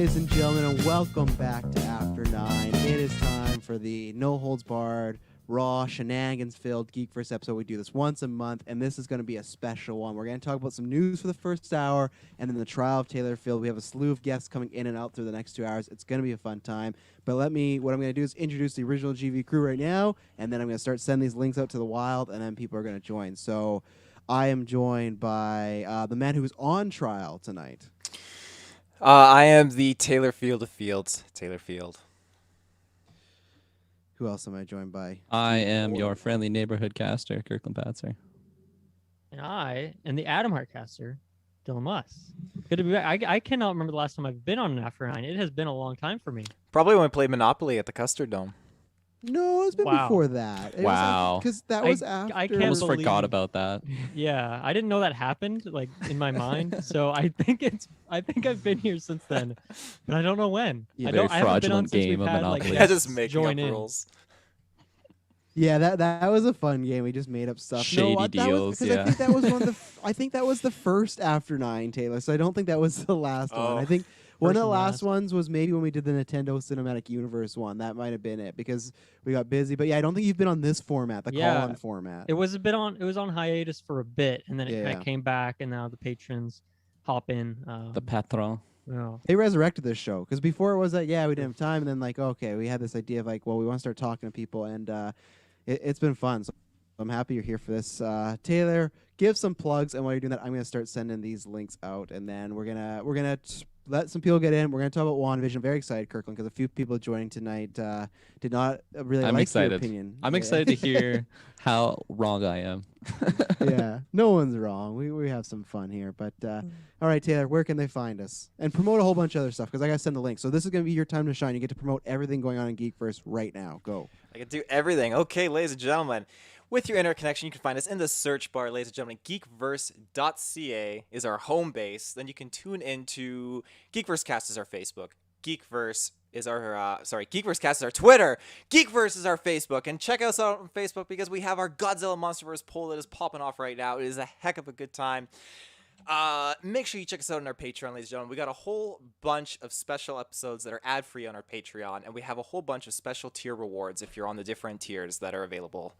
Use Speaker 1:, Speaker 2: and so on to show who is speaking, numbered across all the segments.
Speaker 1: ladies and gentlemen, and welcome back to After 9. It is time for the no-holds-barred, raw, shenanigans-filled GeekVerse episode. We do this once a month, and this is going to be a special one. We're going to talk about some news for the first hour, and then the trial of Taylor Field. We have a slew of guests coming in and out through the next 2 hours. It's going to be a fun time. But what I'm going to do is introduce the original GV crew right now, and then I'm going to start sending these links out to the wild, and then people are going to join. So I am joined by the man who is on trial tonight.
Speaker 2: I am the Taylor Field of Fields, Taylor Field.
Speaker 1: Who else am I joined by?
Speaker 3: I am your friendly neighborhood caster, Kirklin Patzer.
Speaker 4: And I am the Adam Hart caster, Dylan Muss. Good to be back. I cannot remember the last time I've been on an After 9. It has been a long time for me.
Speaker 2: Probably when we played Monopoly at the Custard Dome.
Speaker 1: No, it's been before that.
Speaker 3: Wow.
Speaker 1: Because that was after.
Speaker 4: I
Speaker 3: I almost
Speaker 4: believe-
Speaker 3: forgot about that.
Speaker 4: Yeah, I didn't know that happened like in my mind. So I think I've been here since then, but I don't know when.
Speaker 1: Yeah,
Speaker 4: I
Speaker 3: very
Speaker 4: haven't been on
Speaker 3: fraudulent
Speaker 4: since
Speaker 3: game
Speaker 4: we've
Speaker 3: of
Speaker 4: had,
Speaker 3: Monopoly.
Speaker 2: Yeah,
Speaker 4: guests
Speaker 2: just making
Speaker 4: join
Speaker 2: up
Speaker 4: in.
Speaker 2: rules.
Speaker 1: Yeah, that was a fun game. We just made up stuff.
Speaker 3: Shady
Speaker 1: that
Speaker 3: deals,
Speaker 1: was,
Speaker 3: yeah.
Speaker 1: I think that was one of the. I think that was the first After 9, Taylor. So I don't think that was the last one.
Speaker 2: Oh.
Speaker 1: I think one of
Speaker 4: First
Speaker 1: the
Speaker 4: and
Speaker 1: last
Speaker 4: last.
Speaker 1: ones was maybe when we did the Nintendo Cinematic Universe one. That might have been it because we got busy. But yeah, I don't think you've been on this format, the
Speaker 4: Yeah.
Speaker 1: call-in format.
Speaker 4: It was on hiatus for a bit, and then it kind
Speaker 1: Yeah.
Speaker 4: of came back, and now the patrons hop in.
Speaker 3: The patron.
Speaker 4: Oh.
Speaker 1: They resurrected this show because before it was like, yeah, we didn't have time, and then like, okay, we had this idea of like, well, we want to start talking to people, and it's been fun. So I'm happy you're here for this. Taylor, give some plugs, and while you're doing that, I'm gonna start sending these links out, and then we're gonna let some people get in. We're gonna talk about Wandavision. Very excited, Kirklin, because a few people joining tonight did not really
Speaker 3: I'm
Speaker 1: like
Speaker 3: excited.
Speaker 1: your opinion.
Speaker 3: I'm
Speaker 1: Yeah.
Speaker 3: excited to hear how wrong I am.
Speaker 1: Yeah, no one's wrong. We have some fun here. But all right, Taylor, where can they find us? And promote a whole bunch of other stuff because I got to send the link. So this is going to be your time to shine. You get to promote everything going on in GeekVerse right now. Go.
Speaker 2: I can do everything. Okay, ladies and gentlemen. With your internet connection, you can find us in the search bar, ladies and gentlemen. GeekVerse.ca is our home base. Then you can tune into GeekVerseCast is our Facebook. GeekVerse is our GeekVerseCast is our Twitter. GeekVerse is our Facebook, and check us out on Facebook because we have our Godzilla MonsterVerse poll that is popping off right now. It is a heck of a good time. Make sure you check us out on our Patreon, ladies and gentlemen. We got a whole bunch of special episodes that are ad-free on our Patreon, and we have a whole bunch of special tier rewards if you're on the different tiers that are available.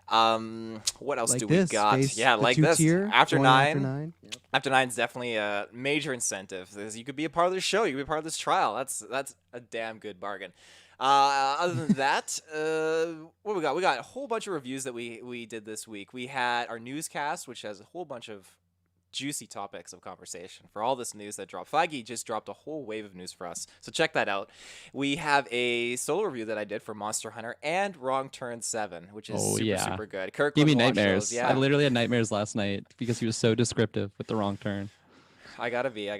Speaker 2: What else
Speaker 1: Like
Speaker 2: do
Speaker 1: this,
Speaker 2: we got?
Speaker 1: space,
Speaker 2: Yeah,
Speaker 1: the
Speaker 2: like this.
Speaker 1: two-tier,
Speaker 2: After
Speaker 1: going
Speaker 2: 9.
Speaker 1: After 9. Yep.
Speaker 2: After 9 is definitely a major incentive. Because you could be a part of the show. You could be a part of this trial. That's a damn good bargain. Other than that, what we got? We got a whole bunch of reviews that we did this week. We had our newscast, which has a whole bunch of juicy topics of conversation for all this news that dropped. Feige just dropped a whole wave of news for us, so check that out. We have a solo review that I did for Monster Hunter and Wrong Turn 7, which is super good. Kirklin
Speaker 3: Give me
Speaker 2: watched
Speaker 3: nightmares.
Speaker 2: those, yeah.
Speaker 3: I literally had nightmares last night because he was so descriptive with the wrong turn.
Speaker 2: I gotta be. Other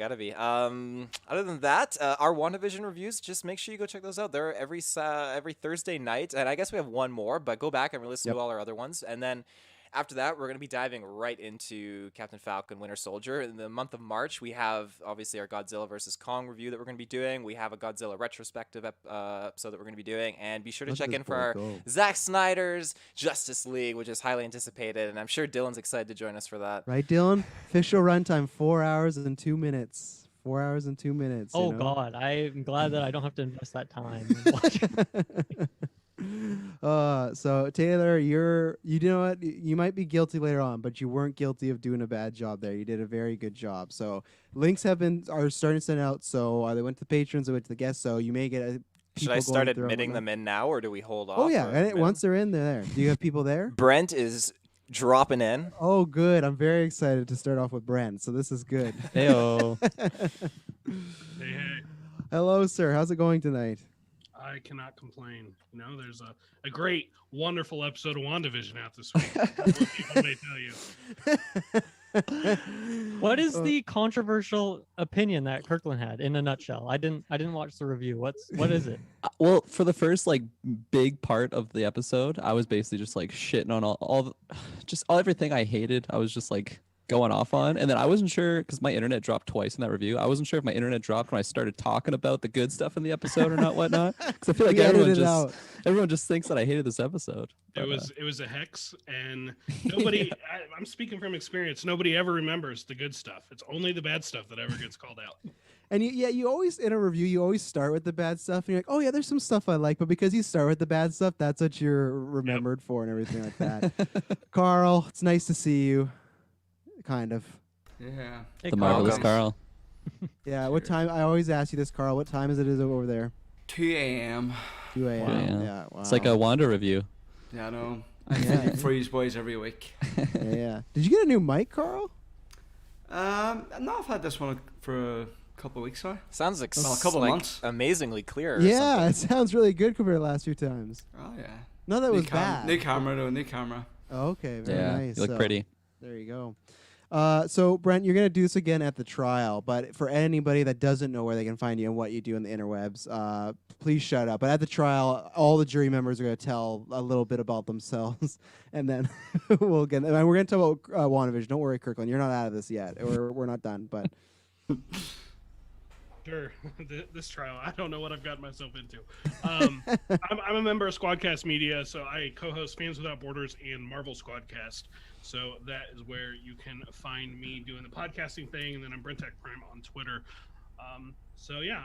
Speaker 2: than that, our WandaVision reviews, just make sure you go check those out. They're every Thursday night, and I guess we have one more, but go back and listen to all our other ones, and then after that, we're going to be diving right into Captain Falcon Winter Soldier. In the month of March, we have, obviously, our Godzilla vs. Kong review that we're going to be doing. We have a Godzilla retrospective episode that we're going to be doing. And be sure to check in for our Zack Snyder's Justice League, which is highly anticipated. And I'm sure Dylan's excited to join us for that.
Speaker 1: Right, Dylan? Official runtime, 4 hours and 2 minutes. 4 hours and 2 minutes.
Speaker 4: Oh
Speaker 1: you know?
Speaker 4: God, I'm glad that I don't have to invest that time. in watching.
Speaker 1: So Taylor, you know what? You might be guilty later on, but you weren't guilty of doing a bad job there. You did a very good job. So links are starting to send out. So they went to the patrons, they went to the guests. So you may get
Speaker 2: Should I start admitting them in now, or do we hold off?
Speaker 1: Oh yeah, and once they're in, they're there. Do you have people there?
Speaker 2: Brent is dropping in.
Speaker 1: Oh, good. I'm very excited to start off with Brent. So this is good.
Speaker 3: Heyo.
Speaker 5: Hey.
Speaker 1: Hello, sir. How's it going tonight?
Speaker 5: I cannot complain. You know, there's a great, wonderful episode of WandaVision out this week. What people may tell you.
Speaker 4: What is the controversial opinion that Kirkland had in a nutshell? I didn't watch the review. What is it?
Speaker 3: Well, for the first big part of the episode, I was basically just shitting on everything I hated. I was just going off on, and then I wasn't sure because my internet dropped twice in that review. I wasn't sure if my internet dropped when I started talking about the good stuff in the episode or not, whatnot. Because I feel like everyone just thinks that I hated this episode.
Speaker 5: It was a hex, and nobody. I'm speaking from experience. Nobody ever remembers the good stuff. It's only the bad stuff that ever gets called out.
Speaker 1: And you always in a review you always start with the bad stuff, and you're like, oh yeah, there's some stuff I like, but because you start with the bad stuff, that's what you're remembered for and everything like that. Carl, it's nice to see you. Kind of.
Speaker 6: Yeah.
Speaker 4: Hey,
Speaker 3: The
Speaker 4: Carl.
Speaker 3: marvelous
Speaker 2: Welcome.
Speaker 3: Carl.
Speaker 1: Yeah. What time? I always ask you this, Carl. What time is it over there?
Speaker 6: 2 a.m.
Speaker 1: 2 a.m.
Speaker 3: Wow.
Speaker 1: Yeah. Wow.
Speaker 3: It's like a Wanda review.
Speaker 6: Yeah, I know. I
Speaker 1: Yeah.
Speaker 6: feed for these boys every week.
Speaker 1: Yeah. Did you get a new mic, Carl?
Speaker 6: No, I've had this one for a couple of weeks now.
Speaker 2: Sounds like,
Speaker 6: Well, a couple
Speaker 2: like
Speaker 6: months.
Speaker 2: amazingly clear. or
Speaker 1: Yeah,
Speaker 2: something.
Speaker 1: it sounds really good compared to the last few times.
Speaker 6: Oh yeah.
Speaker 1: No, that was bad.
Speaker 6: New camera though. New camera.
Speaker 1: Oh, okay, very
Speaker 3: Yeah,
Speaker 1: nice.
Speaker 3: you look
Speaker 1: So,
Speaker 3: pretty.
Speaker 1: There you go. So Brent, you're gonna do this again at the trial, but for anybody that doesn't know where they can find you and what you do in the interwebs, please shut up. But at the trial, all the jury members are gonna tell a little bit about themselves, and then we'll get. And we're gonna talk about WandaVision. Don't worry, Kirklin, you're not out of this yet. We're not done, but.
Speaker 5: Sure. This trial, I don't know what I've gotten myself into. I'm a member of Squadcast Media, so I co-host Fans Without Borders and Marvel Squadcast. So that is where you can find me doing the podcasting thing, and then I'm Brentek Prime on Twitter. So yeah,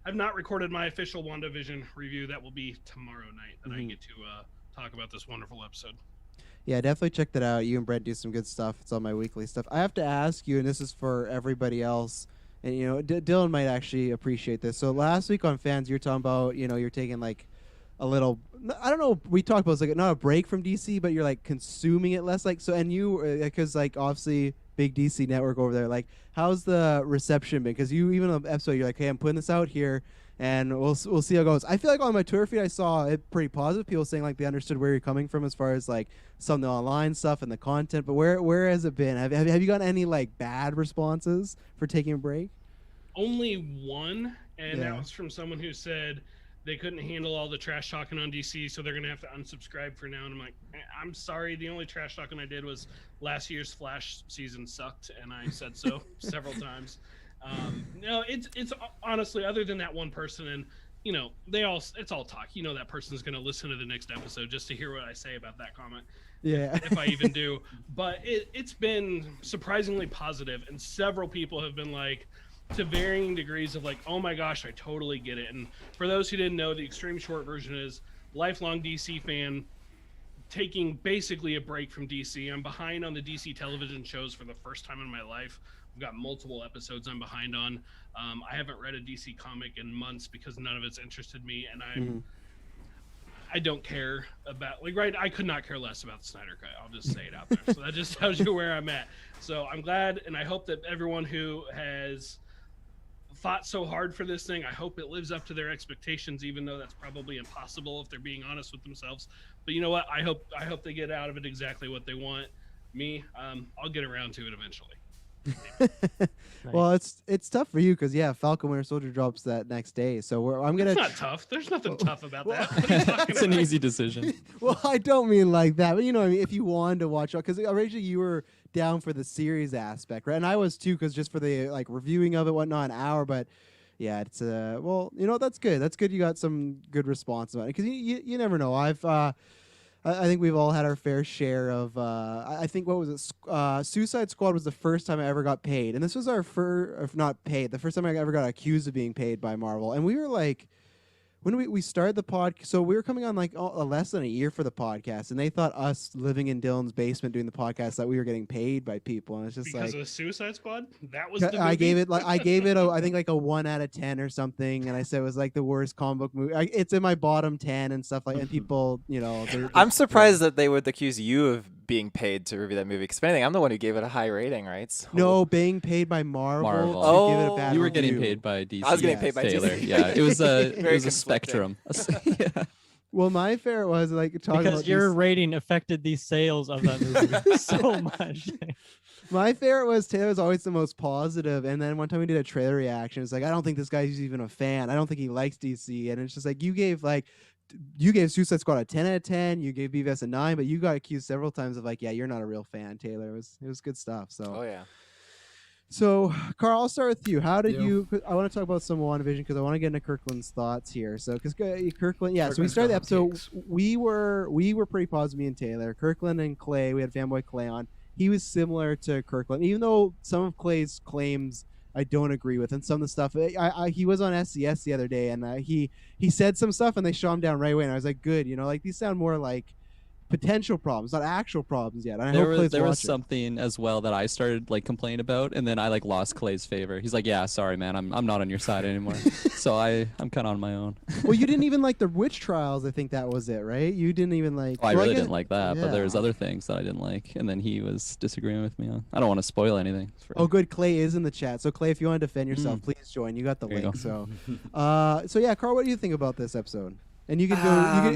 Speaker 5: I've not recorded my official WandaVision review. That will be tomorrow night that I get to talk about this wonderful episode.
Speaker 1: Yeah, definitely check that out. You and Brett do some good stuff. It's on my weekly stuff. I have to ask you, and this is for everybody else, and you know, Dylan might actually appreciate this. So last week on Fans, you're talking about, you know, you're taking like a little, I don't know, we talked about it's like not a break from DC, but you're like consuming it less. Like, so, and you, because like obviously big DC network over there, like how's the reception been? Because you, even on the episode, you're like, hey, I'm putting this out here, and we'll see how it goes. I feel like on my Twitter feed, I saw it pretty positive. People saying like they understood where you're coming from as far as like some of the online stuff and the content. But where has it been? Have you gotten any like bad responses for taking a break?
Speaker 5: Only one, and
Speaker 1: Yeah.
Speaker 5: that was from someone who said they couldn't handle all the trash talking on DC, so they're going to have to unsubscribe for now. And I'm like, I'm sorry. The only trash talking I did was last year's Flash season sucked, and I said so several times. No, it's honestly, other than that one person, and you know, it's all talk. You know, that person's going to listen to the next episode just to hear what I say about that comment.
Speaker 1: Yeah.
Speaker 5: If I even do. But it's been surprisingly positive, and several people have been like, to varying degrees of like, oh my gosh, I totally get it. And for those who didn't know, the extreme short version is lifelong DC fan taking basically a break from DC. I'm behind on the DC television shows for the first time in my life. I've got multiple episodes I'm behind on. I haven't read a DC comic in months because none of it's interested me, and I don't care about, like, right, I could not care less about the Snyder Cut. I'll just say it out there. So that just tells you where I'm at. So I'm glad, and I hope that everyone who has fought so hard for this thing, I hope it lives up to their expectations, even though that's probably impossible if they're being honest with themselves. But you know what? I hope they get out of it exactly what they want. Me, I'll get around to it eventually.
Speaker 1: Well, it's tough for you because Falcon Winter Soldier drops that next day. So I'm gonna.
Speaker 5: It's not tough. There's nothing tough about that. What are you talking
Speaker 3: It's an
Speaker 5: about?
Speaker 3: easy decision.
Speaker 1: Well, I don't mean like that, but you know what I mean. If you wanted to watch, because originally you were down for the series aspect, right? And I was too, because just for the like reviewing of it, whatnot, an hour. But yeah, it's well, you know, that's good. That's good. You got some good response about it because you never know. I think we've all had our fair share of. I think what was it? Suicide Squad was the first time I ever got paid, and this was our first, if not paid, the first time I ever got accused of being paid by Marvel. And we were like, when we started the podcast, so we were coming on like less than a year for the podcast, and they thought us living in Dylan's basement doing the podcast that we were getting paid by people, and it's just
Speaker 5: Because
Speaker 1: like.
Speaker 5: of Suicide Squad? That was the movie?
Speaker 1: I gave it I think like a 1 out of 10 or something, and I said it was like the worst comic book movie. It's in my bottom 10 and stuff like. And people, you know,
Speaker 2: I'm surprised that they would accuse you of being paid to review that movie. Because if anything, I'm the one who gave it a high rating, right? So.
Speaker 1: No, being paid by Marvel.
Speaker 3: Marvel.
Speaker 1: To give it a
Speaker 2: Oh.
Speaker 1: bad
Speaker 3: You were getting
Speaker 1: review.
Speaker 3: paid by DC.
Speaker 2: I was getting paid by
Speaker 3: Taylor.
Speaker 2: DC.
Speaker 3: Yeah, it was a
Speaker 2: Very
Speaker 3: spectrum. Yeah.
Speaker 1: Well, my favorite was like talking
Speaker 4: Because
Speaker 1: about
Speaker 4: your
Speaker 1: these-
Speaker 4: rating affected the sales of that movie so much.
Speaker 1: My favorite was Taylor's always the most positive, and then one time we did a trailer reaction. It's like, I don't think this guy's even a fan. I don't think he likes DC, and it's just like you gave Suicide Squad a 10 out of 10. You gave BVS a 9, but you got accused several times of like, yeah, you're not a real fan, Taylor. It was good stuff. So.
Speaker 2: Oh yeah.
Speaker 1: So, Carl, I'll start with you. How did
Speaker 6: Yeah.
Speaker 1: you? I want to talk about some WandaVision because I want to get into Kirkland's thoughts here. So, because Kirkland, so we
Speaker 6: Kirkland's
Speaker 1: started the
Speaker 6: got
Speaker 1: episode.
Speaker 6: hot takes.
Speaker 1: We were pretty positive, me and Taylor, Kirkland and Clay. We had fanboy Clay on. He was similar to Kirkland, even though some of Clay's claims I don't agree with. And some of the stuff he was on SCS the other day, and he said some stuff, and they shot him down right away. And I was like, good, like these sound more like potential problems, not actual problems yet. And I hope Clay's
Speaker 3: there was
Speaker 1: watching.
Speaker 3: something as well that I started like complaining about, and then I like lost Clay's favor. He's like, "Yeah, sorry, man, I'm not on your side anymore." So I'm kind of on my own.
Speaker 1: Well, you didn't even like the witch trials. I think that was it, right? You didn't even like.
Speaker 3: Oh, I
Speaker 1: well,
Speaker 3: really
Speaker 1: guess-
Speaker 3: didn't like that, but
Speaker 1: yeah.
Speaker 3: there was other things that I didn't like, and then he was disagreeing with me on. I don't want to spoil anything.
Speaker 1: Oh, good. Clay is in the chat. So Clay, if you want to defend yourself, please join. You got the
Speaker 3: There you
Speaker 1: link.
Speaker 3: go.
Speaker 1: So yeah, Carl, what do you think about this episode? And you can go.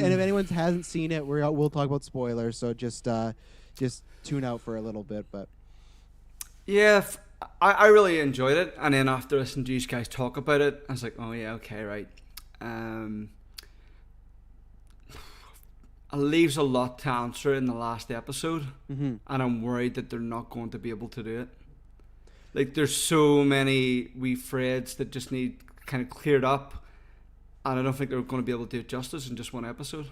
Speaker 1: And if anyone hasn't seen it, we'll talk about spoilers. So just tune out for a little bit. But
Speaker 6: Yeah, I really enjoyed it, and then after listening to you guys talk about it, I was like, oh yeah, okay, right. It leaves a lot to answer in the last episode, and I'm worried that they're not going to be able to do it. Like, there's so many wee threads that just need kind of cleared up, and I don't think they're going to be able to do it justice in just one episode.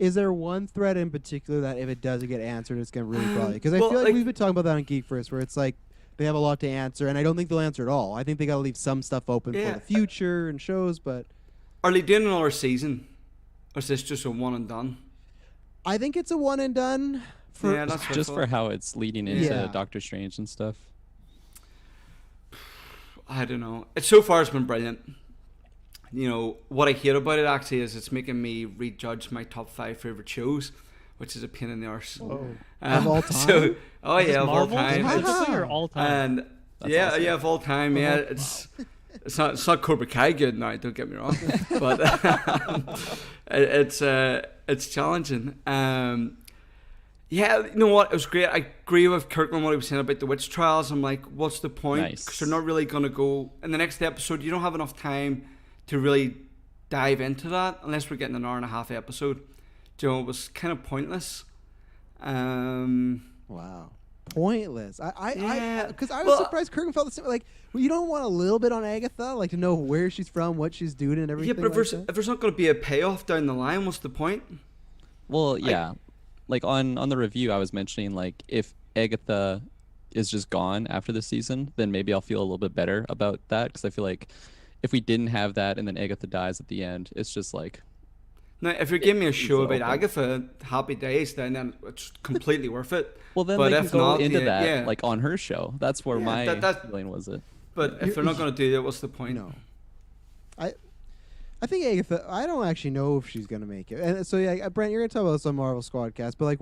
Speaker 1: is there one thread in particular that if it doesn't get answered, it's going to really bother you? Because I
Speaker 6: well,
Speaker 1: feel like
Speaker 6: like-
Speaker 1: we've been talking about that on GeekVerse, where it's like they have a lot to answer, and I don't think they'll answer it all. I think they got to leave some stuff open
Speaker 6: Yeah.
Speaker 1: for the future and shows, but
Speaker 6: Are they doing another season, or is this just a one and done?
Speaker 1: I think it's a one and done. For
Speaker 6: Yeah, that's what I
Speaker 3: Just
Speaker 6: thought.
Speaker 3: for how it's leading into
Speaker 1: Yeah.
Speaker 3: Doctor Strange and stuff.
Speaker 6: I don't know. So far, it's been brilliant. What I hate about it actually is it's making me rejudge my top 5 favorite shows, which is a pain in the arse.
Speaker 1: Of all time?
Speaker 6: So, oh
Speaker 4: Is this
Speaker 6: yeah, of all
Speaker 4: Marvel
Speaker 6: time.
Speaker 4: specifically or all time?
Speaker 6: And
Speaker 3: That's
Speaker 6: yeah,
Speaker 3: awesome.
Speaker 6: yeah, of all time. Yeah, it's not Cobra Kai good now. Don't get me wrong, but it's challenging. Yeah, you know what? It was great. I agree with Kirklin what he was saying about the witch trials. I'm like, what's the point?
Speaker 3: Nice.
Speaker 6: Because they're not really going to go in the next episode. You don't have enough time to really dive into that unless we're getting an hour and a half episode. It was kind of pointless.
Speaker 1: Wow. Pointless.
Speaker 6: Yeah.
Speaker 1: Because I was
Speaker 6: Well,
Speaker 1: surprised Kirkman felt the same. Like, well, you don't want a little bit on Agatha, like to know where she's from, what she's doing, and everything.
Speaker 6: Yeah, but
Speaker 1: like that?
Speaker 6: if there's not going to be a payoff down the line, what's the point?
Speaker 3: Well, yeah. Like on the review, I was mentioning like if Agatha is just gone after the season, then maybe I'll feel a little bit better about that, because I feel like if we didn't have that and then Agatha dies at the end, it's just like.
Speaker 6: Now, if you're giving me a show
Speaker 3: it's
Speaker 6: about
Speaker 3: open.
Speaker 6: Agatha, happy days, then it's completely worth it.
Speaker 3: Well, then
Speaker 6: But
Speaker 3: they can
Speaker 6: if
Speaker 3: go
Speaker 6: not,
Speaker 3: into
Speaker 6: yeah,
Speaker 3: that
Speaker 6: yeah.
Speaker 3: like on her show. That's where
Speaker 6: Yeah,
Speaker 3: my
Speaker 6: that-
Speaker 3: feeling was it.
Speaker 6: But if they're not going to do that, what's the point?
Speaker 1: No. I think Agatha. I don't actually know if she's gonna make it. And so yeah, Brent, you're gonna talk about this on Marvel Squadcast. But like,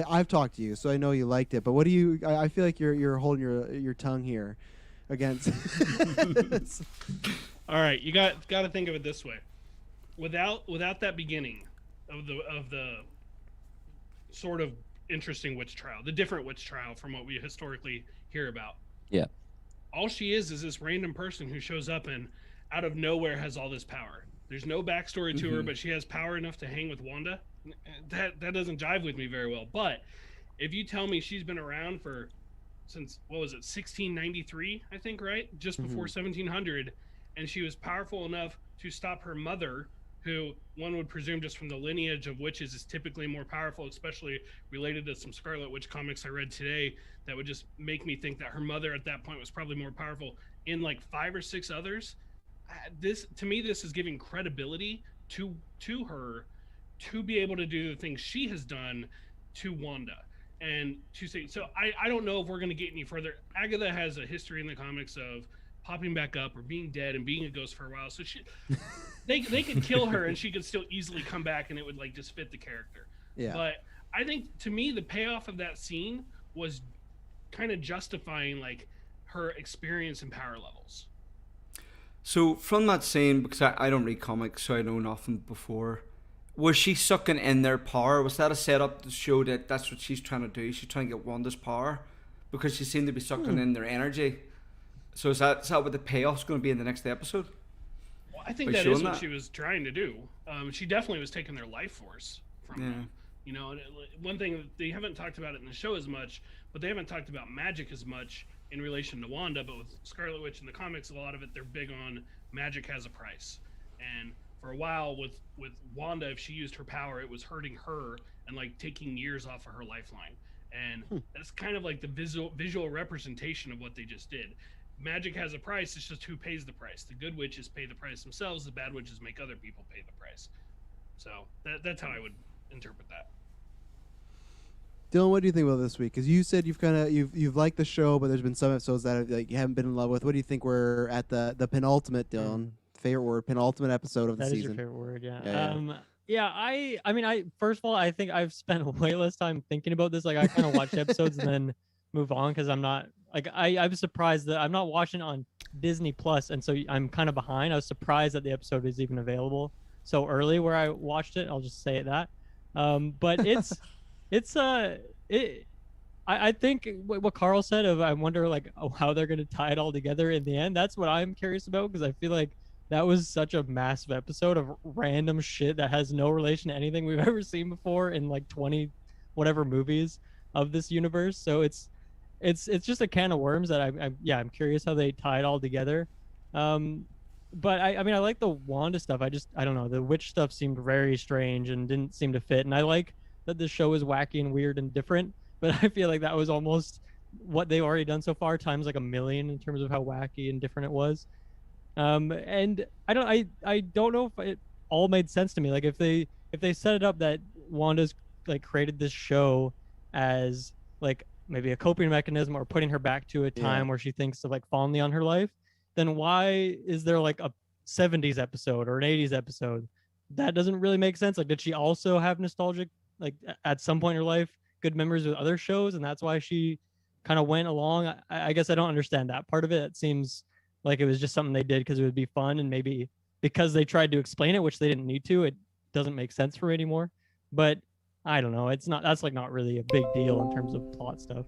Speaker 1: I've talked to you, so I know you liked it. But what do you? I feel like you're holding your tongue here against.
Speaker 5: All right, you got to think of it this way. Without that beginning of the sort of interesting witch trial, the different witch trial from what we historically hear about.
Speaker 3: Yeah.
Speaker 5: All she is this random person who shows up and out of nowhere has all this power. There's no backstory to her, but she has power enough to hang with Wanda. That doesn't jive with me very well. But if you tell me she's been around since what was it, 1693, I think, right? Just before 1700, and she was powerful enough to stop her mother, who one would presume just from the lineage of witches is typically more powerful, especially related to some Scarlet Witch comics I read today, that would just make me think that her mother at that point was probably more powerful in like 5 or 6 others. This is giving credibility to her to be able to do the things she has done to Wanda. And to say, so I don't know if we're going to get any further. Agatha has a history in the comics of popping back up or being dead and being a ghost for a while. So they could kill her and she could still easily come back and it would like just fit the character.
Speaker 1: Yeah.
Speaker 5: But I think to me the payoff of that scene was kind of justifying like her experience and power levels.
Speaker 6: So from that scene, because I don't read comics, so I know nothing before, was she sucking in their power? Was that a setup to show that that's what she's trying to do? She's trying to get Wanda's power because she seemed to be sucking in their energy. So is that what the payoff's going to be in the next episode?
Speaker 5: Well, I think
Speaker 6: By
Speaker 5: that
Speaker 6: showing
Speaker 5: is what
Speaker 6: that?
Speaker 5: she was trying to do. She definitely was taking their life force from them. You know, and one thing they haven't talked about it in the show as much, but they haven't talked about magic as much in relation to Wanda. But with Scarlet Witch in the comics, a lot of it they're big on magic has a price. And for a while with Wanda, if she used her power, it was hurting her and like taking years off of her lifeline. And that's kind of like the visual representation of what they just did. magic has a price. It's just who pays the price. The good witches pay the price themselves. The bad witches make other people pay the price. So that's how I would interpret that.
Speaker 1: Dylan, what do you think about this week? Because you said you've liked the show, but there's been some episodes that you haven't been in love with. What do you think we're at the penultimate, Dylan? Favorite word, penultimate episode of the
Speaker 4: That is
Speaker 1: season.
Speaker 4: your favorite word, yeah.
Speaker 1: Yeah,
Speaker 4: I mean, I first of all, I think I've spent way less time thinking about this. Like, I kind of watch episodes and then move on because I'm not like I'm surprised that I'm not watching it on Disney Plus, and so I'm kind of behind. I was surprised that the episode is even available so early where I watched it. I'll just say that. But I think what Carl said of I wonder like how they're gonna tie it all together in the end. That's what I'm curious about because I feel like that was such a massive episode of random shit that has no relation to anything we've ever seen before in like 20 whatever movies of this universe. So it's just a can of worms that I'm curious how they tie it all together. But I mean I like the Wanda stuff. I don't know, the witch stuff seemed very strange and didn't seem to fit. And I like that the show is wacky and weird and different, but I feel like that was almost what they've already done so far times like a million in terms of how wacky and different it was. And I don't know if it all made sense to me. Like if they set it up that Wanda's like created this show as like maybe a coping mechanism or putting her back to a time where she thinks of like fondly on her life, then why is there like a 70s episode or an 80s episode? That doesn't really make sense. Like, did she also have nostalgic, like at some point in her life, good memories with other shows, and that's why she kind of went along? I guess I don't understand that part of it. It seems like it was just something they did because it would be fun, and maybe because they tried to explain it, which they didn't need to, it doesn't make sense for me anymore. But I don't know. That's like not really a big deal in terms of plot stuff.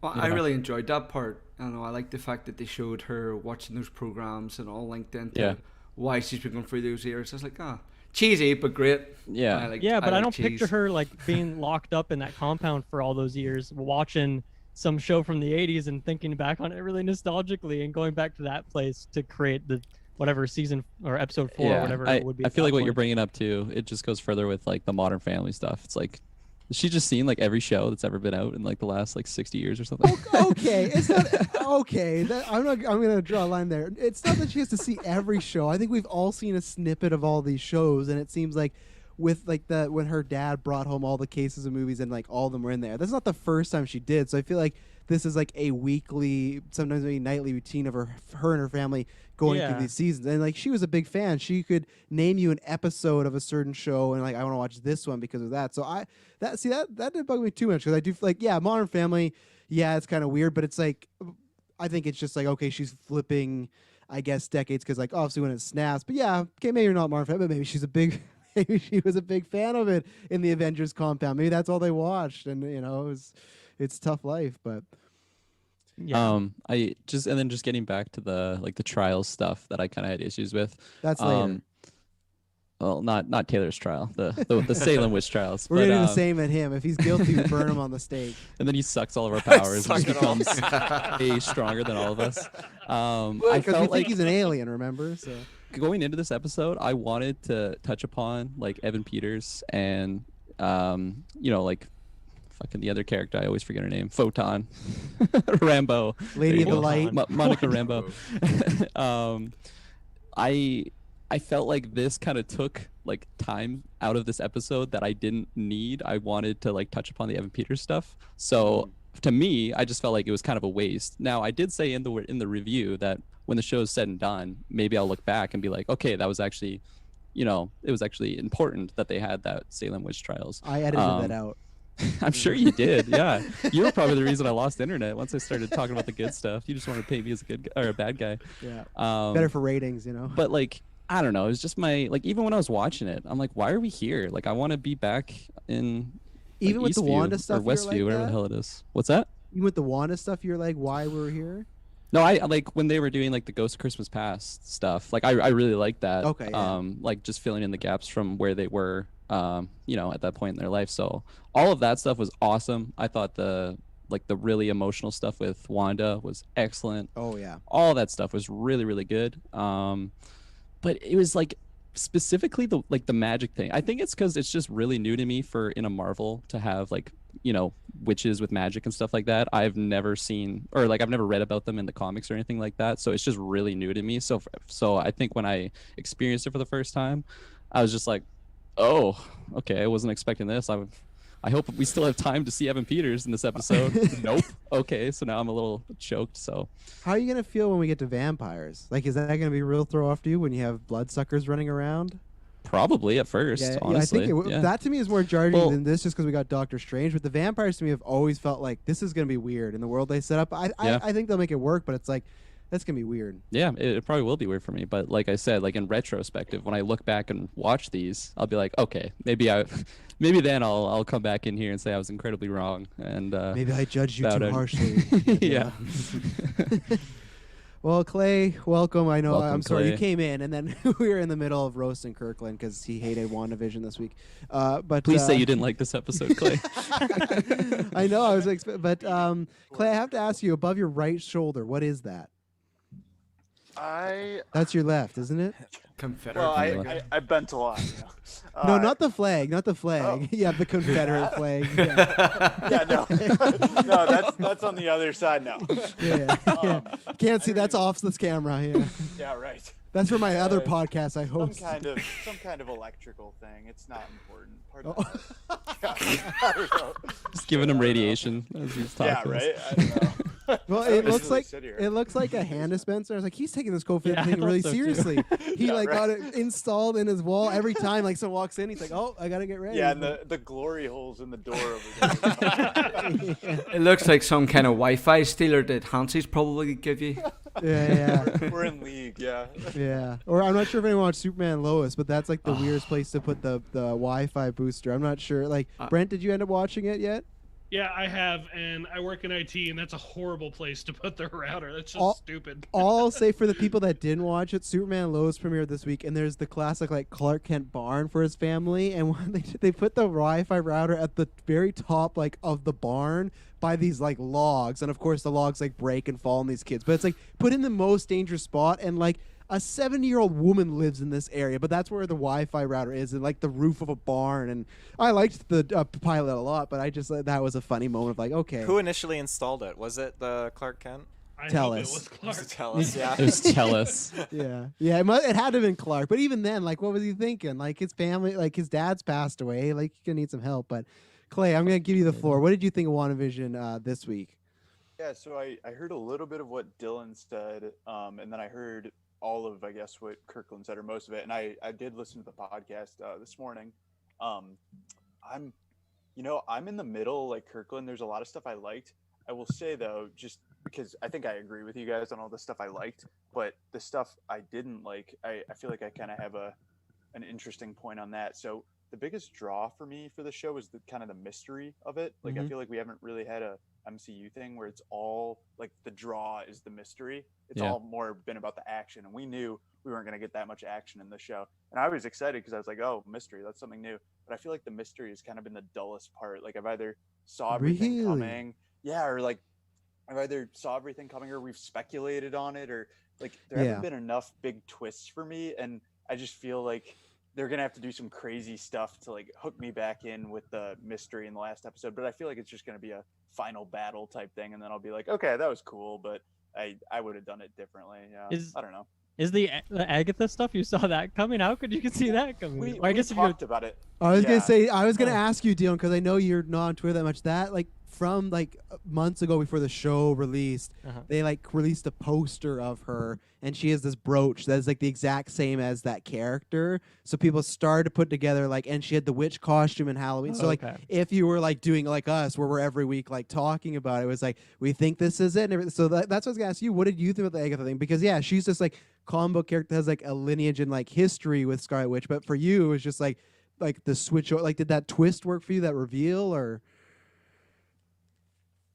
Speaker 6: Well, I really enjoyed that part. I don't know. I like the fact that they showed her watching those programs and all linked into why she's been going through those years. I was like, cheesy but great.
Speaker 3: Yeah,
Speaker 4: but I don't picture her like being locked up in that compound for all those years, watching some show from the 80s and thinking back on it really nostalgically and going back to that place to create the whatever season or episode 4 or whatever it would be.
Speaker 3: I feel like what you're bringing up too, it just goes further with like the Modern Family stuff. It's like she's just seen like every show that's ever been out in like the last like 60 years or something.
Speaker 1: Okay, it's not okay. I'm gonna draw a line there. It's not that she has to see every show. I think we've all seen a snippet of all these shows, and it seems like with like when her dad brought home all the cases of movies and like all of them were in there. That's not the first time she did. So I feel like this is like a weekly, sometimes maybe nightly routine of her and her family going through these seasons. And like she was a big fan. She could name you an episode of a certain show and like I want to watch this one because of that. So that didn't bug me too much because I do like Modern Family. Yeah, it's kind of weird, but it's like I think it's just like okay, she's flipping, I guess, decades because like obviously when it snaps. But yeah, okay, maybe you're not Modern Family, but maybe she's a big. Maybe she was a big fan of it in the Avengers compound. Maybe that's all they watched, and it's tough life. But
Speaker 3: I just and then just getting back to the like the trials stuff that I kind of had issues with.
Speaker 1: That's later.
Speaker 3: Well, not Taylor's trial, the Salem witch trials.
Speaker 1: We're gonna do the same at him. If he's guilty, we burn him on the stake.
Speaker 3: And then he sucks all of our powers and just becomes way stronger than all of us.
Speaker 1: Because we think he's an alien, remember? So
Speaker 3: going into this episode, I wanted to touch upon like Evan Peters and like fucking the other character, I always forget her name, Photon Rambo,
Speaker 1: Lady of the Light,
Speaker 3: Monica Rambo. I felt like this kind of took like time out of this episode that I didn't need. I wanted to like touch upon the Evan Peters stuff. So to me, I just felt like it was kind of a waste. Now, I did say in the review that when the show is said and done, maybe I'll look back and be like, okay, that was actually, it was actually important that they had that Salem witch trials.
Speaker 1: I edited that out.
Speaker 3: I'm sure you did. Yeah, you were probably the reason I lost internet once I started talking about the good stuff. You just wanted to paint me as a good guy, or a bad guy.
Speaker 1: Yeah, better for ratings,
Speaker 3: But like, I don't know. It was just my like. Even when I was watching it, I'm like, why are we here? Like, I want to be back in
Speaker 1: even with the Wanda stuff
Speaker 3: or Westview, whatever the hell it is. What's that?
Speaker 1: Even with the Wanda stuff, you're like, why we're here?
Speaker 3: No, I like when they were doing like the Ghost of Christmas Past stuff. Like, I really liked that.
Speaker 1: Okay. Yeah.
Speaker 3: Like just filling in the gaps from where they were, at that point in their life. So all of that stuff was awesome. I thought the really emotional stuff with Wanda was excellent.
Speaker 1: Oh yeah.
Speaker 3: All that stuff was really, really good. But it was like specifically the magic thing. I think it's because it's just really new to me in a Marvel to have like witches with magic and stuff like that. I've never seen, or like I've never read about them in the comics or anything like that. So it's just really new to me. So I think when I experienced it for the first time, I was just like, oh, okay, I wasn't expecting this. I hope we still have time to see Evan Peters in this episode. Nope. Okay, so now I'm a little choked. So
Speaker 1: How are you gonna feel when we get to vampires? Like, is that gonna be a real throw off to you when you have bloodsuckers running around?
Speaker 3: probably at first, honestly.
Speaker 1: I think that to me is more jarring than this, just because we got Doctor Strange. But the vampires to me have always felt like this is gonna be weird in the world they set up. I think they'll make it work, but it's like that's gonna be weird.
Speaker 3: Yeah, it probably will be weird for me. But like I said, like in retrospective, when I look back and watch these, I'll be like, okay, maybe then I'll come back in here and say I was incredibly wrong. And
Speaker 1: maybe I judged you too harshly.
Speaker 3: Yeah.
Speaker 1: Well, Clay, welcome. I know.
Speaker 3: Welcome,
Speaker 1: I'm sorry you
Speaker 3: Clay.
Speaker 1: came in, and then we were in the middle of roasting Kirklin because he hated WandaVision this week. But
Speaker 3: Please say you didn't like this episode, Clay.
Speaker 1: I know. I was but Clay, I have to ask you, above your right shoulder, what is that? That's your left, isn't it?
Speaker 6: Confederate.
Speaker 7: Well, I bent a lot.
Speaker 1: No, not the flag. Not the flag.
Speaker 7: Oh.
Speaker 1: Yeah, the Confederate flag. Yeah.
Speaker 7: Yeah, no, that's on the other side now.
Speaker 1: Yeah. Can't see. That's off this camera. Yeah.
Speaker 7: Yeah, right.
Speaker 1: That's for my other
Speaker 7: Uh,
Speaker 1: podcast I
Speaker 7: Some
Speaker 1: host.
Speaker 7: kind of electrical thing. It's not important. Pardon.
Speaker 1: Oh.
Speaker 7: Yeah, I don't know.
Speaker 3: Just giving him radiation as he's talking.
Speaker 7: Yeah, right. I don't know.
Speaker 1: Well,
Speaker 7: I
Speaker 1: it
Speaker 7: don't
Speaker 1: looks
Speaker 7: usually
Speaker 1: like
Speaker 7: sit here.
Speaker 1: it looks like a hand dispenser. I was like, he's taking this COVID
Speaker 4: Yeah, I
Speaker 1: thing
Speaker 4: thought
Speaker 1: really
Speaker 4: so, too.
Speaker 1: seriously. He
Speaker 7: Yeah,
Speaker 1: like
Speaker 7: right.
Speaker 1: got it installed in his wall every time. Like someone walks in, he's like, oh, I gotta get ready.
Speaker 7: Yeah, and the glory holes in the door over there.
Speaker 6: It looks like some kind of Wi-Fi stealer that Hansi's probably give you.
Speaker 1: yeah.
Speaker 7: We're in league. Yeah.
Speaker 1: Yeah. Or I'm not sure if anyone watched Superman and Lois, but that's like the weirdest place to put the Wi-Fi booster. I'm not sure. Like, Brent, did you end up watching it yet?
Speaker 5: Yeah, I have, and I work in IT, and that's a horrible place to put the router. That's just
Speaker 1: All-
Speaker 5: stupid.
Speaker 1: All I'll say for the people that didn't watch it, Superman and Lois premiered this week, and there's the classic like Clark Kent barn for his family, and when they put the Wi-Fi router at the very top like of the barn by these like logs, and of course the logs like break and fall on these kids, but it's like put in the most dangerous spot, and like a 70-year-old woman lives in this area, but that's where the Wi-Fi router is, and like the roof of a barn. And I liked the pilot a lot, but I just that was a funny moment of like, okay,
Speaker 2: Who initially installed it? Was it the Clark Kent?
Speaker 5: I
Speaker 1: Tell
Speaker 5: hope
Speaker 1: us.
Speaker 5: it was Clark.
Speaker 2: Tell us, yeah.
Speaker 3: It was Tellus.
Speaker 1: yeah, it had to have been Clark. But even then, like, what was he thinking? Like his family, like his dad's passed away. Like he's gonna need some help. But Clay, I'm gonna give you the floor. What did you think of WandaVision this week?
Speaker 7: Yeah, so I heard a little bit of what Dylan said, and then I heard all of, I guess, what Kirkland said, or most of it. And I did listen to the podcast this morning. I'm in the middle, like Kirkland. There's a lot of stuff I liked. I will say, though, just because I think I agree with you guys on all the stuff I liked, but the stuff I didn't like, I feel like I kind of have an interesting point on that. So the biggest draw for me for the show is the kind of the mystery of it. Like, I feel like we haven't really had a MCU thing where it's all like the draw is the mystery. It's all more been about the action, and we knew we weren't going to get that much action in the show. And I was excited because I was like, oh, mystery, that's something new. But I feel like the mystery has kind of been the dullest part. Like I've either saw everything coming, or like I've either saw everything coming, or we've speculated on it, or like there haven't been enough big twists for me. And I just feel like they're gonna have to do some crazy stuff to like hook me back in with the mystery in the last episode. But I feel like it's just gonna be a final battle type thing, and then I'll be like, okay, that was cool, but I would have done it differently. Yeah, I don't know.
Speaker 4: Is the Agatha stuff, you saw that coming? How could you see that coming?
Speaker 7: We talked about it.
Speaker 1: I was gonna ask you, Dylan, because I know you're not on Twitter that much. That like from like months ago before the show released, they like released a poster of her, and she has this brooch that is like the exact same as that character. So people started to put together like, and she had the witch costume in Halloween. So like, if you were like doing like us, where we're every week like talking about it, it was like we think this is it. And everything. So that's what I was gonna ask you. What did you think about the Agatha thing? Because yeah, she's just like comic book character that has like a lineage and like history with Scarlet Witch, but for you, it was just like the switch. Like, did that twist work for you? That reveal, or?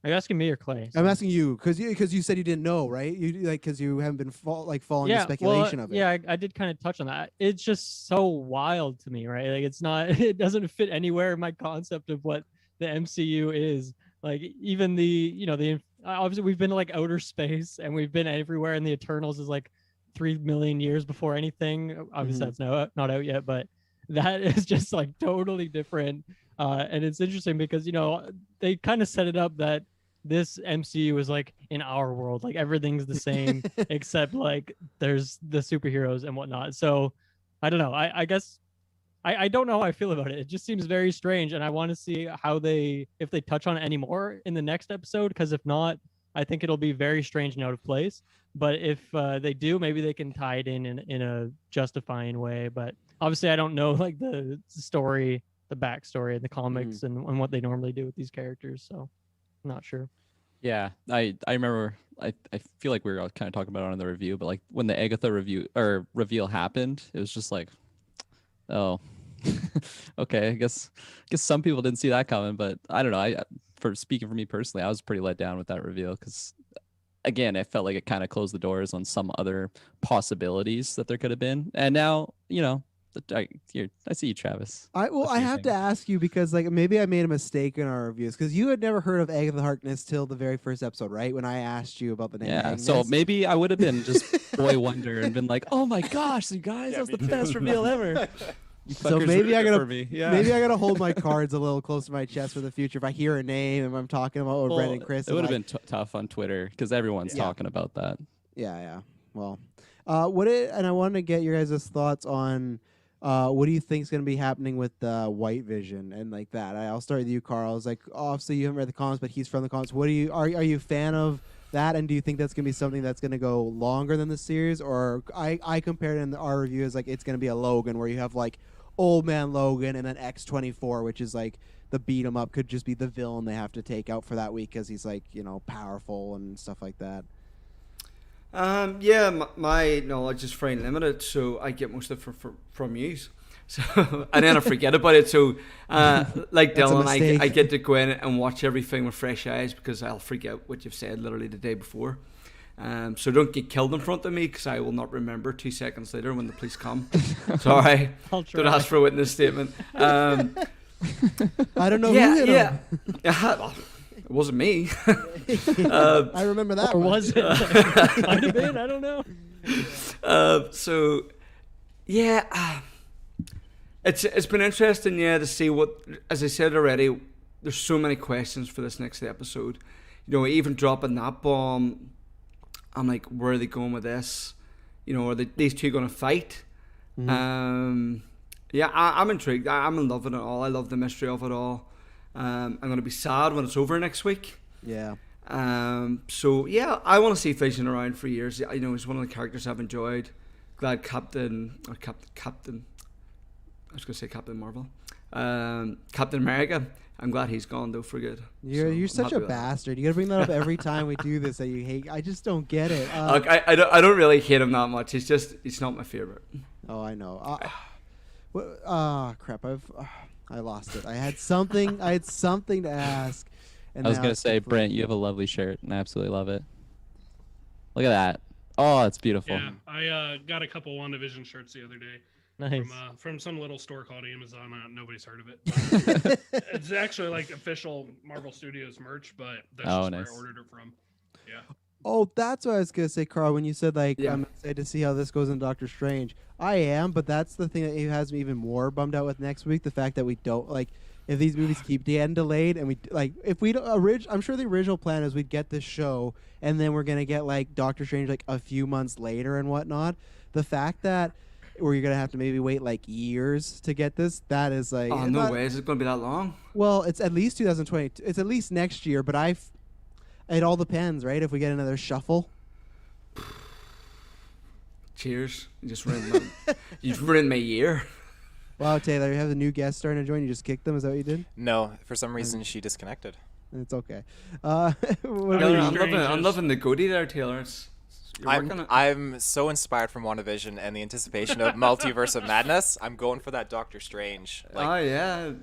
Speaker 4: Are you asking me or Clay?
Speaker 1: I'm asking you because you said you didn't know, right? You like because you haven't been following the speculation of it.
Speaker 4: Yeah, I did kind of touch on that. It's just so wild to me, right? Like it's not, it doesn't fit anywhere in my concept of what the MCU is. Like even the obviously we've been to like outer space and we've been everywhere, and the Eternals is like 3 million years before anything. Obviously that's not out yet, but that is just like totally different. And it's interesting because they kind of set it up that this MCU is like in our world, like everything's the same except like there's the superheroes and whatnot. So I don't know. I guess I don't know how I feel about it. It just seems very strange, and I want to see if they touch on it anymore in the next episode. Because if not, I think it'll be very strange and out of place. But if they do, maybe they can tie it in a justifying way. But obviously, I don't know like the story, the backstory, the comics, and what they normally do with these characters. So I'm not sure.
Speaker 3: Yeah, I remember. I feel like we were kind of talking about it on the review, but like when the Agatha reveal happened, it was just like, oh, okay. I guess some people didn't see that coming, but I don't know. For speaking for me personally, I was pretty let down with that reveal because, again, I felt like it kind of closed the doors on some other possibilities that there could have been. And now, I see you, Travis.
Speaker 1: I have to ask you because like maybe I made a mistake in our reviews because you had never heard of Agatha Harkness till the very first episode, right? When I asked you about the name.
Speaker 3: Yeah,
Speaker 1: Agnes.
Speaker 3: so maybe I would have been just boy wonder and been like, "Oh my gosh, you guys, that was the best reveal ever."
Speaker 1: So maybe I gotta
Speaker 3: yeah.
Speaker 1: maybe I gotta hold my cards a little close to my chest for the future. If I hear a name and I'm talking about with Brent and Chris,
Speaker 3: it would have been tough on Twitter because everyone's talking about that.
Speaker 1: Yeah. Well, and I wanted to get your guys' thoughts on what do you think is going to be happening with White Vision and like that. I'll start with you, Carl. It's like obviously you haven't read the comics, but he's from the comics. Are you a fan of that? And do you think that's going to be something that's going to go longer than the series? Or I compared it in our review as like it's going to be a Logan where you have like Old Man Logan and then X-24, which is like the beat 'em up could just be the villain they have to take out for that week because he's like powerful and stuff like that.
Speaker 6: Yeah, my knowledge is very limited, so I get most of it from you. So and then I forget about it. So like Dylan, I get to go in and watch everything with fresh eyes because I'll forget what you've said literally the day before. So don't get killed in front of me because I will not remember 2 seconds later when the police come. Sorry, don't ask for a witness statement.
Speaker 1: I don't know who hit him.
Speaker 6: It wasn't me.
Speaker 1: I remember that.
Speaker 4: Or was it? Might have been. I don't know.
Speaker 6: So, yeah, it's been interesting, to see what. As I said already, there's so many questions for this next episode. Even dropping that bomb, I'm like, where are they going with this? Are these two going to fight? Mm-hmm. I'm intrigued. I'm in love with it all. I love the mystery of it all. I'm going to be sad when it's over next week.
Speaker 1: Yeah.
Speaker 6: So, yeah, I want to see Vision around for years. He's one of the characters I've enjoyed. Glad Captain... I was going to say Captain Marvel. Captain America. I'm glad he's gone, though, for good.
Speaker 1: You're such a bastard. You got to bring that up every time we do this that you hate. I just don't get it.
Speaker 6: Look, I don't really hate him that much. He's not my favorite.
Speaker 1: Oh, I know. Crap. I lost it. I had something to ask. And
Speaker 3: I was going to say, Brent, you have a lovely shirt, and I absolutely love it. Look at that. Oh, it's beautiful.
Speaker 5: Yeah, I got a couple WandaVision shirts the other day.
Speaker 4: Nice.
Speaker 5: From some little store called Amazon. Nobody's heard of it. It's actually like official Marvel Studios merch, but that's just
Speaker 3: nice.
Speaker 5: where I ordered it from. Yeah.
Speaker 1: Oh, that's what I was gonna say, Carl. When you said like I'm excited to see how this goes in Doctor Strange, I am. But that's the thing that has me even more bummed out with next week. The fact that we don't like if these movies keep getting delayed, and we like if we don't. I'm sure the original plan is we'd get this show, and then we're gonna get like Doctor Strange like a few months later and whatnot. The fact that or you're gonna have to maybe wait like years to get this. That is like
Speaker 6: no way. Is it gonna be that long?
Speaker 1: Well, it's at least 2020. It's at least next year. But it all depends, right? If we get another shuffle.
Speaker 6: Cheers! You've ruined my year.
Speaker 1: Wow, Taylor, you have a new guest starting to join. You just kicked them. Is that what you did?
Speaker 2: No, for some reason she disconnected.
Speaker 1: It's okay.
Speaker 6: I'm loving the goatee there, Taylor.
Speaker 2: I'm so inspired from WandaVision and the anticipation of Multiverse of Madness. I'm going for that Doctor Strange.
Speaker 6: Yeah.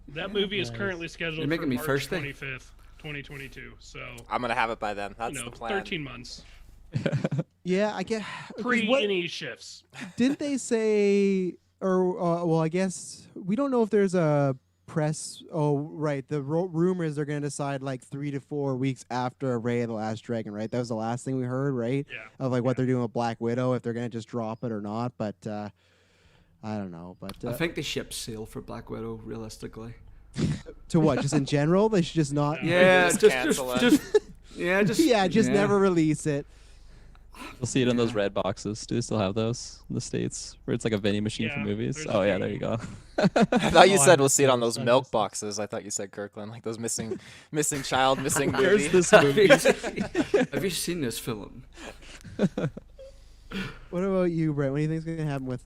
Speaker 5: That movie is currently scheduled for March 25th, 2022. So
Speaker 2: I'm gonna have it by then. That's the plan.
Speaker 5: 13 months.
Speaker 1: Yeah, I get
Speaker 5: any shifts.
Speaker 1: Didn't they say? Or I guess we don't know if there's a press. Oh, right. The rumors they're going to decide like 3 to 4 weeks after Rey of the Last Dragon, right? That was the last thing we heard, right?
Speaker 5: Yeah.
Speaker 1: Of like what they're doing with Black Widow, if they're going to just drop it or not. But I don't know, but
Speaker 6: I think the ship sailed for Black Widow, realistically.
Speaker 1: to what? Just in general, they should just not.
Speaker 6: Yeah,
Speaker 2: Just
Speaker 6: just
Speaker 2: cancel it.
Speaker 6: just
Speaker 1: never release it.
Speaker 3: You'll see it in those red boxes. Do they still have those in the States? Where it's like a vending machine for
Speaker 5: Yeah,
Speaker 3: movies?
Speaker 5: there's
Speaker 3: Oh,
Speaker 5: a
Speaker 3: yeah,
Speaker 5: few.
Speaker 3: there you go.
Speaker 2: I thought you
Speaker 4: Oh, I
Speaker 2: said we'll
Speaker 4: missed
Speaker 2: see it on
Speaker 4: those.
Speaker 2: those
Speaker 4: I
Speaker 2: milk
Speaker 4: missed those.
Speaker 2: boxes. I thought you said Kirkland, like those missing child, missing
Speaker 3: Where's
Speaker 2: movie.
Speaker 3: this movie?
Speaker 6: Have you seen this film?
Speaker 1: What about you, Brent? What do you think's gonna happen with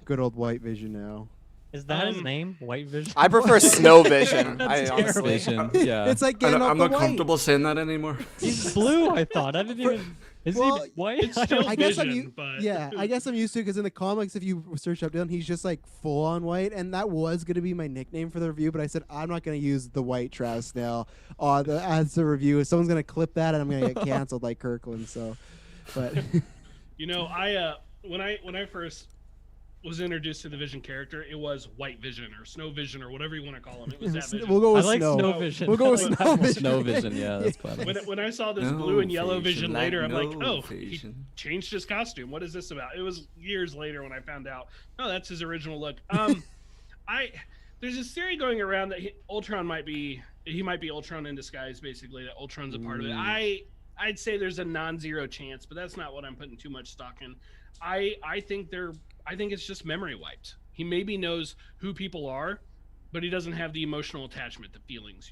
Speaker 1: good old White Vision now?
Speaker 4: Is that his name? White Vision?
Speaker 2: I prefer Snow Vision.
Speaker 4: That's
Speaker 2: I honestly.
Speaker 3: Vision, yeah.
Speaker 1: It's like getting
Speaker 6: I'm
Speaker 1: off
Speaker 6: not
Speaker 1: the white.
Speaker 6: comfortable saying that anymore.
Speaker 4: He's blue, I thought. I didn't even. Is
Speaker 1: Well,
Speaker 4: he white?
Speaker 5: it's still
Speaker 1: I guess I'm
Speaker 5: Vision, but
Speaker 1: I guess I'm used to it because in the comics, if you search up Dylan, he's just like full on white, and that was gonna be my nickname for the review. But I said I'm not gonna use the white Travis Snail as the review. Someone's gonna clip that, and I'm gonna get canceled like Kirkland. So, but
Speaker 5: You know, I when I first was introduced to the Vision character, it was White Vision or Snow Vision or whatever you want to call him. It was that Vision.
Speaker 1: we'll go
Speaker 4: I
Speaker 1: with
Speaker 4: like
Speaker 1: Snow.
Speaker 4: Snow Vision.
Speaker 1: We'll go with
Speaker 4: I like
Speaker 1: Snow
Speaker 4: that one.
Speaker 1: Vision.
Speaker 3: Snow Vision, yeah, that's funny.
Speaker 5: When I saw this
Speaker 6: No
Speaker 5: blue and yellow Vision
Speaker 6: like
Speaker 5: later, I'm like,
Speaker 6: no
Speaker 5: oh, he
Speaker 6: vision.
Speaker 5: changed his costume. What is this about? It was years later when I found out. No, that's his original look. There's this theory going around that Ultron might be Ultron in disguise, basically. That Ultron's a part of it. I'd say there's a non-zero chance, but that's not what I'm putting too much stock in. I think it's just memory wiped. He maybe knows who people are, but he doesn't have the emotional attachment, the feelings,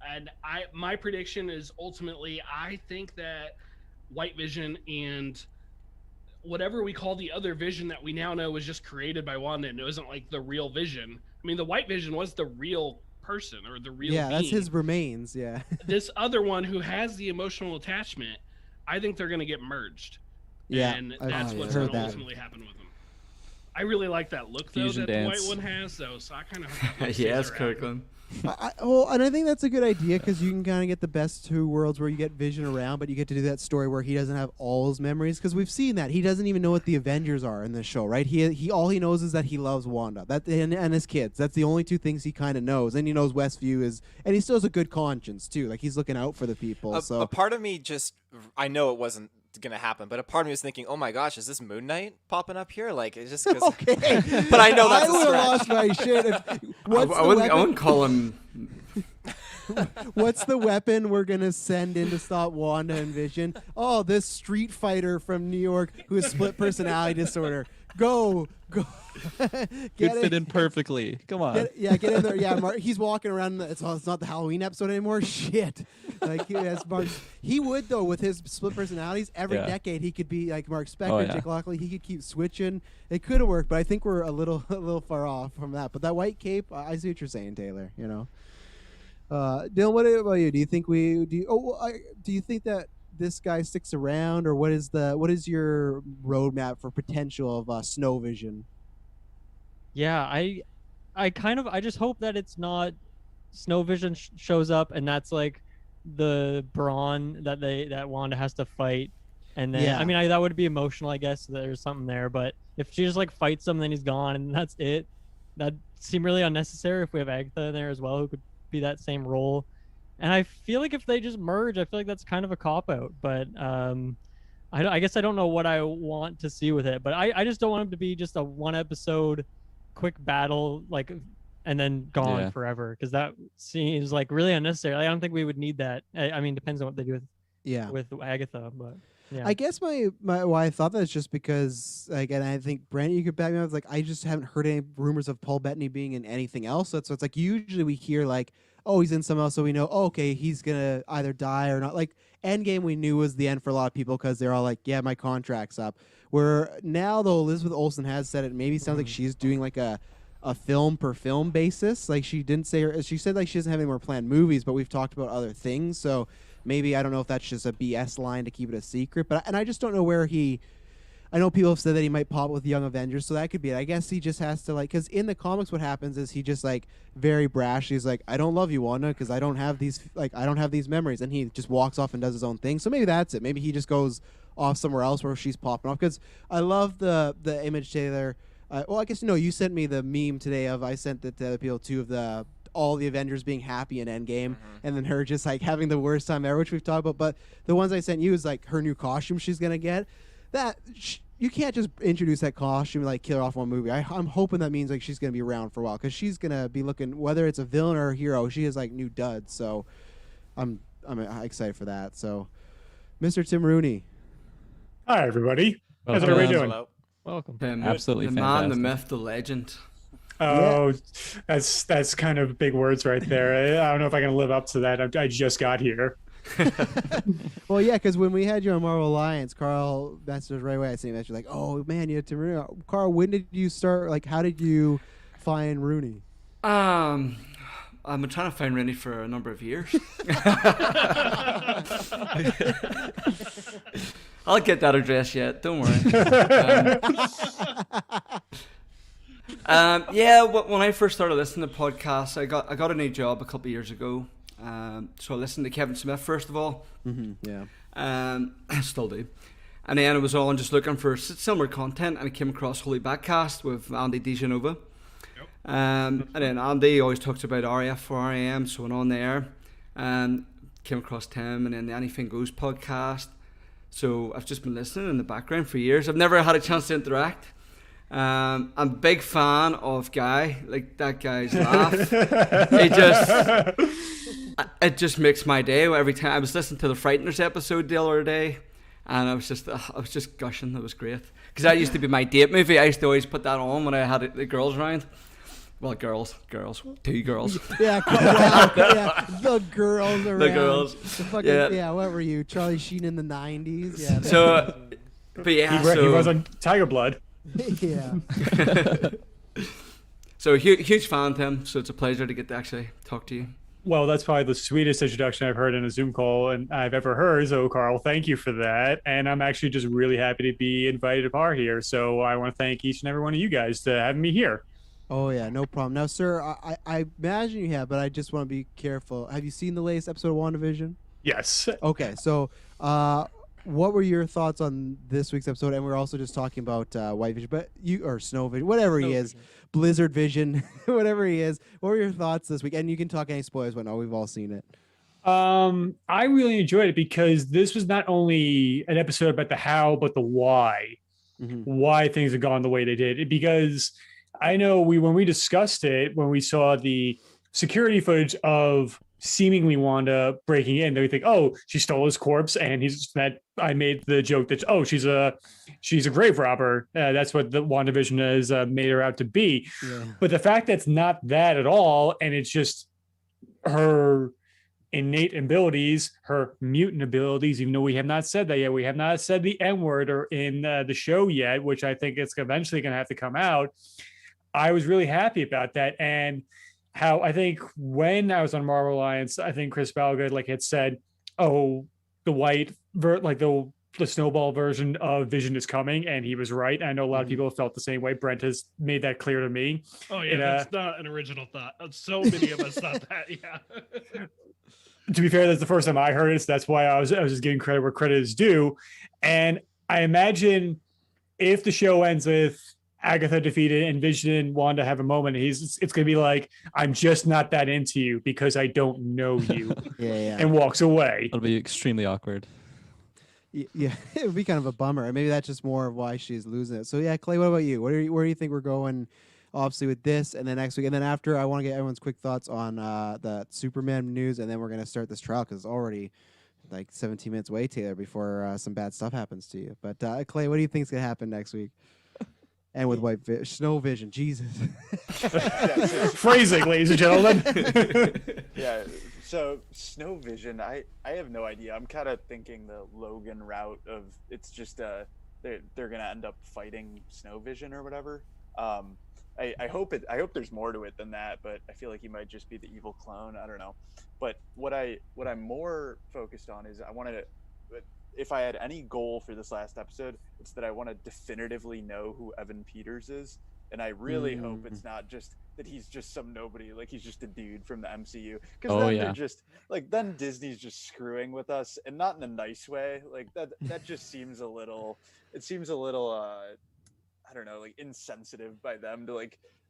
Speaker 5: And my prediction is ultimately, I think that White Vision and whatever we call the other Vision that we now know was just created by Wanda and it wasn't like the real Vision. I mean, the White Vision was the real person or the real being.
Speaker 1: that's his remains. Yeah.
Speaker 5: This other one who has the emotional attachment, I think they're going to get merged.
Speaker 1: Yeah,
Speaker 5: And
Speaker 1: I've
Speaker 5: that's what's
Speaker 1: heard
Speaker 5: going to
Speaker 1: that.
Speaker 5: ultimately happen with them. I really like that look, though,
Speaker 3: Fusion
Speaker 5: that the
Speaker 3: dance.
Speaker 5: white one has, though, so I kind of hope that
Speaker 6: Yes,
Speaker 5: stays around.
Speaker 6: Kirkland.
Speaker 1: And I think that's a good idea because you can kind of get the best two worlds where you get Vision around, but you get to do that story where he doesn't have all his memories because we've seen that he doesn't even know what the Avengers are in this show, right? He all he knows is that he loves Wanda, and his kids. That's the only two things he kind of knows, and he knows Westview is, and he still has a good conscience too. Like he's looking out for the people.
Speaker 2: A part of me I know it wasn't gonna happen, but a part of me was thinking, oh my gosh, is this Moon Knight popping up here? Like it's just 'cause
Speaker 1: okay,
Speaker 2: but I know that's
Speaker 1: I
Speaker 2: a
Speaker 1: would
Speaker 2: stretch.
Speaker 1: have lost my shit.
Speaker 6: I wouldn't call him.
Speaker 1: What's the weapon we're gonna send in to stop Wanda and Vision? Oh, this Street Fighter from New York who has split personality disorder. Go.
Speaker 3: Could
Speaker 1: Get
Speaker 3: fit
Speaker 1: it.
Speaker 3: in perfectly. Come on.
Speaker 1: Get in there. Yeah, he's walking around. It's not the Halloween episode anymore. Shit. Like he would though with his split personalities. Every
Speaker 3: Yeah.
Speaker 1: decade he could be like Mark Spector,
Speaker 3: Oh, yeah.
Speaker 1: Jake Lockley. He could keep switching. It could have worked, but I think we're a little far off from that. But that white cape, I see what you're saying, Taylor. Dylan, what about you? Do you think do you think that this guy sticks around, or what is your roadmap for potential of Snow Vision?
Speaker 4: Yeah, I just hope that it's not Snow Vision shows up and that's like the brawn that Wanda has to fight, and then
Speaker 1: Yeah.
Speaker 4: I mean that would be emotional, I guess. There's something there, but if she just like fights him, then he's gone, and that's it. That'd seem really unnecessary. If we have Agatha in there as well, who could be that same role, and I feel like if they just merge, I feel like that's kind of a cop out. But I guess I don't know what I want to see with it, but I just don't want him to be just a one episode quick battle like and then gone
Speaker 3: Yeah.
Speaker 4: forever, because that seems like really unnecessary. I don't think we would need that. I mean, depends on what they do with Agatha, but yeah.
Speaker 1: I guess my why I thought that is just because and I think Brent, you could back me up. Like I just haven't heard any rumors of Paul Bettany being in anything else. So it's like usually we hear like, oh, he's in something else, so we know, oh, okay, he's gonna either die or not. Like Endgame, we knew was the end for a lot of people because they're all like, yeah, my contract's up. Where now though, Elizabeth Olsen has said it maybe sounds like she's doing like a film per film basis. Like she didn't say she said like she doesn't have any more planned movies, but we've talked about other things. So maybe I don't know if that's just a BS line to keep it a secret. But I just don't know where I know people have said that he might pop with Young Avengers, so that could be it. I guess he just has to because in the comics, what happens is he just like very brash. He's like, I don't love you, Wanda, because I don't have these memories, and he just walks off and does his own thing. So maybe that's it. Maybe he just goes off somewhere else where she's popping off. Because I love the image Taylor. Well, I guess you sent me the meme today of I sent it to other people too of all the Avengers being happy in Endgame, and then her just like having the worst time ever, which we've talked about. But the ones I sent you is like her new costume she's gonna get. That you can't just introduce that costume and like kill her off one movie. I'm hoping that means like she's gonna be around for a while because she's gonna be looking, whether it's a villain or a hero, she is like new duds. So I'm excited for that. So Mr. Tim Rooney.
Speaker 8: Hi, everybody. How's
Speaker 3: Welcome.
Speaker 8: everybody doing?
Speaker 2: Hello.
Speaker 4: Welcome.
Speaker 3: Absolutely
Speaker 6: the man, the
Speaker 3: fantastic.
Speaker 6: myth, the legend.
Speaker 8: Oh, that's kind of big words right there. I don't know if I can live up to that. I just got here.
Speaker 1: Well, yeah, because when we had you on Marvel Alliance, Carl messaged us right away. I seen that you're like, oh man, you had Tim Rooney. Carl, when did you start? Like, how did you find Rooney?
Speaker 6: I've been trying to find Rooney for a number of years. I'll get that address yet. Don't worry. Yeah, when I first started listening to podcasts, I got a new job a couple of years ago. So I listened to Kevin Smith first of all.
Speaker 1: Yeah.
Speaker 6: I still do. And then I was on just looking for similar content, and I came across Holy Backcast with Andy DeGenova. And then Andy always talks about RAF for RAM, so went on there. Came across Tim, and then the Anything Goes podcast. So I've just been listening in the background for years. I've never had a chance to interact. I'm a big fan of Guy, like that guy's laugh. It just makes my day every time. I was listening to the Frighteners episode the other day, and I was just gushing. It was great because that used to be my date movie. I used to always put that on when I had the girls around. Well, girls, 2 girls.
Speaker 1: Yeah, yeah, the girls around.
Speaker 6: The girls.
Speaker 1: The fucking, yeah, what were you, Charlie Sheen in the 90s? Yeah.
Speaker 6: So, but yeah,
Speaker 8: He was on Tiger Blood.
Speaker 1: Yeah.
Speaker 6: So huge fan, Tim. So it's a pleasure to get to actually talk to you.
Speaker 8: Well, that's probably the sweetest introduction I've heard in a Zoom call and I've ever heard. So, Carl, thank you for that. And I'm actually just really happy to be invited to par here. So I want to thank each and every one of you guys to having me here.
Speaker 1: Oh, yeah, no problem. Now, sir, I imagine you have, but I just want to be careful. Have you seen the latest episode of WandaVision?
Speaker 8: Yes.
Speaker 1: Okay, so what were your thoughts on this week's episode? And we're also just talking about White Vision, or Snow Vision, whatever he is, Blizzard Vision, whatever he is. What were your thoughts this week? And you can talk any spoilers, but no, we've all seen it.
Speaker 8: I really enjoyed it because this was not only an episode about the how, but the why. Why things have gone the way they did. Because I know when we discussed it, when we saw the security footage of seemingly Wanda breaking in, they think, oh, she stole his corpse, and I made the joke that, oh, she's a grave robber. That's what the WandaVision has made her out to be. Yeah. But the fact that it's not that at all, and it's just her innate abilities, her mutant abilities, even though we have not said that yet. We have not said the N-word or in the show yet, which I think it's eventually going to have to come out. I was really happy about that. And how I think when I was on Marvel Alliance, I think Chris Balgood had said, oh, the snowball version of Vision is coming, and he was right. I know a lot of people have felt the same way. Brent has made that clear to me.
Speaker 5: Oh yeah, that's not an original thought. So many of us thought that. Yeah.
Speaker 8: To be fair, that's the first time I heard it, so that's why I was just giving credit where credit is due. And I imagine if the show ends with Agatha defeated and Vision and Wanda have a moment, it's going to be like, I'm just not that into you because I don't know you.
Speaker 1: Yeah.
Speaker 8: And walks away.
Speaker 3: It'll be extremely awkward.
Speaker 1: Yeah, it would be kind of a bummer. Maybe that's just more of why she's losing it. So yeah, Clay, what about you? Where do you think we're going, obviously, with this and then next week? And then after, I want to get everyone's quick thoughts on the Superman news, and then we're going to start this trial because it's already like 17 minutes away, Taylor, before some bad stuff happens to you. But Clay, what do you think is going to happen next week? And with Snow Vision, Jesus.
Speaker 8: Phrasing, ladies and gentlemen.
Speaker 7: Yeah, so Snow Vision, I have no idea. I'm kind of thinking the Logan route of it's just they're gonna end up fighting Snow Vision or whatever. I hope there's more to it than that, but I feel like he might just be the evil clone. I don't know. But what I'm more focused on is if I had any goal for this last episode, it's that I want to definitively know who Evan Peters is. And I really hope it's not just that he's just some nobody, like he's just a dude from the MCU. Because they're just then Disney's just screwing with us, and not in a nice way. Like that just seems a little I don't know, like insensitive by them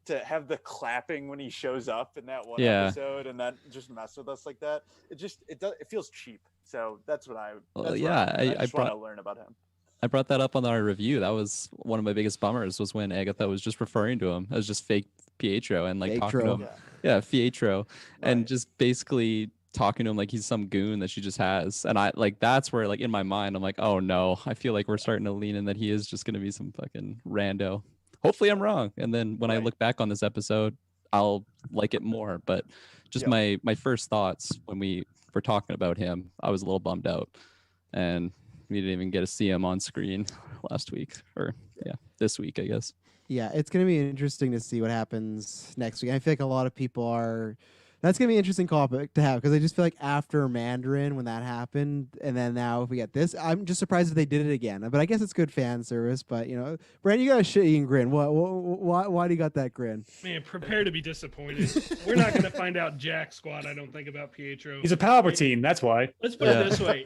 Speaker 7: to have the clapping when he shows up in that one episode and then just mess with us like that. It feels cheap. So that's what I just want to learn about him.
Speaker 3: I brought that up on our review. That was one of my biggest bummers was when Agatha was just referring to him as just fake Pietro and like talking to
Speaker 1: Pietro.
Speaker 3: him. Yeah, Pietro, and
Speaker 7: Right.
Speaker 3: just basically talking to him like he's some goon that she just has. And I like that's where like in my mind I'm like, oh no, I feel like we're starting to lean in that he is just gonna be some fucking rando. Hopefully I'm wrong. And then when I
Speaker 7: Right.
Speaker 3: look back on this episode, I'll like it more. But just
Speaker 7: Yep.
Speaker 3: my first thoughts when we were talking about him, I was a little bummed out. And we didn't even get to see him on screen last week or this week, I guess.
Speaker 1: Yeah, it's going to be interesting to see what happens next week. I feel like a lot of people are. That's going to be an interesting topic to have because I just feel like after Mandarin, when that happened, and then now if we get this, I'm just surprised if they did it again. But I guess it's good fan service. But, you know, Brandon, you got a shit-eating grin. Why do you got that grin?
Speaker 5: Man, prepare to be disappointed. We're not going to find out jack squat, I don't think, about Pietro.
Speaker 8: He's a Palpatine. That's why.
Speaker 5: Let's put it this way: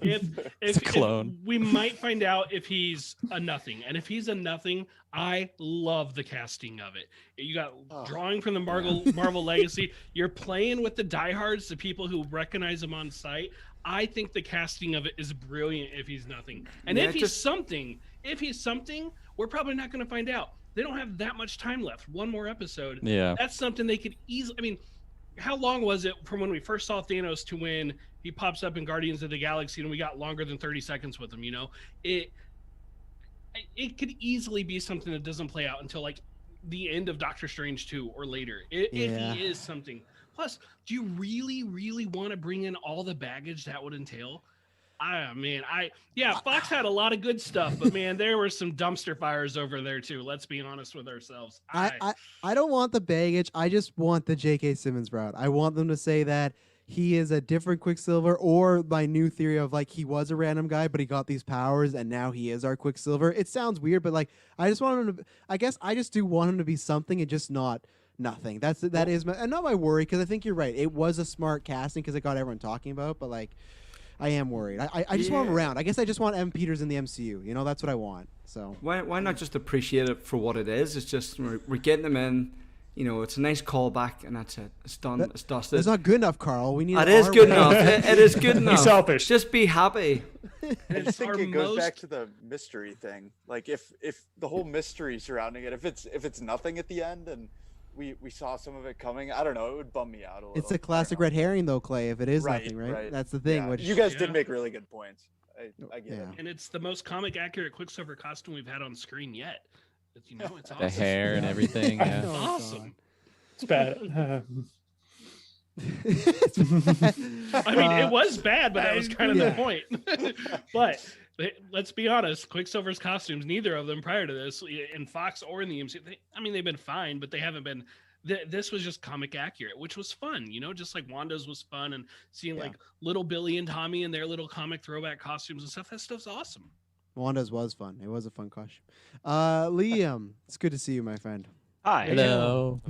Speaker 3: It's a clone.
Speaker 5: if we might find out if he's a nothing, and if he's a nothing, I love the casting of it. You got drawing from the Marvel Legacy. You're playing with the diehards, the people who recognize him on sight. I think the casting of it is brilliant. If he's nothing, and if he's something, we're probably not going to find out. They don't have that much time left. One more episode.
Speaker 3: Yeah.
Speaker 5: That's something they could easily. I mean, how long was it from when we first saw Thanos to when he pops up in Guardians of the Galaxy and we got longer than 30 seconds with him? You know, it could easily be something that doesn't play out until like the end of Doctor Strange 2 or later. If he is something. Plus, do you really, really want to bring in all the baggage that would entail? Fox had a lot of good stuff, but man, there were some dumpster fires over there too. Let's be honest with ourselves.
Speaker 1: I don't want the baggage. I just want the J.K. Simmons route. I want them to say that he is a different Quicksilver, or my new theory of like he was a random guy, but he got these powers and now he is our Quicksilver. It sounds weird, but like I just want him to. I guess I just do want him to be something and just not nothing. That is and not my worry, because I think you're right. It was a smart casting because it got everyone talking about, but like I am worried. I just want him around. I guess I just want Evan Peters in the MCU. You know, that's what I want. So
Speaker 6: why not just appreciate it for what it is? It's just we're getting them in. You know, it's a nice callback, and that's it. It's done. It's dusted.
Speaker 1: It's not good enough, Carl. We need.
Speaker 6: It is good enough. It is good enough.
Speaker 8: Be selfish.
Speaker 6: Just be happy.
Speaker 7: I just think it goes back to the mystery thing. Like if the whole mystery surrounding it, if it's nothing at the end, and we saw some of it coming, I don't know, it would bum me out a little.
Speaker 1: It's a classic red herring, though, Clay. If it is nothing, right? That's the thing.
Speaker 7: Yeah.
Speaker 1: Which
Speaker 7: you guys did make really good points. I get it.
Speaker 5: And it's the most comic accurate Quicksilver costume we've had on screen yet. You know, it's awesome.
Speaker 3: The hair and everything. Yeah.
Speaker 5: It's awesome.
Speaker 8: It's bad.
Speaker 5: I mean, it was bad, but that was kind of the point. But let's be honest, Quicksilver's costumes, neither of them prior to this, in Fox or in the MCU, they've been fine, but they haven't been. This was just comic accurate, which was fun, you know, just like Wanda's was fun, and seeing like little Billy and Tommy in their little comic throwback costumes and stuff. That stuff's awesome.
Speaker 1: Wanda's was fun. It was a fun costume. Liam, it's good to see you, my friend.
Speaker 9: Hi.
Speaker 3: Hello.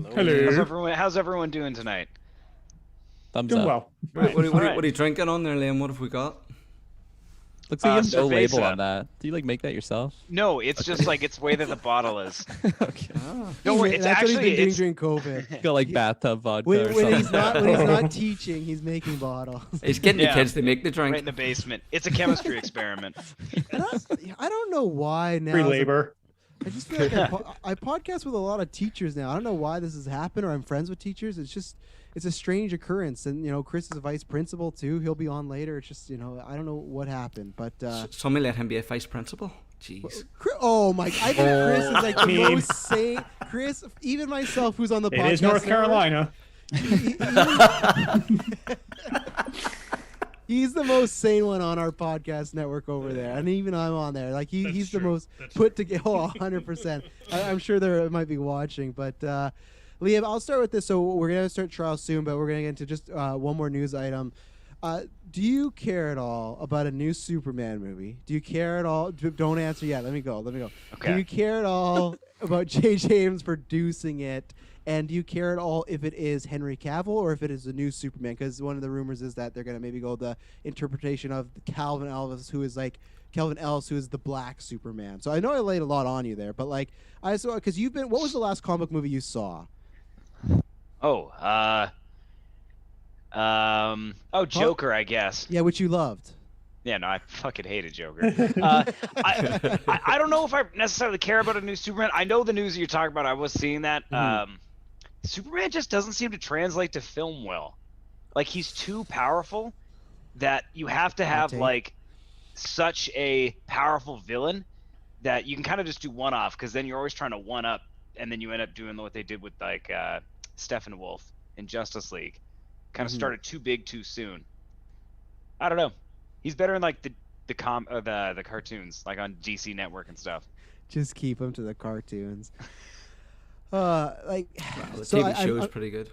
Speaker 9: How's everyone doing tonight?
Speaker 3: Thumbs
Speaker 8: Doing
Speaker 3: up.
Speaker 8: well.
Speaker 6: What are you drinking on there, Liam? What have we got?
Speaker 3: Looks like you have no label
Speaker 9: Cerveza.
Speaker 3: on that. Do you like make that yourself?
Speaker 9: No, it's just like it's the way that the bottle is.
Speaker 3: Okay.
Speaker 9: Don't worry, it's
Speaker 1: That's what
Speaker 9: actually
Speaker 1: he's been
Speaker 9: it's,
Speaker 1: doing during COVID.
Speaker 3: It's got like bathtub vodka
Speaker 1: when,
Speaker 3: or
Speaker 1: when he's
Speaker 3: something.
Speaker 1: not teaching, he's making bottles.
Speaker 6: He's getting the kids to make the drink.
Speaker 9: right in the basement. It's a chemistry experiment.
Speaker 1: I don't know why now.
Speaker 8: Free labor.
Speaker 1: I just feel like I podcast with a lot of teachers now. I don't know why this has happened, or I'm friends with teachers. It's a strange occurrence. And, you know, Chris is a vice principal, too. He'll be on later. It's just, you know, I don't know what happened. But
Speaker 6: Somebody let him be a vice principal. Jeez.
Speaker 1: Oh, my. I think Chris is like the most sane. Chris, even myself, who's on the podcast.
Speaker 8: It is North Carolina.
Speaker 1: He's the most sane one on our podcast network over there, and even I'm on there. Like he's the most put together. Oh, 100%. I'm sure they might be watching, but Liam, I'll start with this. So we're gonna start trials soon, but we're gonna get into just one more news item. Do you care at all about a new Superman movie? Do you care at all? Don't answer yet. Let me go.
Speaker 9: Okay.
Speaker 1: Do you care at all about J.J. Abrams producing it? And do you care at all if it is Henry Cavill or if it is a new Superman? Because one of the rumors is that they're going to maybe go the interpretation of Calvin Ellis, who is the black Superman. So I know I laid a lot on you there, but like I saw, because what was the last comic movie you saw?
Speaker 9: Joker, I guess.
Speaker 1: Yeah, which you loved.
Speaker 9: Yeah, no, I fucking hated Joker. I don't know if I necessarily care about a new Superman. I know the news you're talking about. I was seeing that. Superman just doesn't seem to translate to film well. Like, he's too powerful that you have to have like such a powerful villain that you can kind of just do one-off, because then you're always trying to one-up, and then you end up doing what they did with like Steppenwolf in Justice League. Kind of started too big too soon. I don't know. He's better in like the cartoons, like on DC Network and stuff.
Speaker 1: Just keep him to the cartoons.
Speaker 6: The TV show is pretty good.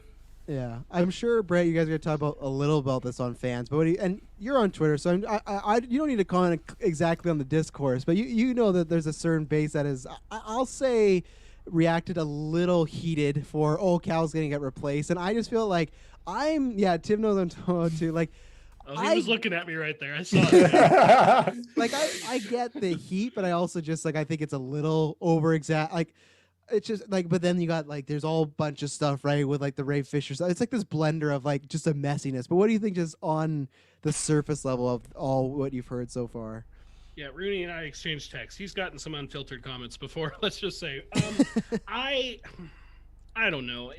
Speaker 1: Yeah, I'm sure, Brett, you guys are gonna talk about a little about this on fans, but and you're on Twitter, so you don't need to comment exactly on the discourse, but you know that there's a certain base that is, I'll say, reacted a little heated for Cal's gonna get replaced, and I just feel like Tim knows I'm talking too, like.
Speaker 5: Oh, he was looking at me right there. I saw it.
Speaker 1: Like I get the heat, but I also just I think it's a little over exact. Like it's just like, but then you got like there's all bunch of stuff right with like the Ray Fisher stuff. It's like this blender of like just a messiness. But what do you think just on the surface level of all what you've heard so far?
Speaker 5: Yeah, Rooney and I exchanged texts. He's gotten some unfiltered comments before. Let's just say, I don't know.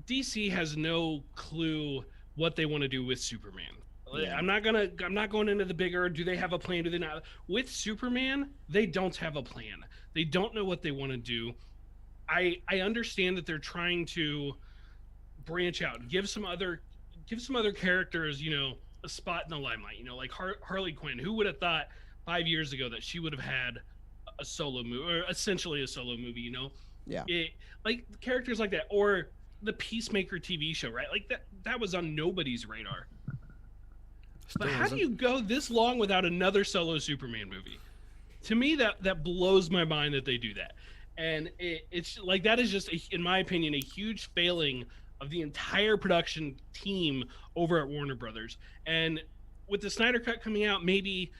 Speaker 5: DC has no clue what they want to do with Superman. Yeah. I'm not going into the bigger, do they have a plan, do they not? With Superman, they don't have a plan. They don't know what they want to do. I understand that they're trying to branch out, give some other characters, a spot in the limelight, like Harley Quinn. Who would have thought 5 years ago that she would have had a solo movie, or essentially a solo movie,
Speaker 1: Yeah.
Speaker 5: Like characters like that, or the Peacemaker TV show, right? Like that was on nobody's radar. But how do you go this long without another solo Superman movie? To me, that blows my mind that they do that. And it's like, that is just, in my opinion, a huge failing of the entire production team over at Warner Brothers. And with the Snyder Cut coming out, maybe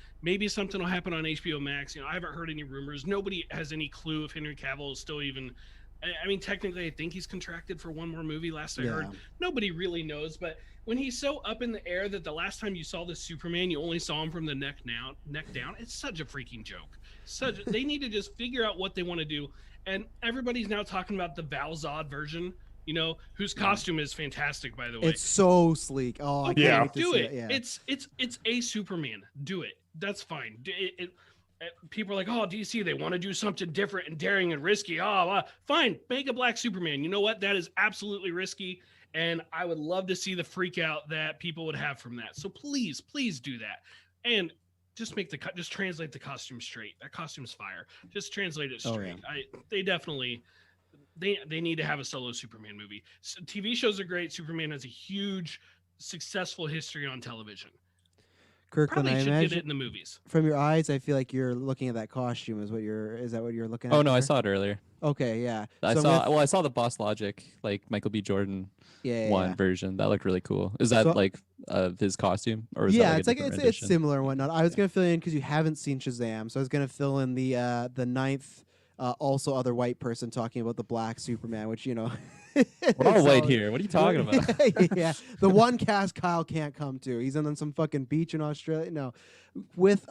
Speaker 5: something will happen on HBO Max. I haven't heard any rumors. Nobody has any clue if Henry Cavill is still even... I mean, technically, I think he's contracted for one more movie. Last I heard, nobody really knows. But when he's so up in the air that the last time you saw this Superman, you only saw him from the neck down. It's such a freaking joke. They need to just figure out what they want to do. And everybody's now talking about the Val Zod version, whose costume is fantastic, by the way.
Speaker 1: It's so sleek. Oh, I can't wait to
Speaker 5: do
Speaker 1: see
Speaker 5: it.
Speaker 1: Yeah.
Speaker 5: It's a Superman. Do it. That's fine. People are like, oh, DC, they want to do something different and daring and risky. Fine, make a black Superman. You know what? That is absolutely risky, and I would love to see the freak out that people would have from that. So please do that, and just just translate the costume straight. That costume's fire. Just translate it straight. They definitely they need to have a solo Superman movie. So, TV shows are great. Superman has a huge, successful history on television.
Speaker 1: Kirklin, I
Speaker 5: should
Speaker 1: imagine
Speaker 5: get it in the movies.
Speaker 1: from your eyes, I feel like you're looking at that costume. Is that what you're looking at?
Speaker 3: Oh no, I
Speaker 1: there?
Speaker 3: saw it earlier.
Speaker 1: Okay, yeah.
Speaker 3: I saw the Boss Logic, like Michael B. Jordan version. That looked really cool. Is that his costume, or is that like
Speaker 1: it's similar and whatnot. I was gonna fill in because you haven't seen Shazam, so I was gonna fill in the ninth also other white person talking about the black Superman, which
Speaker 3: we're all white here. What are you talking about?
Speaker 1: Yeah, the one cast Kyle can't come to. He's on some fucking beach in Australia. No, with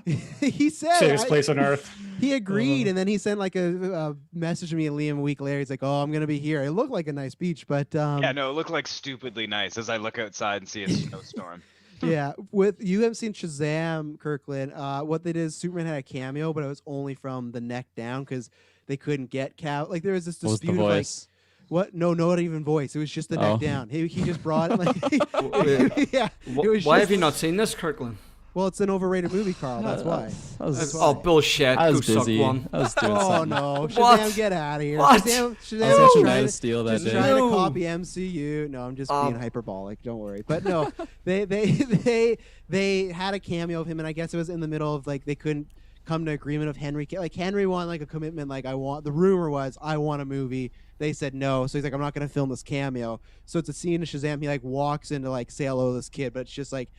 Speaker 1: he said
Speaker 8: safest place on earth.
Speaker 1: He agreed, and then he sent like a message to me and Liam a week later. He's like, "Oh, I'm gonna be here." It looked like a nice beach, but
Speaker 9: yeah, no, it looked like stupidly nice as I look outside and see a snowstorm.
Speaker 1: Yeah, you haven't seen Shazam, Kirkland. What they did is Superman had a cameo, but it was only from the neck down because they couldn't get Cal. Like there was this dispute of like, what? No, not even voice. It was just the neck down. He just brought it. Like, yeah.
Speaker 6: Why have you not seen this, Kirkland?
Speaker 1: Well, it's an overrated movie, Carl. That's why.
Speaker 6: Oh, bullshit.
Speaker 3: I was
Speaker 6: Go
Speaker 3: busy.
Speaker 6: suck one.
Speaker 3: I was doing
Speaker 1: Oh
Speaker 3: something.
Speaker 1: no,
Speaker 6: What?
Speaker 1: Shazam, get out of here.
Speaker 6: What?
Speaker 1: Shazam
Speaker 3: I was
Speaker 1: was
Speaker 3: actually
Speaker 1: trying
Speaker 3: trying
Speaker 1: to
Speaker 3: to steal that day.
Speaker 1: trying to copy MCU. No, I'm just being hyperbolic. Don't worry. But no, they had a cameo of him, and I guess it was in the middle of like they couldn't come to agreement of Henry. Like Henry wanted like a commitment. Like the rumor was I want a movie. They said no, so he's like, I'm not gonna film this cameo. So it's a scene of Shazam. He like walks in to like say hello to this kid, but it's just like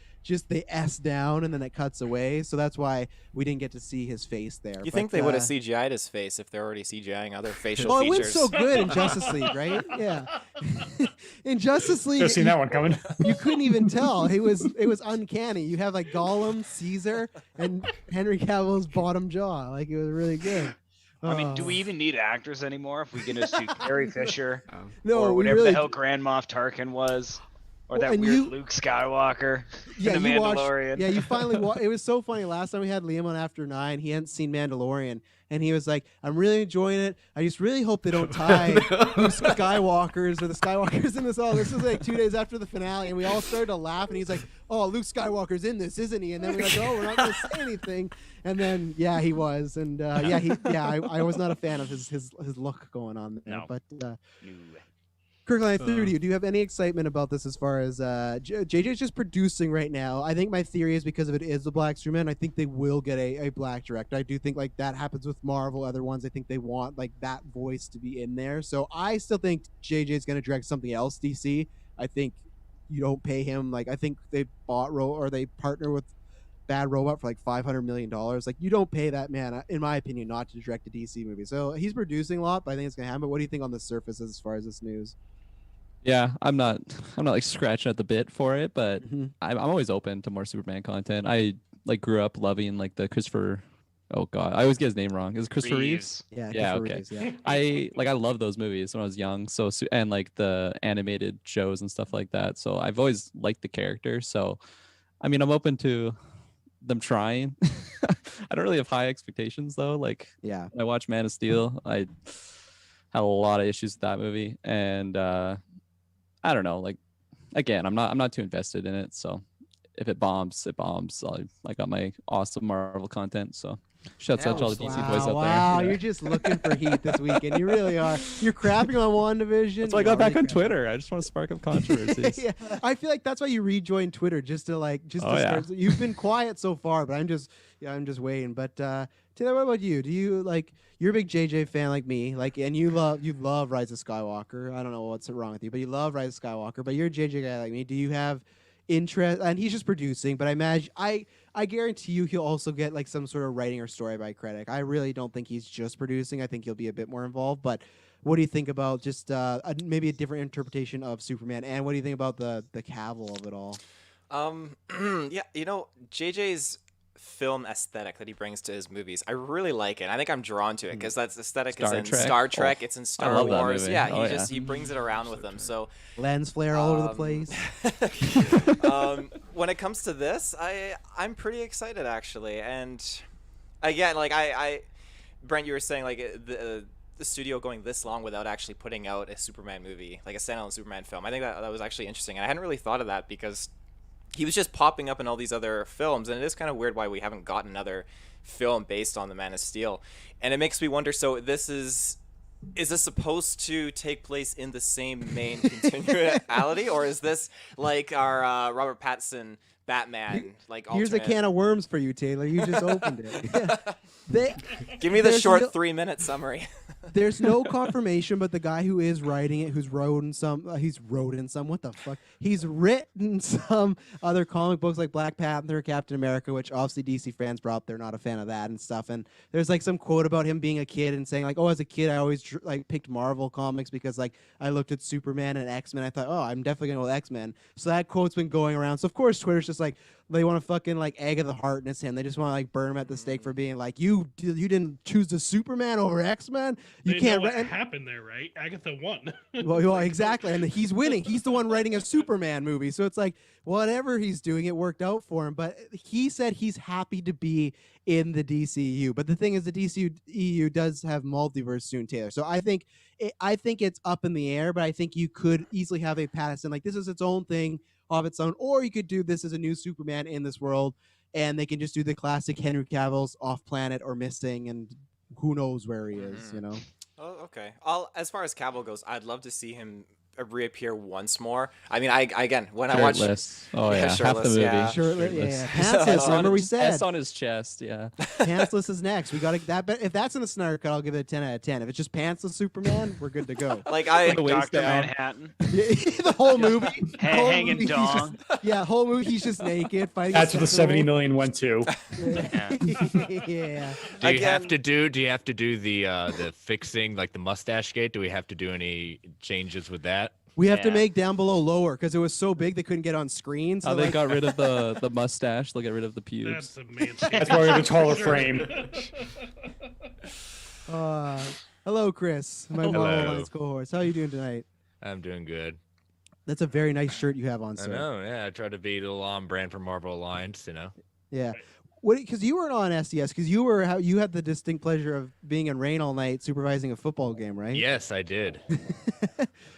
Speaker 1: the S down, and then it cuts away. So that's why we didn't get to see his face there.
Speaker 2: You think they would have CGI'd his face if they're already CGIing other facial
Speaker 1: it
Speaker 2: features?
Speaker 1: went so good in Justice League, right? Yeah. In Justice League,
Speaker 8: Just seen that one coming.
Speaker 1: you couldn't even tell. It was uncanny. You have like Gollum, Caesar, and Henry Cavill's bottom jaw. Like, it was really good.
Speaker 9: I mean, do we even need actors anymore if we can just do Carrie Fisher
Speaker 1: No,
Speaker 9: or
Speaker 1: we
Speaker 9: whatever
Speaker 1: really
Speaker 9: the hell Grand Moff Tarkin was, or that
Speaker 1: and
Speaker 9: weird
Speaker 1: you-
Speaker 9: Luke Skywalker
Speaker 1: Yeah,
Speaker 9: in The
Speaker 1: you watched.
Speaker 9: Mandalorian?
Speaker 1: Yeah, you finally. It was so funny. Last time we had Liam on After 9, he hadn't seen Mandalorian, and he was like, "I'm really enjoying it. I just really hope they don't tie Luke Skywalkers or the Skywalkers in this." Oh, this is like 2 days after the finale, and we all started to laugh. And he's like, "Oh, Luke Skywalker's in this, isn't he?" And then we're like, "Oh, we're not going to say anything." And then yeah, he was, and I was not a fan of his look going on there.
Speaker 9: No.
Speaker 1: But
Speaker 9: No.
Speaker 1: Kirklin, I threw to you. Do you have any excitement about this as far as JJ's just producing right now? I think my theory is because of it is the Black Superman. I think they will get a black director. I do think like that happens with Marvel, other ones. I think they want like that voice to be in there. So I still think JJ is going to direct something else. DC. I think you don't pay him. Like I think they they partner with Bad Robot for like $500 million. Like you don't pay that man, in my opinion, not to direct a DC movie. So he's producing a lot, but I think it's going to happen. But what do you think on the surface as far as this news?
Speaker 3: Yeah, I'm not like scratching at the bit for it, but
Speaker 1: Mhm.
Speaker 3: I'm always open to more Superman content. I like grew up loving like the Christopher. Oh God, I always get his name wrong. Is it Christopher Reeves?
Speaker 1: Yeah.
Speaker 3: Yeah,
Speaker 1: Christopher
Speaker 3: okay.
Speaker 1: Reeves, yeah.
Speaker 3: I love those movies when I was young. So and like the animated shows and stuff like that. So I've always liked the character. So, I mean, I'm open to them trying. I don't really have high expectations though. Like
Speaker 1: Yeah.
Speaker 3: when I watched Man of Steel, I had a lot of issues with that movie, and I don't know. Like again, I'm not too invested in it. So if it bombs, it bombs. I got my awesome Marvel content. So shouts out to all the DC boys out
Speaker 1: Wow,
Speaker 3: there.
Speaker 1: you're just looking for heat this weekend. You really are. You're crapping on WandaVision.
Speaker 3: That's why I got back on Twitter. I just want to spark up controversies.
Speaker 1: Yeah, I feel like that's why you rejoined Twitter just to start. You've been quiet so far, but I'm just waiting. But Taylor, what about you? Do you like? You're a big JJ fan like me, and you love Rise of Skywalker. I don't know what's wrong with you, but you love Rise of Skywalker. But you're a JJ guy like me. Do you have interest? And he's just producing, but I imagine I guarantee you he'll also get like some sort of writing or story by credit. I really don't think he's just producing. I think he'll be a bit more involved. But what do you think about just maybe a different interpretation of Superman? And what do you think about the Cavill of it all?
Speaker 2: Yeah, JJ's film aesthetic that he brings to his movies, I really like it. I think I'm drawn to it because that's aesthetic is in Star Trek. It's in Star Wars. Yeah, he brings it around with him. So
Speaker 1: lens flare all over the place.
Speaker 2: When it comes to this, I'm pretty excited actually. And again, like Brent, you were saying like the studio going this long without actually putting out a Superman movie, like a standalone Superman film. I think that was actually interesting, and I hadn't really thought of that because he was just popping up in all these other films, and it is kind of weird why we haven't gotten another film based on the Man of Steel. And it makes me wonder, so this is this supposed to take place in the same main continuality, or is this like our Robert Pattinson Batman? Like
Speaker 1: here's a can of worms for you, Taylor. You just opened it.
Speaker 2: Give me the short 3-minute summary.
Speaker 1: There's no confirmation, but the guy who is writing it, he's written some, what the fuck? He's written some other comic books like Black Panther, Captain America, which obviously DC fans brought up. They're not a fan of that and stuff. And there's like some quote about him being a kid and saying like, oh, as a kid, I always picked Marvel comics because like I looked at Superman and X-Men. I thought, oh, I'm definitely going to go with X-Men. So that quote's been going around. So of course, Twitter's just like, they want to fucking like Agatha Harkness him. They just want to like burn him at the stake for being like, you didn't choose the Superman over X-Men. You
Speaker 5: They
Speaker 1: can't.
Speaker 5: know what happened there, right? Agatha won.
Speaker 1: Well, exactly, and he's winning. He's the one writing a Superman movie, so it's like whatever he's doing, it worked out for him. But he said he's happy to be in the DCU. But the thing is, the DCU does have multiverse soon, Taylor. So I think it's up in the air. But I think you could easily have a Pattinson like this is its own thing of its own, or you could do this as a new Superman in this world, and they can just do the classic Henry Cavill's off planet or missing, and who knows where he is, you know.
Speaker 2: Oh, okay. As far as Cavill goes, I'd love to see him reappear once more. I mean, again, when I watch
Speaker 3: Shirtless. Oh yeah, half the
Speaker 2: shirtless,
Speaker 3: movie.
Speaker 2: yeah.
Speaker 1: Shirtless, yeah. Pantsless, remember we said.
Speaker 3: S on his chest, yeah.
Speaker 1: Pantsless is next. We got to that. But if that's in the Snyder Cut, I'll give it a 10 out of 10. If it's just pantsless Superman, we're good to go.
Speaker 2: Like
Speaker 9: Dr. Manhattan.
Speaker 1: The whole movie,
Speaker 9: Hanging dong.
Speaker 1: Yeah, whole movie. He's just naked fighting.
Speaker 8: That's what the 70 million went to.
Speaker 1: Yeah.
Speaker 10: Do you have to do the fixing like the mustache gate? Do we have to do any changes with that?
Speaker 1: We have to
Speaker 9: Yeah.
Speaker 1: make Down Below lower because it was so big they couldn't get on screen. So
Speaker 3: How they
Speaker 1: like,
Speaker 3: got rid of the mustache. They'll get rid of the pubes.
Speaker 5: That's a manscaped.
Speaker 8: That's why we have a taller frame.
Speaker 1: hello, Chris, my
Speaker 10: Hello.
Speaker 1: Marvel Alliance cohorts. How are you doing tonight?
Speaker 10: I'm doing good.
Speaker 1: That's a very nice shirt you have on,
Speaker 10: I
Speaker 1: sir.
Speaker 10: know, yeah. I try to be a little on brand for Marvel Alliance, you know.
Speaker 1: Yeah. What? Because you weren't on SDS. Because you had the distinct pleasure of being in rain all night supervising a football game, right?
Speaker 10: Yes, I did.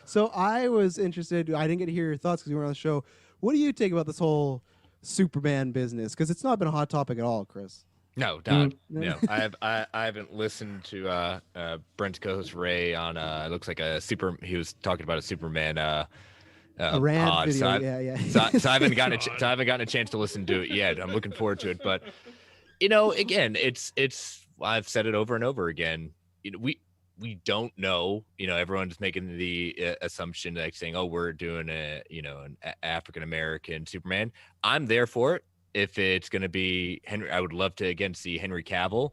Speaker 1: So I was interested. I didn't get to hear your thoughts because you were on the show. What do you think about this whole Superman business? Because it's not been a hot topic at all, Chris.
Speaker 10: No, Don. No, I haven't listened to Brent's co-host Ray on it looks like he was talking about a Superman
Speaker 1: A rant
Speaker 10: pod,
Speaker 1: video.
Speaker 10: so
Speaker 1: Yeah.
Speaker 10: so I haven't gotten a chance to listen to it yet. I'm looking forward to it, but again, it's I've said it over and over again. We don't know. Everyone's making the assumption, like saying, "Oh, we're doing an African American Superman." I'm there for it. If it's going to be Henry, I would love to again see Henry Cavill.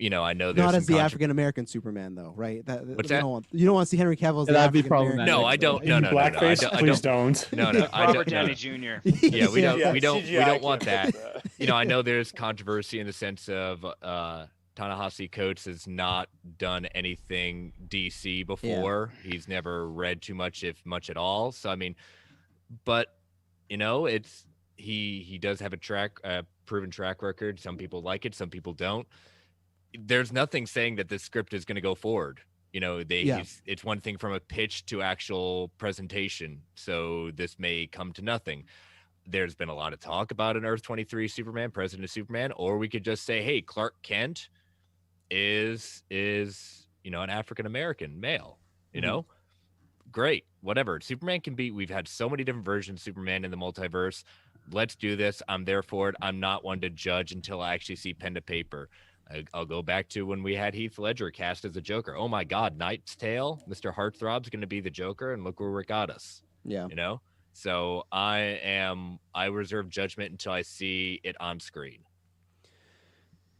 Speaker 10: I know there's
Speaker 1: Not as
Speaker 10: some
Speaker 1: the African American Superman, though, right?
Speaker 10: What's
Speaker 1: you
Speaker 10: that?
Speaker 1: don't want to see Henry Cavill as the
Speaker 3: that'd be
Speaker 1: African American.
Speaker 3: problematic.
Speaker 10: No, I don't. No,
Speaker 8: You
Speaker 10: no, no,
Speaker 8: blackface?
Speaker 10: no, I
Speaker 8: Please
Speaker 10: don't.
Speaker 8: don't.
Speaker 10: No, I
Speaker 9: Robert
Speaker 10: don't.
Speaker 9: Downey
Speaker 10: No.
Speaker 9: Jr.
Speaker 10: Yeah, we don't.
Speaker 7: Yeah,
Speaker 10: we don't.
Speaker 7: CGI
Speaker 10: We don't want
Speaker 7: can't
Speaker 10: that.
Speaker 7: fix that.
Speaker 10: I know there's controversy in the sense of Ta-Nehisi Coates has not done anything DC before. He's never read too much, if much at all. So I mean, but it's he does have a proven track record. Some people like it, some people don't. There's nothing saying that this script is going to go forward. It's one thing from a pitch to actual presentation. So this may come to nothing. There's been a lot of talk about an Earth 23 Superman, President of Superman, or we could just say, hey, Clark Kent is an African American male. Great, whatever. Superman can be. We've had so many different versions of Superman in the multiverse. Let's do this. I'm there for it. I'm not one to judge until I actually see pen to paper. I'll go back to when we had Heath Ledger cast as the Joker. Oh my God, Knight's Tale, Mr. Heartthrob's going to be the Joker, and look where it got us.
Speaker 1: Yeah.
Speaker 10: So I reserve judgment until I see it on screen.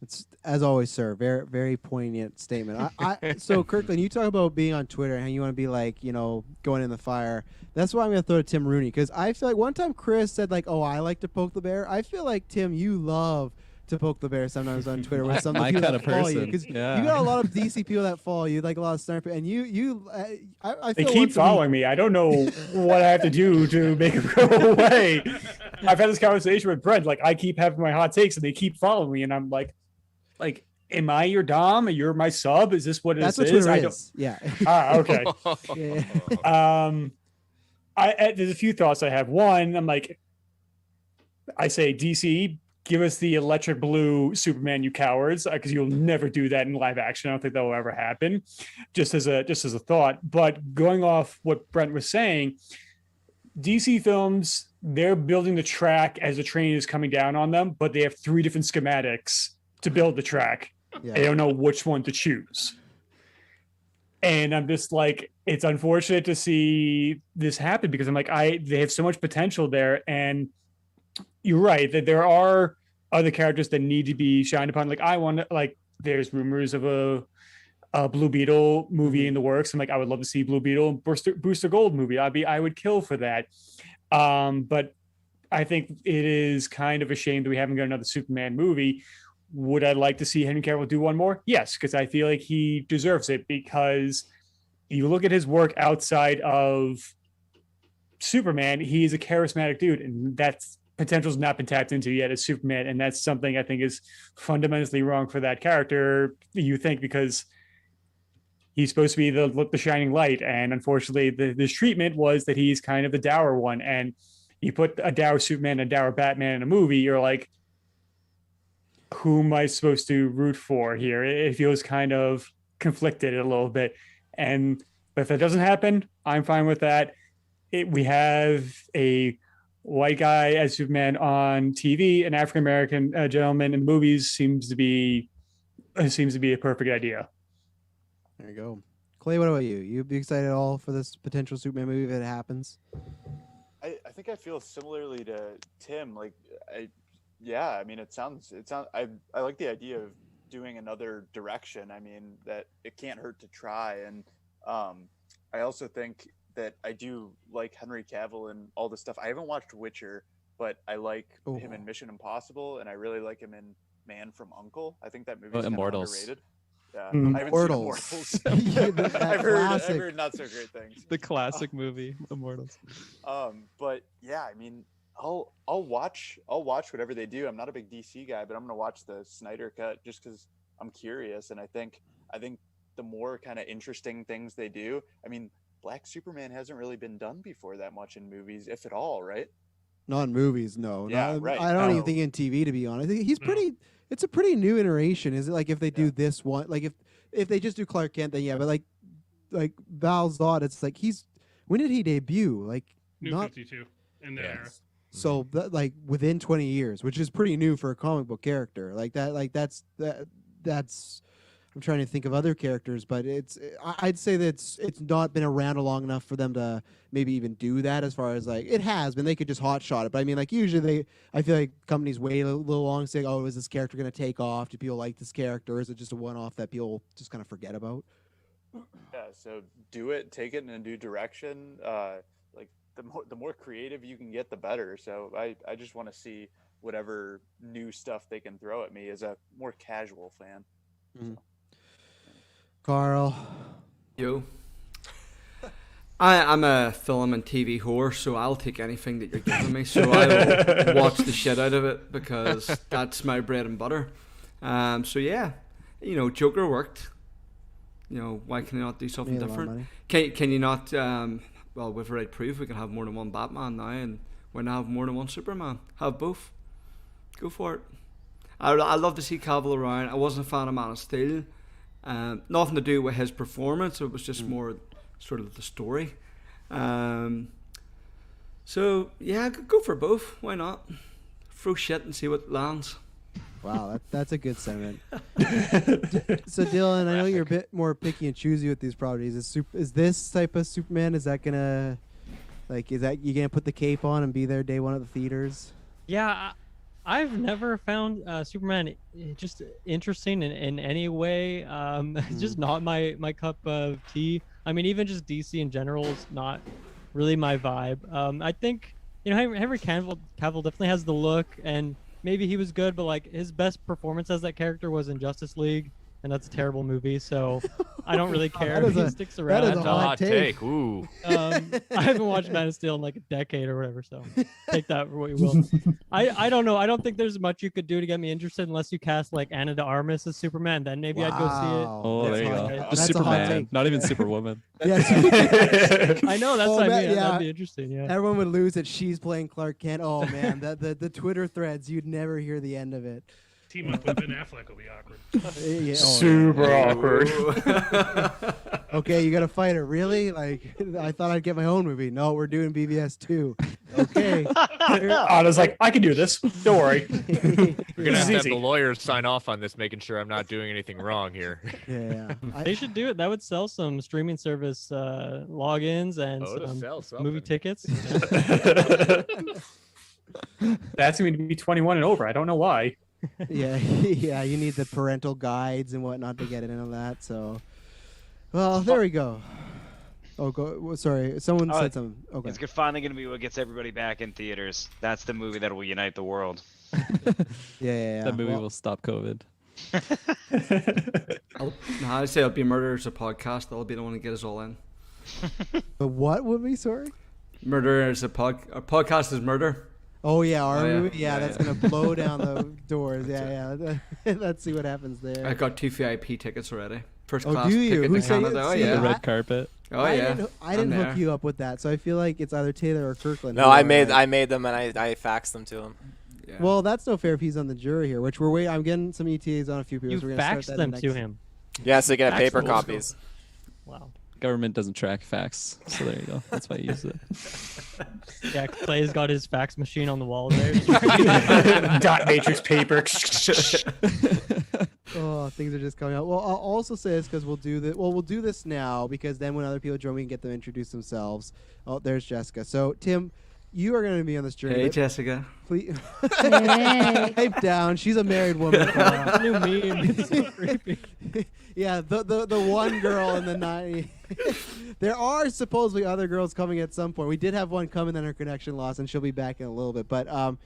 Speaker 1: It's, as always, sir, very, very poignant statement. So, Kirklin, you talk about being on Twitter and how you want to be like, going in the fire. That's why I'm going to throw to Tim Rooney, because I feel like one time Chris said, like, oh, I like to poke the bear. I feel like, Tim, you love to poke the bear sometimes on Twitter with some of the
Speaker 3: My
Speaker 1: people
Speaker 3: kind
Speaker 1: that
Speaker 3: of
Speaker 1: follow you.
Speaker 3: person.
Speaker 1: Because
Speaker 3: Yeah.
Speaker 1: you got a lot of DC people that follow you, like a lot of Sniper, and I
Speaker 8: They
Speaker 1: feel
Speaker 8: keep
Speaker 1: once a
Speaker 8: following me. I don't know what I have to do to make them go away. I've had this conversation with Brent. Like, I keep having my hot takes, and they keep following me, and I'm like, am I your dom? You're my sub? Is this what
Speaker 1: That's
Speaker 8: this
Speaker 1: what
Speaker 8: is?
Speaker 1: Twitter is. Yeah.
Speaker 8: Okay.
Speaker 1: Yeah.
Speaker 8: There's a few thoughts I have. One, I'm like, I say DC, give us the electric blue Superman, you cowards, because you'll never do that in live action. I don't think that will ever happen. Just as a thought. But going off what Brent was saying, DC films, they're building the track as the train is coming down on them, but they have 3 different schematics to build the track.
Speaker 1: Yeah.
Speaker 8: They don't know which one to choose. And I'm just like, it's unfortunate to see this happen, because I'm like, they have so much potential there. And you're right that there are other characters that need to be shined upon. Like, there's rumors of a Blue Beetle movie in the works. I'm like, I would love to see Blue Beetle and Booster Gold movie. I would kill for that. But I think it is kind of a shame that we haven't got another Superman movie. Would I like to see Henry Cavill do one more? Yes, because I feel like he deserves it, because you look at his work outside of Superman, he's a charismatic dude, and that's potential's not been tapped into yet as Superman, and that's something I think is fundamentally wrong for that character, you think, because he's supposed to be the shining light, and unfortunately this treatment was that he's kind of the dour one, and you put a dour Superman and a dour Batman in a movie, you're like, who am I supposed to root for here? It feels kind of conflicted a little bit. And if that doesn't happen, I'm fine with that. We have a white guy as Superman on TV, an African-American gentleman in movies seems to be a perfect idea.
Speaker 1: There you go. Clay, what about you? You be excited at all for this potential Superman movie if it happens?
Speaker 7: I think I feel similarly to Tim. I mean, it sounds. I like the idea of doing another direction. I mean, that it can't hurt to try. And I also think that I do like Henry Cavill and all this stuff. I haven't watched Witcher, but I like him in Mission Impossible, and I really like him in Man from U.N.C.L.E. I think that movie is
Speaker 3: Immortals.
Speaker 7: underrated. Yeah,
Speaker 8: Mm.
Speaker 7: I haven't seen Immortals. I've heard not so great things.
Speaker 3: The classic movie, Immortals.
Speaker 7: But yeah, I mean, I'll watch whatever they do. I'm not a big DC guy, but I'm gonna watch the Snyder cut just because I'm curious, and I think the more kind of interesting things they do. I mean, Black Superman hasn't really been done before that much in movies, if at all, right?
Speaker 1: Not in movies, no.
Speaker 7: Yeah,
Speaker 1: Not,
Speaker 7: right.
Speaker 1: I don't
Speaker 7: No.
Speaker 1: even think in TV, to be honest. I think he's pretty. It's a pretty new iteration. Is it like if they do this one, like if they just do Clark Kent, then yeah. But like Val Zod, it's like when did he debut? Like
Speaker 5: New
Speaker 1: not
Speaker 5: 52 in that era.
Speaker 1: so that, like within 20 years, which is pretty new for a comic book character. Like that's. I'm trying to think of other characters, but I'd say that it's not been around long enough for them to maybe even do that. As far as like it has been, they could just hot shot it. But I mean, like usually I feel like companies wait a little long, saying, "Oh, is this character going to take off? Do people like this character? Or is it just a one-off that people just kind of forget about?"
Speaker 7: Yeah, so do it, take it in a new direction. Like the more creative you can get, the better. So I just want to see whatever new stuff they can throw at me as a more casual fan.
Speaker 1: Mm-hmm. Carl.
Speaker 6: Yo. I'm a film and TV whore, so I'll take anything that you're giving me. So I will watch the shit out of it because that's my bread and butter. So yeah, Joker worked. Why can you not do something
Speaker 1: Made a lot of
Speaker 6: different?
Speaker 1: money.
Speaker 6: Can you not? Well, with the right proof, we can have more than one Batman now, and we're now have more than one Superman. Have both. Go for it. I love to see Cavill around. I wasn't a fan of Man of Steel. Nothing to do with his performance. It was just more sort of the story. So yeah, go for both. Why not? Throw shit and see what lands.
Speaker 1: Wow, that's a good sentiment. So Dylan, I know you're a bit more picky and choosy with these properties. Is this type of Superman? Is that gonna is that you gonna put the cape on and be there day one at the theaters?
Speaker 4: Yeah, I've never found Superman just interesting in any way. It's just not my cup of tea. I mean, even just DC in general is not really my vibe. I think Henry Cavill definitely has the look, and maybe he was good, but like his best performance as that character was in Justice League, and that's a terrible movie. So I don't really care if he sticks around.
Speaker 1: That is a hot take.
Speaker 10: Ooh.
Speaker 4: I haven't watched Man of Steel in like a decade or whatever, so take that for what you will. I don't know. I don't think there's much you could do to get me interested unless you cast like Ana de Armas as Superman. Then maybe I'd go see it.
Speaker 3: Oh,
Speaker 1: That's
Speaker 3: there you
Speaker 1: hot
Speaker 3: go.
Speaker 1: take.
Speaker 3: Just
Speaker 1: That's a hot
Speaker 3: Superman,
Speaker 1: take.
Speaker 3: not even Superwoman.
Speaker 1: Yes.
Speaker 4: I know that's
Speaker 1: Oh,
Speaker 4: what I
Speaker 1: man,
Speaker 4: mean.
Speaker 1: yeah.
Speaker 4: That'd be interesting. Yeah.
Speaker 1: Everyone would lose it. She's playing Clark Kent. Oh man, the Twitter threads, you'd never hear the end of it.
Speaker 5: Team up with Ben Affleck will be awkward.
Speaker 1: Yeah,
Speaker 8: Super awkward.
Speaker 1: Okay, you got to fight her. Really? Like, I thought I'd get my own movie. No, we're doing BVS 2. Okay.
Speaker 8: Anna's like, I can do this. Don't worry.
Speaker 10: We're gonna have to have
Speaker 8: easy.
Speaker 10: the lawyers sign off on this, making sure I'm not doing anything wrong here.
Speaker 1: Yeah.
Speaker 4: They should do it. That would sell some streaming service logins and
Speaker 10: Oh, to sell
Speaker 4: some movie
Speaker 10: something.
Speaker 4: tickets.
Speaker 8: That's going to be 21 and over. I don't know why.
Speaker 1: Yeah, yeah. You need the parental guides and whatnot to get in on that. So, well, there we go. Oh, go. Sorry, someone said something. Okay.
Speaker 9: It's finally going to be what gets everybody back in theaters. That's the movie that will unite the world.
Speaker 1: Yeah.
Speaker 3: That movie
Speaker 1: Well,
Speaker 3: will stop COVID.
Speaker 6: I'd say it'll be Murder as a podcast. That'll be the one to get us all in.
Speaker 1: but what would be? Sorry.
Speaker 6: Murder as a podcast is murder.
Speaker 1: Oh yeah, our
Speaker 6: Oh, yeah.
Speaker 1: movie. Yeah,
Speaker 6: Yeah,
Speaker 1: that's
Speaker 6: yeah.
Speaker 1: gonna blow down the doors. Yeah. Let's see what happens there.
Speaker 6: I got 2 VIP tickets already. First
Speaker 1: Oh,
Speaker 6: class
Speaker 1: do you?
Speaker 6: ticket
Speaker 1: Who
Speaker 6: to
Speaker 1: say-
Speaker 6: Canada. Oh
Speaker 1: see,
Speaker 3: The
Speaker 6: yeah.
Speaker 3: red carpet.
Speaker 6: Oh
Speaker 1: I
Speaker 6: yeah.
Speaker 1: didn't
Speaker 6: I'm
Speaker 1: hook
Speaker 6: there.
Speaker 1: you up with that, so I feel like it's either Taylor or Kirklin.
Speaker 2: No,
Speaker 1: who
Speaker 2: I
Speaker 1: are,
Speaker 2: made
Speaker 1: like-
Speaker 2: them and I faxed them to him.
Speaker 6: Yeah.
Speaker 1: Well, that's no fair if he's on the jury here, which we're waiting. I'm getting some ETAs on a few people.
Speaker 4: You
Speaker 1: so we're gonna
Speaker 4: faxed
Speaker 1: start that
Speaker 4: them
Speaker 1: next...
Speaker 4: to him.
Speaker 2: Yeah, so you can have
Speaker 4: Fax
Speaker 2: paper
Speaker 4: rules.
Speaker 2: copies.
Speaker 4: Wow.
Speaker 3: Government doesn't track facts, so there you go. That's why I use it.
Speaker 4: Yeah, Clay's got his fax machine on the wall there.
Speaker 8: Dot matrix paper.
Speaker 1: Oh, things are just coming out. Well, I'll also say this because we'll do this now because then when other people join, we can get them to introduce themselves. Oh, there's Jessica. So, Tim, you are going to be on this journey.
Speaker 6: Hey,
Speaker 1: but
Speaker 6: Jessica.
Speaker 1: Please,
Speaker 11: Hey.
Speaker 1: pipe down. She's a married woman.
Speaker 4: New meme. It's so creepy.
Speaker 1: Yeah, the one girl in the 90s. There are supposedly other girls coming at some point. We did have one come and then her connection lost, and she'll be back in a little bit. But I'm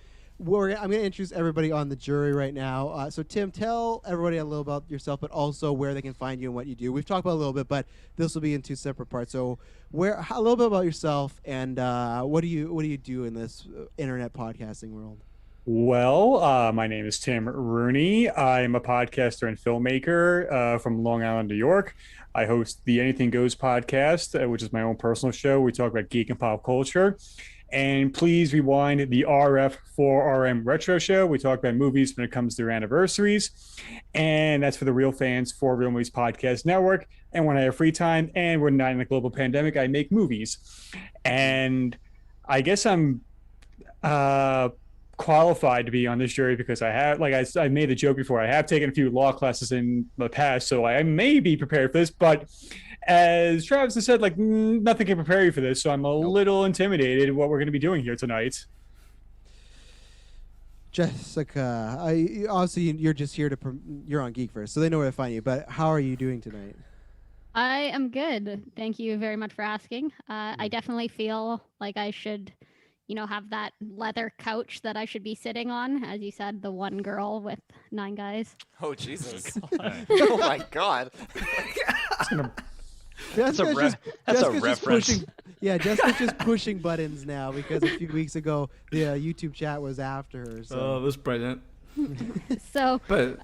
Speaker 1: going to introduce everybody on the jury right now. So Tim, tell everybody a little about yourself, but also where they can find you and what you do. We've talked about it a little bit, but this will be in two separate parts. So a little bit about yourself and what do you do in this internet podcasting world?
Speaker 8: Well, my name is Tim Rooney. I'm a podcaster and filmmaker from Long Island, New York. I host the Anything Goes podcast, which is my own personal show. We talk about geek and pop culture. And please rewind the RF4RM Retro Show. We talk about movies when it comes to their anniversaries. And that's for the Real Fans for Real Movies Podcast Network. And when I have free time and we're not in a global pandemic, I make movies. And I guess I'm qualified to be on this jury because I have, like I made the joke before, I have taken a few law classes in the past, so I may be prepared for this, but as Travis has said, like nothing can prepare you for this, so I'm a little intimidated what we're going to be doing here tonight.
Speaker 1: Jessica, obviously you're just here you're on GeekVerse, so they know where to find you, but how are you doing tonight?
Speaker 11: I am good. Thank you very much for asking. I definitely feel like I should, have that leather couch that I should be sitting on. As you said, the one girl with 9 guys.
Speaker 2: Oh, Jesus. Oh, my God.
Speaker 9: That's a reference.
Speaker 1: Jessica's just pushing buttons now because a few weeks ago the YouTube chat was after her. So.
Speaker 6: Oh, it was brilliant.
Speaker 11: So,
Speaker 6: but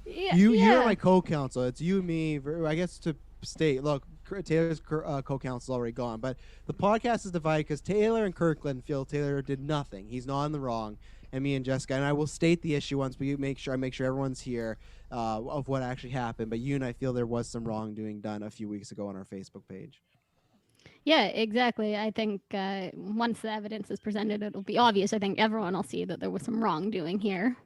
Speaker 1: you're my co-counsel. It's you and me. I guess to state, look, Taylor's co-counsel is already gone, but the podcast is divided because Taylor and Kirklin feel Taylor did nothing. He's not in the wrong, and me and Jessica, and I will state the issue once we make sure everyone's here of what actually happened. But you and I feel there was some wrongdoing done a few weeks ago on our Facebook page.
Speaker 11: Yeah, exactly. I think once the evidence is presented, it'll be obvious. I think everyone will see that there was some wrongdoing here.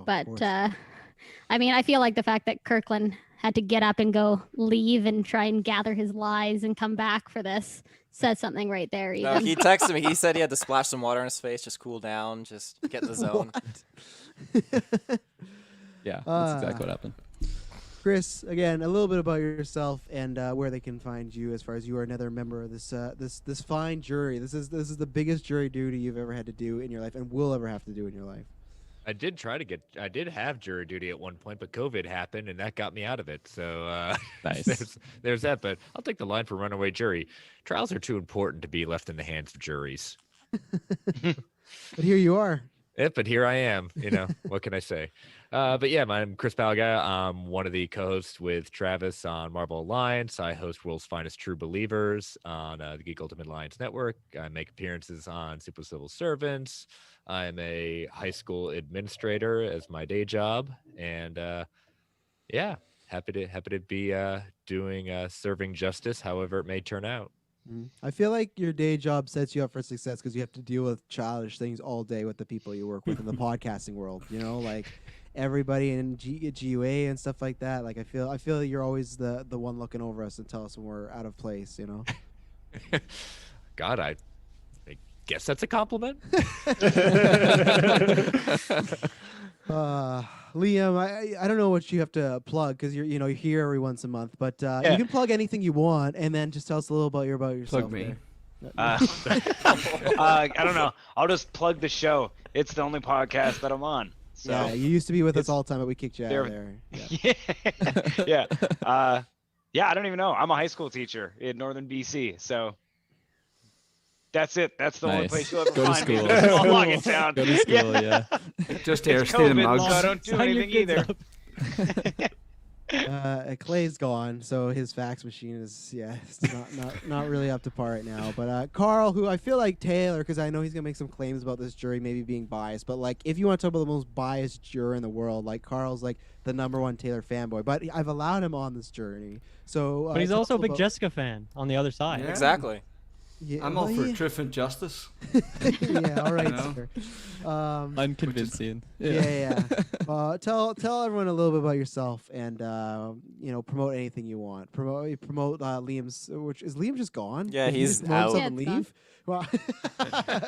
Speaker 11: But I feel like the fact that Kirklin had to get up and go leave and try and gather his lies and come back for this says something right there. Even.
Speaker 2: No, he texted me. He said he had to splash some water on his face, just cool down, just get in the zone.
Speaker 3: Yeah, that's exactly what happened.
Speaker 1: Chris, again, a little bit about yourself and where they can find you, as far as you are another member of this fine jury. This is the biggest jury duty you've ever had to do in your life, and will ever have to do in your life.
Speaker 10: I did have jury duty at one point, but COVID happened and that got me out of it. So
Speaker 3: nice.
Speaker 10: there's that. But I'll take the line for runaway jury. Trials are too important to be left in the hands of juries.
Speaker 1: But here you are.
Speaker 10: Yeah, but here I am. What can I say? But yeah, I'm Chris Palga. I'm one of the co-hosts with Travis on Marvel Alliance. I host World's Finest True Believers on the Geek Ultimate Alliance Network. I make appearances on Super Civil Servants. I'm a high school administrator as my day job, and happy to be doing serving justice, however it may turn out.
Speaker 1: I feel like your day job sets you up for success because you have to deal with childish things all day with the people you work with in the podcasting world. Like everybody in GUA and stuff like that. Like I feel you're always the one looking over us and tell us when we're out of place.
Speaker 10: God, I guess that's a compliment.
Speaker 1: Liam, I don't know what you have to plug because you're here every once a month, but you can plug anything you want and then just tell us a little about yourself.
Speaker 6: Plug me.
Speaker 9: I don't know. I'll just plug the show. It's the only podcast that I'm on. So
Speaker 1: yeah, you used to be with us all the time, but we kicked you out of there.
Speaker 9: Yeah. I don't even know. I'm a high school teacher in northern BC, so that's it. That's the only place you'll ever find me. Small Logatown.
Speaker 3: Go to school, yeah.
Speaker 6: Just here,
Speaker 9: it's
Speaker 6: stay in
Speaker 9: COVID,
Speaker 6: mugs.
Speaker 9: so I don't do anything either.
Speaker 1: Clay's gone, so his fax machine is it's not really up to par right now. But Carl, who I feel like Taylor, because I know he's gonna make some claims about this jury maybe being biased. But like, if you want to talk about the most biased juror in the world, like Carl's like the #1 Taylor fanboy. But I've allowed him on this journey. So,
Speaker 4: but he's also a big Jessica fan on the other side.
Speaker 2: Yeah. Exactly.
Speaker 1: Yeah,
Speaker 6: I'm all for truth and justice.
Speaker 1: Yeah, all right, sir.
Speaker 3: Unconvincing.
Speaker 1: Yeah. Tell everyone a little bit about yourself, and promote anything you want. Promote Liam's. Which is Liam just gone?
Speaker 2: Yeah,
Speaker 1: Did he
Speaker 2: he's
Speaker 1: just promote
Speaker 2: out.
Speaker 1: himself and
Speaker 11: Yeah,
Speaker 1: leave. Well,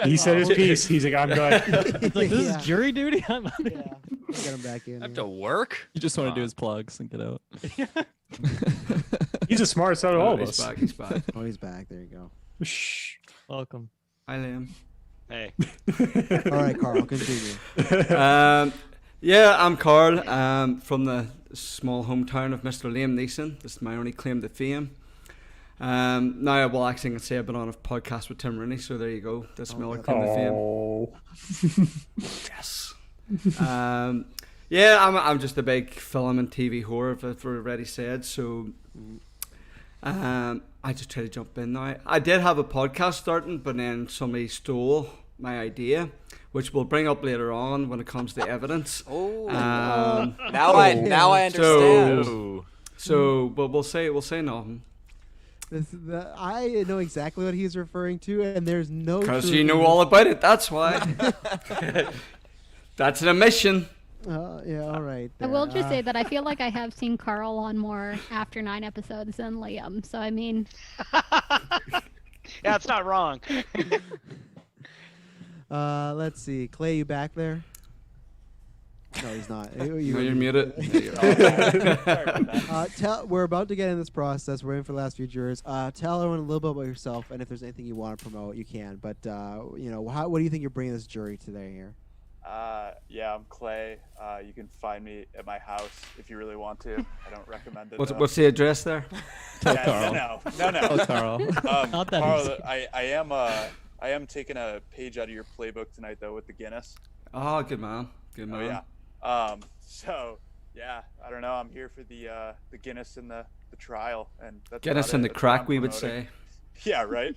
Speaker 8: He said his piece. He's like, I'm good.
Speaker 4: It's like, this
Speaker 1: Yeah.
Speaker 4: is jury duty.
Speaker 1: Yeah, get him back in.
Speaker 10: I have
Speaker 1: here.
Speaker 10: to work.
Speaker 3: You just want to do his plugs and get out.
Speaker 8: He's the smartest out of all of
Speaker 6: He's
Speaker 8: us.
Speaker 6: back. He's back.
Speaker 1: Oh, he's back. There you go.
Speaker 8: Shh.
Speaker 4: Welcome.
Speaker 6: Hi, Liam.
Speaker 9: Hey.
Speaker 1: All right, Carl, continue.
Speaker 6: Yeah, I'm Carl. From the small hometown of Mr. Liam Neeson. This is my only claim to fame. Now, well, actually, I can say I've been on a podcast with Tim Rooney, so there you go. That's my other claim to fame.
Speaker 8: Oh.
Speaker 6: Yes. Yeah, I'm just a big film and TV whore, if I've already said. So, I just try to jump in now. I did have a podcast starting, but then somebody stole my idea, which we'll bring up later on when it comes to evidence.
Speaker 2: Oh, now I understand.
Speaker 6: But we'll say nothing.
Speaker 1: I know exactly what he's referring to, and there's no.
Speaker 6: Because you know all about it. That's why. That's an admission.
Speaker 1: Yeah, all right.
Speaker 11: I will just say that I feel like I have seen Carl on more After 9 episodes than Liam. So I mean,
Speaker 9: Yeah, it's not wrong.
Speaker 1: Let's see. Clay, you back there? No, he's not.
Speaker 6: You're muted.
Speaker 1: We're about to get in this process. We're in for the last few jurors. Tell everyone a little bit about yourself, and if there's anything you want to promote, you can. But what do you think you're bringing this jury today here?
Speaker 7: Yeah, I'm Clay. You can find me at my house if you really want to. I don't recommend it.
Speaker 6: What's the address there?
Speaker 1: Carl.
Speaker 7: No.
Speaker 3: Oh, Carl.
Speaker 4: Not that
Speaker 7: Carl,
Speaker 4: easy.
Speaker 7: I am taking a page out of your playbook tonight, though, with the Guinness.
Speaker 6: Oh, good man. Good man.
Speaker 7: Oh, yeah. So, yeah, I don't know. I'm here for the Guinness and the trial, and that's
Speaker 6: Guinness
Speaker 7: about
Speaker 6: and
Speaker 7: it.
Speaker 6: the
Speaker 7: That's what
Speaker 6: crack,
Speaker 7: I'm
Speaker 6: we would
Speaker 7: promoting.
Speaker 6: say.
Speaker 7: Yeah, right.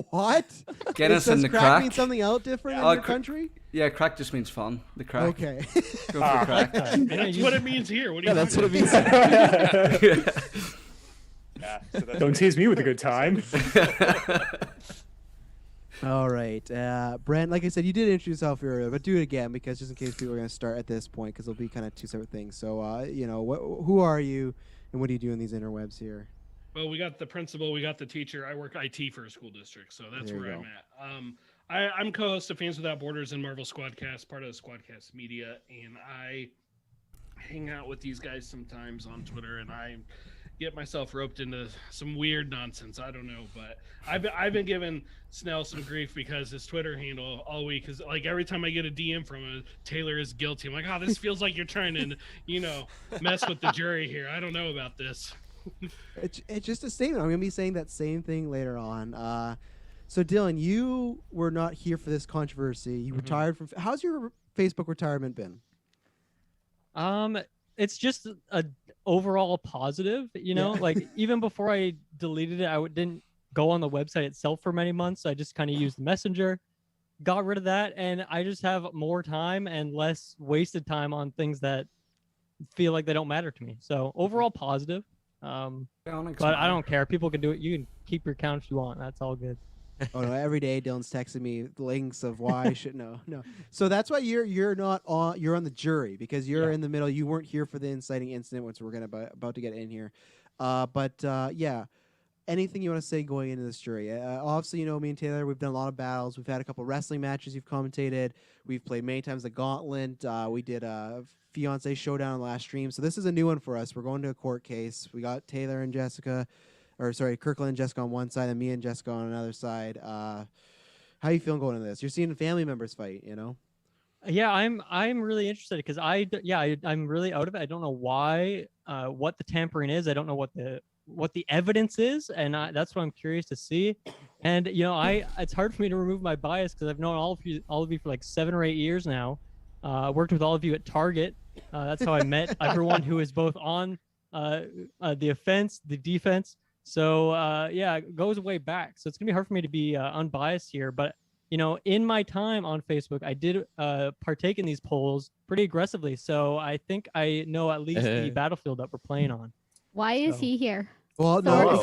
Speaker 1: What?
Speaker 6: Guinness
Speaker 1: Does
Speaker 6: and the
Speaker 1: crack
Speaker 6: crack.
Speaker 1: mean something out different in
Speaker 6: Oh,
Speaker 1: your country?
Speaker 6: Yeah, crack just means fun. The crack.
Speaker 1: Okay.
Speaker 6: Go for the crack.
Speaker 5: That's what it means here. What do you
Speaker 3: That's what it means.
Speaker 7: Yeah, so that's
Speaker 8: Don't
Speaker 7: me.
Speaker 8: tease me with a good time.
Speaker 1: All right, Brent. Like I said, you did introduce yourself earlier, but do it again because just in case people are going to start at this point, because it'll be kind of two separate things. So, who are you, and what do you do in these interwebs here?
Speaker 5: Well, we got the principal, we got the teacher. I work IT for a school district, so that's
Speaker 1: There you
Speaker 5: where
Speaker 1: go.
Speaker 5: I'm at. I'm co-host of Fans Without Borders and Marvel Squadcast, part of the Squadcast Media, and I hang out with these guys sometimes on Twitter, and I get myself roped into some weird nonsense. I don't know, but I've been giving Snell some grief because his Twitter handle all week is like every time I get a DM from him, Taylor is guilty. I'm like, oh, this feels like you're trying to, mess with the jury here. I don't know about this.
Speaker 1: It's just a statement. I'm going to be saying that same thing later on. So, Dylan, you were not here for this controversy. You retired from. How's your Facebook retirement been?
Speaker 4: It's just a overall positive, like even before I deleted it, I didn't go on the website itself for many months. I just kind of used the messenger, got rid of that, and I just have more time and less wasted time on things that feel like they don't matter to me. So overall positive. But I don't care. People can do it. You can keep your account if you want. That's all good.
Speaker 1: Oh no! Every day, Dylan's texting me links of why I should no. So that's why you're not on. You're on the jury because you're in the middle. You weren't here for the inciting incident, which we're about to get in here. Yeah. Anything you want to say going into this jury? Obviously, me and Taylor, we've done a lot of battles. We've had a couple wrestling matches you've commentated. We've played many times the Gauntlet. We did a Fiance Showdown on the last stream. So this is a new one for us. We're going to a court case. We got Taylor and Kirklin and Jessica on one side and me and Jessica on another side. How you feeling going into this? You're seeing family members fight,
Speaker 4: Yeah, I'm really interested because I'm really out of it. I don't know why, what the tampering is. I don't know what the evidence is, and that's what I'm curious to see. And it's hard for me to remove my bias because I've known all of you for like 7 or 8 years now. Worked with all of you at Target. That's how I met everyone who is both on the offense, the defense. So it goes way back. So it's gonna be hard for me to be unbiased here. But in my time on Facebook, I did partake in these polls pretty aggressively. So I think I know at least the battlefield that we're playing on.
Speaker 11: why is he here?
Speaker 1: Well, no.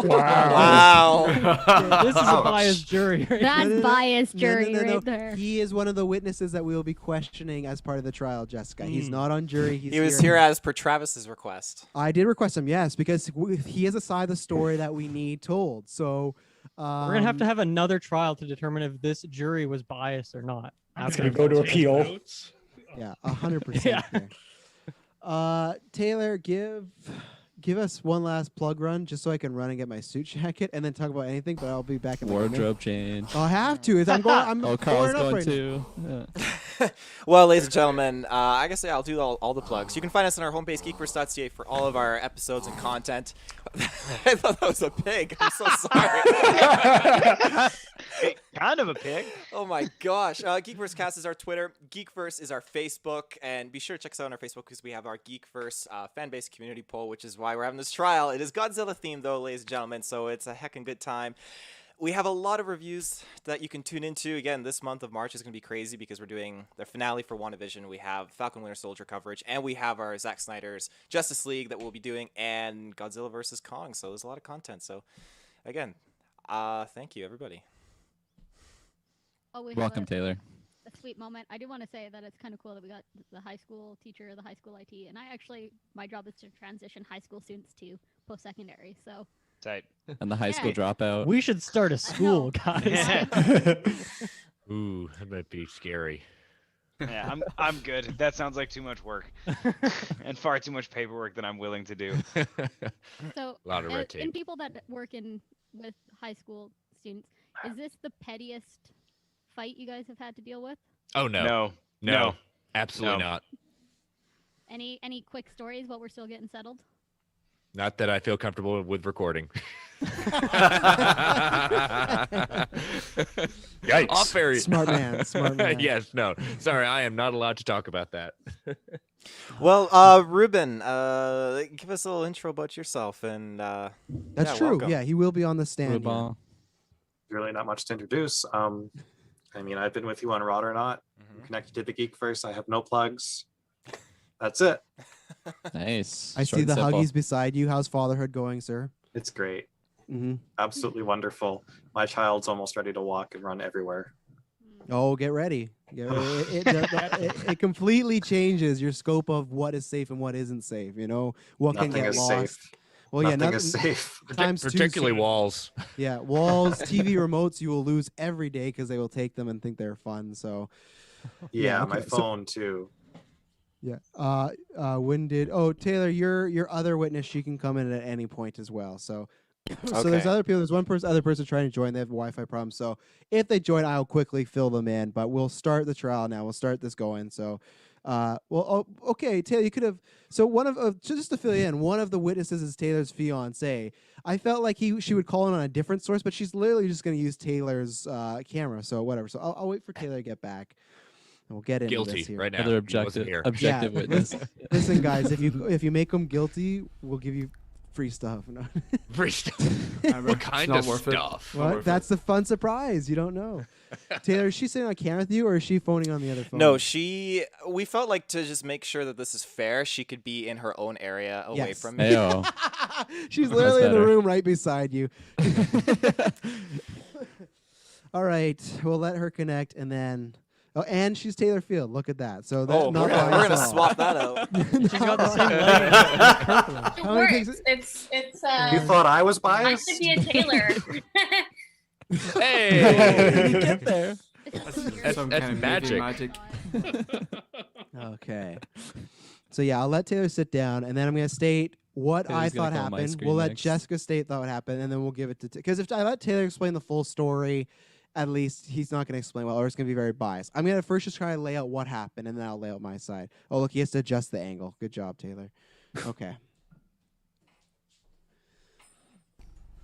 Speaker 4: Wow.
Speaker 5: Wow.
Speaker 4: This is a biased jury. Right?
Speaker 11: That's biased jury
Speaker 1: No.
Speaker 11: right there.
Speaker 1: He is one of the witnesses that we will be questioning as part of the trial, Jessica. He's not on jury.
Speaker 2: He was here as per Travis's request.
Speaker 1: I did request him, yes, because he has a side of the story that we need told. So
Speaker 4: We're gonna have to have another trial to determine if this jury was biased or not.
Speaker 8: It's gonna go to appeal.
Speaker 1: Yeah, 100%. Taylor, give us one last plug run just so I can run and get my suit jacket and then talk about anything, but I'll be back in
Speaker 3: Wardrobe change.
Speaker 1: I'll have to. I'm
Speaker 3: Carl's
Speaker 1: going up
Speaker 3: going
Speaker 1: right
Speaker 3: too. Yeah.
Speaker 2: Well, ladies and gentlemen, I guess I'll do all the plugs. You can find us on our homepage, GeekVerse.ca, for all of our episodes and content. I thought that was a pig. I'm so sorry.
Speaker 9: Kind of a pig.
Speaker 2: Oh my gosh. Geekverse Cast is our Twitter. Geekverse is our Facebook. And be sure to check us out on our Facebook because we have our Geekverse fan-based community poll, which is why we're having this trial. It is Godzilla themed, though, ladies and gentlemen, so it's a heckin' good time. We have a lot of reviews that you can tune into. Again, this month of March is going to be crazy because we're doing the finale for WandaVision. We have Falcon Winter Soldier coverage, and we have our Zack Snyder's Justice League that we'll be doing, and Godzilla vs. Kong. So there's a lot of content. So, again, thank you, everybody.
Speaker 11: Oh, we have
Speaker 3: Welcome, Taylor.
Speaker 11: a sweet moment. I do want to say that it's kind of cool that we got the high school teacher, the high school IT, and my job is to transition high school students to post-secondary. So.
Speaker 9: Tight.
Speaker 3: And the high school dropout.
Speaker 4: We should start a school, guys.
Speaker 10: Ooh, that might be scary.
Speaker 9: Yeah, I'm good. That sounds like too much work and far too much paperwork than I'm willing to do.
Speaker 11: So,
Speaker 10: A lot of red tape.
Speaker 11: and people that work with high school students, is this the pettiest fight you guys have had to deal with?
Speaker 10: Oh no. No. Absolutely
Speaker 9: No.
Speaker 10: not.
Speaker 11: Any quick stories while we're still getting settled?
Speaker 10: Not that I feel comfortable with recording.
Speaker 8: Yikes.
Speaker 10: Off air.
Speaker 1: Smart man.
Speaker 10: Yes, no. Sorry, I am not allowed to talk about that.
Speaker 2: Well, Ruben, give us a little intro about yourself. And
Speaker 1: That's true.
Speaker 2: welcome.
Speaker 1: Yeah, he will be on the stand. here.
Speaker 3: Ruben.
Speaker 12: Really not much to introduce. I mean, I've been with you on Rod or Not. I'm connected to the Geekverse. I have no plugs. That's it.
Speaker 3: Nice.
Speaker 1: I see the Huggies beside you. How's fatherhood going, sir?
Speaker 12: It's great.
Speaker 1: Mm-hmm.
Speaker 12: Absolutely wonderful. My child's almost ready to walk and run everywhere.
Speaker 1: Oh, get ready. It completely changes your scope of what is safe and what isn't safe. You know, what
Speaker 12: Nothing
Speaker 1: can get
Speaker 12: is
Speaker 1: lost.
Speaker 12: safe.
Speaker 1: Well,
Speaker 12: Nothing
Speaker 1: yeah,
Speaker 12: is safe.
Speaker 1: times two
Speaker 10: Particularly
Speaker 1: safe.
Speaker 10: walls.
Speaker 1: Yeah, walls, TV remotes, you will lose every day because they will take them and think they're fun. So,
Speaker 12: Yeah,
Speaker 1: okay.
Speaker 12: my phone too.
Speaker 1: Yeah. Taylor, your other witness, she can come in at any point as well. So there's other people. There's other person trying to join. They have Wi-Fi problems. So if they join, I'll quickly fill them in. But we'll start the trial now. We'll start this going. So, okay, Taylor, you could have. So one of just to fill you in, one of the witnesses is Taylor's fiance. I felt like she would call in on a different source, but she's literally just going to use Taylor's camera. So whatever. So I'll wait for Taylor to get back. And we'll get into
Speaker 10: Guilty
Speaker 1: this here.
Speaker 10: right now.
Speaker 3: Other
Speaker 10: He wasn't here.
Speaker 3: objective witness.
Speaker 1: Listen, guys, if you make them guilty, we'll give you free stuff. No.
Speaker 10: Free stuff.
Speaker 6: Remember,
Speaker 10: What
Speaker 6: it's
Speaker 10: kind
Speaker 6: not
Speaker 10: of
Speaker 6: worth it.
Speaker 10: stuff?
Speaker 6: Not
Speaker 1: What?
Speaker 6: worth
Speaker 1: That's the fun surprise. You don't know. Taylor, is she sitting on camera with you, or is she phoning on the other phone?
Speaker 2: No, we felt like to just make sure that this is fair, she could be in her own area away
Speaker 1: Yes.
Speaker 2: from me.
Speaker 3: Heyo.
Speaker 1: She's literally in the
Speaker 3: better.
Speaker 1: room right beside you. All right, we'll let her connect, and then. Oh, and she's Taylor Field. Look at that. So that,
Speaker 2: Oh,
Speaker 1: not
Speaker 2: we're
Speaker 1: by
Speaker 2: gonna
Speaker 1: us all.
Speaker 2: swap that out.
Speaker 4: She's got the same name as Kirklin.
Speaker 13: It
Speaker 1: How many
Speaker 13: works.
Speaker 1: things-
Speaker 13: It's
Speaker 12: You thought I was
Speaker 13: I
Speaker 12: biased?
Speaker 13: should be a Taylor.
Speaker 10: Hey!
Speaker 3: You get there.
Speaker 6: Some
Speaker 10: That's
Speaker 6: kind of
Speaker 10: magic.
Speaker 6: magic.
Speaker 1: Okay. So yeah, I'll let Taylor sit down, and then I'm gonna state what
Speaker 3: Taylor's
Speaker 1: I
Speaker 3: gonna
Speaker 1: thought
Speaker 3: go on my
Speaker 1: happened.
Speaker 3: screen
Speaker 1: We'll let
Speaker 3: next.
Speaker 1: Jessica state what happened, and then we'll give it to because if I let Taylor explain the full story, at least he's not gonna explain well, or it's gonna be very biased. I'm gonna first just try to lay out what happened, and then I'll lay out my side. Oh, look, he has to adjust the angle. Good job, Taylor. Okay.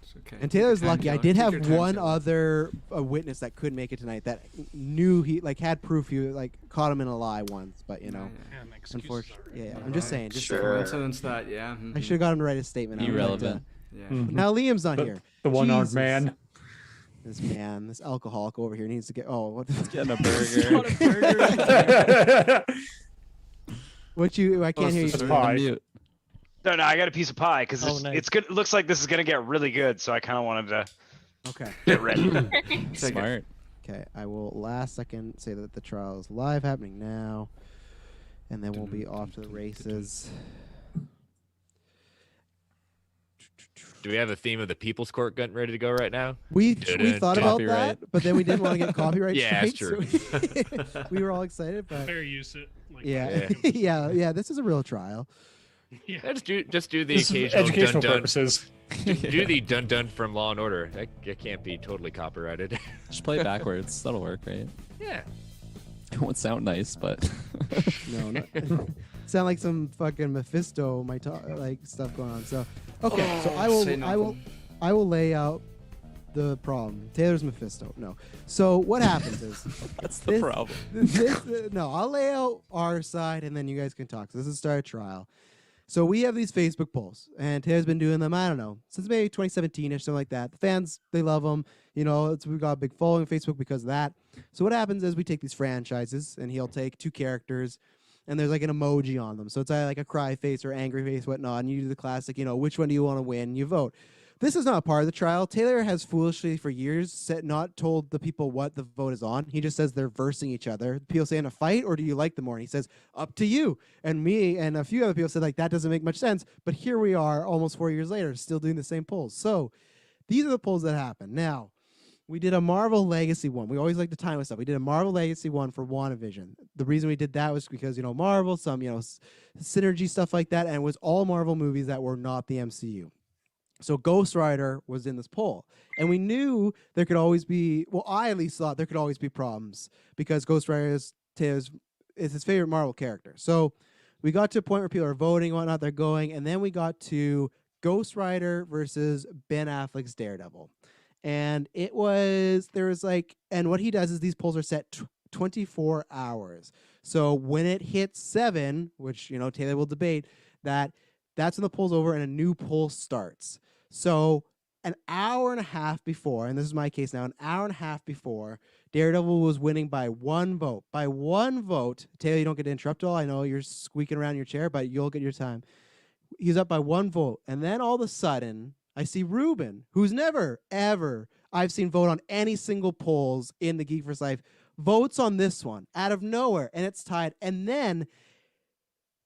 Speaker 6: It's okay.
Speaker 1: And
Speaker 6: Take your
Speaker 1: Taylor's
Speaker 6: time,
Speaker 1: lucky. I
Speaker 6: Taylor.
Speaker 1: did
Speaker 6: Take
Speaker 1: have
Speaker 6: your time,
Speaker 1: one
Speaker 6: Taylor.
Speaker 1: other witness that could make it tonight that knew he had proof he caught him in a lie once, but you know,
Speaker 5: Yeah, my excuses
Speaker 1: unfortunately,
Speaker 5: are-
Speaker 1: yeah. I'm just saying. Just
Speaker 12: Sure.
Speaker 6: Coincidence that, yeah.
Speaker 1: I should have got him to write a statement. out, but,
Speaker 3: Irrelevant.
Speaker 6: Yeah.
Speaker 8: Mhm.
Speaker 1: now Liam's not
Speaker 8: The-
Speaker 1: here.
Speaker 8: The one-armed
Speaker 1: Jesus.
Speaker 8: man.
Speaker 1: This alcoholic over here needs to get. Oh, what?
Speaker 3: Getting a
Speaker 4: Got
Speaker 3: burger.
Speaker 4: a burger.
Speaker 1: What you? I can't
Speaker 6: it's
Speaker 1: hear
Speaker 6: the
Speaker 1: you.
Speaker 6: Pie.
Speaker 3: Mute.
Speaker 9: No, I got a piece of pie because
Speaker 4: Oh, nice.
Speaker 9: it's good. It looks like this is gonna get really good, so I kind of wanted to
Speaker 1: Okay.
Speaker 9: get ready.
Speaker 3: Smart.
Speaker 1: Okay, I will last second say that the trial is live, happening now, and then we'll be off to the races.
Speaker 10: Do we have a theme of the People's Court getting ready to go right now?
Speaker 1: We thought about that, but then we didn't want to get copyright
Speaker 10: Yeah,
Speaker 1: strikes.
Speaker 10: that's true.
Speaker 1: So we were all excited, but
Speaker 5: Fair use it. Like,
Speaker 1: yeah. This is a real trial.
Speaker 5: Yeah.
Speaker 10: Just do the
Speaker 8: This is
Speaker 10: occasional
Speaker 8: educational
Speaker 10: dun dun.
Speaker 8: purposes.
Speaker 10: Do the dun dun from Law and Order. That can't be totally copyrighted.
Speaker 3: Just play it backwards. That'll work, right?
Speaker 10: Yeah.
Speaker 3: It won't sound nice, but
Speaker 1: No, not, sound like some fucking Mephisto like stuff going on. So okay, so I will lay out the problem. Taylor's Mephisto. No. So what happens is
Speaker 3: that's the problem.
Speaker 1: No, I'll lay out our side and then you guys can talk. So this is start a trial. So we have these Facebook polls, and Taylor's been doing them, I don't know, since maybe 2017-ish, something like that. The fans, they love them. You know, we've got a big following on Facebook because of that. So what happens is we take these franchises, and he'll take 2 characters, and there's like an emoji on them. So it's either like a cry face or angry face, whatnot, and you do the classic, you know, which one do you want to win? You vote. This is not part of the trial. Taylor has foolishly for years not told the people what the vote is on. He just says they're versing each other. People say in a fight, or do you like them more? And he says, up to you. And me and a few other people said, like, that doesn't make much sense. But here we are almost 4 years later, still doing the same polls. So these are the polls that happen. Now, we did a Marvel Legacy one. We always like to time with stuff. We did a Marvel Legacy one for WandaVision. The reason we did that was because, you know, Marvel, some, you know, synergy stuff like that. And it was all Marvel movies that were not the MCU. So Ghost Rider was in this poll, and we knew there could always be, well, I at least thought there could always be problems because Ghost Rider is his favorite Marvel character. So we got to a point where people are voting and whatnot, they're going, and then we got to Ghost Rider versus Ben Affleck's Daredevil. And and what he does is these polls are set 24 hours. So when it hits 7, which, you know, Taylor will debate, that's when the poll's over and a new poll starts. So an hour and a half before, and this is my case now, an hour and a half before, Daredevil was winning by 1 vote. By 1 vote, Taylor, you don't get to interrupt at all. I know you're squeaking around your chair, but you'll get your time. He's up by 1 vote. And then all of a sudden, I see Ruben, who's never, ever, I've seen vote on any single polls in the GeekVerse life, votes on this one out of nowhere, and it's tied. And then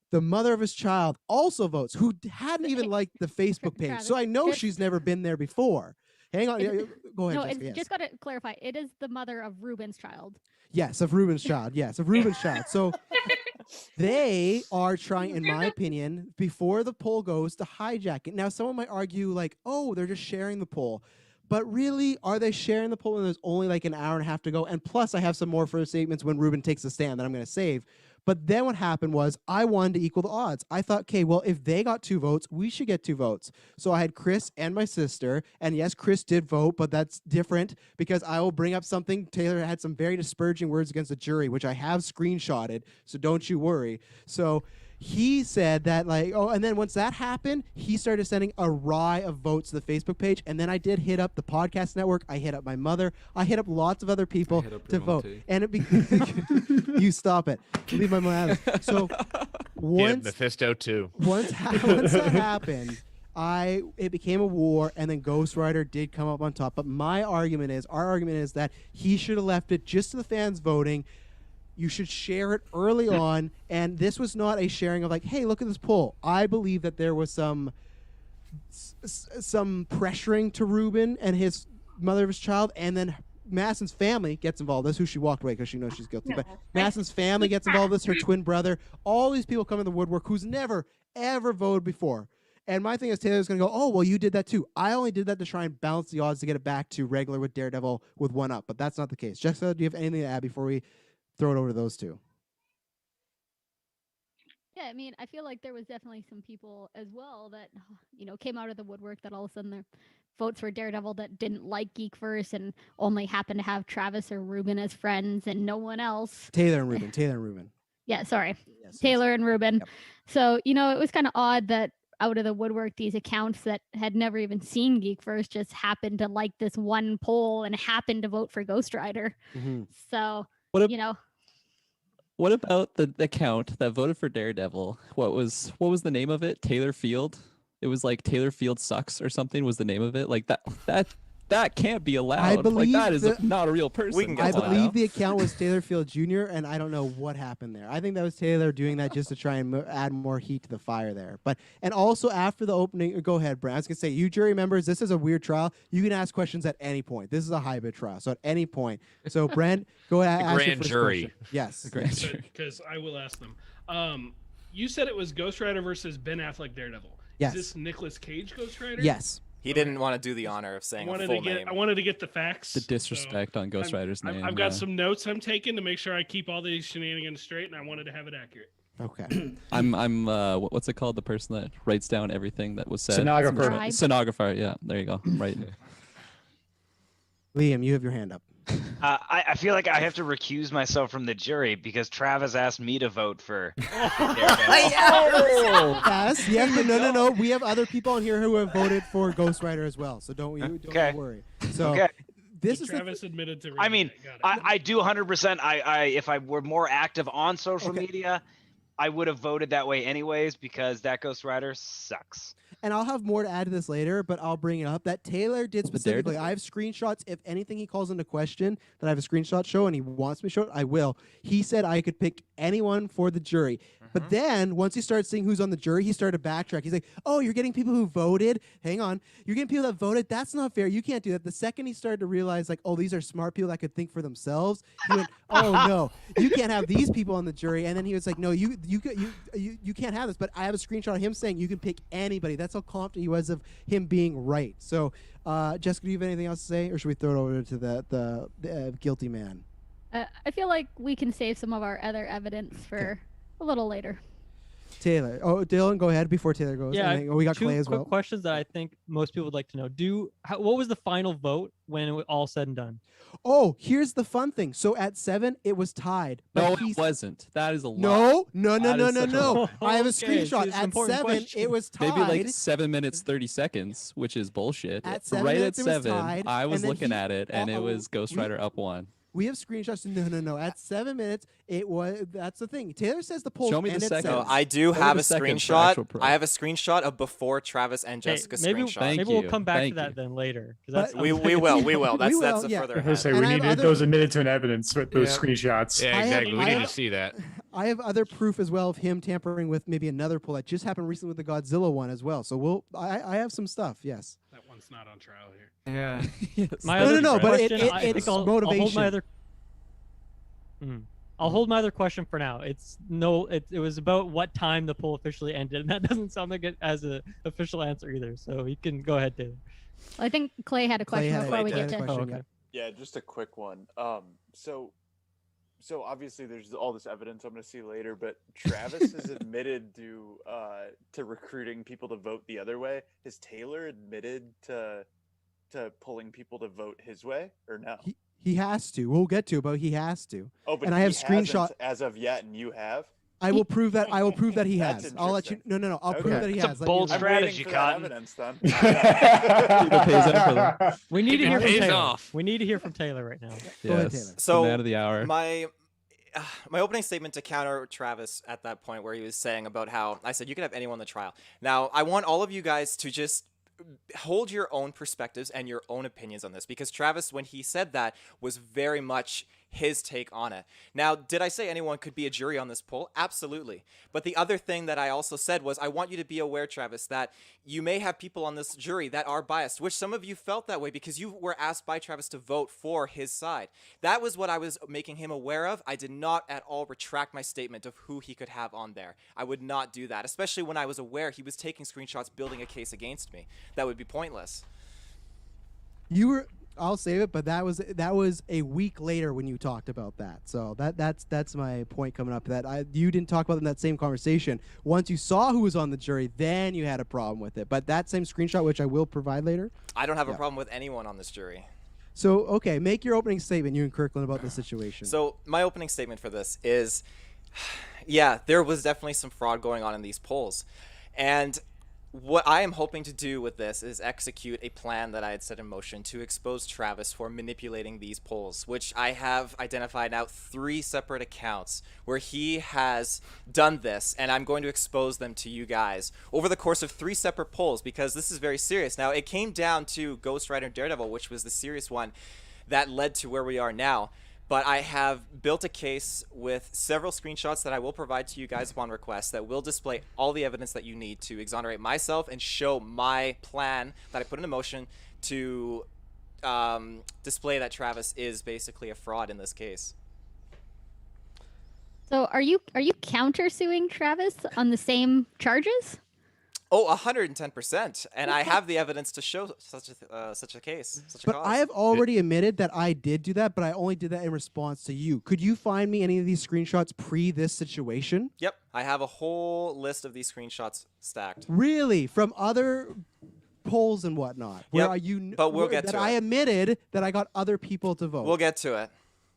Speaker 1: the mother of his child also votes, who hadn't even liked the Facebook page. So I know she's never been there before. Hang on. Go ahead,
Speaker 11: No,
Speaker 1: Jessica. Yes.
Speaker 11: just got to clarify. It is the mother of Ruben's child.
Speaker 1: Yes, of Ruben's child. Yes, of Ruben's child. So they are trying, in my opinion, before the poll goes, to hijack it. Now, someone might argue, like, oh, they're just sharing the poll. But really, are they sharing the poll when there's only like an hour and a half to go? And plus, I have some more further statements when Ruben takes a stand that I'm going to save. But then what happened was I wanted to equal the odds. I thought, okay, well, if they got 2 votes, we should get 2 votes. So I had Chris and my sister. And yes, Chris did vote, but that's different because I will bring up something. Taylor had some very disparaging words against the jury, which I have screenshotted. So don't you worry. So he said that, like, oh, and then once that happened, he started sending a riot of votes to the Facebook page. And then I did hit up the podcast network. I hit up my mother. I hit up lots of other people to vote. And you stop it. Leave my mom out of it. So once
Speaker 10: Mephisto too.
Speaker 1: Once that happened, it became a war, and then Ghost Rider did come up on top. But our argument is that he should have left it just to the fans voting. You should share it early on, and this was not a sharing of like, hey, look at this poll. I believe that there was some pressuring to Ruben and his mother of his child, and then Madison's family gets involved. That's who she walked away because she knows she's guilty. But Madison's family gets involved. This her twin brother. All these people come in the woodwork who's never, ever voted before. And my thing is Taylor's going to go, oh, well, you did that too. I only did that to try and balance the odds to get it back to regular with Daredevil with 1 up. But that's not the case. Jessica, do you have anything to add before we throw it over to those 2?
Speaker 11: Yeah, I mean, I feel like there was definitely some people as well that, you know, came out of the woodwork that all of a sudden their votes for Daredevil that didn't like GeekVerse and only happened to have Travis or Ruben as friends and no one else.
Speaker 1: Taylor and Ruben.
Speaker 11: Yeah, sorry.
Speaker 1: Yes,
Speaker 11: Taylor and Ruben.
Speaker 1: Yep.
Speaker 11: So, you know, it was kind of odd that out of the woodwork, these accounts that had never even seen GeekVerse just happened to like this one poll and happened to vote for Ghost Rider.
Speaker 1: Mm-hmm.
Speaker 11: So, you know.
Speaker 3: What about the account that voted for Daredevil? What was the name of it? Taylor Field. It was like Taylor Field sucks or something was the name of it. Like that can't be allowed.
Speaker 1: I believe
Speaker 3: like that is not a real person.
Speaker 1: I believe the account was Taylor Field Jr. and I don't know what happened there. I think that was Taylor doing that just to try and add more heat to the fire there. But and also after the opening, go ahead, Brent. I was gonna say, you jury members, this is a weird trial. You can ask questions at any point. This is a hybrid trial, so at any point. So Brent, go ahead.
Speaker 10: The grand jury.
Speaker 1: Yes, the grand jury.
Speaker 5: Because I will ask them. You said it was Ghost Rider versus Ben Affleck Daredevil.
Speaker 1: Yes.
Speaker 5: Is this Nicolas Cage Ghost Rider?
Speaker 1: Yes.
Speaker 2: He didn't want to do the honor of saying a full name.
Speaker 5: I wanted to get the facts.
Speaker 3: The disrespect on Ghost Rider's name.
Speaker 5: I've got some notes I'm taking to make sure I keep all these shenanigans straight, and I wanted to have it accurate.
Speaker 1: Okay.
Speaker 3: I'm what's it called? The person that writes down everything that was said.
Speaker 8: Stenographer.
Speaker 3: Stenographer. Yeah, there you go. Right.
Speaker 1: Liam, you have your hand up.
Speaker 9: I feel like I have to recuse myself from the jury because Travis asked me to vote for.
Speaker 1: Yes, but no. We have other people on here who have voted for Ghost Rider as well, so don't worry. So this is
Speaker 5: Travis admitted to.
Speaker 9: I mean, I do 100%. If I were more active on social media, I would have voted that way anyways because that Ghost Rider sucks.
Speaker 1: And I'll have more to add to this later, but I'll bring it up. That Taylor did specifically. I have screenshots. If anything he calls into question that I have a screenshot show and he wants me to show it, I will. He said I could pick anyone for the jury. But then once he started seeing who's on the jury, he started to backtrack. He's like, oh, you're getting people who voted. Hang on. You're getting people that voted. That's not fair. You can't do that. The second he started to realize, like, oh, these are smart people that could think for themselves, he went, oh, no, you can't have these people on the jury. And then he was like, no, you can't have this. But I have a screenshot of him saying you can pick anybody. That's how confident he was of him being right. So, Jessica, do you have anything else to say? Or should we throw it over to the guilty man?
Speaker 11: I feel like we can save some of our other evidence for a little later.
Speaker 1: Taylor. Oh, Dylan, go ahead before Taylor goes.
Speaker 4: Yeah,
Speaker 1: we got Clay as well.
Speaker 4: Two quick questions that I think most people would like to know. What was the final vote when it was all said and done?
Speaker 1: Oh, here's the fun thing. So at 7, it was tied.
Speaker 3: No, it wasn't. That is a lie.
Speaker 1: No. I have a screenshot. At 7, it was tied.
Speaker 3: Maybe like 7 minutes 30 seconds, which is bullshit.
Speaker 1: At 7
Speaker 3: right
Speaker 1: minutes,
Speaker 3: at
Speaker 1: it was
Speaker 3: 7,
Speaker 1: tied,
Speaker 3: I was
Speaker 1: and then
Speaker 3: looking at it, and it was Ghost
Speaker 1: we-
Speaker 3: Rider up 1.
Speaker 1: We have screenshots. No. At 7 minutes, it was. That's the thing. Taylor says the poll.
Speaker 3: Show me the
Speaker 1: ended
Speaker 3: second.
Speaker 1: at
Speaker 2: No,
Speaker 1: 7.
Speaker 2: I do
Speaker 3: Show me
Speaker 2: have
Speaker 3: the
Speaker 2: a
Speaker 3: second for
Speaker 2: screenshot.
Speaker 3: actual proof.
Speaker 2: I have a screenshot of before Travis and Jessica's screenshot.
Speaker 4: Maybe
Speaker 3: Thank
Speaker 4: we'll
Speaker 3: you.
Speaker 4: come back
Speaker 3: Thank
Speaker 4: to that
Speaker 3: you.
Speaker 4: then later.
Speaker 2: We will. That's the
Speaker 1: yeah.
Speaker 2: further
Speaker 8: I
Speaker 2: ahead.
Speaker 8: say
Speaker 1: And
Speaker 8: we
Speaker 1: I have
Speaker 8: need
Speaker 1: other-
Speaker 8: those admitted to an evidence with those screenshots.
Speaker 10: Yeah,
Speaker 1: I have-
Speaker 10: exactly. We
Speaker 1: I
Speaker 10: need
Speaker 1: have-
Speaker 10: to see that.
Speaker 1: I have other proof as well of him tampering with maybe another poll that just happened recently with the Godzilla one as well. So I have some stuff. Yes.
Speaker 5: That one's not on trial here.
Speaker 6: Yeah.
Speaker 4: My
Speaker 1: No,
Speaker 4: other
Speaker 1: no, but
Speaker 4: question, I
Speaker 1: it's
Speaker 4: think I'll hold
Speaker 1: motivation.
Speaker 4: my other. I'll hold my other question for now. It was about what time the poll officially ended, and that doesn't sound like it as an official answer either. So you can go ahead, Taylor.
Speaker 11: I think Clay had a
Speaker 1: Clay
Speaker 11: question
Speaker 1: had a-
Speaker 11: before we
Speaker 1: Clay
Speaker 11: get
Speaker 1: had a
Speaker 11: to.
Speaker 1: question,
Speaker 4: okay.
Speaker 7: Yeah, just a quick one. So obviously there's all this evidence I'm going to see later, but Travis has admitted to recruiting people to vote the other way. Has Taylor admitted to pulling people to vote his way or no?
Speaker 1: He has to. We'll get to it, but he has to.
Speaker 7: Oh, but
Speaker 1: and I
Speaker 7: he
Speaker 1: have
Speaker 7: hasn't
Speaker 1: screenshot
Speaker 7: as of yet, and you have.
Speaker 1: I will prove that. I will prove that he
Speaker 7: That's
Speaker 1: has. I'll let you.
Speaker 7: interesting.
Speaker 1: No. I'll prove
Speaker 7: Okay.
Speaker 1: that he
Speaker 9: It's a
Speaker 1: has.
Speaker 9: bold
Speaker 7: I'm
Speaker 9: strategy,
Speaker 7: waiting for that
Speaker 9: Cotton.
Speaker 7: evidence then.
Speaker 4: We need to hear from
Speaker 10: pays
Speaker 4: Taylor.
Speaker 10: off.
Speaker 4: We need to hear from Taylor right now.
Speaker 1: Go ahead,
Speaker 3: Yes,
Speaker 1: Taylor.
Speaker 3: the
Speaker 2: So
Speaker 3: man of the hour.
Speaker 2: my opening statement to counter Travis at that point where he was saying about how I said you could have anyone on the trial. Now I want all of you guys to just hold your own perspectives and your own opinions on this, because Travis, when he said that, was very much his take on it. Now, did I say anyone could be a jury on this poll? Absolutely. But the other thing that I also said was I want you to be aware, Travis, that you may have people on this jury that are biased, which some of you felt that way because you were asked by Travis to vote for his side. That was what I was making him aware of. I did not at all retract my statement of who he could have on there. I would not do that, especially when I was aware he was taking screenshots building a case against me. That would be pointless.
Speaker 1: You were. I'll save it, but that was a week later when you talked about that. So that's my point coming up. That you didn't talk about it in that same conversation. Once you saw who was on the jury, then you had a problem with it. But that same screenshot, which I will provide later.
Speaker 2: I don't have a problem with anyone on this jury.
Speaker 1: So okay, make your opening statement, you and Kirklin, about the situation.
Speaker 2: So my opening statement for this is, yeah, there was definitely some fraud going on in these polls, and what I am hoping to do with this is execute a plan that I had set in motion to expose Travis for manipulating these polls, which I have identified now 3 separate accounts where he has done this, and I'm going to expose them to you guys over the course of 3 separate polls, because this is very serious. Now, it came down to Ghost Rider and Daredevil, which was the serious one that led to where we are now. But I have built a case with several screenshots that I will provide to you guys upon request that will display all the evidence that you need to exonerate myself and show my plan that I put into motion to display that Travis is basically a fraud in this case.
Speaker 11: So are you countersuing Travis on the same charges?
Speaker 2: Oh, 110%, and I have the evidence to show such a case, such a
Speaker 1: But
Speaker 2: cause.
Speaker 1: I have already admitted that I did do that, but I only did that in response to you. Could you find me any of these screenshots pre this situation?
Speaker 2: Yep, I have a whole list of these screenshots stacked.
Speaker 1: Really? From other polls and whatnot?
Speaker 2: Yep, but we'll
Speaker 1: where
Speaker 2: get
Speaker 1: that
Speaker 2: to
Speaker 1: I
Speaker 2: it.
Speaker 1: admitted that I got other people to vote.
Speaker 2: We'll get to it.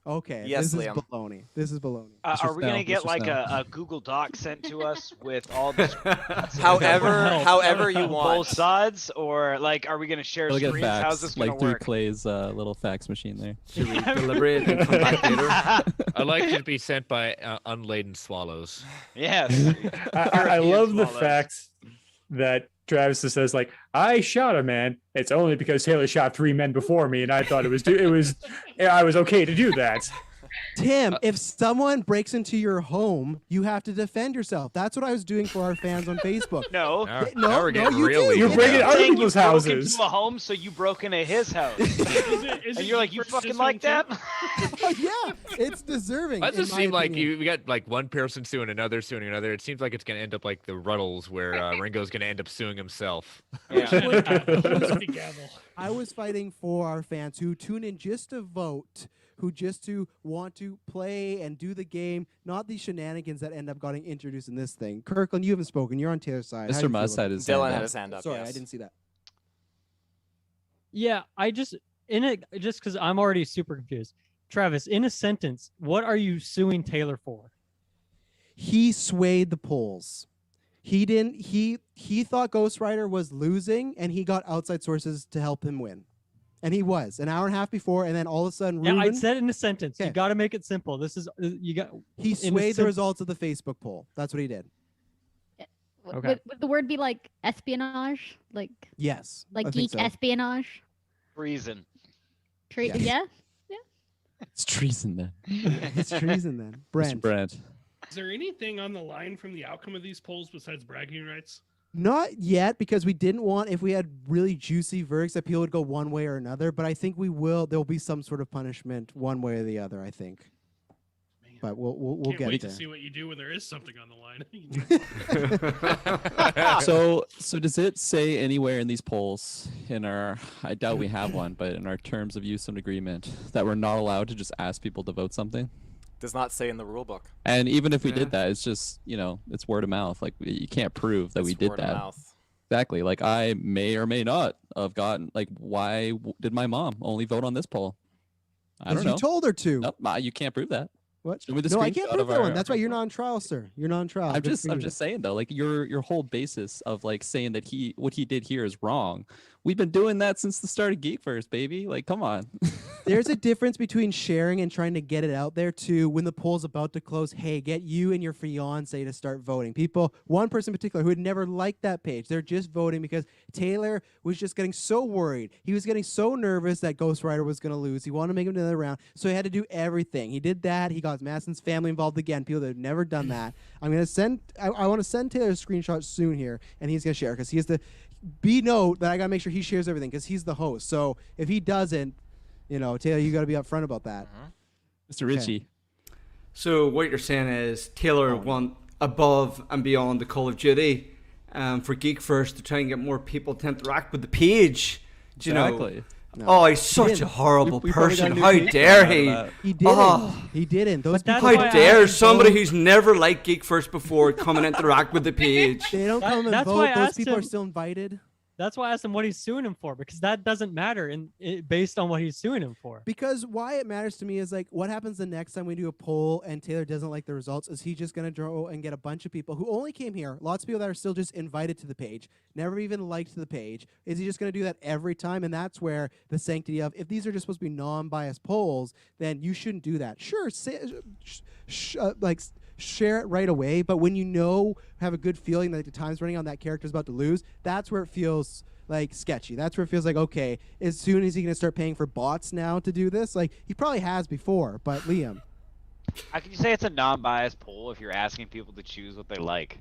Speaker 1: Okay.
Speaker 2: Yes,
Speaker 1: this
Speaker 2: Liam.
Speaker 1: is baloney. This is baloney.
Speaker 9: Are we gonna get like a Google Doc sent to us with all the
Speaker 2: however you want,
Speaker 9: both sides, or like are we gonna share
Speaker 3: We'll get
Speaker 9: screens? How's
Speaker 3: facts,
Speaker 9: this gonna
Speaker 3: like through
Speaker 9: work?
Speaker 3: Clay's little fax machine there.
Speaker 6: Should we deliberate and come back later?
Speaker 10: I'd like it to be sent by unladen swallows.
Speaker 9: Yes.
Speaker 8: I love the fact that Travis just says like, I shot a man. It's only because Taylor shot 3 men before me, and I thought I was okay to do that.
Speaker 1: Tim, if someone breaks into your home, you have to defend yourself. That's what I was doing for our fans on Facebook.
Speaker 9: No.
Speaker 10: Now we're getting
Speaker 1: you
Speaker 10: really
Speaker 1: do.
Speaker 8: You're breaking other
Speaker 9: Saying
Speaker 8: people's
Speaker 9: you broke
Speaker 8: houses.
Speaker 9: into a home, so you broke into his house.
Speaker 5: Is
Speaker 9: And you're like, you fucking like that?
Speaker 1: Yeah, it's deserving.
Speaker 10: Why
Speaker 1: in
Speaker 10: does it
Speaker 1: my
Speaker 10: seem like
Speaker 1: opinion.
Speaker 10: we got like one person suing another, suing another? It seems like it's gonna end up like the Ruddles, where Ringo's gonna end up suing himself.
Speaker 1: I was fighting for our fans who tune in just to vote, who just to want to play and do the game, not the shenanigans that end up getting introduced in this thing. Kirkland, you haven't spoken. You're on Taylor's side. How do
Speaker 3: Mr.
Speaker 1: you feel
Speaker 3: Musk
Speaker 1: about
Speaker 3: had
Speaker 1: it?
Speaker 3: his
Speaker 2: Dylan
Speaker 3: hand
Speaker 2: had
Speaker 3: up.
Speaker 2: his hand up.
Speaker 1: Sorry,
Speaker 2: yes.
Speaker 1: I didn't see that.
Speaker 4: Yeah, I just because I'm already super confused. Travis, in a sentence, what are you suing Taylor for?
Speaker 1: He swayed the polls. He didn't. He thought Ghost Rider was losing, and he got outside sources to help him win. And he was an hour and a half before, and then all of a sudden,
Speaker 4: Yeah, I
Speaker 1: Ruben,
Speaker 4: said it in a sentence. You
Speaker 1: Okay.
Speaker 4: got to make it simple. This is you got.
Speaker 1: he
Speaker 4: in a
Speaker 1: swayed the
Speaker 4: sim-
Speaker 1: results of the Facebook poll. That's what he did.
Speaker 4: Okay.
Speaker 11: Would the word be like espionage? Like
Speaker 1: Yes, I think
Speaker 11: geek
Speaker 1: so.
Speaker 11: espionage?
Speaker 9: Treason.
Speaker 1: Yes.
Speaker 11: Yeah.
Speaker 3: It's treason then.
Speaker 1: It's treason then.
Speaker 3: Mr.
Speaker 1: Brent.
Speaker 3: Brent.
Speaker 5: Is there anything on the line from the outcome of these polls besides bragging rights?
Speaker 1: Not yet, because we didn't want, if we had really juicy verdicts, that people would go one way or another. But I think we will. There'll be some sort of punishment one way or the other, I think. But we'll
Speaker 5: Can't
Speaker 1: get
Speaker 5: wait
Speaker 1: there.
Speaker 5: to see what you do when there is something on the line.
Speaker 3: So does it say anywhere in these polls, in our, I doubt we have one, but in our terms of use and agreement, that we're not allowed to just ask people to vote something?
Speaker 2: Does not say in the rule book.
Speaker 3: And even if we
Speaker 6: Yeah.
Speaker 3: did that, it's just, it's word of mouth. Like, you can't prove that we
Speaker 2: It's
Speaker 3: did
Speaker 2: word of
Speaker 3: that.
Speaker 2: mouth.
Speaker 3: Exactly. Like, I may or may not have gotten, like, why did my mom only vote on this poll? I don't know.
Speaker 1: You told her to.
Speaker 3: Nope, you can't prove that.
Speaker 1: What?
Speaker 3: Show me the
Speaker 1: No, I can't
Speaker 3: screenshot
Speaker 1: prove
Speaker 3: of
Speaker 1: that one.
Speaker 3: our-
Speaker 1: That's why you're not on trial, sir. You're not on trial.
Speaker 3: I'm
Speaker 1: Good
Speaker 3: just
Speaker 1: for you.
Speaker 3: saying though, like your whole basis of like saying that what he did here is wrong. We've been doing that since the start of GeekVerse, baby. Like, come on.
Speaker 1: There's a difference between sharing and trying to get it out there to when the poll's about to close. Hey, get you and your fiance to start voting. One person in particular who had never liked that page, they're just voting because Taylor was just getting so worried. He was getting so nervous that Ghost Rider was going to lose. He wanted to make him to another round, so he had to do everything. He did that. He got Madison's family involved again. People that have never done that. I'm going to send. I want to send Taylor a screenshot soon here, and he's going to share because he has to. Note that I got to make sure he shares everything because he's the host. So if he doesn't, Taylor, you got to be upfront about that.
Speaker 3: Mr. Ritchie.
Speaker 6: So what you're saying is Taylor went above and beyond the Call of Duty for GeekVerse to try and get more people to interact with the page. Do you know?
Speaker 3: Exactly.
Speaker 1: No.
Speaker 6: Oh, he's such a horrible
Speaker 3: we probably
Speaker 6: person.
Speaker 3: got a new
Speaker 6: How
Speaker 3: page
Speaker 6: dare
Speaker 3: out of
Speaker 6: he?
Speaker 3: that.
Speaker 1: He didn't.
Speaker 6: Oh.
Speaker 1: He didn't. Those
Speaker 4: But that's
Speaker 1: people,
Speaker 4: why
Speaker 6: How
Speaker 4: I
Speaker 6: dare
Speaker 4: asked
Speaker 6: somebody
Speaker 4: him-
Speaker 6: who's never liked GeekVerse before come and interact with the page?
Speaker 1: they don't come and
Speaker 4: That's
Speaker 1: vote.
Speaker 4: why I
Speaker 1: Those
Speaker 4: asked
Speaker 1: people are
Speaker 4: him-
Speaker 1: still invited.
Speaker 4: That's why I asked him what he's suing him for, because that doesn't matter based on what he's suing him for.
Speaker 1: Because why it matters to me is like, what happens the next time we do a poll and Taylor doesn't like the results? Is he just gonna go and get a bunch of people who only came here, lots of people that are still just invited to the page, never even liked the page? Is he just gonna do that every time? And that's where the sanctity of, if these are just supposed to be non-biased polls, then you shouldn't do that. Sure, share it right away, but when you have a good feeling that the time's running on, that character's about to lose, that's where it feels like sketchy. That's where it feels like, okay, as soon as he gonna start paying for bots now to do this? Like, he probably has before, but Liam.
Speaker 9: How can you say it's a non-biased poll if you're asking people to choose what they like?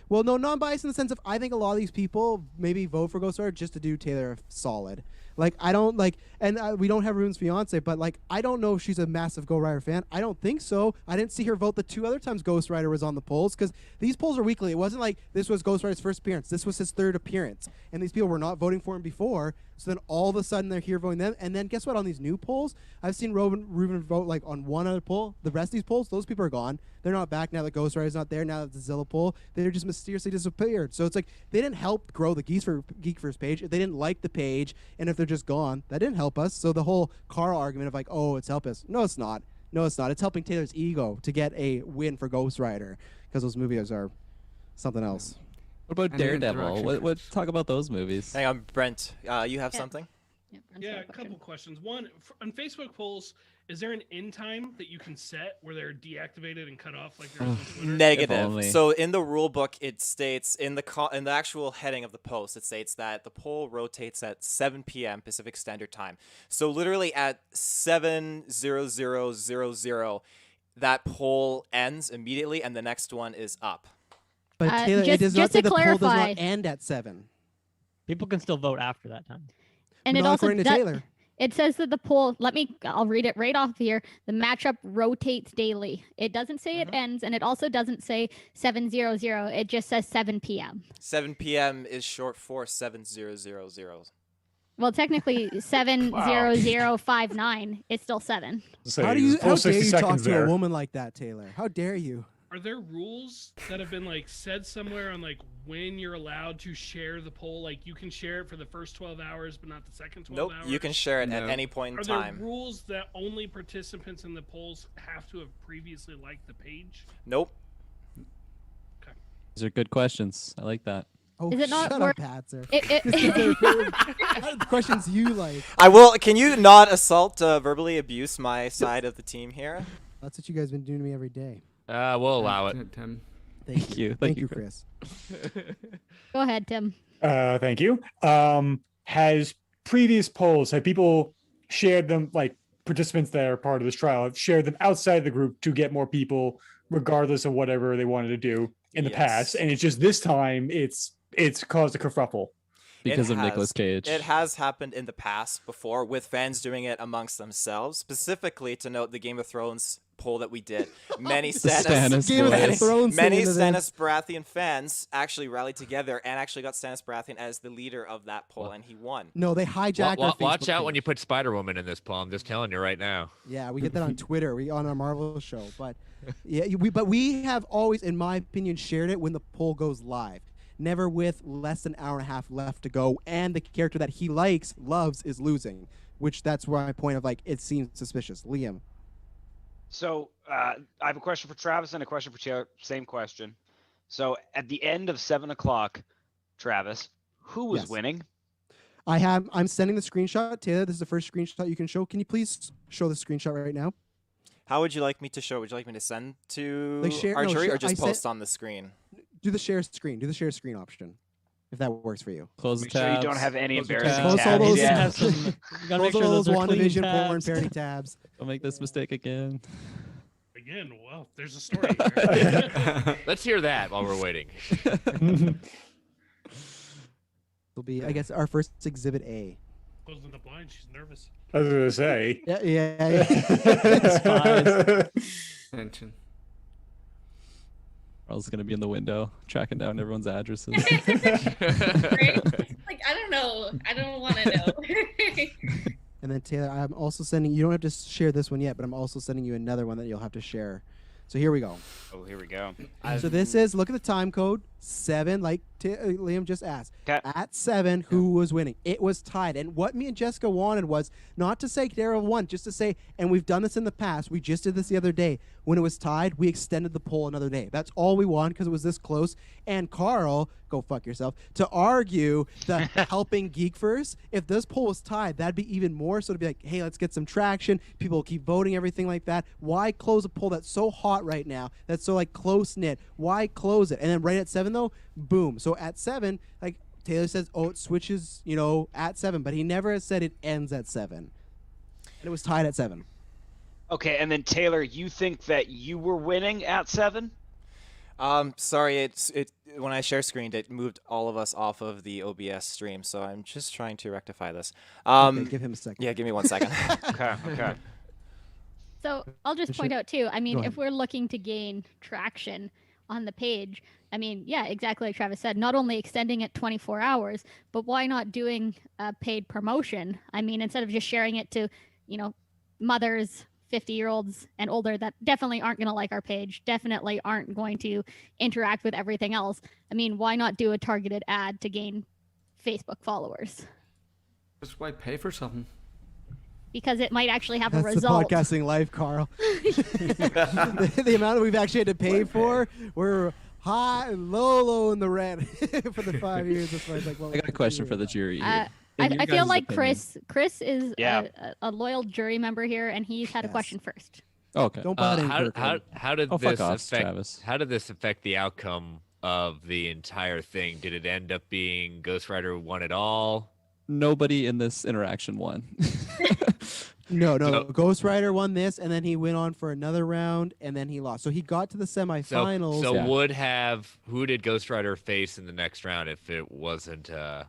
Speaker 1: Well, no, non-biased in the sense of, I think a lot of these people maybe vote for Ghost Rider just to do Taylor solid. Like, I don't like, and we don't have Rune's fiance, but like, I don't know if she's a massive Ghost Rider fan. I don't think so. I didn't see her vote the 2 other times Ghost Rider was on the polls, because these polls are weekly. It wasn't like this was Ghost Rider's first appearance. This was his 3rd appearance, and these people were not voting for him before. So then all of a sudden they're here voting them, and then guess what? On these new polls, I've seen Ruben vote like on one other poll. The rest of these polls, those people are gone. They're not back now that Ghost Rider's not there. Now that the Zilla poll, they're just mysteriously disappeared. So it's like they didn't help grow the GeekVerse page. If they didn't like the page, and if they're just gone, that didn't help us. So the whole Carl argument of like, oh, it's helping us. No, it's not. No, it's not. It's helping Taylor's ego to get a win for Ghost Rider, because those movies are something else.
Speaker 3: What about Daredevil? What talk about those movies?
Speaker 2: Hang on, Brent. You have something?
Speaker 5: Yeah, a couple questions. One, on Facebook polls, is there an end time that you can set where they're deactivated and cut off like there is on Twitter?
Speaker 2: Negative. So in the rule book, it states in the actual heading of the post, it states that the poll rotates at 7 p.m. Pacific Standard Time. So literally at 7:00:00, that poll ends immediately, and the next one is up.
Speaker 1: But Taylor, it does not say the poll does not end at 7.
Speaker 4: People can still vote after that time.
Speaker 11: And
Speaker 1: not
Speaker 11: it also
Speaker 1: according to Taylor.
Speaker 11: It says that the poll, I'll read it right off here. The matchup rotates daily. It doesn't say it ends, and it also doesn't say 7:00. It just says 7 p.m.
Speaker 2: 7 p.m. is short for 7:00.
Speaker 11: Well, technically 7:00:59 is still 7.
Speaker 1: So how dare you talk to a woman like that, Taylor? How dare you?
Speaker 5: Are there rules that have been like said somewhere on like when you're allowed to share the poll? Like you can share it for the first 12 hours, but not the second 12 hours?
Speaker 2: Nope, you can share it at any point in time.
Speaker 5: Are there rules that only participants in the polls have to have previously liked the page?
Speaker 2: Nope.
Speaker 5: Okay.
Speaker 3: These are good questions. I like that.
Speaker 1: Oh,
Speaker 11: is it not
Speaker 1: shut
Speaker 11: more...
Speaker 1: up, Patzer. Questions you like.
Speaker 2: Can you not assault, verbally abuse my side of the team here?
Speaker 1: That's what you guys have been doing to me every day.
Speaker 10: We'll allow it.
Speaker 6: Tim.
Speaker 1: Thank you. Thank you, Chris.
Speaker 11: Go ahead, Tim.
Speaker 8: Thank you. Has previous polls, have people shared them, like participants that are part of this trial, have shared them outside the group to get more people, regardless of whatever they wanted to do in the past? And it's just this time, it's caused a kerfuffle.
Speaker 3: Because of Nicolas Cage.
Speaker 2: It has happened in the past before with fans doing it amongst themselves. Specifically, to note the Game of Thrones poll that we did. Many Stannis Baratheon fans actually rallied together and actually got Stannis Baratheon as the leader of that poll, and he won.
Speaker 1: No, they hijacked our
Speaker 10: Watch out
Speaker 1: page.
Speaker 10: when you put Spider-Woman in this poll. I'm just telling you right now.
Speaker 1: Yeah, we get that on Twitter. We on our Marvel show, but yeah, we have always, in my opinion, shared it when the poll goes live. Never with less than an hour and a half left to go, and the character that he loves, is losing. Which that's where my point of like it seems suspicious. Liam.
Speaker 9: So I have a question for Travis and a question for Chair. Same question. So at the end of 7 o'clock, Travis, who was winning?
Speaker 1: I'm sending the screenshot. Taylor, this is the first screenshot you can show. Can you please show the screenshot right now?
Speaker 2: How would you like me to show? Would you like me to send to
Speaker 1: share,
Speaker 2: Archery or just post on the screen?
Speaker 1: Do the share screen. Do the share screen option, if that works for you.
Speaker 3: Close the
Speaker 9: Make sure you don't have any embarrassing
Speaker 1: Close all
Speaker 9: tabs.
Speaker 1: those, close all those Wandavision porn parody tabs.
Speaker 3: Don't make this mistake again.
Speaker 5: Again, well, there's a story here.
Speaker 10: Let's hear that while we're waiting.
Speaker 1: It'll be, I guess, our first exhibit A.
Speaker 5: Closing the blind, she's nervous.
Speaker 8: I was gonna say.
Speaker 1: Yeah.
Speaker 6: Attention.
Speaker 3: Carl's gonna be in the window tracking down everyone's addresses.
Speaker 13: Right? Like, I don't know. I don't want to know.
Speaker 1: And then Taylor, I'm also sending. You don't have to share this one yet, but I'm also sending you another one that you'll have to share. So here we go.
Speaker 9: Oh, here we go.
Speaker 1: So this is, look at the time code. 7, like Liam just asked.
Speaker 9: 'Kay.
Speaker 1: At 7, who was winning? It was tied. And what me and Jessica wanted was not to say Daryl won, just to say, and we've done this in the past. We just did this the other day. When it was tied, we extended the poll another day. That's all we wanted because it was this close. And Carl, go fuck yourself, to argue the helping GeekVerse. If this poll was tied, that'd be even more. So to be like, hey, let's get some traction. People will keep voting, everything like that. Why close a poll that's so hot right now? That's so like close knit. Why close it? And then right at 7 though, boom. So at 7, like Taylor says, oh, it switches, at 7, but he never has said it ends at 7. And it was tied at 7.
Speaker 9: Okay, and then Taylor, you think that you were winning at 7?
Speaker 2: Sorry, it when I share screened, it moved all of us off of the OBS stream, so I'm just trying to rectify this.
Speaker 1: Okay, give him a second.
Speaker 2: Yeah, give me 1 second.
Speaker 9: Okay.
Speaker 11: So I'll just point out too, I mean, if we're looking to gain traction on the page, I mean, yeah, exactly like Travis said, not only extending it 24 hours, but why not doing a paid promotion? I mean, instead of just sharing it to, mothers, 50-year-olds and older that definitely aren't going to like our page, definitely aren't going to interact with everything else. I mean, why not do a targeted ad to gain Facebook followers?
Speaker 6: That's why pay for something.
Speaker 11: Because it might actually have
Speaker 1: That's
Speaker 11: a result.
Speaker 1: the podcasting life, Carl. the amount that we've actually had to pay for, we're low in the red for the 5 years. That's why it's like, well,
Speaker 3: I got a question for the jury.
Speaker 11: I feel like
Speaker 3: opinion.
Speaker 11: Chris is a loyal jury member here, and he's had a question first.
Speaker 3: Okay.
Speaker 1: Don't butt in, Kirklin.
Speaker 10: How did
Speaker 3: Oh, fuck
Speaker 10: this
Speaker 3: off,
Speaker 10: affect?
Speaker 3: Travis.
Speaker 10: How did this affect the outcome of the entire thing? Did it end up being Ghost Rider won it all?
Speaker 3: Nobody in this interaction won.
Speaker 1: No.
Speaker 10: So-
Speaker 1: Ghost Rider won this, and then he went on for another round, and then he lost. So he got to the semifinals.
Speaker 10: So
Speaker 3: Yeah.
Speaker 10: who did Ghost Rider face in the next round if it wasn't Ben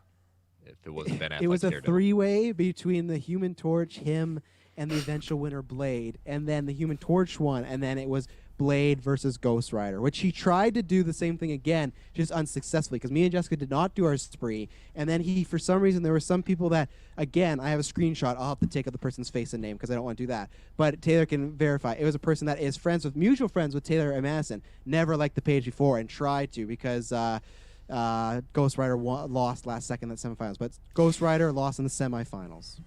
Speaker 10: Affleck?
Speaker 1: It was a
Speaker 10: Daredevil?
Speaker 1: 3-way between the Human Torch, him, and the eventual winner Blade, and then the Human Torch won, and then it was Blade versus Ghost Rider, which he tried to do the same thing again, just unsuccessfully, because me and Jessica did not do our spree, and then he, for some reason, there were some people that, again, I have a screenshot, I'll have to take out the person's face and name, because I don't want to do that, but Taylor can verify, it was a person that is mutual friends with Taylor and Madison, never liked the page before, and tried to, because Ghost Rider lost last second in the semifinals, but Ghost Rider lost in the semifinals.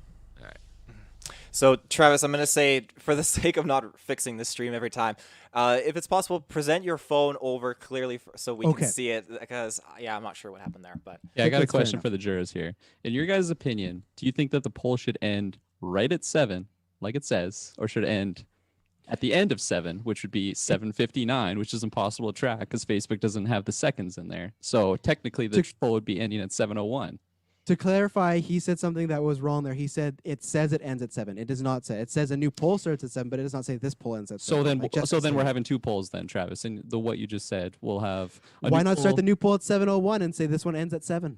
Speaker 2: So, Travis, I'm going to say, for the sake of not fixing the stream every time, if it's possible, present your phone over clearly so we can see it, because, I'm not sure what happened there. But
Speaker 3: Yeah, I got a
Speaker 1: That's fair
Speaker 3: question
Speaker 1: enough.
Speaker 3: for the jurors here. In your guys' opinion, do you think that the poll should end right at 7, like it says, or should it end at the end of 7, which would be 7:59, which is impossible to track because Facebook doesn't have the seconds in there. So technically, the poll would be ending at 7:01.
Speaker 1: To clarify, he said something that was wrong there. He said it says it ends at 7. It does not say. It says a new poll starts at 7, but it does not say this poll ends at 7.
Speaker 3: So then,
Speaker 1: Like Jessica
Speaker 3: we're
Speaker 1: said.
Speaker 3: having 2 polls then, Travis. And what you just said, we'll have.
Speaker 1: Why not start the new poll at 7:01 and say this one ends at 7,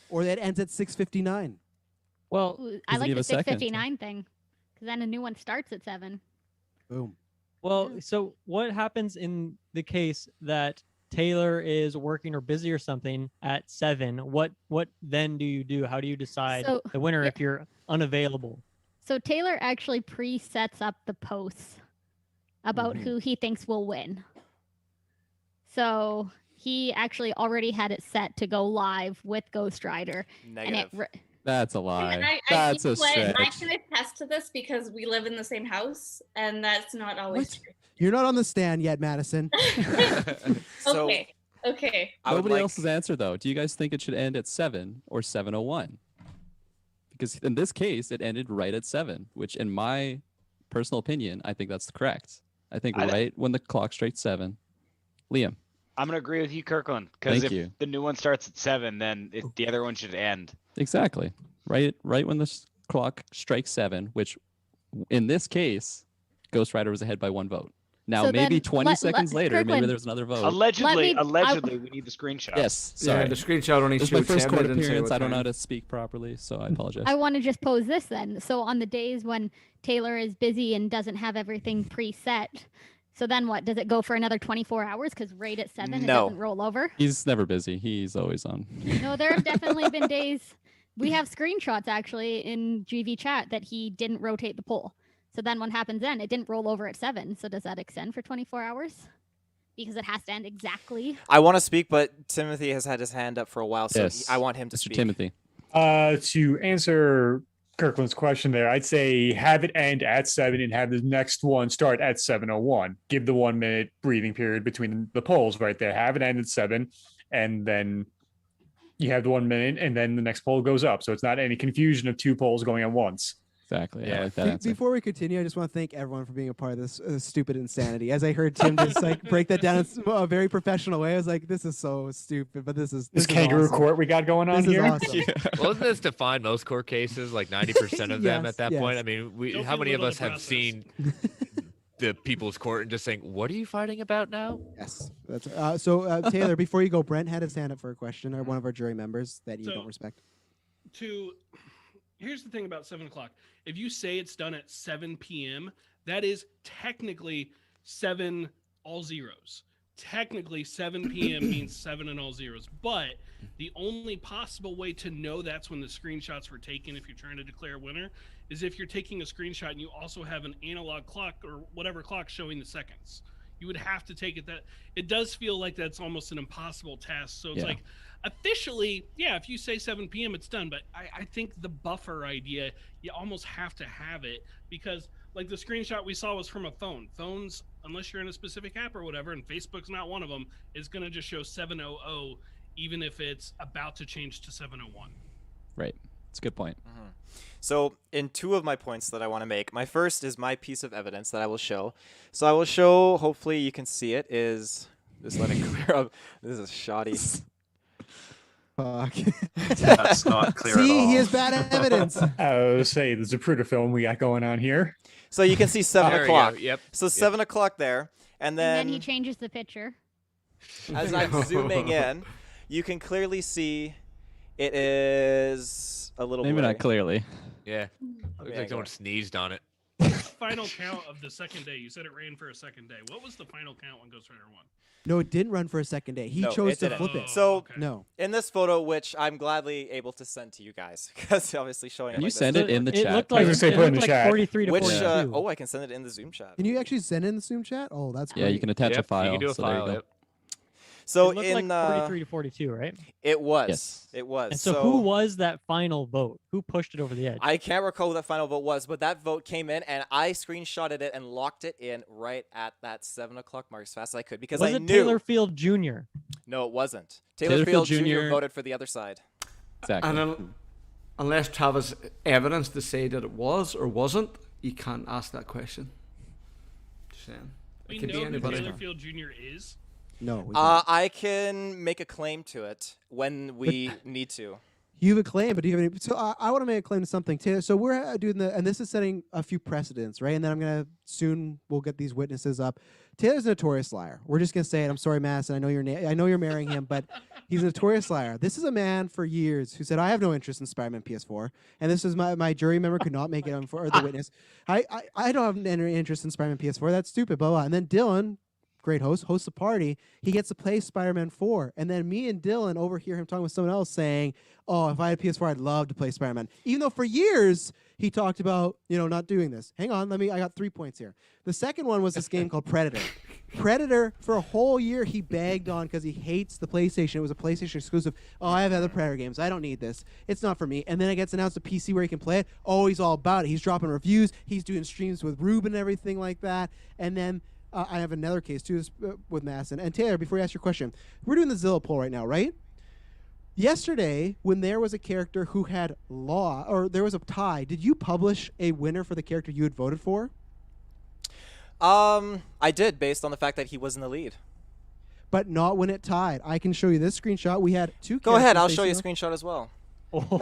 Speaker 1: or that ends at 6:59?
Speaker 4: Well,
Speaker 11: Ooh, I
Speaker 3: Does it
Speaker 11: like
Speaker 3: give
Speaker 11: the
Speaker 3: a second?
Speaker 11: 6:59 thing, because then a new one starts at 7.
Speaker 1: Boom.
Speaker 4: Well, so what happens in the case that Taylor is working or busy or something at 7? What then do you do? How do you decide
Speaker 11: So-
Speaker 4: the winner
Speaker 11: yeah.
Speaker 4: if you're unavailable?
Speaker 11: So Taylor actually pre-sets up the posts about
Speaker 1: Mhm.
Speaker 11: who he thinks will win. So he actually already had it set to go live with Ghost Rider,
Speaker 2: negative.
Speaker 11: and it
Speaker 3: That's a
Speaker 13: And
Speaker 3: lie.
Speaker 13: I
Speaker 3: That's
Speaker 13: you
Speaker 3: a
Speaker 13: know what? I
Speaker 3: stretch.
Speaker 13: can attest to this because we live in the same house, and that's not always
Speaker 1: What? You're not on the stand yet, Madison.
Speaker 13: true.
Speaker 2: So,
Speaker 13: Okay. Okay.
Speaker 2: I would
Speaker 3: Nobody
Speaker 2: like-
Speaker 3: else's answer though. Do you guys think it should end at 7 or 7:01? Because in this case, it ended right at 7, which, in my personal opinion, I think that's correct. I think right when the clock strikes 7. Liam.
Speaker 9: I'm gonna agree with you, Kirkland, because
Speaker 3: Thank
Speaker 9: if
Speaker 3: you.
Speaker 9: the new one starts at 7, then the other one should end.
Speaker 3: Exactly. Right when the clock strikes 7, which in this case, Ghost Rider was ahead by 1 vote. Now
Speaker 11: So
Speaker 3: maybe
Speaker 11: then
Speaker 3: 20 seconds later, maybe
Speaker 11: Kirkland,
Speaker 3: there's another vote.
Speaker 9: Allegedly,
Speaker 11: me-
Speaker 9: we need the screenshot.
Speaker 3: Yes,
Speaker 6: Yeah,
Speaker 3: sorry.
Speaker 6: the screenshot only
Speaker 3: This is my
Speaker 6: showed
Speaker 3: first
Speaker 6: 7.
Speaker 3: court
Speaker 6: It didn't say
Speaker 3: appearance.
Speaker 6: what
Speaker 3: I don't know how
Speaker 6: time.
Speaker 3: to speak properly, so I apologize.
Speaker 11: I want to just pose this then. So on the days when Taylor is busy and doesn't have everything preset, so then what? Does it go for another 24 hours? Because right at 7, it
Speaker 2: No.
Speaker 11: doesn't roll over?
Speaker 3: He's never busy. He's always on.
Speaker 11: No, there have definitely been days. We have screenshots actually in GV chat that he didn't rotate the poll. So then what happens then? It didn't roll over at 7. So does that extend for 24 hours? because it has to end exactly.
Speaker 2: I want to speak, but Timothy has had his hand up for a while, so
Speaker 3: Yes.
Speaker 2: I want him to
Speaker 3: Mr.
Speaker 2: speak.
Speaker 3: Timothy.
Speaker 8: To answer Kirkland's question there, I'd say have it end at 7 and have the next one start at 7:01. Give the 1 minute breathing period between the polls right there. Have it end at 7, and then you have the 1 minute, and then the next poll goes up. So it's not any confusion of two polls going at once.
Speaker 3: Exactly.
Speaker 10: Yeah.
Speaker 3: I like that answer.
Speaker 1: Before we continue, I just want to thank everyone for being a part of this stupid insanity. As I heard Tim just like break that down in a very professional way, I was like, "This is so stupid," but this is
Speaker 8: kangaroo
Speaker 1: awesome.
Speaker 8: court we got going on
Speaker 1: This
Speaker 8: here.
Speaker 1: is awesome.
Speaker 10: Well, isn't this to find most court cases, like 90% of them
Speaker 1: Yes,
Speaker 10: at that
Speaker 1: yes.
Speaker 10: point? I mean,
Speaker 5: Don't
Speaker 10: how many of
Speaker 5: belittle
Speaker 10: us
Speaker 5: the
Speaker 10: have
Speaker 5: process.
Speaker 10: seen the people's court and just saying, "What are you fighting about now?"
Speaker 1: Yes. That's so. Taylor, before you go, Brent had his hand up for a question, or one of our jury members that you
Speaker 5: So-
Speaker 1: don't respect.
Speaker 5: Here's the thing about 7:00. If you say it's done at 7 p.m., that is technically 7 all zeros. Technically, 7 p.m. means 7 and all zeros. But the only possible way to know that's when the screenshots were taken, if you're trying to declare a winner, is if you're taking a screenshot and you also have an analog clock or whatever clock showing the seconds. You would have to take it that. It does feel like that's almost an impossible task. So it's like, officially, yeah, if you say 7 p.m., it's done. But I think the buffer idea, you almost have to have it because, like, the screenshot we saw was from a phone. Phones, unless you're in a specific app or whatever, and Facebook's not one of them, is going to just show 7:00, even if it's about to change to 7:01.
Speaker 3: Right. That's a good point.
Speaker 2: So, in two of my points that I want to make, my first is my piece of evidence that I will show. So, I will show, hopefully you can see it, is just let it clear up. This is shoddy.
Speaker 1: Fuck.
Speaker 12: That's not clear at all.
Speaker 1: See, he has bad evidence.
Speaker 8: I would say the Zapruder film we got going on here.
Speaker 2: So, you can see 7
Speaker 10: There we go.
Speaker 2: o'clock.
Speaker 10: Yep.
Speaker 2: So, 7 o'clock there. And
Speaker 11: And then he
Speaker 2: then,
Speaker 11: changes the picture.
Speaker 2: as I'm zooming in, you can clearly see it is a little
Speaker 3: Maybe
Speaker 2: blurry.
Speaker 3: not clearly.
Speaker 10: Yeah. Looks
Speaker 2: Okay,
Speaker 10: like someone
Speaker 2: go.
Speaker 10: sneezed on it.
Speaker 5: Final count of the second day. You said it ran for a second day. What was the final count when Ghost Rider won?
Speaker 1: No, it didn't run for a second day. He
Speaker 2: No,
Speaker 1: chose
Speaker 2: it
Speaker 1: to
Speaker 2: didn't.
Speaker 1: flip it.
Speaker 2: So,
Speaker 5: okay.
Speaker 1: No.
Speaker 2: in this photo, which I'm gladly able to send to you guys, because obviously showing
Speaker 3: Can
Speaker 2: it
Speaker 3: you
Speaker 2: like this.
Speaker 3: send it in the
Speaker 4: It
Speaker 3: chat?
Speaker 4: looked
Speaker 8: I
Speaker 4: like,
Speaker 8: was gonna say
Speaker 4: it
Speaker 8: put it in
Speaker 4: looked
Speaker 8: the
Speaker 4: like
Speaker 8: chat.
Speaker 4: 43 to
Speaker 2: Which,
Speaker 4: 42.
Speaker 2: oh, I can send it in the Zoom chat.
Speaker 1: Can you actually send it in the Zoom chat? Oh, that's great.
Speaker 3: Yeah, you can attach a
Speaker 10: Yep,
Speaker 3: file.
Speaker 10: you can do a
Speaker 3: so there you
Speaker 10: file.
Speaker 3: go.
Speaker 10: Yep.
Speaker 2: So,
Speaker 4: it looked
Speaker 2: in
Speaker 4: like 43 to 42, right?
Speaker 2: it was.
Speaker 3: Yes.
Speaker 2: It was.
Speaker 4: And so who was that final vote? Who pushed it over the edge?
Speaker 2: I can't recall who that final vote was, but that vote came in, and I screenshotted it and locked it in right at that 7 o'clock mark as fast as I could because
Speaker 4: Was
Speaker 2: I
Speaker 4: it
Speaker 2: knew.
Speaker 4: Taylor Field Jr.?
Speaker 2: No, it wasn't.
Speaker 3: Taylor
Speaker 2: Taylor Field
Speaker 3: Field
Speaker 2: Jr.
Speaker 3: Jr.
Speaker 2: voted for the other side.
Speaker 3: Exactly.
Speaker 6: And unless Travis evidence to say that it was or wasn't, you can't ask that question. Just saying.
Speaker 5: We
Speaker 6: It could
Speaker 5: know
Speaker 6: be
Speaker 5: who
Speaker 6: anybody.
Speaker 5: Taylor Field Jr. is.
Speaker 1: No. we don't.
Speaker 2: I can make a claim to it when we need to.
Speaker 1: You have a claim, but do you have any? So I want to make a claim to something too. So we're doing and this is setting a few precedents, right? And then we'll get these witnesses up. Taylor's a notorious liar. We're just gonna say it. I'm sorry, Mass, and I know you're marrying him, but he's a notorious liar. This is a man for years who said, "I have no interest in Spider-Man PS4," and this is my jury member could not make it on for the witness. I don't have any interest in Spider-Man PS4. That's stupid. Blah blah. And then Dylan, great hosts a party. He gets to play Spider-Man 4. And then me and Dylan overhear him talking with someone else saying, "Oh, if I had PS4, I'd love to play Spider-Man." Even though for years he talked about, not doing this. Hang on, I got 3 points here. The second one was this game called Predator. Predator, for a whole year, he bagged on because he hates the PlayStation. It was a PlayStation exclusive. "Oh, I have other Predator games. I don't need this. It's not for me." And then it gets announced a PC where he can play it. Oh, he's all about it. He's dropping reviews. He's doing streams with Ruben and everything like that. And then I have another case, too, with Masson. And Taylor, before you ask your question, we're doing the Zillow poll right now, right? Yesterday, when there was a character who had there was a tie, did you publish a winner for the character you had voted for?
Speaker 2: I did, based on the fact that he was in the lead.
Speaker 1: But not when it tied. I can show you this screenshot. We had two
Speaker 2: Go ahead,
Speaker 1: characters
Speaker 2: I'll show you a
Speaker 1: facing
Speaker 2: screenshot as well.
Speaker 10: Oh,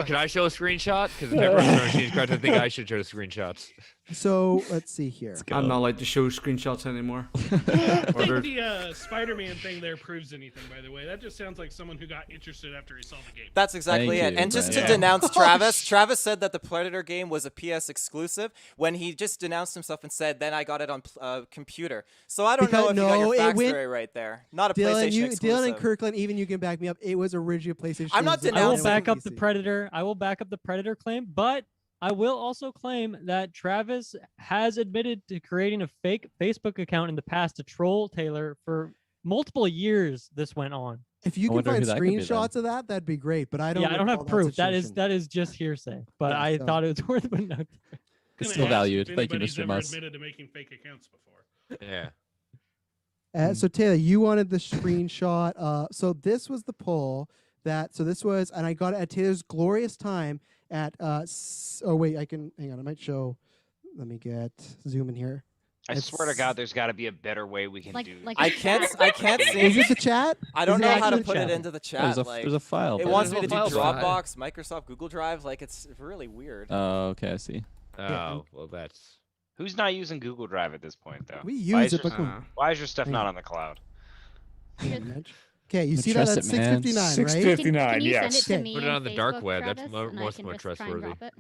Speaker 10: can I show a screenshot? Because if everyone's showing screenshots, I think I should show screenshots.
Speaker 1: So let's see here.
Speaker 6: I'm not allowed to show screenshots anymore.
Speaker 5: I don't think the Spider-Man thing there proves anything, by the way. That just sounds like someone who got interested after he saw the game.
Speaker 2: That's exactly
Speaker 3: Thank
Speaker 2: it.
Speaker 3: you,
Speaker 2: And just to
Speaker 3: Brandon.
Speaker 2: denounce Travis, Travis said that the Predator game was a PS exclusive when he just denounced himself and said, "Then I got it on computer." So I don't know if you got your facts right there. Not a PlayStation exclusive.
Speaker 1: Dylan and Kirklin, even you can back me up. It was originally a PlayStation.
Speaker 2: I'm not
Speaker 1: exclusive.
Speaker 4: I will
Speaker 2: denouncing
Speaker 4: back up
Speaker 1: PC.
Speaker 4: the Predator. I will back up the Predator claim, but I will also claim that Travis has admitted to creating a fake Facebook account in the past to troll Taylor for multiple years. This went on.
Speaker 1: If you
Speaker 3: I
Speaker 1: can
Speaker 3: wonder
Speaker 1: find
Speaker 3: who that could be then.
Speaker 1: screenshots of that, that'd be great. But I don't.
Speaker 4: Yeah, I don't
Speaker 1: recall
Speaker 4: have proof. That
Speaker 1: situation.
Speaker 4: is just hearsay. But
Speaker 1: Yeah,
Speaker 4: I
Speaker 1: so-
Speaker 4: thought it was worth a note.
Speaker 5: Gonna
Speaker 3: It's still
Speaker 5: ask
Speaker 3: valued.
Speaker 5: if
Speaker 3: Thank you,
Speaker 5: anybody's
Speaker 3: Mr.
Speaker 5: ever
Speaker 3: Muss.
Speaker 5: admitted to making fake accounts before.
Speaker 10: Yeah.
Speaker 1: So Taylor, you wanted the screenshot. So this was the poll that. So this was, and I got it at Taylor's glorious time at. Oh wait, I can hang on. I might show. Let me get zoom in here.
Speaker 9: I swear to God, there's got to be a better way we can do.
Speaker 2: I can't see.
Speaker 1: Is this a chat?
Speaker 2: I don't
Speaker 1: Is it
Speaker 2: know how to
Speaker 1: actually
Speaker 2: put it
Speaker 1: chat?
Speaker 2: into the chat.
Speaker 3: There's a
Speaker 2: like,
Speaker 3: there's a file.
Speaker 2: It
Speaker 3: button.
Speaker 2: wants me to
Speaker 10: There's
Speaker 2: do
Speaker 10: a file button.
Speaker 2: Dropbox, Microsoft, Google Drive. Like it's really weird.
Speaker 3: Oh, okay, I see.
Speaker 10: Oh, well, that's.
Speaker 9: Who's not using Google Drive at this point, though?
Speaker 1: We
Speaker 9: Why
Speaker 1: use
Speaker 9: is
Speaker 1: it, but
Speaker 9: your- Why is your stuff
Speaker 1: Hang
Speaker 9: not
Speaker 1: on.
Speaker 9: on the cloud?
Speaker 1: Okay, you see that
Speaker 3: Trust
Speaker 1: at
Speaker 3: it, man.
Speaker 1: 6:59, right?
Speaker 8: 6:59,
Speaker 11: Can you
Speaker 8: yes.
Speaker 11: send it to
Speaker 1: Okay.
Speaker 11: me
Speaker 10: Put it on the dark
Speaker 11: Facebook,
Speaker 10: web. That's
Speaker 11: Travis,
Speaker 10: more-
Speaker 11: and I
Speaker 10: much
Speaker 11: can
Speaker 10: more
Speaker 11: just try and
Speaker 10: trustworthy.
Speaker 11: drop it?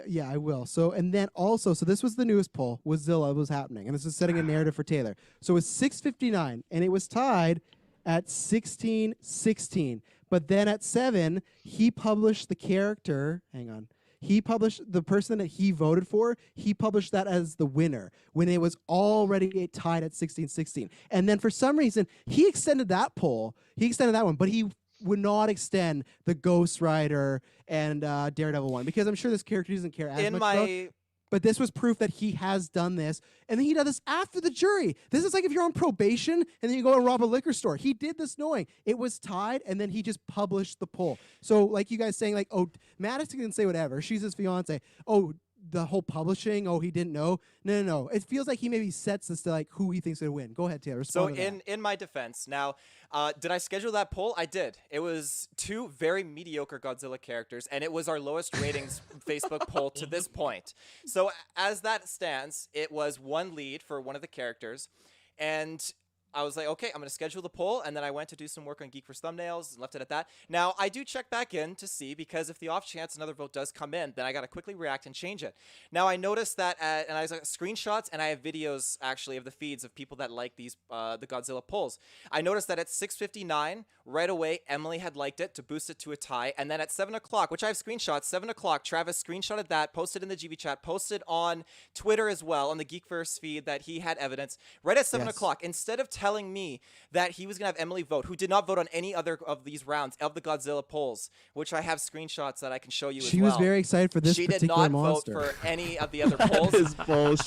Speaker 1: Yeah, I will. So, and then also, so this was the newest poll with Zilla was happening, and this is setting a narrative for Taylor. So it was 6:59, and it was tied at 16:16. But then at 7, he published the character. Hang on. He published the person that he voted for. He published that as the winner when it was already tied at 16:16. And then for some reason, he extended that poll. He extended that one, but he would not extend the Ghost Rider and Daredevil one because I'm sure this character doesn't care as
Speaker 2: In
Speaker 1: much
Speaker 2: my
Speaker 1: about. But this was proof that he has done this, and then he did this after the jury. This is like if you're on probation and then you go and rob a liquor store. He did this knowing it was tied, and then he just published the poll. So, like you guys saying, like, oh, Madison can say whatever. She's his fiance. Oh, the whole publishing. Oh, he didn't know. No. It feels like he maybe sets this to like who he thinks would win. Go ahead, Taylor.
Speaker 2: So
Speaker 1: respond to that.
Speaker 2: in my defense, now, did I schedule that poll? I did. It was 2 very mediocre Godzilla characters, and it was our lowest ratings Facebook poll to this point. So as that stands, it was 1 lead for one of the characters, and I was like, okay, I'm going to schedule the poll, and then I went to do some work on GeekVerse thumbnails and left it at that. Now, I do check back in to see, because if the off chance another vote does come in, then I got to quickly react and change it. Now, I noticed that, and I was like, screenshots, and I have videos, actually, of the feeds of people that like these, the Godzilla polls. I noticed that at 6:59, right away, Emily had liked it to boost it to a tie, and then at 7 o'clock, which I have screenshots, 7 o'clock, Travis screenshotted that, posted in the GV chat, posted on Twitter as well, on the GeekVerse feed, that he had evidence. Right at 7
Speaker 1: Yes.
Speaker 2: o'clock, instead of telling me that he was going to have Emily vote, who did not vote on any other of these rounds of the Godzilla polls, which I have screenshots that I can show you as
Speaker 1: She
Speaker 2: well.
Speaker 1: was very excited for this
Speaker 2: She did
Speaker 1: particular
Speaker 2: not
Speaker 1: monster.
Speaker 2: vote for any of the other polls.
Speaker 3: Is bullshit.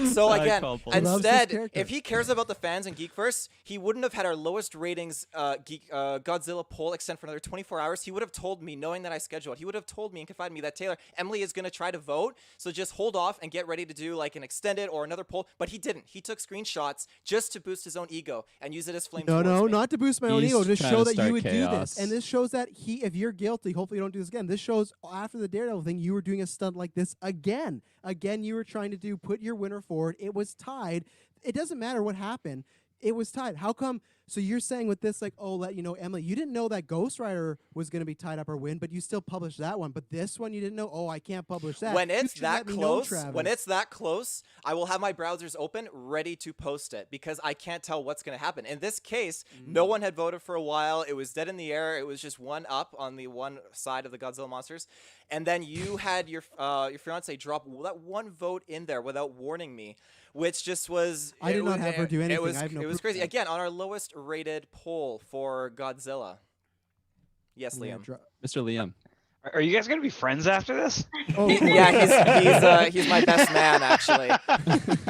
Speaker 2: So
Speaker 3: I
Speaker 2: again,
Speaker 3: call bullshit.
Speaker 1: Loves this
Speaker 2: instead,
Speaker 1: character.
Speaker 2: if he cares about the fans in GeekVerse, he wouldn't have had our lowest ratings Godzilla poll extend for another 24 hours. He would have told me, knowing that I scheduled, he would have told me and confided me that, Taylor, Emily is going to try to vote, so just hold off and get ready to do like an extended or another poll. But he didn't. He took screenshots just to boost his own ego and use it as flame.
Speaker 1: No, not to boost my own
Speaker 3: He's
Speaker 1: ego, to
Speaker 3: trying
Speaker 1: show
Speaker 3: to
Speaker 1: that you
Speaker 3: start
Speaker 1: would do
Speaker 3: chaos.
Speaker 1: this. And this shows that if you're guilty, hopefully you don't do this again. This shows after the Daredevil thing, you were doing a stunt like this again. Again, you were trying to put your winner forward. It was tied. It doesn't matter what happened. It was tied. How come? So you're saying with this, like, oh, let you know, Emily, you didn't know that Ghost Rider was going to be tied up or win, but you still published that one. But this one, you didn't know. Oh, I can't publish that.
Speaker 2: When
Speaker 1: You
Speaker 2: it's
Speaker 1: should
Speaker 2: that
Speaker 1: let me know,
Speaker 2: close, when
Speaker 1: Travis.
Speaker 2: it's that close, I will have my browsers open, ready to post it, because I can't tell what's going to happen. In this case, no one had voted for a while. It was dead in the air. It was just one up on the one side of the Godzilla monsters, and then you had your fiance drop that one vote in there without warning me, which just was.
Speaker 1: I did not have her do anything.
Speaker 2: It was,
Speaker 1: I have no
Speaker 2: it was
Speaker 1: proof
Speaker 2: crazy.
Speaker 1: of that.
Speaker 2: Again, on our lowest rated poll for Godzilla. Yes,
Speaker 1: Yeah,
Speaker 2: Liam.
Speaker 3: Mr. Liam.
Speaker 9: Are you guys gonna be friends after this?
Speaker 1: Oh,
Speaker 2: Yeah, he's my best man, actually.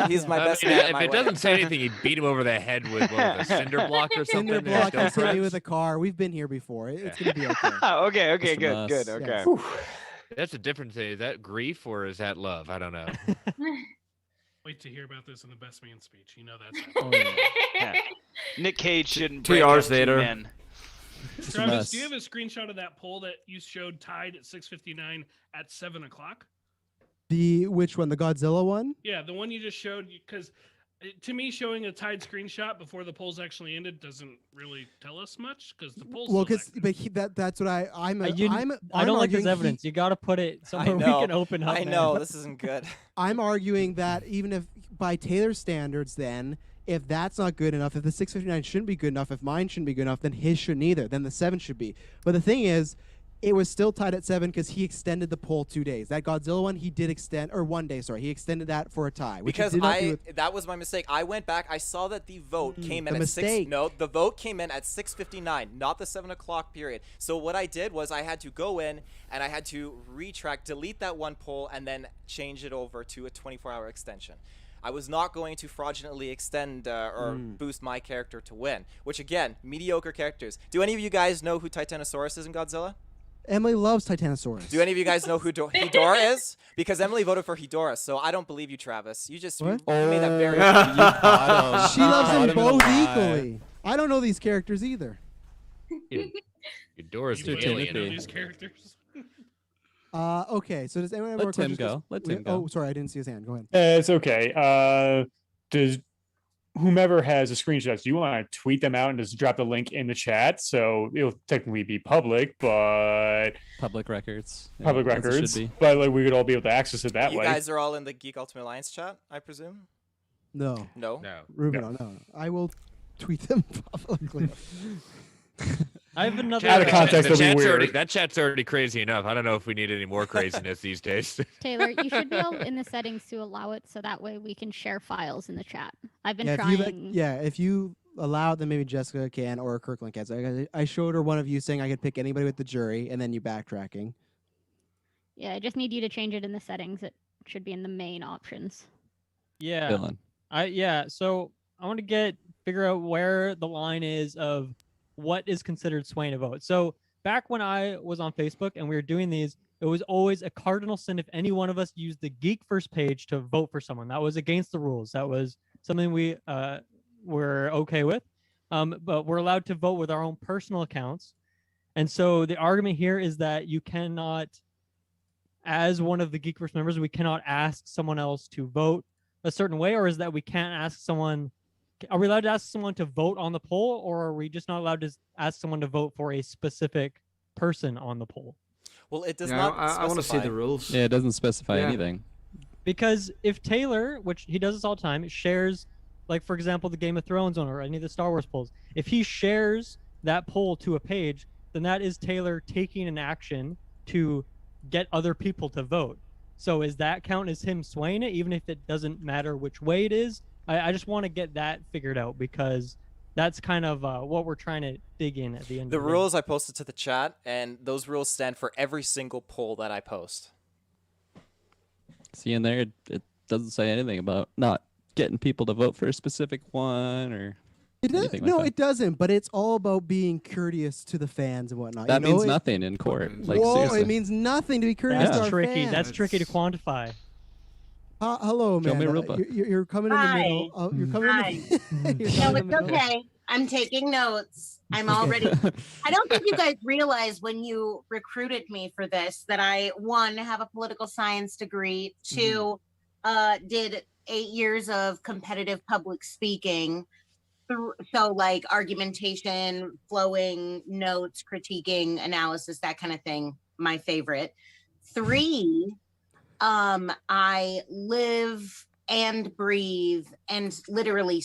Speaker 2: He's my best man. at
Speaker 10: If
Speaker 2: my
Speaker 10: it
Speaker 2: wedding.
Speaker 10: doesn't say anything, he'd beat him over the head with a cinder block or something.
Speaker 1: Cinder
Speaker 10: and
Speaker 1: block,
Speaker 10: still
Speaker 1: he's hit me
Speaker 10: friends?
Speaker 1: with a car. We've been here before. It's going to be okay.
Speaker 9: Okay,
Speaker 3: Mr.
Speaker 9: good,
Speaker 3: Muss.
Speaker 9: good, okay.
Speaker 1: Yes.
Speaker 10: That's a different thing. Is that grief or is that love? I don't know.
Speaker 5: Wait to hear about this in the best man speech. You know that's
Speaker 1: Oh, yeah.
Speaker 9: Yeah. Nick Cage shouldn't.
Speaker 6: 2
Speaker 9: break
Speaker 6: hours
Speaker 9: up two
Speaker 6: later.
Speaker 9: men.
Speaker 3: Mr.
Speaker 5: Travis,
Speaker 3: Muss.
Speaker 5: do you have a screenshot of that poll that you showed tied at 6:59 at 7 o'clock?
Speaker 1: Which one? The Godzilla one?
Speaker 5: Yeah, the one you just showed, because to me, showing a tied screenshot before the polls actually ended doesn't really tell us much, because the polls.
Speaker 1: Well,
Speaker 5: still
Speaker 1: because that's what I'm.
Speaker 4: I don't
Speaker 1: I'm
Speaker 4: like this
Speaker 1: arguing
Speaker 4: evidence. You got to put it somewhere we
Speaker 2: know.
Speaker 4: can open up.
Speaker 2: I
Speaker 4: man.
Speaker 2: know this isn't good.
Speaker 1: I'm arguing that even if by Taylor's standards, then if that's not good enough, if the 6:59 shouldn't be good enough, if mine shouldn't be good enough, then his shouldn't either. Then the 7 should be. But the thing is, it was still tied at 7 because he extended the poll 2 days. That Godzilla one, he did extend, or 1 day, sorry. He extended that for a tie. Which
Speaker 2: Because
Speaker 1: he did not do with,
Speaker 2: that was my mistake. I went back. I saw that the vote came in
Speaker 1: the
Speaker 2: at
Speaker 1: mistake.
Speaker 2: 6. No, the vote came in at 6:59, not the 7 o'clock period. So what I did was I had to go in and I had to retract, delete that one poll, and then change it over to a 24-hour extension. I was not going to fraudulently extend or boost my character to win, which again, mediocre characters. Do any of you guys know who Titanosaurus is in Godzilla?
Speaker 1: Emily loves Titanosaurus.
Speaker 2: Do any of you guys know who Hedorah is? Because Emily voted for Hedorah, so I don't believe you, Travis. You just you made that very.
Speaker 1: She loves them both equally. I don't know these characters either.
Speaker 10: Hedorah's the
Speaker 5: Really
Speaker 10: alien.
Speaker 5: know these characters.
Speaker 1: Okay, so does anyone have more
Speaker 3: Let Tim
Speaker 1: questions?
Speaker 3: go. Let Tim go.
Speaker 1: Oh, sorry, I didn't see his hand. Go ahead.
Speaker 8: It's okay. Does whomever has the screenshots, do you want to tweet them out and just drop the link in the chat? So it'll technically be public, but
Speaker 3: Public records. Yeah,
Speaker 8: public
Speaker 3: as it should
Speaker 8: records.
Speaker 3: be.
Speaker 8: But like we could all be able to access it that
Speaker 2: You
Speaker 8: way.
Speaker 2: guys are all in the Geek Ultimate Alliance chat, I presume.
Speaker 1: No.
Speaker 2: No.
Speaker 10: No.
Speaker 1: Ruben,
Speaker 8: No.
Speaker 1: no. I will tweet them publicly.
Speaker 4: I have another.
Speaker 8: Out of context,
Speaker 10: The
Speaker 8: it'll be
Speaker 10: chat's
Speaker 8: weird.
Speaker 10: already, that chat's already crazy enough. I don't know if we need any more craziness these days.
Speaker 11: Taylor, you should be able in the settings to allow it so that way we can share files in the chat. I've been
Speaker 1: Yeah,
Speaker 11: trying.
Speaker 1: if you allow it, then maybe Jessica can or Kirklin can. So I showed her one of you saying I could pick anybody with the jury, and then you backtracking.
Speaker 11: Yeah, I just need you to change it in the settings. It should be in the main options.
Speaker 4: Yeah.
Speaker 3: Dylan.
Speaker 4: So I want to figure out where the line is of what is considered swaying a vote. So back when I was on Facebook and we were doing these, it was always a cardinal sin if any one of us used the GeekVerse page to vote for someone. That was against the rules. That was something we were okay with. But we're allowed to vote with our own personal accounts. And so the argument here is that you cannot, as one of the GeekVerse members, we cannot ask someone else to vote a certain way, or is that we can't ask someone? Are we allowed to ask someone to vote on the poll, or are we just not allowed to ask someone to vote for a specific person on the poll?
Speaker 2: Well, it does
Speaker 6: Yeah,
Speaker 2: not.
Speaker 6: I want to see
Speaker 2: specify.
Speaker 6: the rules.
Speaker 3: Yeah, it doesn't specify
Speaker 6: Yeah.
Speaker 3: anything.
Speaker 4: Because if Taylor, which he does this all the time, shares, like for example, the Game of Thrones one or any of the Star Wars polls, if he shares that poll to a page, then that is Taylor taking an action to get other people to vote. So is that count as him swaying it, even if it doesn't matter which way it is? I just want to get that figured out because that's kind of what we're trying to dig in at the end
Speaker 2: The
Speaker 4: of
Speaker 2: rules I posted to the chat, and those rules stand for every single poll that I post.
Speaker 3: See in there, it doesn't say anything about not getting people to vote for a specific one or anything like that.
Speaker 1: It doesn't. But it's all about being courteous to the fans and whatnot.
Speaker 3: That
Speaker 1: you know?
Speaker 3: means nothing in court. Like
Speaker 1: Whoa,
Speaker 3: seriously.
Speaker 1: it means nothing to be courteous to
Speaker 4: That's
Speaker 1: our
Speaker 4: tricky.
Speaker 1: fans.
Speaker 4: That's tricky to quantify.
Speaker 1: Hello,
Speaker 3: Show
Speaker 1: man.
Speaker 3: me a rule book.
Speaker 1: You're coming in the middle. You're coming
Speaker 14: Hi.
Speaker 1: in the, you're
Speaker 14: No,
Speaker 1: coming in
Speaker 14: it's
Speaker 1: the middle.
Speaker 14: okay. I'm taking notes. I'm already. I don't think you guys realize when you recruited me for this that I, one, have a political science degree, two, did 8 years of competitive public speaking. So like argumentation, flowing, notes, critiquing, analysis, that kind of thing. My favorite. 3, I live and breathe and literally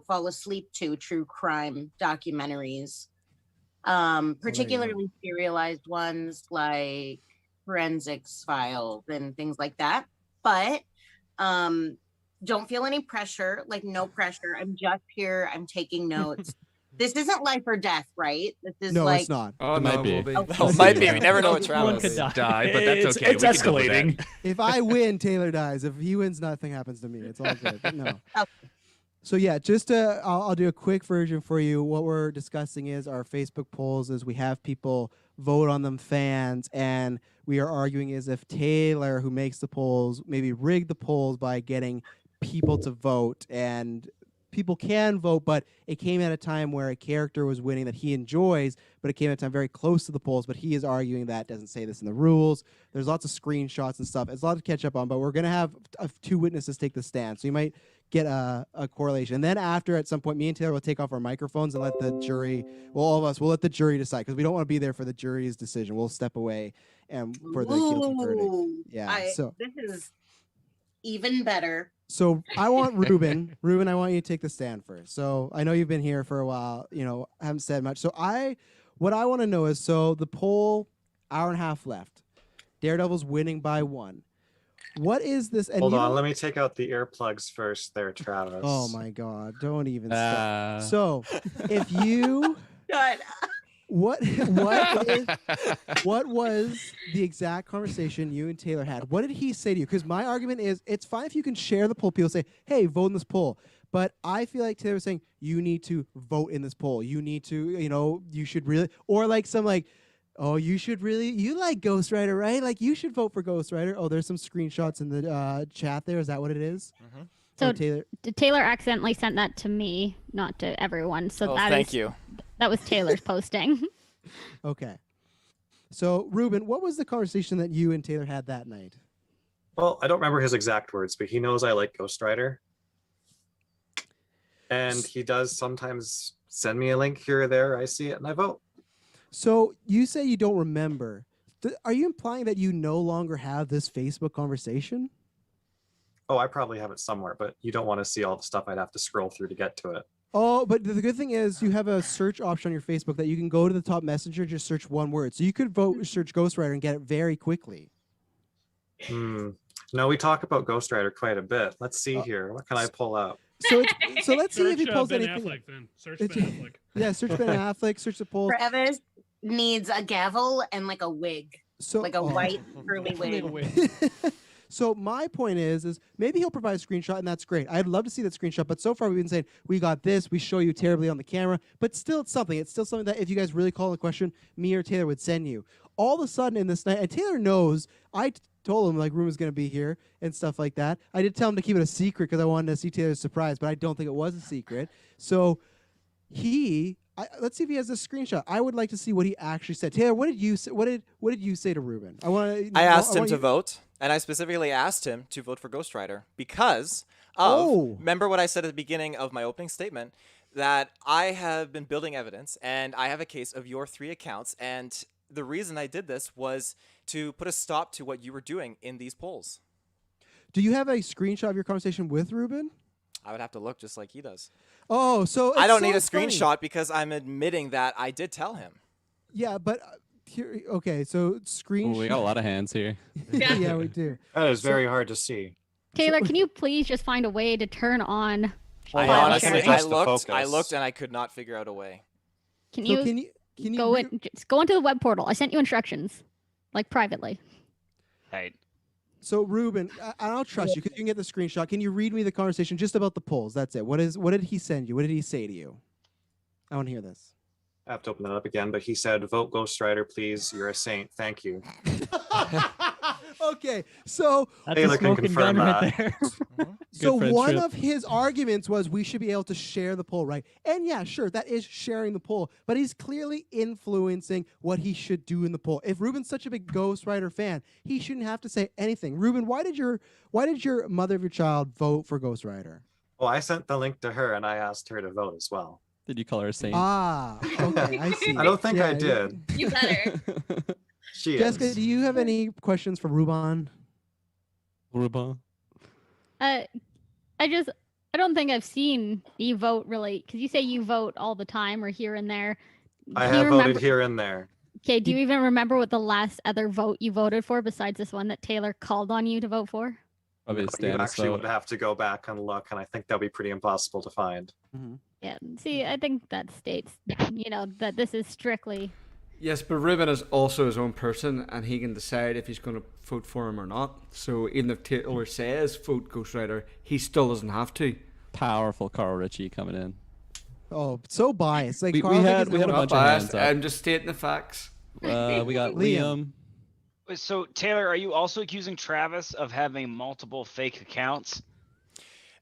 Speaker 14: fall asleep to true crime documentaries, particularly serialized ones like Forensics Files and things like that. But don't feel any pressure, like no pressure. I'm just here. I'm taking notes. This isn't life or death, right? This is
Speaker 1: No,
Speaker 14: like
Speaker 1: it's not.
Speaker 6: Oh,
Speaker 3: It
Speaker 6: no,
Speaker 3: might be.
Speaker 6: will be.
Speaker 2: Oh, it might be. We never know what
Speaker 4: Someone
Speaker 2: Travis.
Speaker 4: could die.
Speaker 10: Die, but that's okay.
Speaker 8: It's
Speaker 10: We can live with
Speaker 8: escalating.
Speaker 10: that.
Speaker 1: If I win, Taylor dies. If he wins, nothing happens to me. It's all good. But no.
Speaker 14: Okay.
Speaker 1: So yeah, I'll do a quick version for you. What we're discussing is our Facebook polls. Is we have people vote on them, fans, and we are arguing as if Taylor, who makes the polls, maybe rigged the polls by getting people to vote, and people can vote, but it came at a time where a character was winning that he enjoys, but it came at a time very close to the polls, but he is arguing that doesn't say this in the rules. There's lots of screenshots and stuff. It's a lot to catch up on, but we're going to have 2 witnesses take the stand, so you might get a correlation. And then after, at some point, me and Taylor will take off our microphones and let the jury, well, all of us, we'll let the jury decide, because we don't want to be there for the jury's decision. We'll step away and for the guilty verdict.
Speaker 14: Ooh,
Speaker 1: Yeah, so
Speaker 14: this is even better.
Speaker 1: So I want Ruben. Ruben, I want you to take the stand first. So I know you've been here for a while. Haven't said much. So what I want to know is, so the poll hour and a half left. Daredevil's winning by 1. What is this? And
Speaker 12: Hold on, let me take out the earplugs first there, Travis.
Speaker 1: Oh my God! Don't even start. So, if you
Speaker 14: God.
Speaker 1: what was the exact conversation you and Taylor had? What did he say to you? Because my argument is, it's fine if you can share the poll. People say, "Hey, vote in this poll." But I feel like Taylor was saying, you need to vote in this poll. You need to, you should really, or like some like, oh, you should really, you like Ghost Rider, right? Like you should vote for Ghost Rider. Oh, there's some screenshots in the chat there. Is that what it is?
Speaker 2: Mm-hmm.
Speaker 11: So
Speaker 1: Taylor.
Speaker 11: Taylor accidentally sent that to me, not to everyone. So
Speaker 2: thank you.
Speaker 11: That was Taylor's posting.
Speaker 1: Okay. So Ruben, what was the conversation that you and Taylor had that night?
Speaker 12: Well, I don't remember his exact words, but he knows I like Ghost Rider. And he does sometimes send me a link here or there. I see it and I vote.
Speaker 1: So you say you don't remember. Are you implying that you no longer have this Facebook conversation?
Speaker 12: Oh, I probably have it somewhere, but you don't want to see all the stuff I'd have to scroll through to get to it.
Speaker 1: Oh, but the good thing is you have a search option on your Facebook that you can go to the top messenger, just search one word. So you could search Ghost Rider and get it very quickly.
Speaker 12: No, we talk about Ghost Rider quite a bit. Let's see here. What can I pull up?
Speaker 1: So let's see if he pulls
Speaker 5: Ben
Speaker 1: anything.
Speaker 5: Affleck, then. Search Ben Affleck.
Speaker 1: Yeah, search Ben Affleck, search the polls.
Speaker 14: Travis needs a gavel and like a wig.
Speaker 1: So
Speaker 14: like a white curly wig.
Speaker 1: So my point is maybe he'll provide a screenshot, and that's great. I'd love to see that screenshot, but so far we've been saying, we got this, we show you terribly on the camera, but still it's something. It's still something that if you guys really call the question, me or Taylor would send you. All of a sudden in this night, and Taylor knows, I told him like Room is going to be here and stuff like that. I did tell him to keep it a secret because I wanted to see Taylor's surprise, but I don't think it was a secret. So let's see if he has a screenshot. I would like to see what he actually said. Taylor, what did you say? What did you say to Ruben?
Speaker 2: I asked him to vote, and I specifically asked him to vote for Ghost Rider because of remember what I said at the beginning of my opening statement, that I have been building evidence and I have a case of your 3 accounts, and the reason I did this was to put a stop to what you were doing in these polls.
Speaker 1: Do you have a screenshot of your conversation with Ruben?
Speaker 2: I would have to look just like he does.
Speaker 1: Oh, so
Speaker 2: I don't need a screenshot because I'm admitting that I did tell him.
Speaker 1: Yeah, but here, okay, so screenshot.
Speaker 3: We got a lot of hands here.
Speaker 1: Yeah, we do.
Speaker 12: That is very hard to see.
Speaker 11: Taylor, can you please just find a way to turn on?
Speaker 2: I honestly, I looked, and I could not figure out a way.
Speaker 11: Can you go into the web portal? I sent you instructions, like privately.
Speaker 9: Right.
Speaker 1: So Ruben, I'll trust you because you can get the screenshot. Can you read me the conversation just about the polls? That's it. What did he send you? What did he say to you? I want to hear this.
Speaker 12: I have to open that up again, but he said, "Vote Ghost Rider, please. You're a saint. Thank you."
Speaker 1: Okay, so
Speaker 12: Taylor can confirm that.
Speaker 1: So one of his arguments was we should be able to share the poll, right? And yeah, sure, that is sharing the poll, but he's clearly influencing what he should do in the poll. If Ruben's such a big Ghost Rider fan, he shouldn't have to say anything. Ruben, why did your mother of your child vote for Ghost Rider?
Speaker 12: Well, I sent the link to her and I asked her to vote as well.
Speaker 3: Did you call her a saint?
Speaker 1: Ah, okay, I see.
Speaker 12: I don't think I did.
Speaker 13: You better.
Speaker 1: Jessica, do you have any questions for Ruben?
Speaker 11: I don't think I've seen you vote really, because you say you vote all the time or here and there.
Speaker 12: I have voted here and there.
Speaker 11: Okay, do you even remember what the last other vote you voted for besides this one that Taylor called on you to vote for?
Speaker 3: Probably
Speaker 12: You actually would have to go back and look, and I think that'll be pretty impossible to find.
Speaker 1: Mm-hmm.
Speaker 11: Yeah, see, I think that states, that this is strictly.
Speaker 6: Yes, but Ruben is also his own person, and he can decide if he's going to vote for him or not. So even if Taylor says vote Ghost Rider, he still doesn't have to.
Speaker 3: Powerful Carl Ritchie coming in.
Speaker 1: Oh, so biased. Like
Speaker 3: we had a bunch of hands up.
Speaker 6: I'm just stating the facts.
Speaker 3: We got Liam.
Speaker 9: So Taylor, are you also accusing Travis of having multiple fake accounts?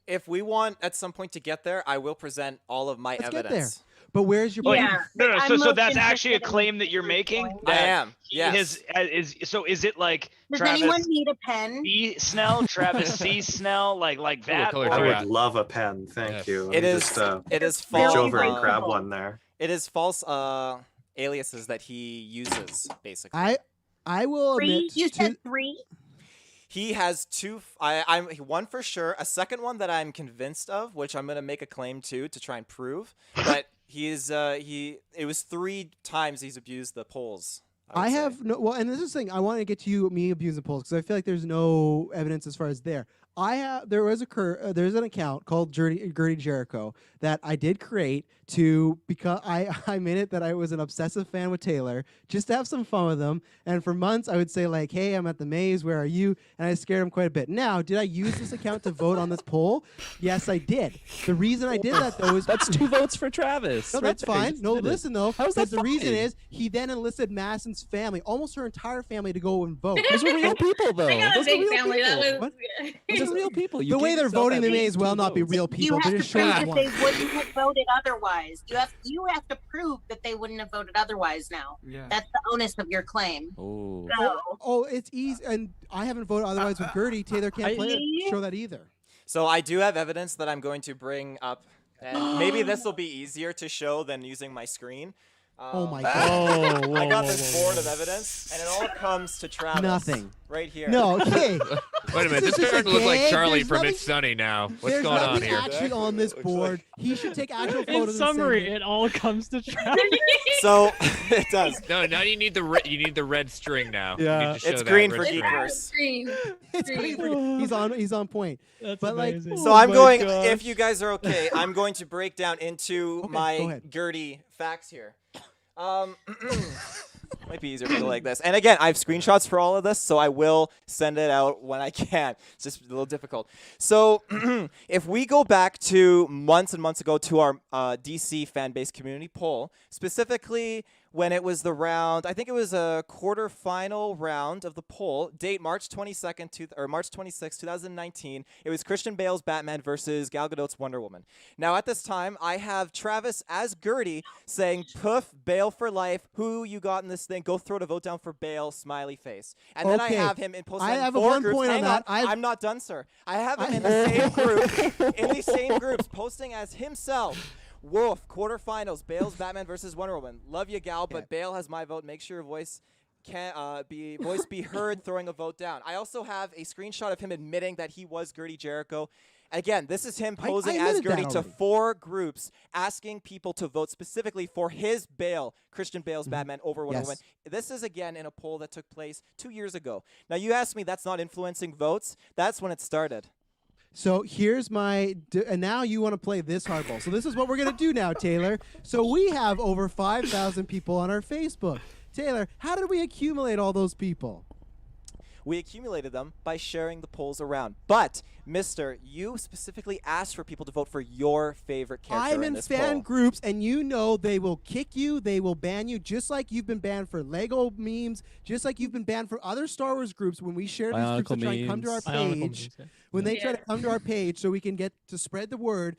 Speaker 2: If we want at some point to get there, I will present all of my evidence.
Speaker 1: Get there. But where's your
Speaker 9: point? No. So that's actually a claim that you're making?
Speaker 2: I am. Yes.
Speaker 9: Is it like
Speaker 14: Does
Speaker 9: Travis
Speaker 14: anyone need a pen?
Speaker 9: B. Snell, Travis C. Snell, like that?
Speaker 12: I would love a pen. Thank you.
Speaker 2: It is. It is false.
Speaker 12: Reach over and grab one there.
Speaker 2: It is false aliases that he uses, basically.
Speaker 1: I will admit.
Speaker 14: You said 3.
Speaker 2: He has 2. I'm one for sure. A second one that I'm convinced of, which I'm gonna make a claim to try and prove. But it was 3 times he's abused the polls
Speaker 1: I have no. Well, and this is the thing. I want to get to you, me abusing polls, because I feel like there's no evidence as far as there. There was there's an account called Gertie Jericho that I did create because I made it that I was an obsessive fan with Taylor, just to have some fun with him. And for months I would say like, hey, I'm at the maze, where are you? And I scared him quite a bit. Now, did I use this account to vote on this poll? Yes, I did. The reason I did that though is
Speaker 3: that's 2 votes for Travis.
Speaker 1: No, that's fine. No, listen though.
Speaker 3: How's that
Speaker 1: the reason
Speaker 3: fine?
Speaker 1: is he then enlisted Madison's family, almost her entire family, to go and vote.
Speaker 3: Those are real people though.
Speaker 13: I got a
Speaker 3: Those are
Speaker 13: big
Speaker 3: real
Speaker 13: family.
Speaker 3: people.
Speaker 13: That was.
Speaker 3: Those are real people. You
Speaker 1: The way
Speaker 3: gave
Speaker 1: they're
Speaker 3: yourself
Speaker 1: voting,
Speaker 3: at
Speaker 1: they may
Speaker 3: least
Speaker 1: as well
Speaker 3: 2
Speaker 1: not be
Speaker 3: votes.
Speaker 1: real
Speaker 14: You
Speaker 1: people.
Speaker 14: have
Speaker 1: They're
Speaker 14: to
Speaker 1: just
Speaker 14: prove
Speaker 1: showing
Speaker 14: that
Speaker 1: one.
Speaker 14: they wouldn't have voted otherwise. You have to prove that they wouldn't have voted otherwise now.
Speaker 6: Yeah.
Speaker 14: That's the onus of your claim.
Speaker 3: Oh.
Speaker 14: So,
Speaker 1: Oh, it's easy, and I haven't voted otherwise with Gertie. Taylor can't show that either.
Speaker 2: So I do have evidence that I'm going to bring up, and maybe this will be easier to show than using my screen.
Speaker 1: Oh my God.
Speaker 2: I got this board of evidence, and it all comes to Travis.
Speaker 1: Nothing.
Speaker 2: Right here.
Speaker 1: No, okay.
Speaker 10: Wait a minute, this
Speaker 1: This is
Speaker 10: starting to look like
Speaker 1: gay.
Speaker 10: Charlie
Speaker 1: There's
Speaker 10: from
Speaker 1: nothing-
Speaker 10: It's Sunny now. What's
Speaker 1: There's
Speaker 10: going on
Speaker 1: nothing
Speaker 10: here?
Speaker 1: actually on this board. He should take actual
Speaker 4: In
Speaker 1: photos.
Speaker 4: summary,
Speaker 1: and send
Speaker 4: it all comes to Travis.
Speaker 2: So it does.
Speaker 10: No, now you need the red string now. You
Speaker 1: Yeah.
Speaker 10: need to show
Speaker 2: It's
Speaker 10: that
Speaker 2: green
Speaker 10: red
Speaker 2: for
Speaker 10: string.
Speaker 2: Geekverse.
Speaker 13: Green.
Speaker 1: It's green for- He's on point.
Speaker 4: That's
Speaker 1: But, like,
Speaker 4: amazing.
Speaker 2: So I'm going, if you guys are okay, I'm going to break down into
Speaker 1: go
Speaker 2: my
Speaker 1: ahead.
Speaker 2: Gertie facts here. Might be easier to go like this. And again, I have screenshots for all of this, so I will send it out when I can. It's just a little difficult. So if we go back to months and months ago to our DC fan base community poll, specifically when it was the round, I think it was a quarterfinal round of the poll, date March 22nd or March 26th, 2019. It was Christian Bale's Batman versus Gal Gadot's Wonder Woman. Now at this time, I have Travis as Gertie saying, "Poof, Bale for life. Who you got in this thing? Go throw the vote down for Bale. Smiley face." And then I
Speaker 1: Okay.
Speaker 2: have him in posting
Speaker 1: I have a
Speaker 2: 4
Speaker 1: one
Speaker 2: groups.
Speaker 1: point on
Speaker 2: Hang
Speaker 1: that.
Speaker 2: I'm not done, sir. I have him in the same group, in these same groups, posting as himself. Wolf, quarterfinals, Bale's Batman versus Wonder Woman. Love you, gal, but Bale has my vote. Make sure your voice be heard, throwing a vote down. I also have a screenshot of him admitting that he was Gertie Jericho. Again, this is him posing as
Speaker 1: admitted that
Speaker 2: Gertie to
Speaker 1: already.
Speaker 2: 4 groups, asking people to vote specifically for his Bale, Christian Bale's Batman over Wonder
Speaker 1: Yes.
Speaker 2: Woman. This is, again, in a poll that took place 2 years ago. Now, you asked me that's not influencing votes. That's when it started.
Speaker 1: So here's and now you want to play this hardball. So this is what we're going to do now, Taylor. So we have over 5,000 people on our Facebook. Taylor, how did we accumulate all those people?
Speaker 2: We accumulated them by sharing the polls around. But, mister, you specifically asked for people to vote for your favorite character
Speaker 1: I'm
Speaker 2: in
Speaker 1: in
Speaker 2: this
Speaker 1: fan
Speaker 2: poll.
Speaker 1: groups, and you know they will kick you, they will ban you, just like you've been banned for Lego memes, just like you've been banned for other Star Wars groups when we share these groups that try and come to our
Speaker 4: Bionicle
Speaker 1: page.
Speaker 4: memes, yeah.
Speaker 1: When they try to come to our page so we can get to spread the word,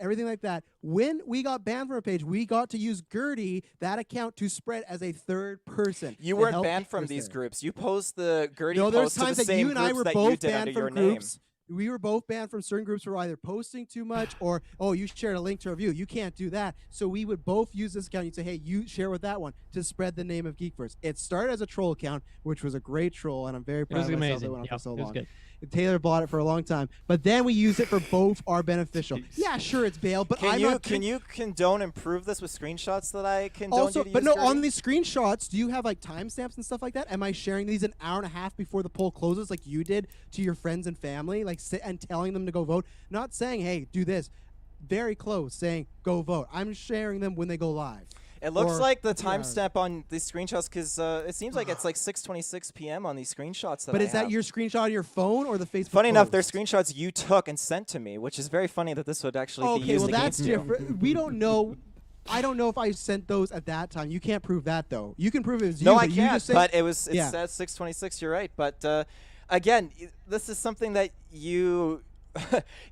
Speaker 1: everything like that. When we got banned from our page, we got to use Gertie, that account, to spread as a third person.
Speaker 2: You
Speaker 1: to
Speaker 2: weren't
Speaker 1: help
Speaker 2: banned from
Speaker 1: Geekverse
Speaker 2: these
Speaker 1: there.
Speaker 2: groups. You post the Gertie
Speaker 1: No, there's
Speaker 2: posts to
Speaker 1: times
Speaker 2: the
Speaker 1: that
Speaker 2: same
Speaker 1: you and I
Speaker 2: groups
Speaker 1: were
Speaker 2: that you
Speaker 1: both
Speaker 2: did
Speaker 1: banned
Speaker 2: under your
Speaker 1: from
Speaker 2: name.
Speaker 1: groups. We were both banned from certain groups who were either posting too much or, oh, you shared a link to a review. You can't do that. So we would both use this account. You'd say, hey, you share with that one to spread the name of Geekverse. It started as a troll account, which was a great troll, and I'm very proud
Speaker 4: was
Speaker 1: of myself that
Speaker 4: amazing.
Speaker 1: it went on
Speaker 4: Yeah,
Speaker 1: for so
Speaker 4: it was
Speaker 1: long.
Speaker 4: good.
Speaker 1: Taylor bought it for a long time, but then we used it for both our beneficial. Yeah, sure, it's Bale, but
Speaker 2: Can
Speaker 1: I'm
Speaker 2: you
Speaker 1: not.
Speaker 2: can you condone and prove this with screenshots that I condone
Speaker 1: Also,
Speaker 2: you to
Speaker 1: but
Speaker 2: use
Speaker 1: no, on
Speaker 2: Gertie?
Speaker 1: these screenshots, do you have like timestamps and stuff like that? Am I sharing these an hour and a half before the poll closes, like you did to your friends and family, like and telling them to go vote? Not saying, "Hey, do this." Very close, saying, "Go vote." I'm sharing them when they go live.
Speaker 2: It looks
Speaker 1: Or-
Speaker 2: like the
Speaker 1: yeah.
Speaker 2: timestamp on these screenshots because it seems like it's like 6:26 p.m. on these screenshots that
Speaker 1: But
Speaker 2: I
Speaker 1: is that
Speaker 2: have.
Speaker 1: your screenshot on your phone or the Facebook?
Speaker 2: Funny enough, they're
Speaker 1: post?
Speaker 2: screenshots you took and sent to me, which is very funny that this would actually be
Speaker 1: Okay,
Speaker 2: used
Speaker 1: well that's
Speaker 2: against you.
Speaker 1: different. We don't know. I don't know if I sent those at that time. You can't prove that though. You can prove it was you.
Speaker 2: No, I
Speaker 1: but you
Speaker 2: can't.
Speaker 1: just say,
Speaker 2: But it was. It
Speaker 1: Yeah.
Speaker 2: says 6:26. You're right. But again, this is something that you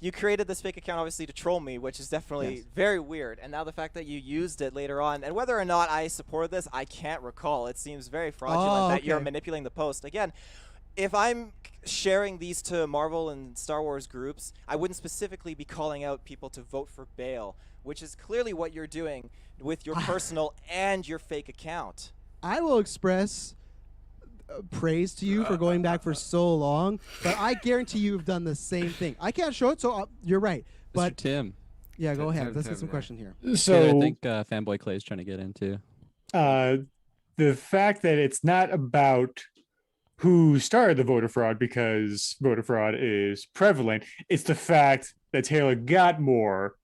Speaker 2: you created this fake account obviously to troll me, which is definitely
Speaker 1: Yes.
Speaker 2: very weird. And now the fact that you used it later on, and whether or not I support this, I can't recall. It seems very fraudulent that you're
Speaker 1: okay.
Speaker 2: manipulating the post. Again, if I'm sharing these to Marvel and Star Wars groups, I wouldn't specifically be calling out people to vote for Bale, which is clearly what you're doing with your personal and your fake account.
Speaker 1: I will express praise to you for going back for so long, but I guarantee you've done the same thing. I can't show it, so you're right.
Speaker 3: Mr.
Speaker 1: But
Speaker 3: Tim.
Speaker 1: yeah, go ahead.
Speaker 6: Tim,
Speaker 1: Let's get
Speaker 6: Tim,
Speaker 1: some
Speaker 6: yeah.
Speaker 1: question here.
Speaker 3: Taylor,
Speaker 8: So
Speaker 3: I think Fanboy Clay is trying to get into.
Speaker 8: the fact that it's not about who started the voter fraud, because voter fraud is prevalent. It's the fact that Taylor got more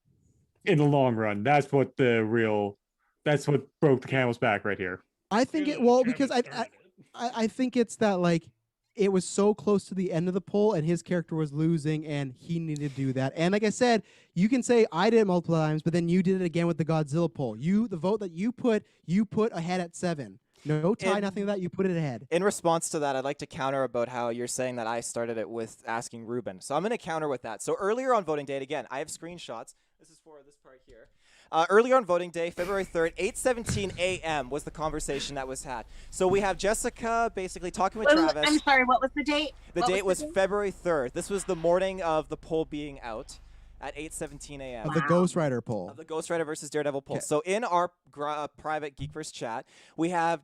Speaker 8: in the long run. That's what broke the camel's back right here.
Speaker 1: I think because I think it's that like it was so close to the end of the poll and his character was losing and he needed to do that. And like I said, you can say I did it multiple times, but then you did it again with the Godzilla poll. The vote that you put ahead at 7. No tie, nothing of that. You put it ahead.
Speaker 2: In response to that, I'd like to counter about how you're saying that I started it with asking Ruben. So I'm going to counter with that. So earlier on voting day, and again, I have screenshots. This is for this part here. Earlier on voting day, February 3rd, 8:17 a.m. was the conversation that was had. So we have Jessica basically talking with Travis.
Speaker 14: I'm sorry, what was the date?
Speaker 2: The date was February 3rd. This was the morning of the poll being out at 8:17 a.m.
Speaker 1: Of the Ghost Rider poll.
Speaker 2: Of the Ghost Rider versus Daredevil poll.
Speaker 1: Okay.
Speaker 2: So in our private Geekverse chat, we have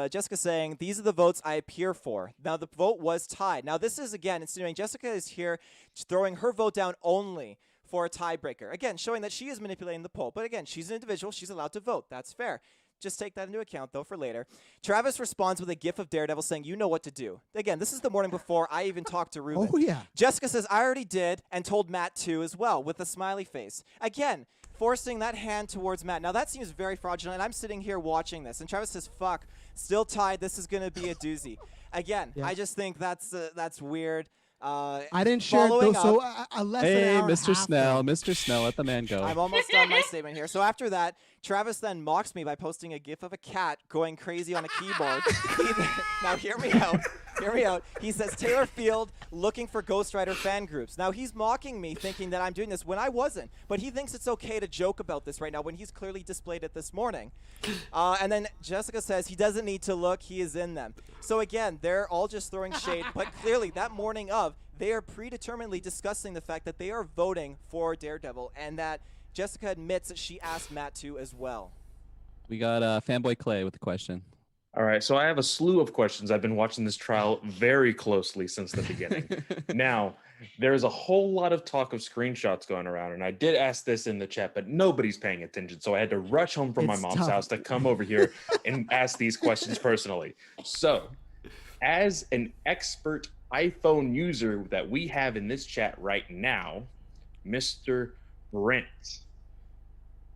Speaker 2: Jessica saying, these are the votes I appear for. Now, the vote was tied. Now, this is, again, insinuating Jessica is here throwing her vote down only for a tiebreaker. Again, showing that she is manipulating the poll. But again, she's an individual. She's allowed to vote. That's fair. Just take that into account, though, for later. Travis responds with a gif of Daredevil saying, you know what to do. Again, this is the morning before I even talked to Ruben.
Speaker 1: Oh, yeah.
Speaker 2: Jessica says, I already did, and told Matt too as well, with a smiley face. Again, forcing that hand towards Matt. Now, that seems very fraudulent, and I'm sitting here watching this. And Travis says, fuck, still tied. This is going to be a doozy. Again, I just think that's weird.
Speaker 1: I didn't share it, though, so less than an hour
Speaker 3: Mr. Snell, Mr. Snell, let the man go.
Speaker 2: I'm almost done my statement here. So after that, Travis then mocks me by posting a gif of a cat going crazy on a keyboard. Now, hear me out. Hear me out. He says, Taylor Field looking for Ghost Rider fan groups. Now, he's mocking me, thinking that I'm doing this when I wasn't. But he thinks it's okay to joke about this right now when he's clearly displayed it this morning. And then Jessica says he doesn't need to look. He is in them. So, again, they're all just throwing shade. But clearly, that morning of, they are predeterminedly discussing the fact that they are voting for Daredevil and that Jessica admits that she asked Matt to as well.
Speaker 3: We got Fanboy Clay with a question.
Speaker 15: All right, so I have a slew of questions. I've been watching this trial very closely since the beginning. Now, there's a whole lot of talk of screenshots going around, and I did ask this in the chat, but nobody's paying attention, so I had to rush home from my mom's house to come over here and ask these questions personally. So, as an expert iPhone user that we have in this chat right now, Mr. Brent,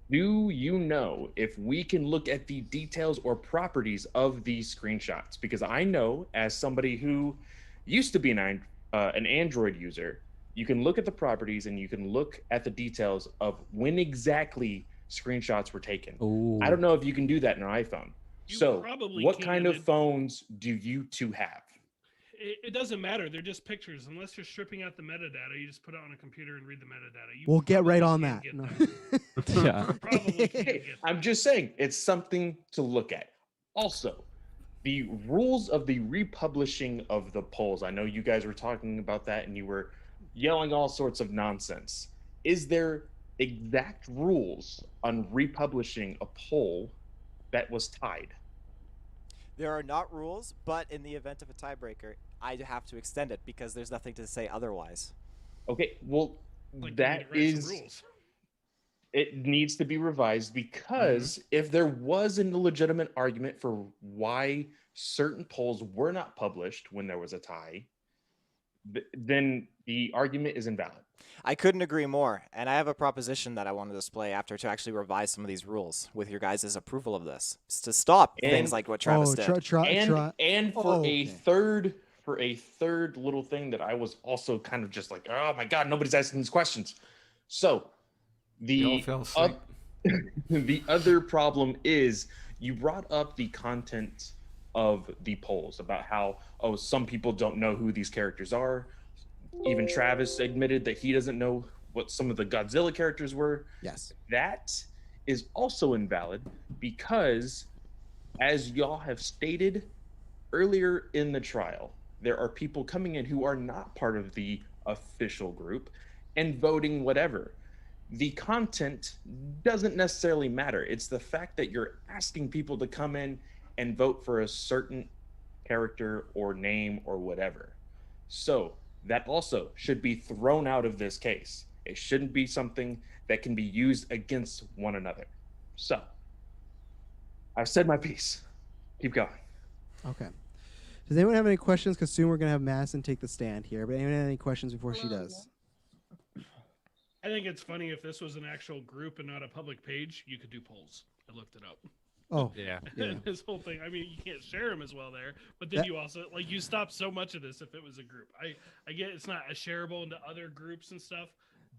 Speaker 15: do you know if we can look at the details or properties of these screenshots? Because I know, as somebody who used to be an Android user, you can look at the properties and you can look at the details of when exactly screenshots were taken.
Speaker 3: Ooh.
Speaker 15: I don't know if you can do that in an iPhone. So
Speaker 5: probably
Speaker 15: what
Speaker 5: can.
Speaker 15: kind of phones do you two have?
Speaker 5: It doesn't matter. They're just pictures. Unless you're stripping out the metadata, you just put it on a computer and read the metadata.
Speaker 1: We'll get right on that. No.
Speaker 3: Yeah.
Speaker 15: I'm just saying, it's something to look at. Also, the rules of the republishing of the polls. I know you guys were talking about that and you were yelling all sorts of nonsense. Is there exact rules on republishing a poll that was tied?
Speaker 2: There are not rules, but in the event of a tiebreaker, I have to extend it because there's nothing to say otherwise.
Speaker 15: Okay, well, that is... It needs to be revised because if there was a legitimate argument for why certain polls were not published when there was a tie, then the argument is invalid.
Speaker 2: I couldn't agree more, and I have a proposition that I want to display after to actually revise some of these rules with your guys' approval of this. It's to stop things like what Travis did.
Speaker 15: And for a third little thing that I was also kind of just like, oh my God, nobody's asking these questions. So the other problem is you brought up the content of the polls about how, oh, some people don't know who these characters are. Even Travis admitted that he doesn't know what some of the Godzilla characters were.
Speaker 1: Yes.
Speaker 15: That is also invalid because, as y'all have stated earlier in the trial, there are people coming in who are not part of the official group and voting whatever. The content doesn't necessarily matter. It's the fact that you're asking people to come in and vote for a certain character or name or whatever. So that also should be thrown out of this case. It shouldn't be something that can be used against one another. So I've said my piece. Keep going.
Speaker 1: Okay. Does anyone have any questions? Because soon we're going to have Madison take the stand here. But anyone have any questions before she does?
Speaker 5: I think it's funny if this was an actual group and not a public page, you could do polls. I looked it up.
Speaker 1: Oh,
Speaker 10: yeah.
Speaker 5: This whole thing. I mean, you can't share them as well there, but then you also you stop so much of this if it was a group. I get it's not as shareable into other groups and stuff,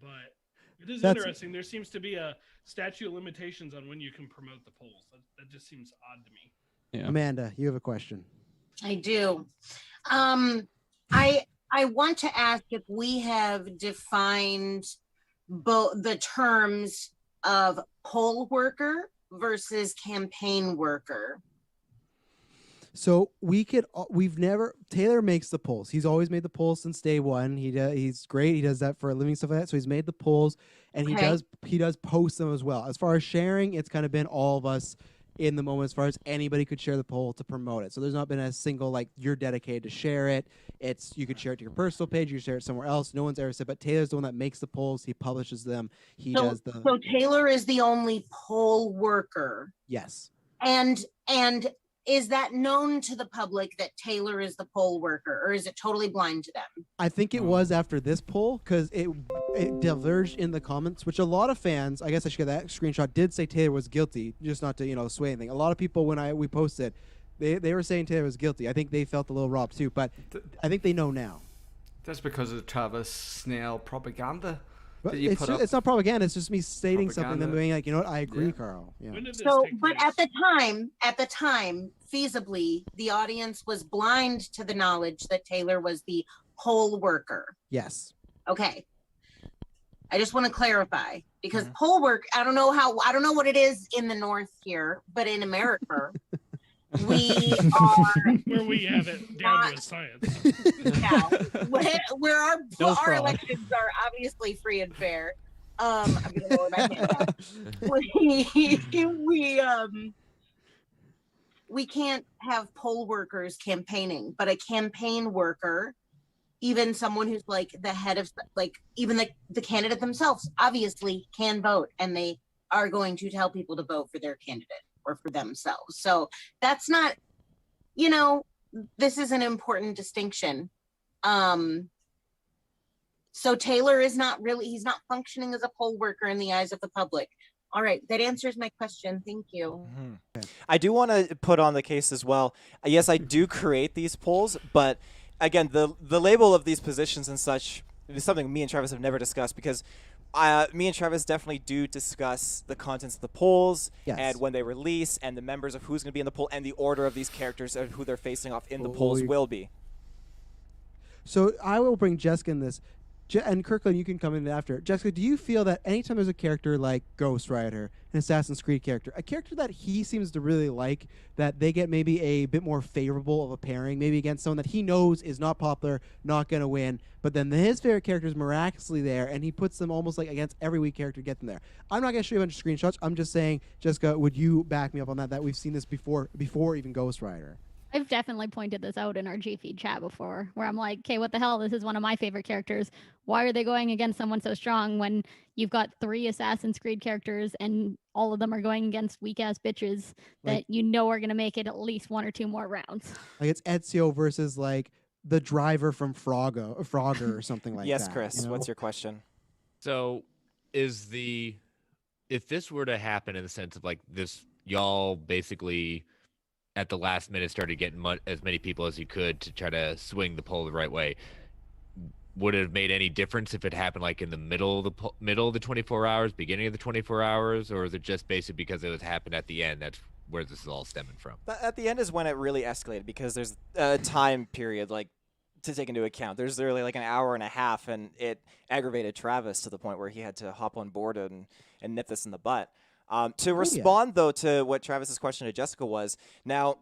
Speaker 5: but it is interesting. There seems to be a statute of limitations on when you can promote the polls. That just seems odd to me.
Speaker 3: Yeah.
Speaker 1: Amanda, you have a question.
Speaker 14: I do. I want to ask if we have defined both the terms of poll worker versus campaign worker.
Speaker 1: So Taylor makes the polls. He's always made the polls since day one. He's great. He does that for a living, stuff like that. So he's made the polls, and he does post them as well. As far as sharing, it's kind of been all of us in the moment as far as anybody could share the poll to promote it. So there's not been a single like you're dedicated to share it. It's you could share it to your personal page, you could share it somewhere else. No one's ever said, but Taylor's the one that makes the polls. He publishes them.
Speaker 14: So Taylor is the only poll worker.
Speaker 1: Yes.
Speaker 14: And is that known to the public that Taylor is the poll worker, or is it totally blind to them?
Speaker 1: I think it was after this poll because it diverged in the comments, which a lot of fans, I guess I should get that screenshot, did say Taylor was guilty, just not to sway anything. A lot of people when we posted, they were saying Taylor was guilty. I think they felt a little robbed too, but I think they know now.
Speaker 6: That's because of the Travis Snell propaganda.
Speaker 1: But it's not propaganda. It's just me stating something, then being like, I agree, Carl. Yeah.
Speaker 14: So, but at the time, feasibly, the audience was blind to the knowledge that Taylor was the poll worker.
Speaker 1: Yes.
Speaker 14: Okay. I just want to clarify because poll work, I don't know what it is in the North here, but in America, we are
Speaker 5: where we have it down to a science.
Speaker 14: Yeah, where our elections are obviously free and fair. I'm gonna lower my hand down. We can't have poll workers campaigning, but a campaign worker, even someone who's like the head of even the candidate themselves, obviously can vote, and they are going to tell people to vote for their candidate or for themselves. So that's not, this is an important distinction. So Taylor is he's not functioning as a poll worker in the eyes of the public. All right, that answers my question. Thank you.
Speaker 2: Mm-hmm. I do want to put on the case as well. Yes, I do create these polls, but again, the label of these positions and such is something me and Travis have never discussed because me and Travis definitely do discuss the contents of the polls and when they release and the members of who's going to be in the poll and the order of these characters and who they're facing off in the polls will be.
Speaker 1: So I will bring Jessica in this. And Kirklin, you can come in after. Jessica, do you feel that anytime there's a character like Ghost Rider, an Assassin's Creed character, a character that he seems to really like, that they get maybe a bit more favorable of a pairing, maybe against someone that he knows is not popular, not going to win, but then his favorite character is miraculously there, and he puts them almost like against every weak character to get them there. I'm not going to show you a bunch of screenshots. I'm just saying, Jessica, would you back me up on that we've seen this before even Ghost Rider?
Speaker 11: I've definitely pointed this out in our G Feed chat before, where I'm like, okay, what the hell? This is one of my favorite characters. Why are they going against someone so strong when you've got 3 Assassin's Creed characters and all of them are going against weak-ass bitches that are going to make it at least 1 or 2 more rounds?
Speaker 1: Like it's Ezio versus like the driver from Frogger or something like
Speaker 2: yes,
Speaker 1: that.
Speaker 2: Yes, Chris, what's your question?
Speaker 10: So if this were to happen in the sense of like this, y'all basically at the last minute started getting as many people as you could to try to swing the poll the right way, would it have made any difference if it happened like in the middle of the 24 hours, beginning of the 24 hours, or is it just basically because it was happened at the end? That's where this is all stemming from.
Speaker 2: At the end is when it really escalated because there's a time period to take into account. There's literally like an hour and a half, and it aggravated Travis to the point where he had to hop on board and nip this in the butt. To respond, though, to what Travis's question to Jessica was, now,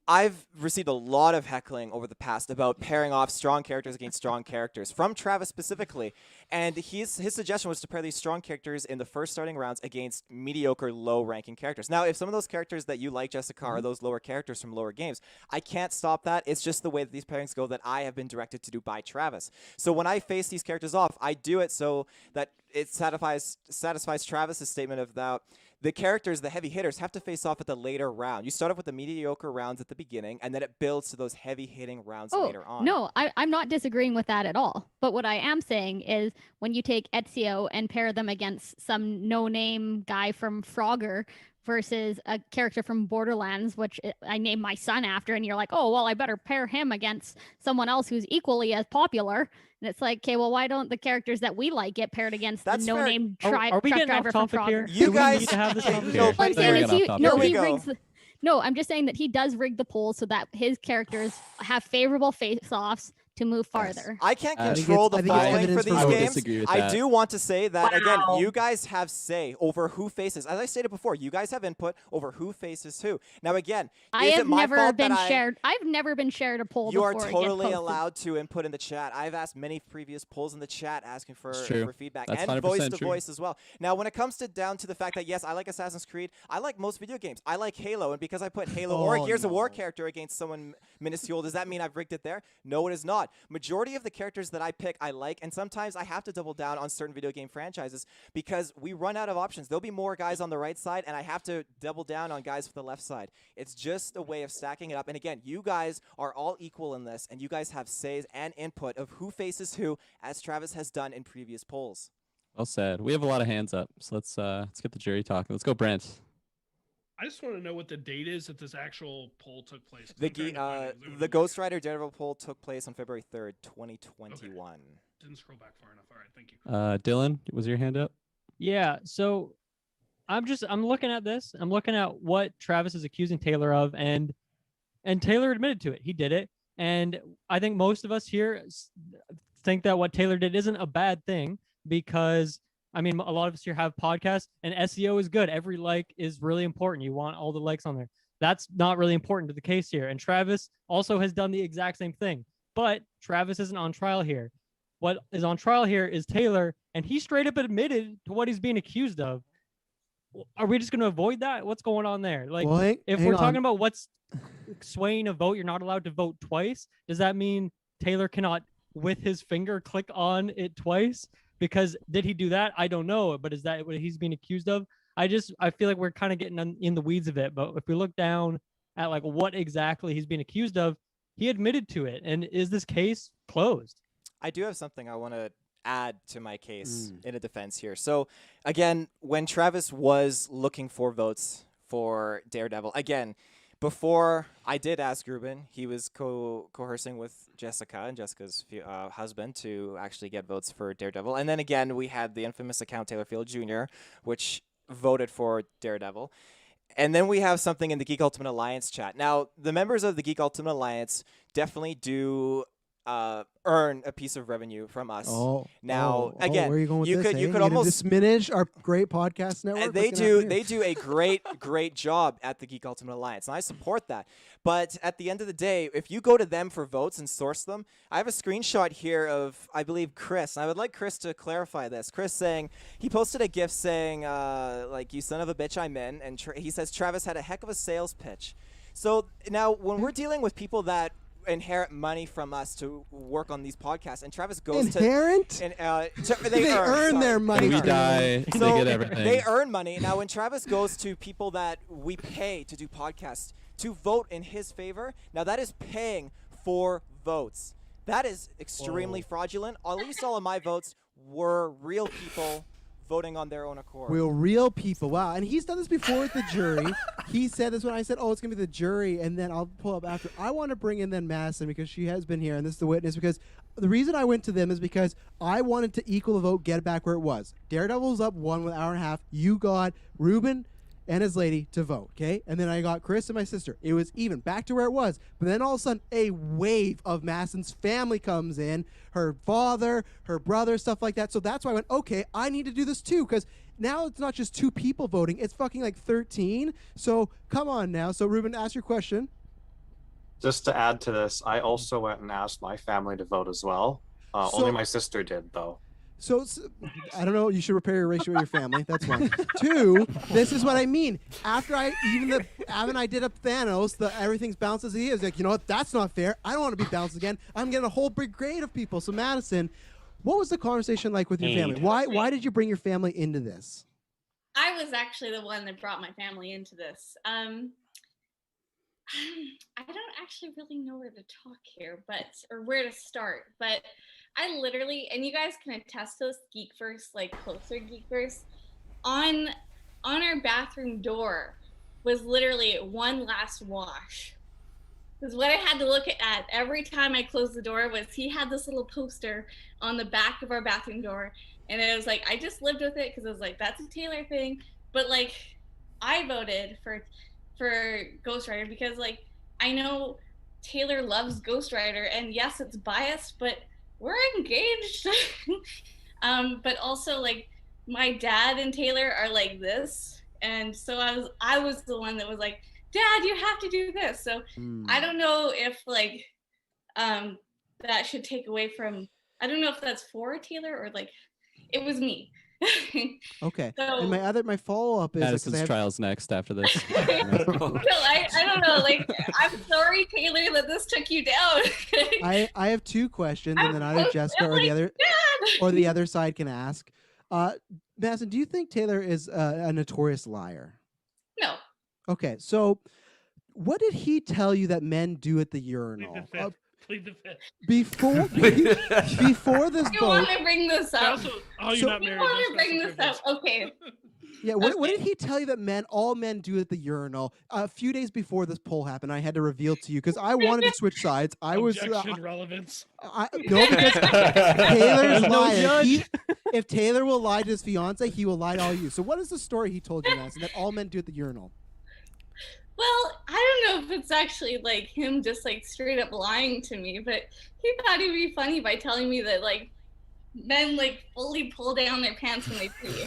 Speaker 2: I've received a lot of heckling over the past about pairing off strong characters against strong characters, from Travis specifically. And his suggestion was to pair these strong characters in the first starting rounds against mediocre, low-ranking characters. Now, if some of those characters that you like, Jessica, are those lower characters from lower games, I can't stop that. It's just the way that these pairings go that I have been directed to do by Travis. So when I face these characters off, I do it so that it satisfies Travis's statement of the characters, the heavy hitters, have to face off at the later round. You start off with the mediocre rounds at the beginning, and then it builds to those heavy hitting rounds later on.
Speaker 11: No, I'm not disagreeing with that at all. But what I am saying is when you take Ezio and pair them against some no-name guy from Frogger versus a character from Borderlands, which I named my son after, and you're like, oh, well, I better pair him against someone else who's equally as popular. And it's like, okay, well, why don't the characters that we like get paired against the no-name
Speaker 4: Are we
Speaker 11: truck
Speaker 4: getting
Speaker 11: driver
Speaker 4: off
Speaker 11: from
Speaker 4: topic
Speaker 11: Frogger?
Speaker 4: here?
Speaker 2: You guys
Speaker 4: to have this
Speaker 2: no,
Speaker 11: I'm saying is he
Speaker 2: go.
Speaker 11: rigs no, I'm just saying that he does rig the polls so that his characters have favorable face-offs to move farther.
Speaker 2: I can't control the following for these games. I do want to say that, again, you guys have say over who faces. As I stated before, you guys have input over who faces who. Now, again, is it my fault that
Speaker 11: I've never been shared a poll
Speaker 2: You
Speaker 11: before
Speaker 2: are
Speaker 11: it gets
Speaker 2: totally
Speaker 11: posted.
Speaker 2: allowed to input in the chat. I've asked many previous polls in the chat asking for feedback
Speaker 3: That's
Speaker 2: and
Speaker 3: 100%
Speaker 2: voice to
Speaker 3: true.
Speaker 2: voice as well. Now, when it comes down to the fact that, yes, I like Assassin's Creed, I like most video games. I like Halo, and because I put Halo or a Gears of War character against someone minuscule, does that mean I've rigged it there? No, it is not. Majority of the characters that I pick, I like, and sometimes I have to double down on certain video game franchises because we run out of options. There'll be more guys on the right side, and I have to double down on guys for the left side. It's just a way of stacking it up. And again, you guys are all equal in this, and you guys have says and input of who faces who, as Travis has done in previous polls.
Speaker 3: Well said. We have a lot of hands up, so let's get the jury talking. Let's go, Brent.
Speaker 5: I just want to know what the date is that this actual poll took place.
Speaker 2: The Ghost Rider Daredevil poll took place on February 3rd, 2021.
Speaker 5: Okay. Didn't scroll back far enough. All right, thank you.
Speaker 3: Dylan, was your hand up?
Speaker 4: Yeah, so I'm looking at this. I'm looking at what Travis is accusing Taylor of, and Taylor admitted to it. He did it. And I think most of us here think that what Taylor did isn't a bad thing because, I mean, a lot of us here have podcasts, and SEO is good. Every like is really important. You want all the likes on there. That's not really important to the case here. And Travis also has done the exact same thing. But Travis isn't on trial here. What is on trial here is Taylor, and he straight up admitted to what he's being accused of. Are we just going to avoid that? What's going on there? Like,
Speaker 1: well,
Speaker 4: if we're talking about what's swaying a vote, you're not allowed to vote twice. Does that mean Taylor cannot, with his finger, click on it twice? Because did he do that? I don't know. But is that what he's being accused of? I feel like we're kind of getting in the weeds of it. But if we look down at like what exactly he's being accused of, he admitted to it. And is this case closed?
Speaker 2: I do have something I want to add to my case in a defense here. So again, when Travis was looking for votes for Daredevil, again, before I did ask Ruben, he was coercing with Jessica and Jessica's husband to actually get votes for Daredevil. And then again, we had the infamous account Taylor Field Jr., which voted for Daredevil. And then we have something in the Geek Ultimate Alliance chat. Now, the members of the Geek Ultimate Alliance definitely do earn a piece of revenue from us. Again,
Speaker 1: where are you going with
Speaker 2: you
Speaker 1: this,
Speaker 2: could you
Speaker 1: eh?
Speaker 2: could
Speaker 1: You're gonna
Speaker 2: almost
Speaker 1: diminish our great podcast network.
Speaker 2: they do a great job at the Geek Ultimate Alliance, and I support that. But at the end of the day, if you go to them for votes and source them, I have a screenshot here of, I believe, Chris, and I would like Chris to clarify this. Chris saying he posted a GIF saying like, "You son of a bitch, I'm in," and he says Travis had a heck of a sales pitch. So now when we're dealing with people that inherit money from us to work on these podcasts, and Travis goes
Speaker 1: they earn their money.
Speaker 3: We die,
Speaker 2: so
Speaker 3: they get everything.
Speaker 2: They earn money. Now, when Travis goes to people that we pay to do podcasts to vote in his favor, now that is paying for votes. That is extremely fraudulent. At least all of my votes were real people voting on their own accord.
Speaker 1: Real people. Wow. And he's done this before with the jury. He said this when I said, oh, it's going to be the jury, and then I'll pull up after. I want to bring in then Madison because she has been here, and this is the witness, because the reason I went to them is because I wanted to equal the vote, get it back where it was. Daredevil's up 1 with an hour and a half. You got Ruben and his lady to vote, okay? And then I got Chris and my sister. It was even, back to where it was. But then all of a sudden, a wave of Madison's family comes in, her father, her brother, stuff like that. So that's why I went, okay, I need to do this too, because now it's not just 2 people voting, it's fucking like 13. So come on now. So Ruben, ask your question.
Speaker 12: Just to add to this, I also went and asked my family to vote as well. Only my sister did, though.
Speaker 1: So, I don't know. You should repair your ratio with your family. That's one. 2, this is what I mean. After I did up Thanos, everything's bounced as he is. Like, you know what? That's not fair. I don't want to be bounced again. I'm getting a whole brigade of people. So, Madison, what was the conversation like with your family? Why did you bring your family into this?
Speaker 13: I I was actually the one that brought my family into this. I don't actually really know where to talk here, or where to start, but I literally, and you guys can attest to this, GeekVerse, like closer GeekVerse, on our bathroom door was literally one last wash. Because what I had to look at every time I closed the door was he had this little poster on the back of our bathroom door, and it was like, I just lived with it because I was like, that's a Taylor thing, but like, I voted for Ghost Rider because like I know Taylor loves Ghost Rider, and yes, it's biased, but we're engaged. But also like my dad and Taylor are like this, and so I was the one that was like, Dad, you have to do this. So I don't know if like that should take away from, I don't know if that's for Taylor or like it was me.
Speaker 1: Okay.
Speaker 13: So,
Speaker 1: and my follow up is
Speaker 3: Madison's trials next after this.
Speaker 13: I don't know. Like, I'm sorry, Taylor, that this took you down.
Speaker 1: I have two questions, and then either Jessica or the other side can ask. Madison, do you think Taylor is a notorious liar?
Speaker 13: No.
Speaker 1: Okay, so what did he tell you that men do at the urinal?
Speaker 5: Plead the fifth.
Speaker 1: Before this
Speaker 13: You
Speaker 1: vote.
Speaker 13: want to bring this up?
Speaker 5: You're not married.
Speaker 13: You want to bring this up? Okay.
Speaker 1: Yeah, what did he tell you that all men do at the urinal? A few days before this poll happened, I had to reveal to you because I wanted to switch sides.
Speaker 5: Objection, relevance.
Speaker 1: No, because Taylor's
Speaker 4: No
Speaker 1: lying.
Speaker 4: judge.
Speaker 1: If Taylor will lie to his fiance, he will lie to all you. So what is the story he told you, Madison, that all men do at the urinal?
Speaker 13: Well, I don't know if it's actually like him just like straight up lying to me, but he thought it'd be funny by telling me that like men like fully pull down their pants when they pee.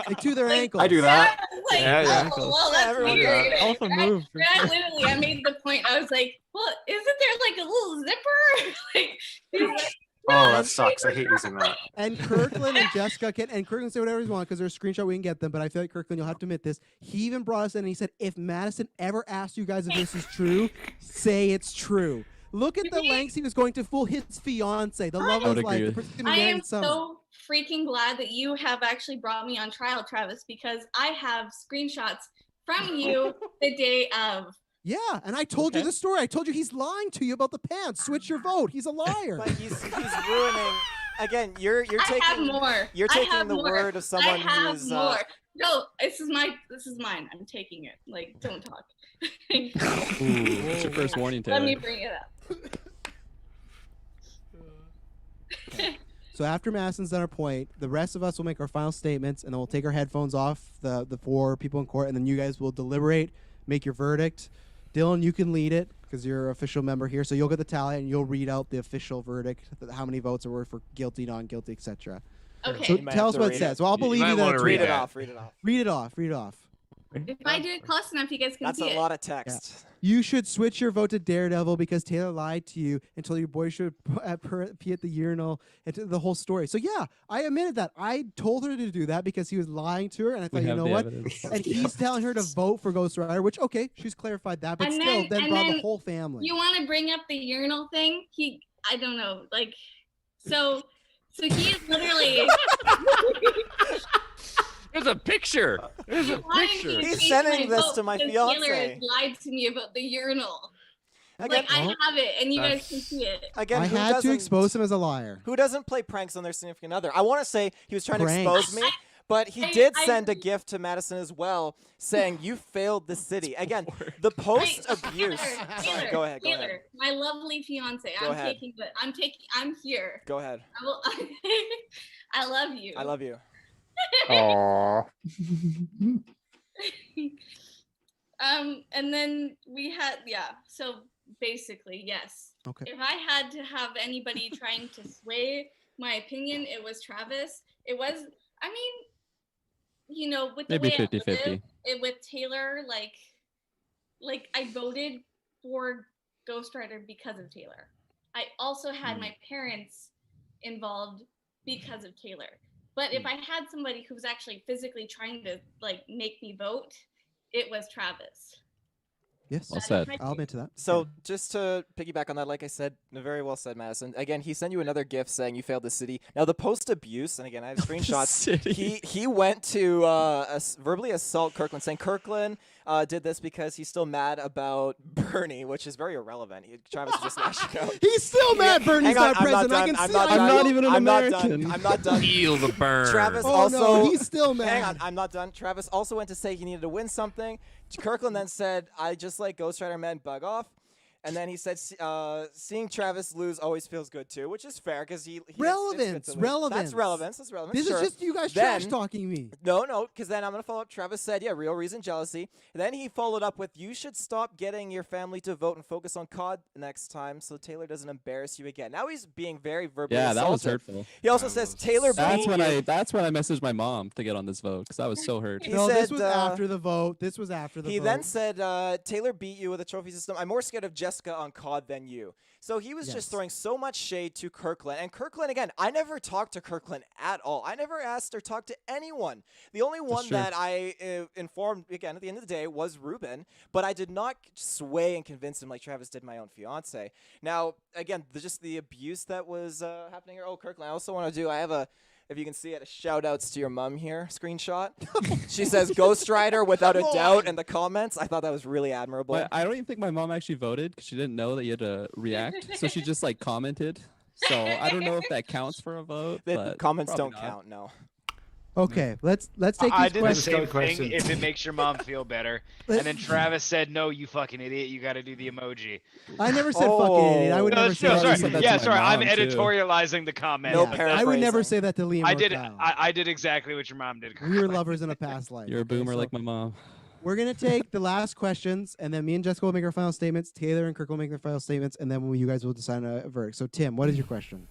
Speaker 1: Like to their ankles.
Speaker 12: I do that.
Speaker 13: Like,
Speaker 12: Yeah.
Speaker 13: oh, well, that's weird.
Speaker 4: Alpha move. for sure.
Speaker 13: I made the point. I was like, well, isn't there like a little zipper? Like, he's like,
Speaker 12: Oh, that sucks. I hate using that.
Speaker 1: And Kirklin and Jessica and Kirklin say whatever he wants because there's a screenshot we can get them. But I feel like Kirklin, you'll have to admit this. He even brought us in and he said, if Madison ever asks you guys if this is true, say it's true. Look at the lengths he was going to fool his fiance, the love of his life. The person who
Speaker 13: I am
Speaker 1: married someone.
Speaker 13: so freaking glad that you have actually brought me on trial, Travis, because I have screenshots from you the day of.
Speaker 1: Yeah, and I told you the story. I told you he's lying to you about the pants. Switch your vote. He's a liar.
Speaker 2: But he's ruining. Again, you're taking.
Speaker 13: I have more.
Speaker 2: You're taking the word of someone
Speaker 13: I have
Speaker 2: who's.
Speaker 13: more. No, this is mine. I'm taking it. Like, don't talk.
Speaker 3: Ooh, that's your first warning, Taylor.
Speaker 13: Let me bring it up.
Speaker 1: So after Madison's done her point, the rest of us will make our final statements, and then we'll take our headphones off, the four people in court, and then you guys will deliberate, make your verdict. Dylan, you can lead it because you're an official member here, so you'll get the tally and you'll read out the official verdict, how many votes are worth for guilty, non-guilty, etc.
Speaker 13: Okay.
Speaker 1: So tell us what it says. So I'll believe you that it's
Speaker 2: read
Speaker 1: real.
Speaker 2: it off. Read it off.
Speaker 1: Read it off. Read it off.
Speaker 13: If I do it close enough, you guys can
Speaker 2: That's
Speaker 13: see it.
Speaker 2: a lot of text.
Speaker 1: Yeah. You should switch your vote to Daredevil because Taylor lied to you and told your boy should pee at the urinal and the whole story. So yeah, I admitted that. I told her to do that because he was lying to her, and I thought, you know what? And he's telling her to vote for Ghost Rider, which okay, she's clarified that, but
Speaker 13: And
Speaker 1: still,
Speaker 13: then-
Speaker 1: then
Speaker 13: and
Speaker 1: brought the
Speaker 13: then
Speaker 1: whole family.
Speaker 13: You want to bring up the urinal thing? I don't know, like, so he is literally.
Speaker 10: There's a picture. There's a picture.
Speaker 2: He's sending this to my
Speaker 13: Taylor
Speaker 2: fiance.
Speaker 13: has lied to me about the urinal.
Speaker 2: Again,
Speaker 13: Like, I have it, and you guys can see it.
Speaker 2: Again,
Speaker 1: I
Speaker 2: who
Speaker 1: had to
Speaker 2: doesn't-
Speaker 1: expose him as a liar.
Speaker 2: Who doesn't play pranks on their significant other? I want to say he was trying to
Speaker 1: Pranks.
Speaker 2: expose me, but he
Speaker 13: I-
Speaker 2: did
Speaker 13: I-
Speaker 2: send a gift to Madison as well, saying you failed the city. Again, the post abuse. Sorry, go ahead. Go
Speaker 13: Taylor,
Speaker 2: ahead.
Speaker 13: my lovely fiance.
Speaker 2: Go ahead.
Speaker 13: I'm here.
Speaker 2: Go ahead.
Speaker 13: I will. I love you.
Speaker 2: I love you.
Speaker 15: Aww.
Speaker 13: And then we had, so basically, yes.
Speaker 1: Okay.
Speaker 13: If I had to have anybody trying to sway my opinion, it was Travis. It was, I mean, you know, with the
Speaker 3: Maybe
Speaker 13: way I
Speaker 3: 50-50.
Speaker 13: live, with Taylor, like I voted for Ghost Rider because of Taylor. I also had my parents involved because of Taylor. But if I had somebody who was actually physically trying to like make me vote, it was Travis.
Speaker 1: Yes.
Speaker 3: Well said.
Speaker 1: I'll admit to that.
Speaker 2: So just to piggyback on that, like I said, very well said, Madison. Again, he sent you another gift saying you failed the city. Now the post abuse, and again I have screenshots. He went to verbally assault Kirklin, saying Kirklin did this because he's still mad about Bernie, which is very irrelevant. Travis is just lashing out.
Speaker 1: He's still mad. Bernie's not present. I can see.
Speaker 3: I'm not even an American.
Speaker 2: I'm not done.
Speaker 10: Feel the burn.
Speaker 2: Travis
Speaker 1: Oh
Speaker 2: also.
Speaker 1: no, he's still mad.
Speaker 2: Hang on, I'm not done. Travis also went to say he needed to win something. Kirkland then said, I just like Ghost Rider men, bug off. And then he said, seeing Travis lose always feels good too, which is fair because he
Speaker 1: relevance.
Speaker 2: That's relevance. That's relevance.
Speaker 1: This
Speaker 2: sure.
Speaker 1: is just you guys
Speaker 2: then,
Speaker 1: trash talking me.
Speaker 2: No, because then I'm gonna follow up. Travis said, yeah, real reason, jealousy. And then he followed up with, you should stop getting your family to vote and focus on COD next time, so Taylor doesn't embarrass you again. Now he's being very verbally assaulted.
Speaker 3: that was hurtful.
Speaker 2: He also says Taylor.
Speaker 3: That's when I messaged my mom to get on this vote because I was so hurt.
Speaker 1: No, this was after the vote. This was after the vote.
Speaker 2: He then said, Taylor beat you with a trophy system. I'm more scared of Jessica on COD than you. So he was just throwing so much shade to Kirklin. And Kirklin, again, I never talked to Kirklin at all. I never asked or talked to anyone. The only one that I informed, again, at the end of the day, was Ruben. But I did not sway and convince him like Travis did my own fiance. Now, again, just the abuse that was happening here. Oh, Kirklin, I also want to do, I have a, if you can see it, a shout-outs to your mom here screenshot. She says Ghost Rider without a doubt in the comments. I thought that was really admirable.
Speaker 3: But I don't even think my mom actually voted because she didn't know that you had to react. So she just like commented. So I don't know if that counts for a vote.
Speaker 2: The comments don't
Speaker 3: not.
Speaker 2: count, no.
Speaker 1: Okay, let's take
Speaker 9: I
Speaker 1: these
Speaker 9: did the
Speaker 1: questions.
Speaker 9: same thing if it makes your mom feel better. And then Travis said, no, you fucking idiot. You got to do the emoji.
Speaker 1: I never said fucking idiot. I would never say that.
Speaker 9: Sorry. Yeah, sorry. I'm editorializing the comment.
Speaker 1: I would never say that to Liam.
Speaker 9: I did exactly what your mom did.
Speaker 1: We were lovers in a past life.
Speaker 3: You're a boomer like my mom.
Speaker 1: We're going to take the last questions, and then me and Jessica will make our final statements. Taylor and Kirk will make their final statements, and then you guys will decide a verdict. So, Tim, what is your question?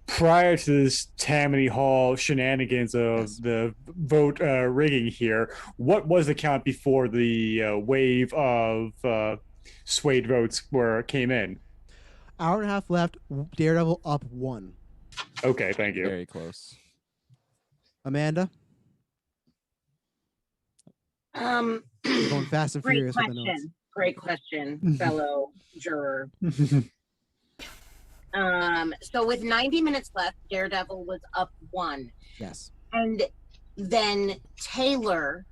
Speaker 8: Prior to this Tammany Hall shenanigans of the vote rigging here, what was the count before the wave of swayed votes came in?
Speaker 1: Hour and a half left. Daredevil up 1.
Speaker 8: Okay, thank you.
Speaker 3: Very close.
Speaker 1: Amanda?
Speaker 14: We're
Speaker 1: going fast and furious with the notes.
Speaker 14: Great question, fellow juror. So with 90 minutes left, Daredevil was up 1.
Speaker 1: Yes.
Speaker 14: And then Taylor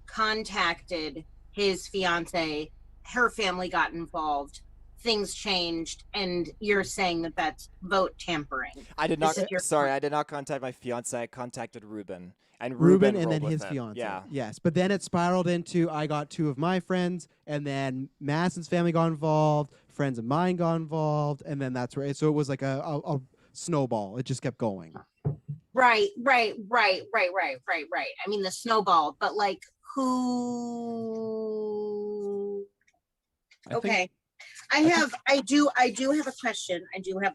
Speaker 14: contacted his fiance. Her family got involved. Things changed, and you're saying that that's vote tampering.
Speaker 2: I did not. Sorry, I did not contact my fiance. I contacted Ruben. And
Speaker 1: Ruben and
Speaker 2: rolled
Speaker 1: then
Speaker 2: with
Speaker 1: his
Speaker 2: it.
Speaker 1: fiance.
Speaker 2: Yeah.
Speaker 1: Yes, but then it spiraled into I got 2 of my friends, and then Madison's family got involved, friends of mine got involved, and then that's where. So it was like a snowball. It just kept going.
Speaker 14: Right. I mean, the snowball, but like who? Okay. I do have a question.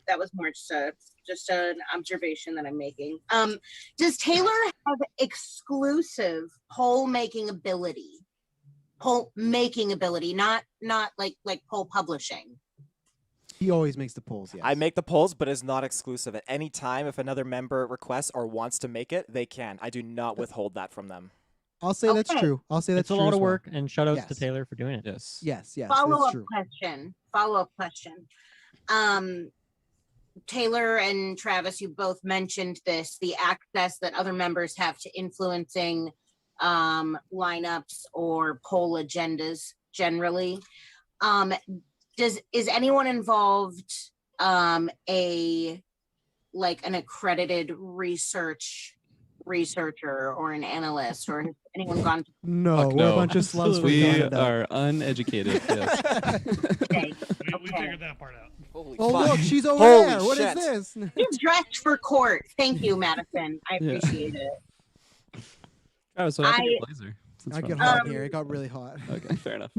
Speaker 14: That was more just an observation that I'm making. Does Taylor have exclusive poll making ability? Not like poll publishing.
Speaker 1: He always makes the polls, yes.
Speaker 2: I make the polls, but it's not exclusive. At any time, if another member requests or wants to make it, they can. I do not withhold that from them.
Speaker 1: I'll say that's true. I'll say that's
Speaker 4: It's a
Speaker 1: true
Speaker 4: lot
Speaker 1: as
Speaker 4: of
Speaker 1: well.
Speaker 4: work, and shout outs to Taylor for doing it.
Speaker 3: Yes.
Speaker 1: Yes.
Speaker 14: Follow-up question. Taylor and Travis, you both mentioned this, the access that other members have to influencing lineups or poll agendas generally. Is anyone involved an accredited researcher or an analyst, or has anyone gone to
Speaker 1: No, we're a bunch of slums.
Speaker 3: We are uneducated. Yes.
Speaker 5: We figured that part out.
Speaker 2: Holy
Speaker 1: Oh,
Speaker 2: fuck.
Speaker 1: look, she's over
Speaker 2: Holy
Speaker 1: there. What is
Speaker 2: shit.
Speaker 1: this?
Speaker 14: He's dressed for court. Thank you, Madison. I appreciate it.
Speaker 3: Oh, so I get blazer.
Speaker 1: I get hot here. It got really hot.
Speaker 3: Okay, fair enough.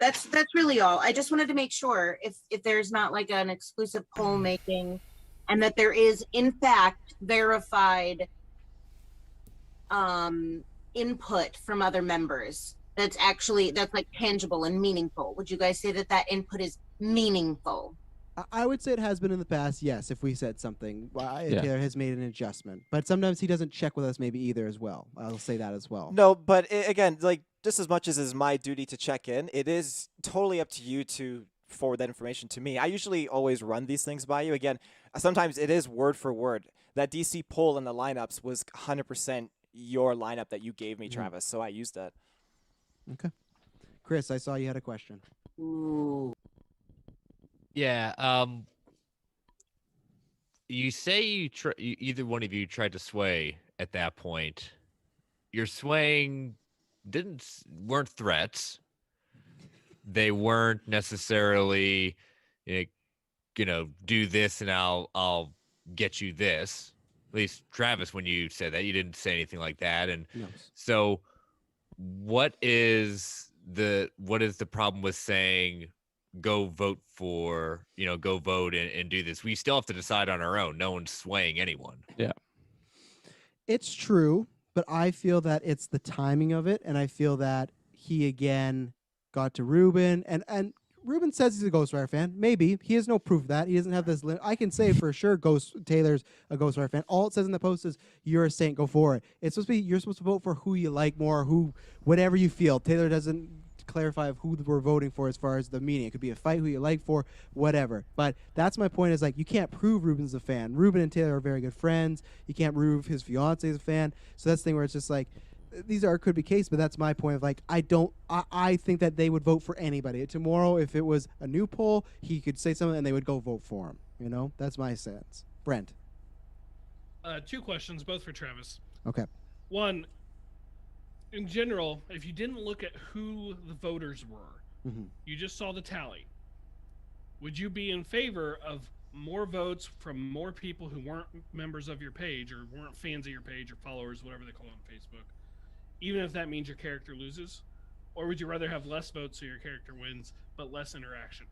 Speaker 14: That's really all. I just wanted to make sure if there's not like an exclusive poll making, and that there is in fact verified input from other members that's like tangible and meaningful. Would you guys say that input is meaningful?
Speaker 1: I would say it has been in the past, yes, if we said something. Taylor has made an adjustment. But sometimes he doesn't check with us maybe either as well. I'll say that as well.
Speaker 2: No, but again, like just as much as it's my duty to check in, it is totally up to you to forward that information to me. I usually always run these things by you. Again, sometimes it is word for word. That DC poll in the lineups was 100% your lineup that you gave me, Travis, so I used that.
Speaker 1: Okay. Chris, I saw you had a question.
Speaker 14: Ooh.
Speaker 10: Yeah. You say either one of you tried to sway at that point. Your swaying weren't threats. They weren't necessarily, do this and I'll get you this. At least Travis, when you said that, you didn't say anything like that. And so, what is the problem with saying, go vote for, go vote and do this? We still have to decide on our own. No one's swaying anyone.
Speaker 3: Yeah.
Speaker 1: It's true, but I feel that it's the timing of it, and I feel that he again got to Ruben, and Ruben says he's a Ghost Rider fan. Maybe. He has no proof of that. He doesn't have this I can say for sure Taylor's a Ghost Rider fan. All it says in the post is, you're a saint, go for it. It's supposed to be, you're supposed to vote for who you like more, whatever you feel. Taylor doesn't clarify of who we're voting for as far as the meaning. It could be a fight, who you like for, whatever. But that's my point, is like, you can't prove Ruben's a fan. Ruben and Taylor are very good friends. You can't prove his fiance is a fan. So that's the thing where it's just like, these could be case, but that's my point of like, I think that they would vote for anybody. Tomorrow, if it was a new poll, he could say something and they would go vote for him. That's my sense. Brent.
Speaker 5: 2 questions, both for Travis.
Speaker 1: Okay.
Speaker 5: One, in general, if you didn't look at who the voters were, you just saw the tally, would you be in favor of more votes from more people who weren't members of your page or weren't fans of your page or followers, whatever they call it on Facebook, even if that means your character loses? Or would you rather have less votes so your character wins, but less interaction?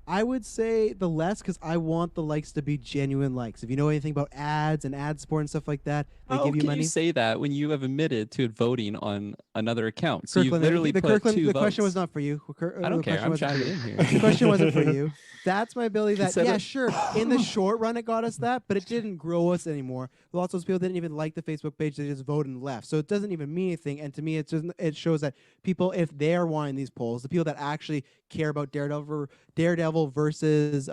Speaker 1: I would say the less, because I want the likes to be genuine likes. If you know anything about ads and ad support and stuff like that, they give you money.
Speaker 3: How can you say that when you have admitted to voting on another account? So you
Speaker 1: Kirklin,
Speaker 3: literally put
Speaker 1: Kirklin,
Speaker 3: 2
Speaker 1: the
Speaker 3: votes.
Speaker 1: question was not for you.
Speaker 3: I don't care. I'm chiming in here.
Speaker 1: The question wasn't for you. That's my ability. That
Speaker 3: said
Speaker 1: yeah,
Speaker 3: it.
Speaker 1: sure. In the short run, it got us that, but it didn't grow us anymore. Lots of those people didn't even like the Facebook page; they just voted and left. So it doesn't even mean anything. And to me, it shows that people, if they're wanting these polls, the people that actually care about Daredevil versus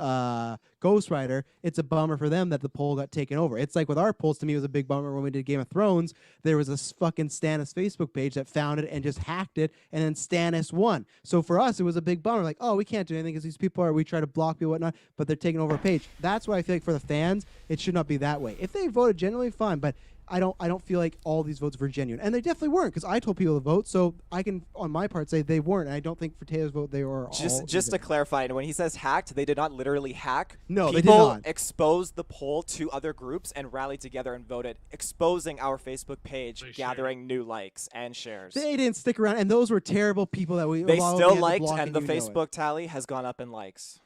Speaker 1: Ghost Rider, it's a bummer for them that the poll got taken over. It's like with our polls, to me, it was a big bummer when we did Game of Thrones. There was a fucking Stannis Facebook page that found it and just hacked it, and then Stannis won. So for us, it was a big bummer. Like, oh, we can't do anything because these people we try to block people and whatnot, but they're taking over a page. That's why I feel like for the fans, it should not be that way. If they voted genuinely, fine, but I don't feel like all these votes were genuine, and they definitely weren't, because I told people to vote, so I can on my part say they weren't. And I don't think for Taylor's vote they were.
Speaker 2: Just to clarify, when he says hacked, they did not literally hack.
Speaker 1: No,
Speaker 2: people
Speaker 1: they did not.
Speaker 2: Exposed the poll to other groups and rallied together and voted, exposing our Facebook page, gathering new likes and shares.
Speaker 1: They didn't stick around, and those were terrible people that we.
Speaker 2: They still liked,
Speaker 1: block,
Speaker 2: and the Facebook tally has gone up in likes.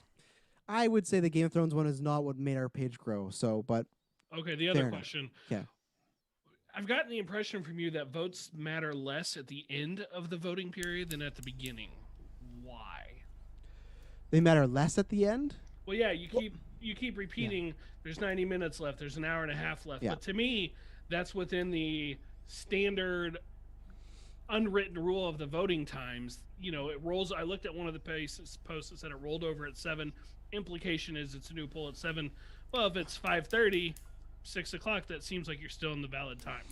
Speaker 1: I would say the Game of Thrones one is not what made our page grow. So, but
Speaker 5: okay, the other question.
Speaker 1: Yeah.
Speaker 5: I've gotten the impression from you that votes matter less at the end of the voting period than at the beginning. Why?
Speaker 1: They matter less at the end?
Speaker 5: Well, yeah, you keep repeating there's 90 minutes left, there's an hour and a half left.
Speaker 1: Yeah.
Speaker 5: But to me, that's within the standard unwritten rule of the voting times. It rolls. I looked at one of the posts that said it rolled over at 7. Implication is it's a new poll at 7. Well, if it's 5:30, 6 o'clock, that seems like you're still in the valid time.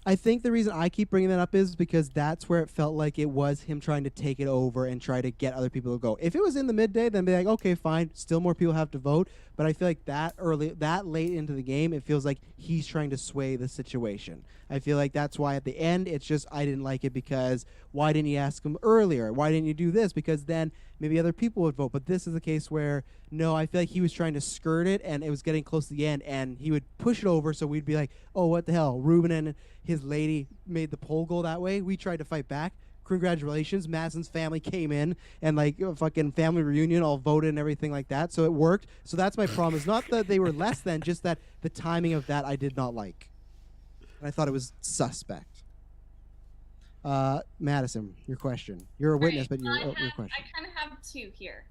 Speaker 1: I think the reason I keep bringing that up is because that's where it felt like it was him trying to take it over and try to get other people to go. If it was in the midday, then be like, okay, fine, still more people have to vote. But I feel like that late into the game, it feels like he's trying to sway the situation. I feel like that's why at the end, it's just, I didn't like it because why didn't you ask him earlier? Why didn't you do this? Because then maybe other people would vote. But this is a case where, no, I feel like he was trying to skirt it, and it was getting close to the end, and he would push it over, so we'd be like, oh, what the hell? Ruben and his lady made the poll go that way. We tried to fight back. Congratulations, Madison's family came in and like a fucking family reunion, all voted and everything like that. So it worked. So that's my problem. It's not that they were less than, just that the timing of that I did not like. And I thought it was suspect. Madison, your question. You're a witness, but your question.
Speaker 13: I kind of have 2 here.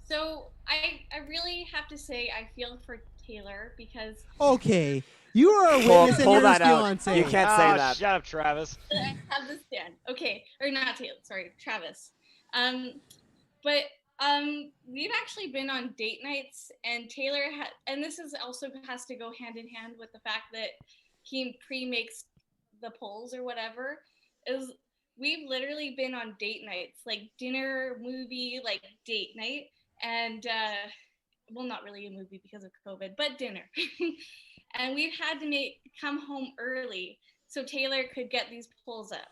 Speaker 13: So I really have to say I feel for Taylor because
Speaker 1: Okay, you are a witness and
Speaker 2: pull
Speaker 1: you're his
Speaker 2: that out.
Speaker 1: fiance.
Speaker 2: You can't say that.
Speaker 9: Shut up, Travis.
Speaker 13: I have this stand. Okay, or not Taylor. Sorry, Travis. But we've actually been on date nights, and Taylor and this is also has to go hand in hand with the fact that he pre-makes the polls or whatever. Is we've literally been on date nights, like dinner, movie, like date night, and well, not really a movie because of COVID, but dinner. And we've had to come home early so Taylor could get these polls up.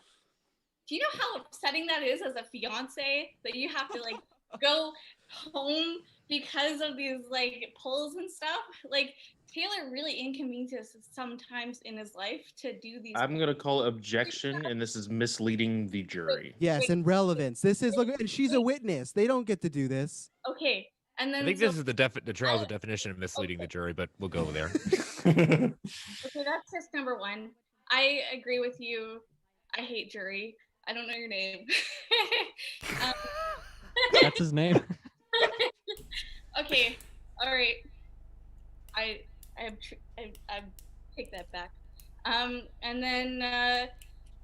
Speaker 13: Do you know how upsetting that is as a fiance, that you have to like go home because of these like polls and stuff? Like Taylor really inconveniences sometimes in his life to do these.
Speaker 15: I'm gonna call objection, and this is misleading the jury.
Speaker 1: Yes, and relevance. This is look, and she's a witness. They don't get to do this.
Speaker 13: Okay, and then
Speaker 10: I think this is the trial's definition of misleading the jury, but we'll go there.
Speaker 13: Okay, that's just number one. I agree with you. I hate jury. I don't know your name.
Speaker 4: That's his name.
Speaker 13: Okay, all right. I take that back. And then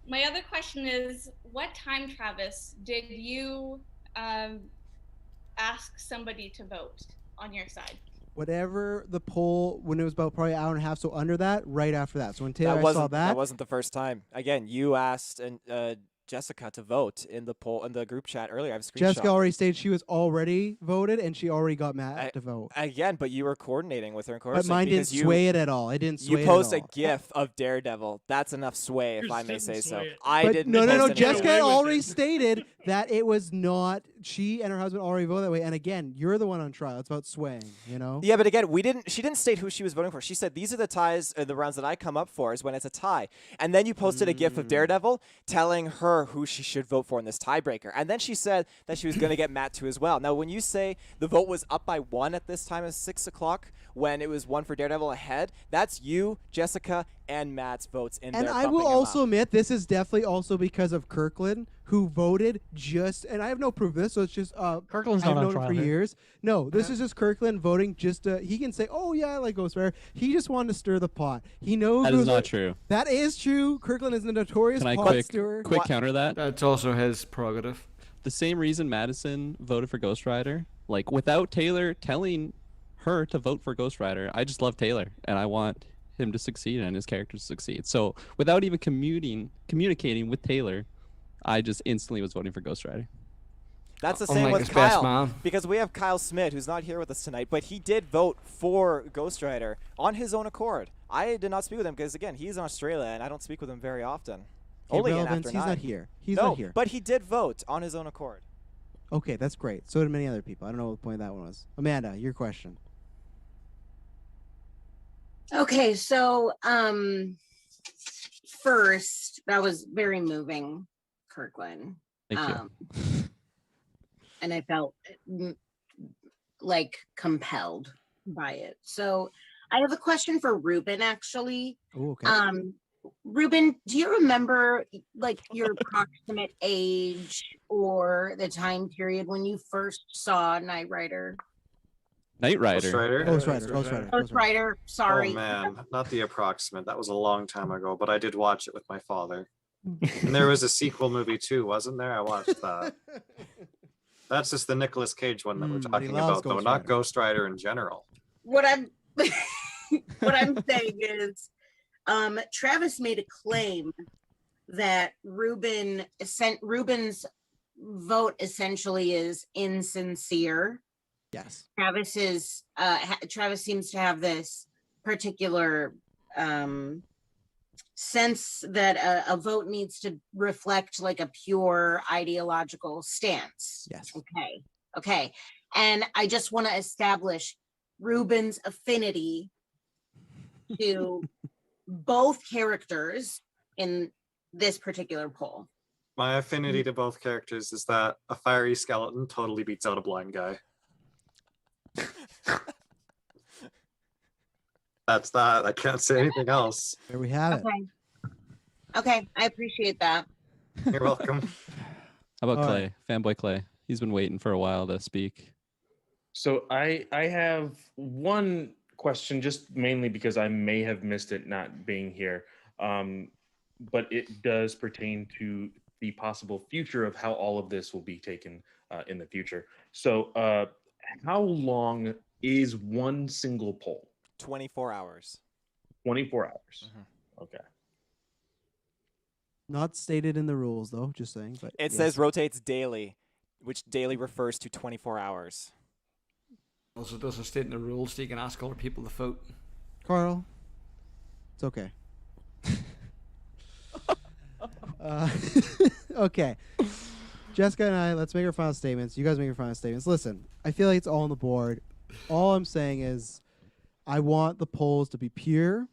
Speaker 13: my other question is, what time, Travis, did you ask somebody to vote on your side?
Speaker 1: Whatever the poll, when it was about probably an hour and a half, so under that, right after that. So when Taylor saw that,
Speaker 2: that wasn't the first time. Again, you asked Jessica to vote in the poll in the group chat earlier. I have a screenshot.
Speaker 1: Jessica already stated she was already voted, and she already got Matt to vote.
Speaker 2: Again, but you were coordinating with her.
Speaker 1: But mine didn't sway it at all. It didn't sway
Speaker 2: You post
Speaker 1: it
Speaker 2: a
Speaker 1: at all.
Speaker 2: GIF of Daredevil. That's enough sway, if I may say so.
Speaker 1: But
Speaker 2: didn't.
Speaker 1: No.
Speaker 2: post any
Speaker 1: Jessica
Speaker 2: of it.
Speaker 1: already stated that it was not. She and her husband already voted that way. And again, you're the one on trial. It's about swaying. You know.
Speaker 2: Yeah, but again, she didn't state who she was voting for. She said these are the ties, the rounds that I come up for is when it's a tie. And then you posted a GIF of Daredevil telling her who she should vote for in this tiebreaker. And then she said that she was going to get Matt too as well. Now, when you say the vote was up by 1 at this time of 6 o'clock, when it was 1 for Daredevil ahead, that's you, Jessica, and Matt's votes in there.
Speaker 1: And I will also admit this is definitely also because of Kirklin, who voted just, and I have no proof of this, so it's just
Speaker 4: Kirklin's
Speaker 1: I've
Speaker 4: not on
Speaker 1: known
Speaker 4: trial
Speaker 1: him for
Speaker 4: here.
Speaker 1: years. No, this is just Kirklin voting just he can say, oh yeah, I like Ghost Rider. He just wanted to stir the pot. He knows
Speaker 3: That is not true.
Speaker 1: That is true. Kirklin is a notorious
Speaker 3: Can I
Speaker 1: pot stirrer.
Speaker 3: quick counter that?
Speaker 6: That's also his prerogative.
Speaker 3: The same reason Madison voted for Ghost Rider, like without Taylor telling her to vote for Ghost Rider, I just love Taylor and I want him to succeed and his character to succeed. So without even communicating with Taylor, I just instantly was voting for Ghost Rider.
Speaker 2: That's the same with Kyle, because we have Kyle Smith, who's not here with us tonight, but he did vote for Ghost Rider on his own accord. I did not speak with him because, again, he's in Australia, and I don't speak with him very often. Only in
Speaker 1: relevance,
Speaker 2: After
Speaker 1: he's
Speaker 2: 9.
Speaker 1: not here. He's
Speaker 2: no,
Speaker 1: not here.
Speaker 2: But he did vote on his own accord.
Speaker 1: Okay, that's great. So did many other people. I don't know what the point of that one was. Amanda, your question.
Speaker 14: Okay, so first, that was very moving, Kirklin.
Speaker 3: Thank you.
Speaker 14: And I felt like compelled by it. So I have a question for Ruben, actually.
Speaker 1: Ooh, okay.
Speaker 14: Ruben, do you remember like your approximate age or the time period when you first saw Knight Rider?
Speaker 3: Knight Rider.
Speaker 12: Ghost Rider.
Speaker 1: Ghost Rider. Ghost Rider.
Speaker 14: Ghost Rider. Sorry.
Speaker 12: Oh man, not the approximate. That was a long time ago, but I did watch it with my father. And there was a sequel movie too, wasn't there? I watched that. That's just the Nicolas Cage one that we're
Speaker 1: but he
Speaker 12: talking
Speaker 1: loves
Speaker 12: about, though,
Speaker 1: Ghost
Speaker 12: not
Speaker 1: Rider.
Speaker 12: Ghost Rider in general.
Speaker 14: What I'm what I'm saying is Travis made a claim that Ruben's vote essentially is insincere.
Speaker 1: Yes.
Speaker 14: Travis seems to have this particular sense that a vote needs to reflect like a pure ideological stance.
Speaker 1: Yes.
Speaker 14: Okay. And I just want to establish Ruben's affinity to both characters in this particular poll.
Speaker 12: My affinity to both characters is that a fiery skeleton totally beats out a blind guy. That's that. I can't say anything else.
Speaker 1: There we have it.
Speaker 14: Okay, I appreciate that.
Speaker 12: You're welcome.
Speaker 3: How about
Speaker 1: All
Speaker 3: Clay? Fanboy Clay. He's been waiting for a while to speak.
Speaker 15: So I have one question, just mainly because I may have missed it not being here, but it does pertain to the possible future of how all of this will be taken in the future. So, how long is one single poll?
Speaker 2: 24 hours.
Speaker 15: 24 hours. Okay.
Speaker 1: Not stated in the rules, though. Just saying. But
Speaker 2: It
Speaker 1: yes.
Speaker 2: says rotates daily, which daily refers to 24 hours.
Speaker 6: Also doesn't state in the rules, so you can ask other people to vote.
Speaker 1: Carl, it's okay. Okay. Jessica and I, let's make our final statements. You guys make your final statements. Listen, I feel like it's all on the board. All I'm saying is I want the polls to be pure.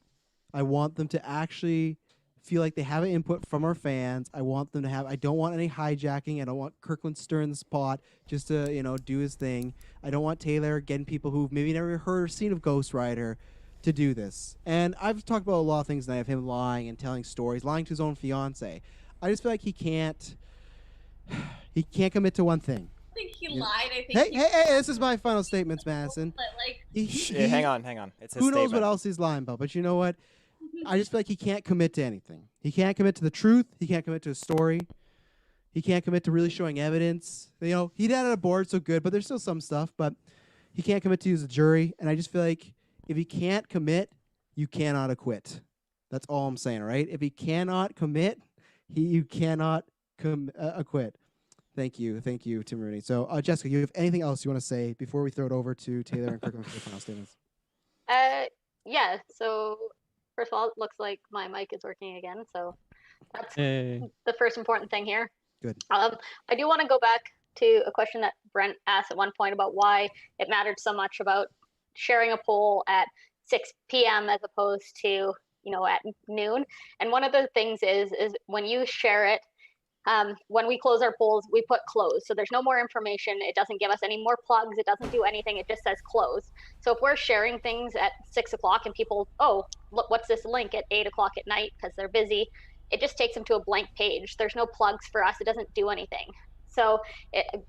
Speaker 1: I want them to actually feel like they have an input from our fans. I want them to have, I don't want any hijacking. I don't want Kirklin stirring the spot just to, do his thing. I don't want Taylor getting people who've maybe never heard or seen of Ghost Rider to do this. And I've talked about a lot of things tonight of him lying and telling stories, lying to his own fiance. I just feel like he can't commit to one thing.
Speaker 13: I think he lied. I think
Speaker 1: Hey, this is my final statements, Madison.
Speaker 13: But like,
Speaker 2: Hang on. It's his
Speaker 1: who knows
Speaker 2: statement.
Speaker 1: what else he's lying about? But you know what? I just feel like he can't commit to anything. He can't commit to the truth. He can't commit to a story. He can't commit to really showing evidence. He did it on a board, so good, but there's still some stuff. But he can't commit to use a jury. And I just feel like if he can't commit, you cannot acquit. That's all I'm saying, right? If he cannot commit, you cannot acquit. Thank you, Tim Rooney. So, Jessica, you have anything else you want to say before we throw it over to Taylor and Kirklin for the final statements?
Speaker 11: Yeah. So first of all, it looks like my mic is working again. So that's the first important thing here.
Speaker 1: Good.
Speaker 11: I do want to go back to a question that Brent asked at one point about why it mattered so much about sharing a poll at 6 p.m. as opposed to at noon. And one of the things is when you share it. When we close our polls, we put close. So there's no more information. It doesn't give us any more plugs. It doesn't do anything. It just says close. So if we're sharing things at 6 o'clock and people, look, what's this link at 8 o'clock at night because they're busy, it just takes them to a blank page. There's no plugs for us. It doesn't do anything. So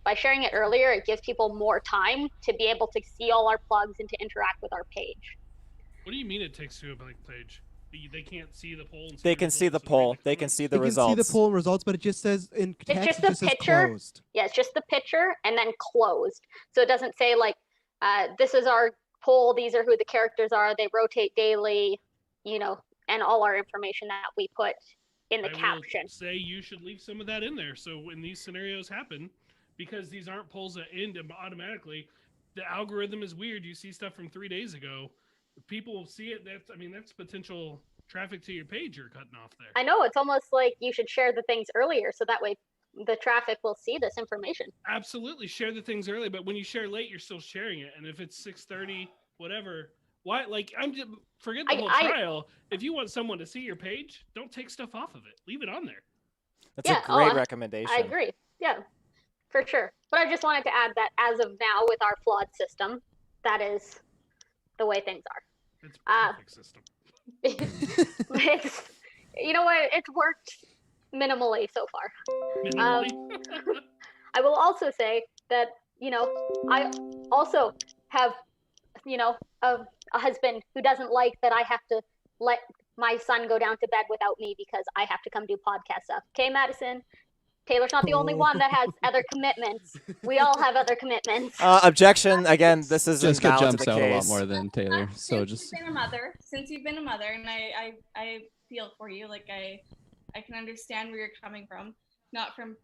Speaker 11: by sharing it earlier, it gives people more time to be able to see all our plugs and to interact with our page.
Speaker 5: What do you mean it takes to a blank page? They can't see the poll.
Speaker 2: They can see the poll. They can see the results.
Speaker 1: They can see the poll results, but it just says in text.
Speaker 11: It's just the picture.
Speaker 1: Closed.
Speaker 11: Yeah, it's just the picture and then closed. So it doesn't say like, this is our poll. These are who the characters are. They rotate daily, and all our information that we put in the caption.
Speaker 5: Will say you should leave some of that in there. So when these scenarios happen, because these aren't polls that end automatically, the algorithm is weird. You see stuff from 3 days ago. People will see it. That's potential traffic to your page you're cutting off there.
Speaker 11: I know, it's almost like you should share the things earlier so that way the traffic will see this information.
Speaker 5: Absolutely, share the things early, but when you share late, you're still sharing it. And if it's 6:30, whatever, why? Like, forget the whole trial. If you want someone to see your page, don't take stuff off of it. Leave it on there.
Speaker 2: That's a great recommendation.
Speaker 11: I agree. Yeah, for sure. But I just wanted to add that as of now, with our flawed system, that is the way things are.
Speaker 5: It's a perfect system.
Speaker 11: You know what? It's worked minimally so far. I will also say that, I also have, a husband who doesn't like that I have to let my son go down to bed without me because I have to come do podcast stuff. Okay, Madison? Taylor's not the only one that has other commitments. We all have other commitments.
Speaker 2: Objection. Again, this is
Speaker 3: Jessica
Speaker 2: invalid
Speaker 3: jumps
Speaker 2: to the
Speaker 3: out
Speaker 2: case.
Speaker 3: a lot more than Taylor. So
Speaker 13: since you've been a mother, and I feel for you. Like I can understand where you're coming from. Not from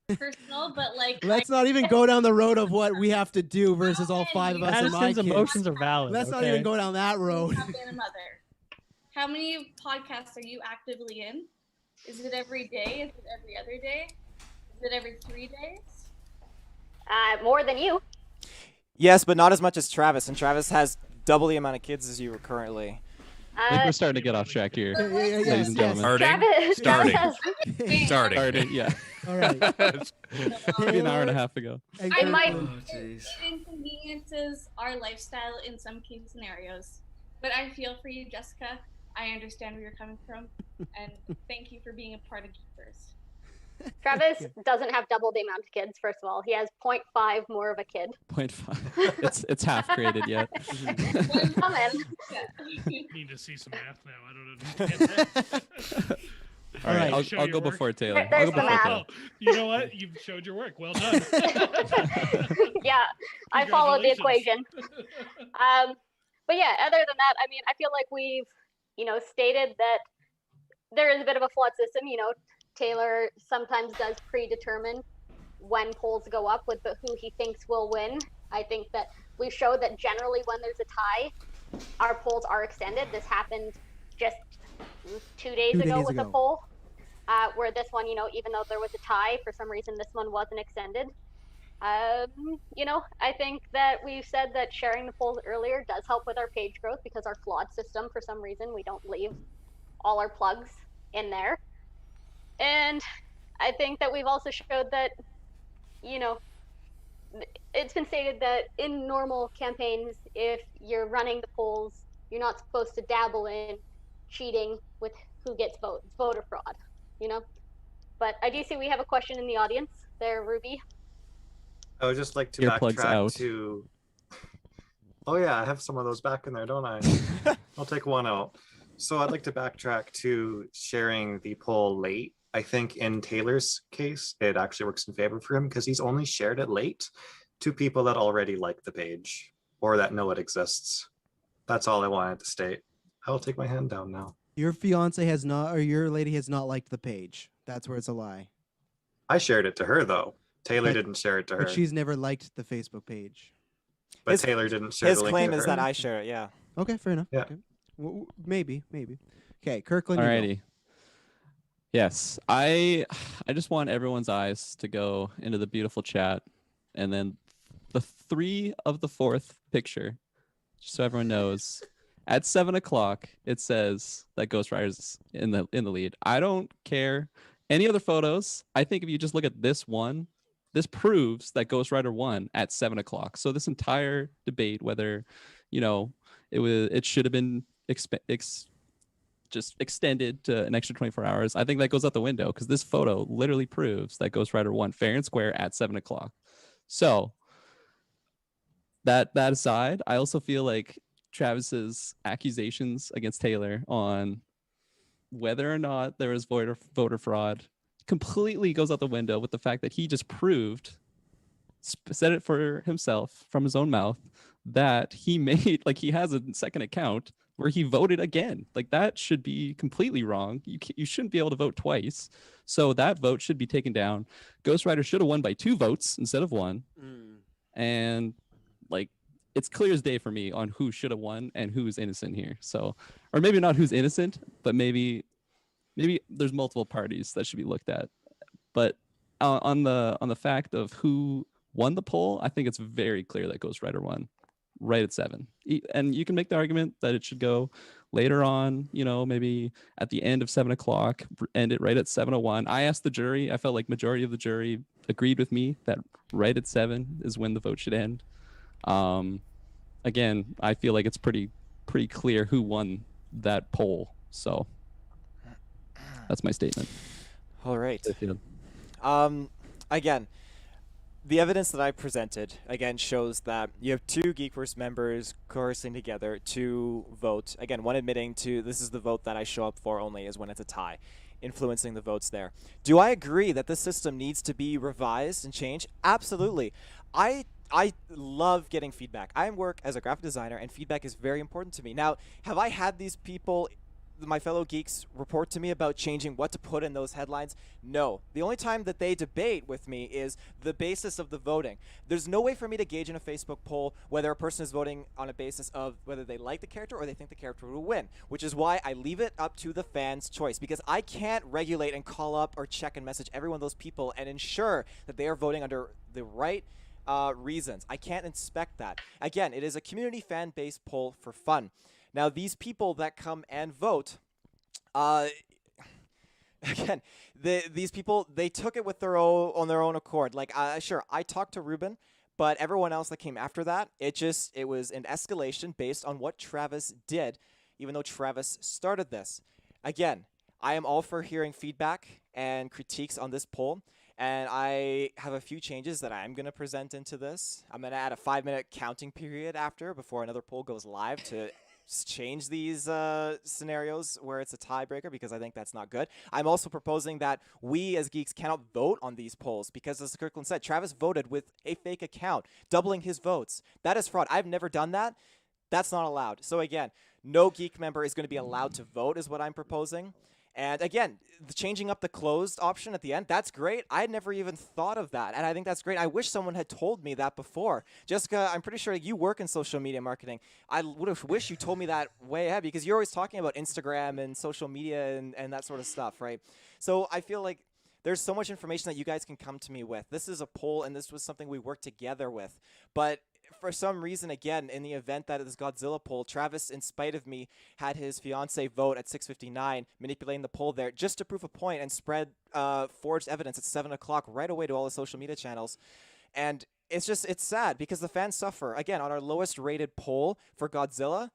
Speaker 13: personal, but like.
Speaker 1: Let's not even go down the road of what we have to do versus all 5 of us and my
Speaker 4: Madison's
Speaker 1: kids.
Speaker 4: emotions are valid.
Speaker 1: Let's not even go down that road.
Speaker 13: I've been a mother. How many podcasts are you actively in? Is it every day? Is it every other day? Is it every 3 days?
Speaker 11: More than you.
Speaker 2: Yes, but not as much as Travis. And Travis has double the amount of kids as you
Speaker 3: I
Speaker 2: currently.
Speaker 3: think we're starting to get off track here, ladies and gentlemen.
Speaker 10: Starting.
Speaker 3: Yeah.
Speaker 1: All right.
Speaker 3: Maybe an hour and a half ago.
Speaker 13: It inconveniences our lifestyle in some key scenarios. But I feel for you, Jessica. I understand where you're coming from. And thank you for being a part of GeekVerse.
Speaker 11: Travis doesn't have double the amount of kids. First of all, he has 0.5 more of a kid.
Speaker 3: 0.5. It's half created yet.
Speaker 11: Coming.
Speaker 5: Need to see some math now. I don't understand that.
Speaker 3: All right, I'll go before Taylor. I'll go before Taylor.
Speaker 5: You know what? You've showed your work. Well done.
Speaker 11: Yeah, I followed the equation. But yeah, other than that, I mean, I feel like we've, stated that there is a bit of a flawed system. Taylor sometimes does predetermine when polls go up with who he thinks will win. I think that we showed that generally when there's a tie, our polls are extended. This happened just 2 days ago with a poll, where this one, even though there was a tie, for some reason this one wasn't extended. I think that we've said that sharing the polls earlier does help with our page growth because our flawed system, for some reason, we don't leave all our plugs in there. And I think that we've also showed that, it's been stated that in normal campaigns, if you're running the polls, you're not supposed to dabble in cheating with who gets votes, voter fraud, But I do see we have a question in the audience there, Ruby.
Speaker 12: I would just like to
Speaker 3: Earplugs
Speaker 12: backtrack
Speaker 3: out.
Speaker 12: to. Oh yeah, I have some of those back in there, don't I? I'll take one out. So I'd like to backtrack to sharing the poll late. I think in Taylor's case, it actually works in favor for him because he's only shared it late to people that already like the page or that know it exists. That's all I wanted to state. I will take my hand down now.
Speaker 1: Your fiance has not, or your lady has not liked the page. That's where it's a lie.
Speaker 12: I shared it to her though. Taylor
Speaker 1: But-
Speaker 12: didn't share it to her.
Speaker 1: But she's never liked the Facebook page.
Speaker 12: But Taylor didn't share
Speaker 2: His
Speaker 12: the link
Speaker 2: claim
Speaker 12: to
Speaker 2: is
Speaker 12: her.
Speaker 2: that I share it. Yeah.
Speaker 1: Okay, fair enough.
Speaker 12: Yeah.
Speaker 1: Okay. Maybe. Okay, Kirkland. you go.
Speaker 3: Alrighty. Yes, I just want everyone's eyes to go into the beautiful chat, and then the 3 of the 4th picture, just so everyone knows. At 7 o'clock, it says that Ghost Rider's in the lead. I don't care any other photos. I think if you just look at this one, this proves that Ghost Rider won at 7 o'clock. So this entire debate, whether it should have been just extended to an extra 24 hours, I think that goes out the window because this photo literally proves that Ghost Rider won fair and square at 7 o'clock. So that aside, I also feel like Travis's accusations against Taylor on whether or not there was voter fraud completely goes out the window with the fact that he just proved, said it for himself from his own mouth, that he made, like, he has a second account where he voted again. Like, that should be completely wrong. You shouldn't be able to vote twice. So that vote should be taken down. Ghost Rider should have won by 2 votes instead of 1. And like, it's clear as day for me on who should have won and who's innocent here. So, or maybe not who's innocent, but maybe there's multiple parties that should be looked at. But on the fact of who won the poll, I think it's very clear that Ghost Rider won right at 7. And you can make the argument that it should go later on, maybe at the end of 7 o'clock, end it right at 7:01. I asked the jury. I felt like majority of the jury agreed with me that right at 7 is when the vote should end. Again, I feel like it's pretty clear who won that poll. So that's my statement.
Speaker 2: All right. Again, the evidence that I presented, again, shows that you have 2 GeekVerse members coercing together to vote. Again, one admitting to, this is the vote that I show up for only, is when it's a tie, influencing the votes there. Do I agree that this system needs to be revised and changed? Absolutely. I love getting feedback. I work as a graphic designer, and feedback is very important to me. Now, have I had these people, my fellow geeks, report to me about changing what to put in those headlines? No. The only time that they debate with me is the basis of the voting. There's no way for me to gauge in a Facebook poll whether a person is voting on a basis of whether they like the character or they think the character will win, which is why I leave it up to the fans' choice, because I can't regulate and call up or check and message every one of those people and ensure that they are voting under the right reasons. I can't inspect that. Again, it is a community fan-based poll for fun. Now, these people that come and vote, again, these people, they took it with on their own accord. Like, sure, I talked to Ruben, but everyone else that came after that, it was an escalation based on what Travis did, even though Travis started this. Again, I am all for hearing feedback and critiques on this poll. And I have a few changes that I'm going to present into this. I'm going to add a 5-minute counting period before another poll goes live to change these scenarios where it's a tiebreaker, because I think that's not good. I'm also proposing that we as geeks cannot vote on these polls because, as Kirklin said, Travis voted with a fake account, doubling his votes. That is fraud. I've never done that. That's not allowed. So again, no geek member is going to be allowed to vote is what I'm proposing. And again, changing up the closed option at the end, that's great. I had never even thought of that, and I think that's great. I wish someone had told me that before. Jessica, I'm pretty sure you work in social media marketing. I would have wished you told me that way ahead, because you're always talking about Instagram and social media and that sort of stuff, right? So I feel like there's so much information that you guys can come to me with. This is a poll, and this was something we worked together with. But for some reason, again, in the event that this Godzilla poll, Travis, in spite of me, had his fiance vote at 6:59, manipulating the poll there just to prove a point and spread forged evidence at 7 o'clock right away to all the social media channels. And it's sad because the fans suffer. Again, on our lowest rated poll for Godzilla,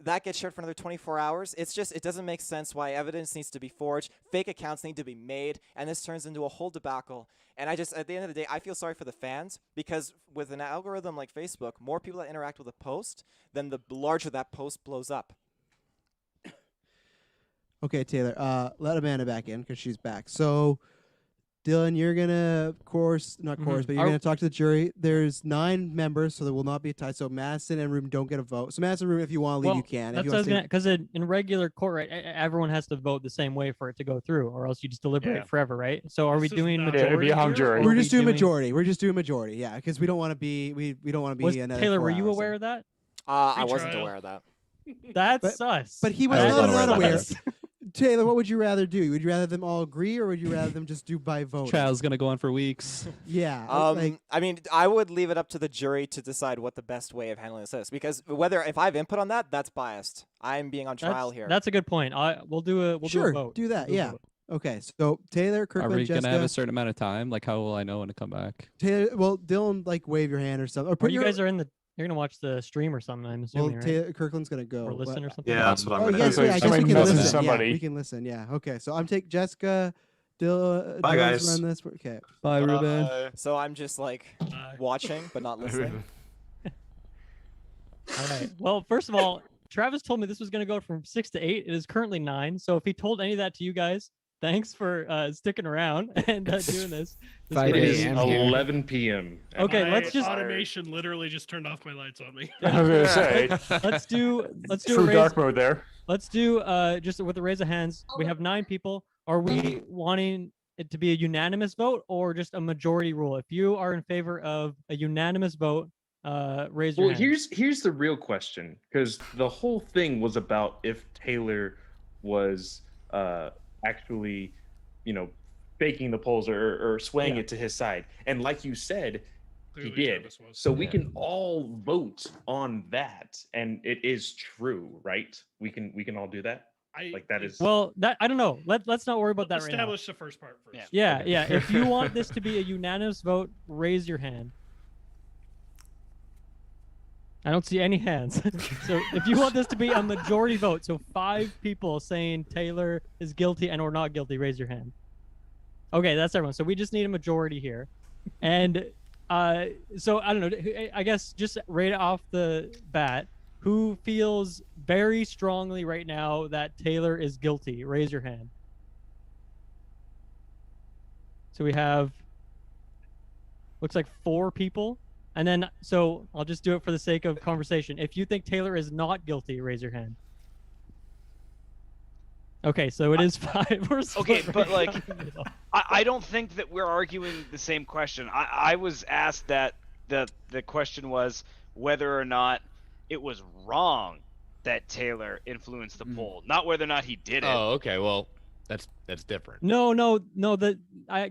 Speaker 2: that gets shared for another 24 hours. It doesn't make sense why evidence needs to be forged, fake accounts need to be made, and this turns into a whole debacle. And at the end of the day, I feel sorry for the fans, because with an algorithm like Facebook, more people that interact with a post, then the larger that post blows up.
Speaker 1: Okay, Taylor, let Amanda back in because she's back. So, Dylan, you're going to but you're going to talk to the jury. There's 9 members, so there will not be a tie. So Madison and Ruben don't get a vote. So Madison and Ruben, if you want to leave, you can.
Speaker 4: Because in regular court, right, everyone has to vote the same way for it to go through, or else you just deliberate forever, right? So are we doing majority?
Speaker 8: it'd be a hung jury.
Speaker 1: We're just doing majority. We're just doing majority, yeah, because we don't want to be we don't want to be another
Speaker 4: Taylor,
Speaker 1: 4
Speaker 4: were you
Speaker 1: hours,
Speaker 4: aware of that?
Speaker 2: I wasn't aware of that.
Speaker 4: That's sus.
Speaker 1: But he was not aware. Taylor, what would you rather do? Would you rather them all agree, or would you rather them just do by vote?
Speaker 3: Trial's gonna go on for weeks.
Speaker 1: Yeah.
Speaker 2: I mean, I would leave it up to the jury to decide what the best way of handling this is, because if I have input on that, that's biased. I'm being on trial here.
Speaker 4: That's a good point. We'll do a vote.
Speaker 1: Do that. Yeah. Okay. So Taylor, Kirklin,
Speaker 3: Are we
Speaker 1: Jessica,
Speaker 3: gonna have a certain amount of time? Like, how will I know when to come back?
Speaker 1: Taylor, well, Dylan, wave your hand or something.
Speaker 4: Or you guys are you're gonna watch the stream or something, I'm assuming, right?
Speaker 1: Taylor, Kirklin's gonna go.
Speaker 4: Or listen or something.
Speaker 12: Yeah, that's what I'm gonna
Speaker 1: yes,
Speaker 12: do.
Speaker 1: Yeah, I guess we can listen.
Speaker 8: Somebody.
Speaker 1: Yeah, we can listen. Yeah. Okay. So I'm taking Jessica. Dylan,
Speaker 12: Bye, guys.
Speaker 1: Run this. Okay.
Speaker 3: Bye, Ruben.
Speaker 2: So I'm just watching but not listening.
Speaker 4: All right. Well, first of all, Travis told me this was gonna go from 6 to 8. It is currently 9. So if he told any of that to you guys, thanks for sticking around and doing this.
Speaker 15: It is 11 p.m.
Speaker 4: Okay,
Speaker 5: My
Speaker 4: let's just
Speaker 5: automation literally just turned off my lights on me.
Speaker 8: I was gonna say.
Speaker 4: let's do
Speaker 8: True dark mode there.
Speaker 4: Let's do just with a raise of hands. We have 9 people. Are we wanting it to be a unanimous vote or just a majority rule? If you are in favor of a unanimous vote, raise your hand.
Speaker 15: Here's the real question, because the whole thing was about if Taylor was actually, faking the polls or swaying it to his side. And like you said, he did. So we can all vote on that, and it is true, right? We can all do that.
Speaker 4: Well, that I don't know. Let's not worry about that right now.
Speaker 5: Establish the first part first.
Speaker 4: Yeah. If you want this to be a unanimous vote, raise your hand. I don't see any hands. So if you want this to be a majority vote, so 5 people saying Taylor is guilty and or not guilty, raise your hand. Okay, that's everyone. So we just need a majority here. And so I don't know, I guess just right off the bat, who feels very strongly right now that Taylor is guilty? Raise your hand. So we have, looks like 4 people. And then, so I'll just do it for the sake of conversation. If you think Taylor is not guilty, raise your hand. Okay, so it is 5.
Speaker 9: Okay, but I don't think that we're arguing the same question. I was asked that the question was whether or not it was wrong that Taylor influenced the poll, not whether or not he did it.
Speaker 10: Oh, okay. Well, that's different.
Speaker 4: No. That's what I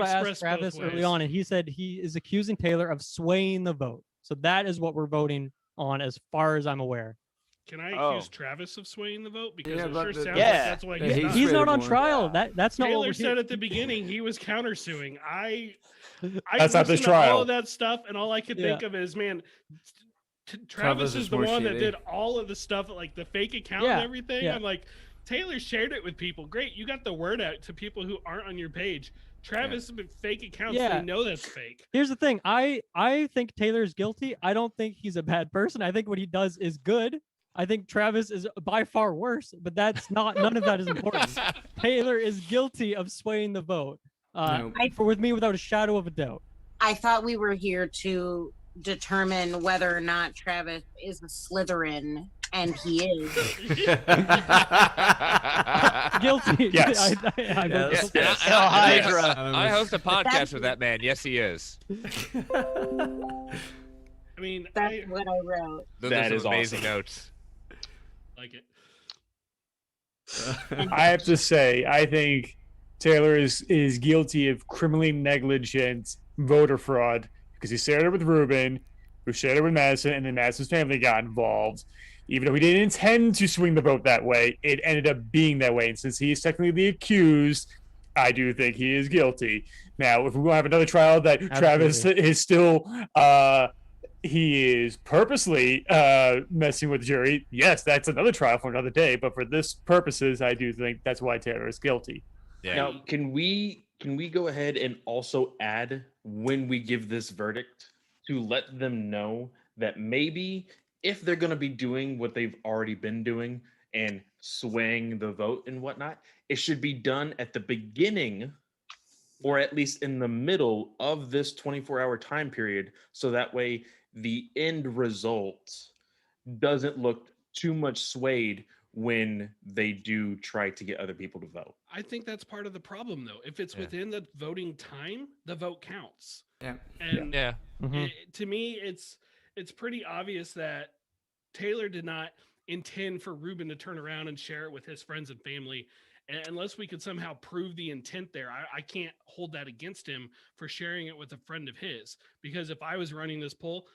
Speaker 4: asked Travis early on, and he said he is accusing Taylor of swaying the vote. So that is what we're voting on, as far as I'm aware.
Speaker 5: Can I accuse Travis of swaying the vote? Because it sure sounds like
Speaker 4: that's
Speaker 5: why
Speaker 4: he's not on trial. That's not what
Speaker 5: Taylor
Speaker 4: we're
Speaker 5: said at the beginning. He was countersuing. I
Speaker 8: That's not this
Speaker 5: listened to
Speaker 8: trial.
Speaker 5: all of that stuff, and all I could think of is, man, Travis is the one that did all of the stuff, like the fake account and everything. I'm like, Taylor shared it with people. Great, you got the word out to people who aren't on your page. Travis has been fake accounts.
Speaker 4: Yeah.
Speaker 5: They know that's fake.
Speaker 4: Here's the thing. I think Taylor's guilty. I don't think he's a bad person. I think what he does is good. I think Travis is by far worse, but that's not. None of that is important. Taylor is guilty of swaying the vote. With me, without a shadow of a doubt.
Speaker 14: I thought we were here to determine whether or not Travis is a Slytherin, and he is.
Speaker 4: Guilty.
Speaker 10: Yes.
Speaker 4: I
Speaker 10: I host a podcast with that man. Yes, he is.
Speaker 5: I mean,
Speaker 14: that's what I wrote.
Speaker 10: Those are some amazing notes.
Speaker 5: Like it.
Speaker 8: I have to say, I think Taylor is guilty of criminally negligent voter fraud because he shared it with Ruben, who shared it with Madison, and then Madison's family got involved. Even though he didn't intend to swing the vote that way, it ended up being that way. And since he is technically the accused, I do think he is guilty. Now, if we want to have another trial that Travis is still, he is purposely messing with the jury, yes, that's another trial for another day. But for this purposes, I do think that's why Taylor is guilty.
Speaker 15: Yeah. Now, can we go ahead and also add when we give this verdict to let them know that maybe if they're going to be doing what they've already been doing and swaying the vote and whatnot, it should be done at the beginning or at least in the middle of this 24-hour time period. So that way the end result doesn't look too much swayed when they do try to get other people to vote.
Speaker 5: I think that's part of the problem, though. If it's within the voting time, the vote counts.
Speaker 6: Yeah.
Speaker 5: And
Speaker 3: Mm-hmm.
Speaker 5: to me, it's pretty obvious that Taylor did not intend for Ruben to turn around and share it with his friends and family. And unless we could somehow prove the intent there, I can't hold that against him for sharing it with a friend of his. Because if I was running this poll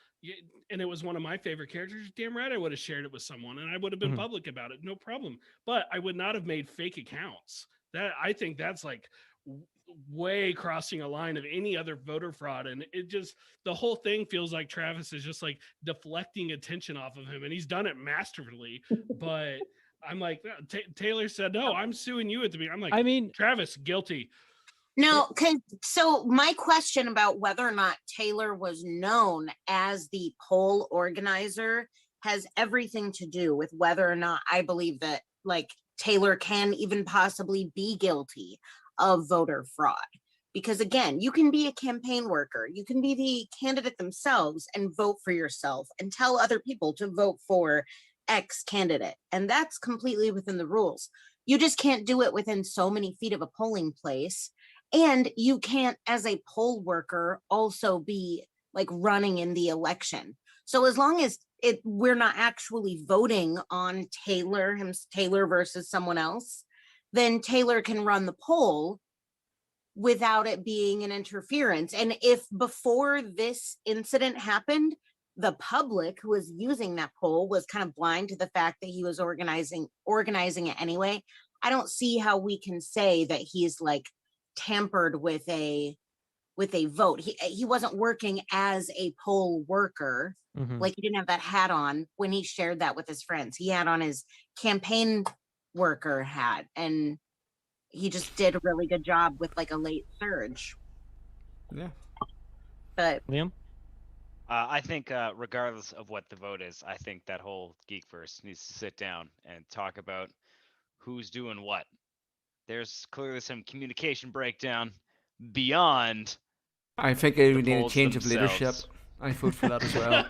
Speaker 5: and it was one of my favorite characters, damn right I would have shared it with someone and I would have been public about it, no problem. But I would not have made fake accounts. I think that's like way crossing a line of any other voter fraud, and it just, the whole thing feels like Travis is just like deflecting attention off of him, and he's done it masterfully. But I'm like, Taylor said, no, I'm suing you at the beginning. I'm like, I mean, Travis, guilty.
Speaker 14: No, so my question about whether or not Taylor was known as the poll organizer has everything to do with whether or not I believe that like Taylor can even possibly be guilty of voter fraud. Because again, you can be a campaign worker, you can be the candidate themselves and vote for yourself and tell other people to vote for X candidate. And that's completely within the rules. You just can't do it within so many feet of a polling place. And you can't, as a poll worker, also be like running in the election. So as long as we're not actually voting on Taylor versus someone else, then Taylor can run the poll without it being an interference. And if before this incident happened, the public who was using that poll was kind of blind to the fact that he was organizing it anyway, I don't see how we can say that he's like tampered with a vote. He wasn't working as a poll worker. Like he didn't have that hat on when he shared that with his friends. He had on his campaign worker hat, and he just did a really good job with like a late surge.
Speaker 6: Yeah.
Speaker 4: But Liam,
Speaker 9: I think regardless of what the vote is, I think that whole Geekverse needs to sit down and talk about who's doing what. There's clearly some communication breakdown beyond.
Speaker 6: I think we need a change of leadership. I vote for that as well.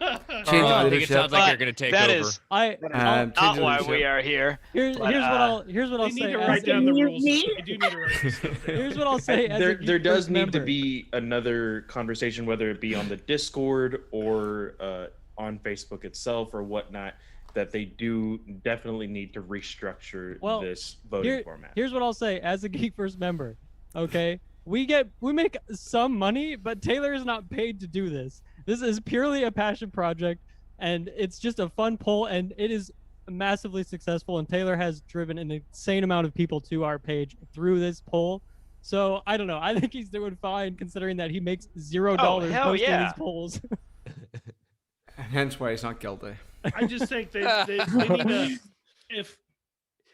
Speaker 6: Change of leadership.
Speaker 10: I think it sounds like you're going to take
Speaker 9: that
Speaker 10: over.
Speaker 9: Is not why we are here.
Speaker 4: Here's what I'll say.
Speaker 5: Need to write down the rules. You do need to write this stuff down.
Speaker 4: Here's what I'll say.
Speaker 15: There does need to be another conversation, whether it be on the Discord or on Facebook itself or whatnot, that they do definitely need to restructure this voting format.
Speaker 4: Here's what I'll say as a GeekVerse member. Okay, we make some money, but Taylor is not paid to do this. This is purely a passion project, and it's just a fun poll, and it is massively successful. And Taylor has driven an insane amount of people to our page through this poll. So I don't know. I think he's doing fine considering that he makes $0 posting these polls.
Speaker 6: Hence why he's not guilty.
Speaker 5: I just think they need to,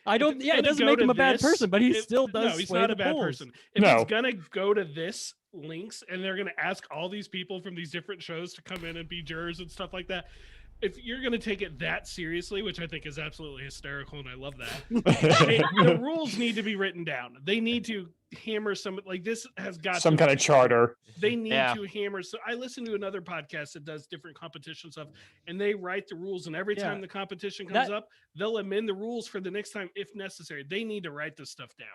Speaker 4: I don't.
Speaker 5: it's
Speaker 4: Yeah, it
Speaker 5: gonna
Speaker 4: doesn't
Speaker 5: go
Speaker 4: make him
Speaker 5: to
Speaker 4: a bad
Speaker 5: this,
Speaker 4: person, but he
Speaker 5: it-
Speaker 4: still does.
Speaker 5: No, he's
Speaker 4: sway
Speaker 5: not
Speaker 4: the
Speaker 5: a bad
Speaker 4: polls.
Speaker 5: person. If
Speaker 8: No.
Speaker 5: it's gonna go to this links, and they're gonna ask all these people from these different shows to come in and be jurors and stuff like that. If you're gonna take it that seriously, which I think is absolutely hysterical, and I love that, the rules need to be written down. They need to hammer some like this has got
Speaker 8: Some
Speaker 5: to-
Speaker 8: kind of charter.
Speaker 5: They need
Speaker 9: Yeah.
Speaker 5: to hammer. So I listen to another podcast that does different competition stuff, and they write the rules. And every time
Speaker 4: Yeah.
Speaker 5: the competition comes
Speaker 4: That-
Speaker 5: up, they'll amend the rules for the next time if necessary. They need to write this stuff down.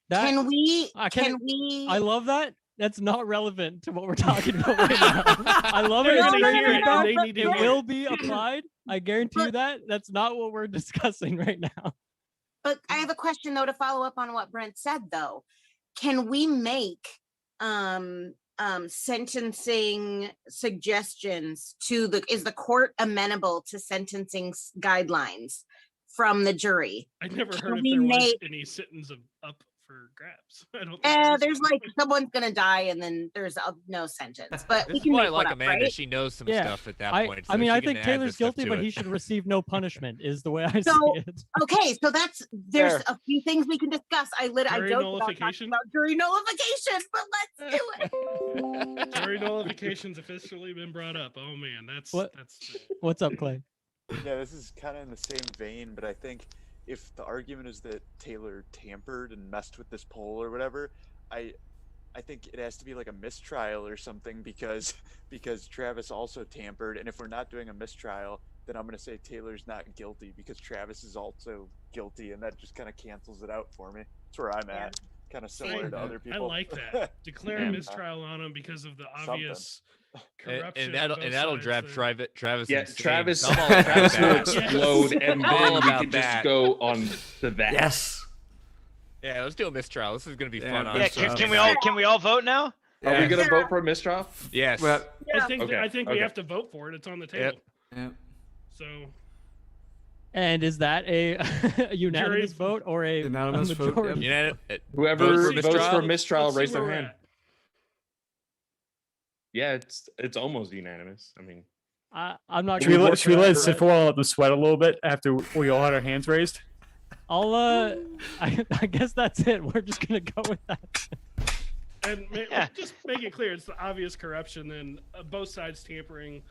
Speaker 4: That,
Speaker 14: Can we?
Speaker 4: I
Speaker 14: Can we?
Speaker 4: I love that. That's not relevant to what we're talking about right now. I love it.
Speaker 5: They're
Speaker 4: It's
Speaker 5: gonna
Speaker 4: great
Speaker 5: hear it, and
Speaker 4: feedback.
Speaker 5: they need to
Speaker 4: It
Speaker 5: hear
Speaker 4: will
Speaker 5: it.
Speaker 4: be applied. I guarantee you that. That's not what we're discussing right now.
Speaker 14: But I have a question though to follow up on what Brent said though. Can we make sentencing suggestions to is the court amenable to sentencing guidelines from the jury?
Speaker 5: I never
Speaker 14: Can
Speaker 5: heard if
Speaker 14: we
Speaker 5: there was
Speaker 14: make-
Speaker 5: any sentence up for grabs. I don't. Think there is
Speaker 14: There's
Speaker 5: one.
Speaker 14: like someone's gonna die and then there's no sentence. But
Speaker 10: This
Speaker 14: we
Speaker 10: is
Speaker 14: can
Speaker 10: why I
Speaker 14: make
Speaker 10: like
Speaker 14: one up,
Speaker 10: Amanda.
Speaker 14: right?
Speaker 10: She knows some
Speaker 4: Yeah.
Speaker 10: stuff at that
Speaker 4: I
Speaker 10: point.
Speaker 4: mean,
Speaker 10: so
Speaker 4: I
Speaker 10: she
Speaker 4: think
Speaker 10: can add
Speaker 4: Taylor's
Speaker 10: this stuff
Speaker 4: guilty,
Speaker 10: to
Speaker 4: but
Speaker 10: it.
Speaker 4: he should receive no punishment. Is the way I
Speaker 14: So-
Speaker 4: see it.
Speaker 14: Okay, so there's
Speaker 9: Fair.
Speaker 14: a few things we can discuss. I
Speaker 5: Jury
Speaker 14: joked about talking
Speaker 5: nullification?
Speaker 14: about jury nullification, but let's do it.
Speaker 5: Jury nullification's officially been brought up. Oh man, that's
Speaker 4: What?
Speaker 5: that's.
Speaker 4: What's up, Clay?
Speaker 7: Yeah, this is kind of in the same vein, but I think if the argument is that Taylor tampered and messed with this poll or whatever, I think it has to be like a mistrial or something because Travis also tampered, and if we're not doing a mistrial, then I'm going to say Taylor's not guilty because Travis is also guilty, and that just kind of cancels it out for me. That's where I'm at. Kind of similar to other
Speaker 5: I
Speaker 7: people.
Speaker 5: like that. Declare
Speaker 9: Yeah.
Speaker 5: a mistrial on him because of the obvious corruption.
Speaker 10: And
Speaker 5: on both
Speaker 10: that'll
Speaker 5: sides
Speaker 10: drive
Speaker 5: there.
Speaker 10: Travis.
Speaker 15: Yeah,
Speaker 10: insane.
Speaker 15: Travis,
Speaker 10: I'm all about
Speaker 15: Travis will
Speaker 10: that.
Speaker 15: explode, and
Speaker 10: All
Speaker 15: then we
Speaker 10: about
Speaker 15: can just
Speaker 10: that.
Speaker 15: go on to that.
Speaker 6: Yes.
Speaker 10: Yeah, let's do a mistrial. This is gonna be
Speaker 6: Yeah,
Speaker 10: fun.
Speaker 6: but-
Speaker 9: Yeah, can we all vote now?
Speaker 15: Are we gonna vote for a mistrial?
Speaker 10: Yes.
Speaker 6: Well,
Speaker 5: I think
Speaker 15: Okay,
Speaker 5: I think we
Speaker 15: okay.
Speaker 5: have to vote for it. It's on the table.
Speaker 6: yeah.
Speaker 5: So
Speaker 4: And is that a, a unanimous vote or a
Speaker 6: Unanimous vote,
Speaker 4: majority?
Speaker 6: yep.
Speaker 15: Whoever
Speaker 10: Vote for
Speaker 15: votes for
Speaker 10: mistrial?
Speaker 15: mistrial,
Speaker 5: let's see
Speaker 15: raise their
Speaker 5: where we're
Speaker 15: hand.
Speaker 5: at.
Speaker 15: Yeah, it's almost unanimous. I mean,
Speaker 4: I'm not.
Speaker 8: Should we
Speaker 4: gonna
Speaker 8: let, should we let Sith let them sweat a little bit after we all had our hands raised?
Speaker 4: I'll I guess that's it. We're just gonna go with that.
Speaker 5: And just make it clear, it's the obvious corruption and both sides tampering.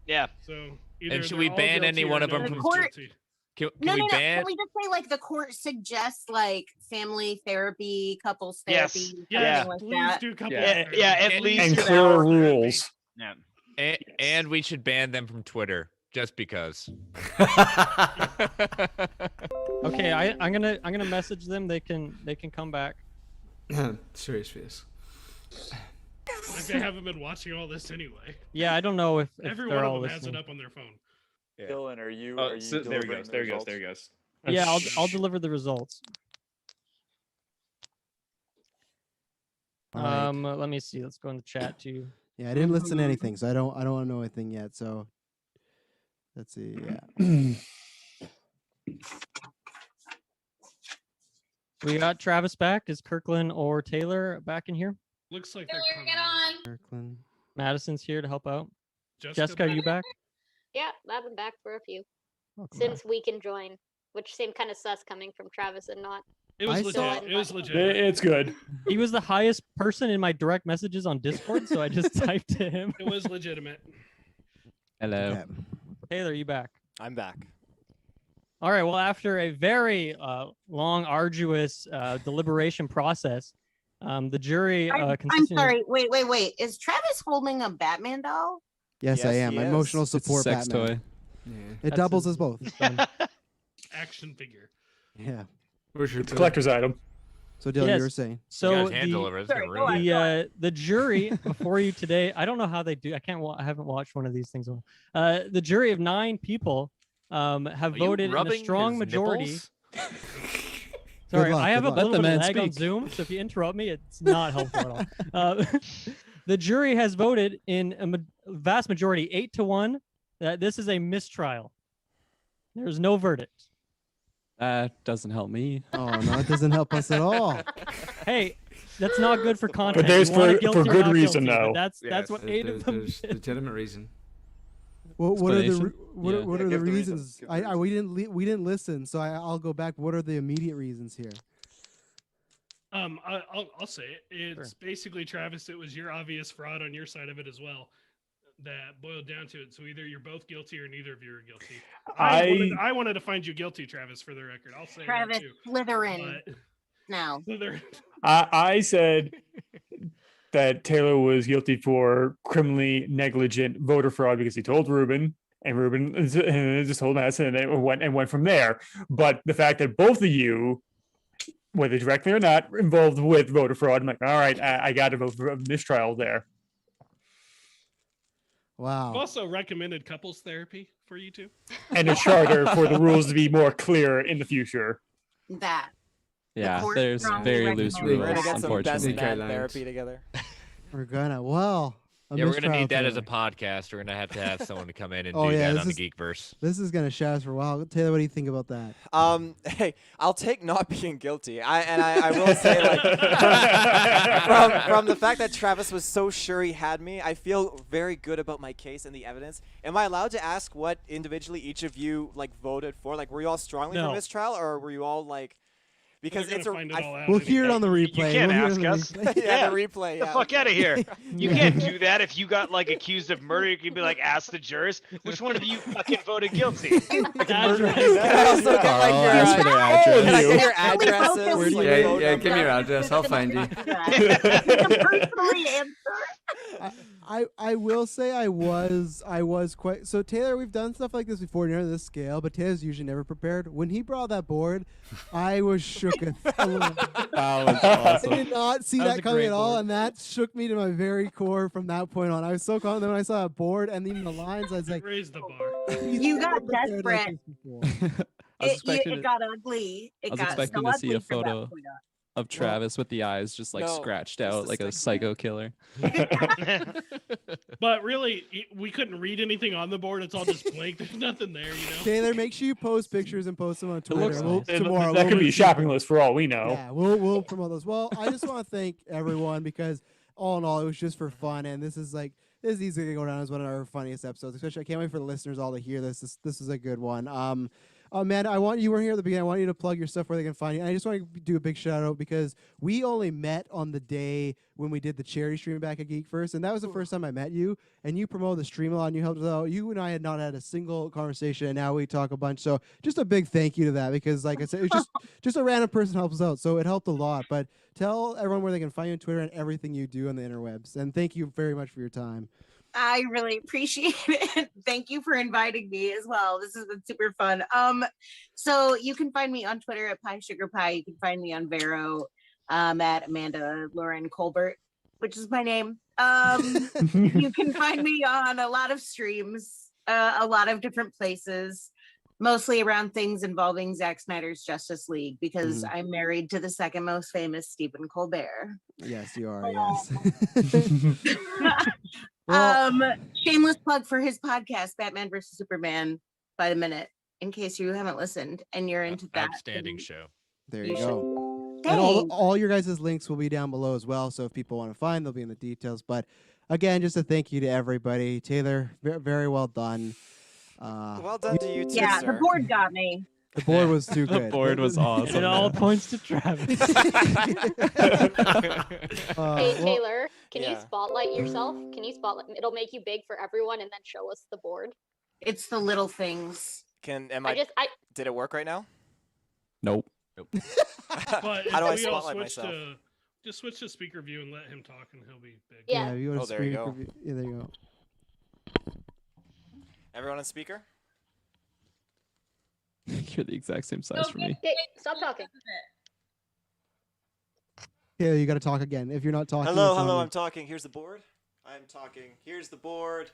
Speaker 9: Yeah.
Speaker 5: So either
Speaker 10: should
Speaker 5: they're
Speaker 10: we
Speaker 5: all
Speaker 10: ban
Speaker 5: guilty
Speaker 10: any
Speaker 5: or
Speaker 10: one of
Speaker 5: no
Speaker 10: them
Speaker 5: one's
Speaker 10: from-
Speaker 14: Court-
Speaker 5: guilty.
Speaker 10: Can
Speaker 14: No,
Speaker 10: we
Speaker 14: no, no.
Speaker 10: ban?
Speaker 14: Can we just say like the court suggests like family therapy, couples
Speaker 9: Yes.
Speaker 14: therapy,
Speaker 5: Yes,
Speaker 14: something like
Speaker 5: please
Speaker 14: that?
Speaker 5: do couple.
Speaker 9: Yeah, yeah, at least
Speaker 8: And
Speaker 9: an
Speaker 8: clear
Speaker 9: hour.
Speaker 8: rules.
Speaker 9: Yeah.
Speaker 10: And we should ban them from Twitter just because.
Speaker 4: Okay, I'm gonna message them. They can come back.
Speaker 6: Serious face.
Speaker 5: Like they haven't been watching all this anyway.
Speaker 4: Yeah, I don't know if
Speaker 5: Every
Speaker 4: they're
Speaker 5: one
Speaker 4: all
Speaker 5: of them has
Speaker 4: listening.
Speaker 5: it up on their phone.
Speaker 10: Yeah.
Speaker 7: Dylan, are you?
Speaker 15: there he
Speaker 7: delivering
Speaker 15: goes.
Speaker 7: the
Speaker 15: There he goes.
Speaker 7: results?
Speaker 15: There he goes.
Speaker 4: Yeah, I'll deliver the results.
Speaker 1: Alright.
Speaker 4: Let me see. Let's go in the chat too.
Speaker 1: Yeah, I didn't listen to anything, so I don't know anything yet. So let's see. Yeah.
Speaker 4: We got Travis back. Is Kirklin or Taylor back in here?
Speaker 5: Looks like they're
Speaker 13: Taylor,
Speaker 5: coming.
Speaker 13: get on.
Speaker 1: Kirkland.
Speaker 4: Madison's here to help out.
Speaker 5: Jessica,
Speaker 4: you back?
Speaker 16: Yeah, I've been back for a few
Speaker 4: Welcome
Speaker 16: since we can join, which seemed kind of sus coming from Travis and not.
Speaker 5: It was
Speaker 1: I
Speaker 5: legit.
Speaker 1: saw-
Speaker 5: It was legit.
Speaker 8: It's good.
Speaker 4: He was the highest person in my direct messages on Discord, so I just typed to him.
Speaker 5: It was legitimate.
Speaker 3: Hello.
Speaker 1: Okay.
Speaker 4: Taylor, you back?
Speaker 2: I'm back.
Speaker 4: All right. Well, after a very long, arduous deliberation process, the jury
Speaker 14: I'm
Speaker 4: consisting of-
Speaker 14: sorry. Wait. Is Travis holding a Batman doll?
Speaker 1: Yes, I
Speaker 2: Yes,
Speaker 1: am.
Speaker 2: he is.
Speaker 1: Emotional
Speaker 3: It's a
Speaker 1: support
Speaker 3: sex
Speaker 1: Batman.
Speaker 3: toy.
Speaker 6: Yeah.
Speaker 1: It
Speaker 4: That's
Speaker 1: doubles
Speaker 4: his-
Speaker 1: as both.
Speaker 5: Action figure.
Speaker 1: Yeah.
Speaker 6: Where's your
Speaker 8: It's a collector's item.
Speaker 1: So Dylan,
Speaker 4: Yes.
Speaker 1: you were saying.
Speaker 4: So
Speaker 10: hand deliver. It's
Speaker 14: Sorry,
Speaker 10: gonna
Speaker 14: go on.
Speaker 10: ruin.
Speaker 4: the jury before you today, I don't know how they do. I haven't watched one of these things. The jury of 9 people have
Speaker 10: Are you
Speaker 4: voted in a
Speaker 10: rubbing
Speaker 4: strong
Speaker 10: his
Speaker 4: majority.
Speaker 10: nipples?
Speaker 4: Sorry,
Speaker 1: luck,
Speaker 4: I have
Speaker 1: good
Speaker 4: a
Speaker 1: luck.
Speaker 4: little
Speaker 3: Let
Speaker 4: bit
Speaker 3: the
Speaker 4: of
Speaker 3: man
Speaker 4: lag on
Speaker 3: speak.
Speaker 4: Zoom, so if you interrupt me, it's not helpful at all. The jury has voted in a vast majority, 8-1, that this is a mistrial. There's no verdict.
Speaker 3: That doesn't help me.
Speaker 1: Oh no, it doesn't help us at all.
Speaker 4: Hey, that's not good for content.
Speaker 8: there's
Speaker 4: You want it
Speaker 8: for
Speaker 4: guilty or
Speaker 8: good
Speaker 4: not
Speaker 8: reason,
Speaker 4: guilty, but
Speaker 8: though.
Speaker 4: That's
Speaker 10: Yes.
Speaker 4: what 8 of them
Speaker 6: There's
Speaker 4: did.
Speaker 6: legitimate reason.
Speaker 1: What are the
Speaker 3: explanation.
Speaker 1: what are the
Speaker 7: give the
Speaker 1: reasons?
Speaker 7: reasons, give the
Speaker 1: We didn't listen, so I'll go back. What are the immediate reasons here?
Speaker 5: I'll say it. It's basically, Travis, it was your obvious fraud on your side of it as well that boiled down to it. So either you're both guilty or neither of you are guilty. I wanted to find you guilty, Travis, for the record. I'll say
Speaker 14: Travis
Speaker 5: that too.
Speaker 14: Slytherin. No.
Speaker 5: Slytherin.
Speaker 8: I said that Taylor was guilty for criminally negligent voter fraud because he told Ruben, and Ruben just told us, and it went from there. But the fact that both of you, whether directly or not, were involved with voter fraud, I'm like, all right, I got to vote for mistrial there.
Speaker 1: Wow.
Speaker 5: I've also recommended couples therapy for you two.
Speaker 8: And a charter for the rules to be more clear in the future.
Speaker 14: That.
Speaker 3: Yeah,
Speaker 14: court
Speaker 3: there's
Speaker 14: strongly
Speaker 3: very loose
Speaker 14: recommends
Speaker 2: We're
Speaker 3: rules,
Speaker 2: gonna get some best
Speaker 3: unfortunately.
Speaker 2: man therapy together.
Speaker 1: We're gonna. Well, a
Speaker 10: Yeah, we're gonna
Speaker 1: mistrial
Speaker 10: need that as a
Speaker 1: today.
Speaker 10: podcast. We're gonna have someone to come in and
Speaker 1: Oh,
Speaker 10: do
Speaker 1: yeah,
Speaker 10: that
Speaker 1: this
Speaker 10: on the
Speaker 1: is-
Speaker 10: Geekverse.
Speaker 1: This is gonna shout us for a while. Taylor, what do you think about that?
Speaker 2: Hey, I'll take not being guilty. I will say, like, from the fact that Travis was so sure he had me, I feel very good about my case and the evidence. Am I allowed to ask what individually each of you like voted for? Like, were you all strongly
Speaker 4: No.
Speaker 2: for mistrial, or were you all like? Because
Speaker 5: They're
Speaker 2: it's a.
Speaker 5: gonna find it all out
Speaker 1: We'll hear it on the replay.
Speaker 9: You can't
Speaker 1: We'll hear it
Speaker 9: ask
Speaker 1: on the
Speaker 9: us.
Speaker 1: replay.
Speaker 2: yeah, the replay.
Speaker 9: Get the fuck out of here. You can't do that. If you got like accused of murder, you could be like, ask the jurors, which one of you fucking voted guilty?
Speaker 2: Can I also get like
Speaker 3: Carl,
Speaker 2: your,
Speaker 3: ask for their
Speaker 2: can I
Speaker 3: address.
Speaker 2: get your addresses?
Speaker 14: Where do
Speaker 2: like,
Speaker 14: you-
Speaker 2: phone
Speaker 6: Yeah, give me your
Speaker 2: numbers?
Speaker 6: address. I'll find you.
Speaker 14: Personally answer.
Speaker 1: I will say I was quite so Taylor. We've done stuff like this before, near this scale, but Taylor's usually never prepared. When he brought that board, I was shook a little bit.
Speaker 3: That was
Speaker 1: I
Speaker 3: awesome.
Speaker 1: did not see
Speaker 4: That was
Speaker 1: that
Speaker 4: a
Speaker 1: coming
Speaker 4: great
Speaker 1: at all,
Speaker 4: board.
Speaker 1: and that shook me to my very core from that point on. I was so confident when I saw that board and even the lines. I was like,
Speaker 5: Raise the bar.
Speaker 14: You got
Speaker 1: prepared like
Speaker 14: desperate.
Speaker 1: this before.
Speaker 3: I was expecting
Speaker 14: It got ugly.
Speaker 3: I
Speaker 14: It
Speaker 3: was
Speaker 14: got
Speaker 3: expecting
Speaker 14: so
Speaker 3: to see
Speaker 14: ugly
Speaker 3: a
Speaker 14: from that
Speaker 3: photo
Speaker 14: point on.
Speaker 3: of Travis with the eyes just like
Speaker 2: No,
Speaker 3: scratched
Speaker 2: just
Speaker 3: out
Speaker 2: the
Speaker 3: like a
Speaker 2: second
Speaker 3: psycho killer.
Speaker 5: But really, we couldn't read anything on the board. It's all just blank. There's nothing there, you know.
Speaker 1: Taylor, make sure you post pictures and post them on Twitter.
Speaker 8: looks
Speaker 1: We'll-
Speaker 8: nice.
Speaker 1: tomorrow.
Speaker 8: That
Speaker 1: we'll
Speaker 8: could be a
Speaker 1: retweet
Speaker 8: shopping
Speaker 1: them.
Speaker 8: list for all we know.
Speaker 1: Yeah, we'll promote those. Well, I just want to thank everyone because all in all, it was just for fun, and this is easily gonna go down as one of our funniest episodes. Especially, I can't wait for the listeners all to hear this. This is a good one. Amanda, you were here at the beginning. I want you to plug your stuff where they can find you. And I just want to do a big shout out because we only met on the day when we did the charity stream back at GeekVerse, and that was the first time I met you. And you promoted the stream a lot, and you helped us out. You and I had not had a single conversation, and now we talk a bunch. So just a big thank you to that because, like I said, it was just a random person helps us out, so it helped a lot. But tell everyone where they can find you on Twitter and everything you do on the interwebs. And thank you very much for your time.
Speaker 14: I really appreciate it. Thank you for inviting me as well. This has been super fun. So you can find me on Twitter at Pie Sugar Pie. You can find me on Vero at Amanda Lauren Colbert, which is my name. You can find me on a lot of streams, a lot of different places, mostly around things involving Zack Snyder's Justice League because I'm married to the second most famous Stephen Colbert.
Speaker 1: Yes, you are. Yes.
Speaker 14: Shameless plug for his podcast, Batman vs Superman by the Minute, in case you haven't listened and you're into that.
Speaker 10: Outstanding show.
Speaker 1: There
Speaker 14: You
Speaker 1: you
Speaker 14: should-
Speaker 1: go. And
Speaker 14: Thanks.
Speaker 1: all your guys' links will be down below as well. So if people want to find, they'll be in the details. But again, just a thank you to everybody. Taylor, very well done.
Speaker 2: Well done to you too,
Speaker 14: Yeah,
Speaker 2: sir.
Speaker 14: the board got me.
Speaker 1: The board was too
Speaker 3: The
Speaker 1: good.
Speaker 3: board was awesome.
Speaker 4: It all
Speaker 3: yeah.
Speaker 4: points to Travis.
Speaker 16: Hey Taylor, can you
Speaker 2: yeah.
Speaker 16: spotlight yourself? Can you spotlight? It'll make you big for everyone, and then show us the board.
Speaker 14: It's the little things.
Speaker 2: Did it work right now?
Speaker 3: Nope.
Speaker 5: But
Speaker 2: How do I
Speaker 5: if we all
Speaker 2: spotlight
Speaker 5: switch
Speaker 2: myself?
Speaker 5: just switch to speaker view and let him talk, and he'll be big.
Speaker 16: Yeah.
Speaker 1: you want
Speaker 2: Oh,
Speaker 1: to
Speaker 2: there you
Speaker 1: speak
Speaker 2: go.
Speaker 1: review- Yeah, there you go.
Speaker 2: Everyone on speaker?
Speaker 3: You're the exact same size for me.
Speaker 16: Okay, stop talking.
Speaker 1: Yeah, you got to talk again. If you're not talking,
Speaker 2: Hello,
Speaker 1: it's
Speaker 2: hello,
Speaker 1: on
Speaker 2: I'm talking. Here's the board. I'm talking. Here's the board.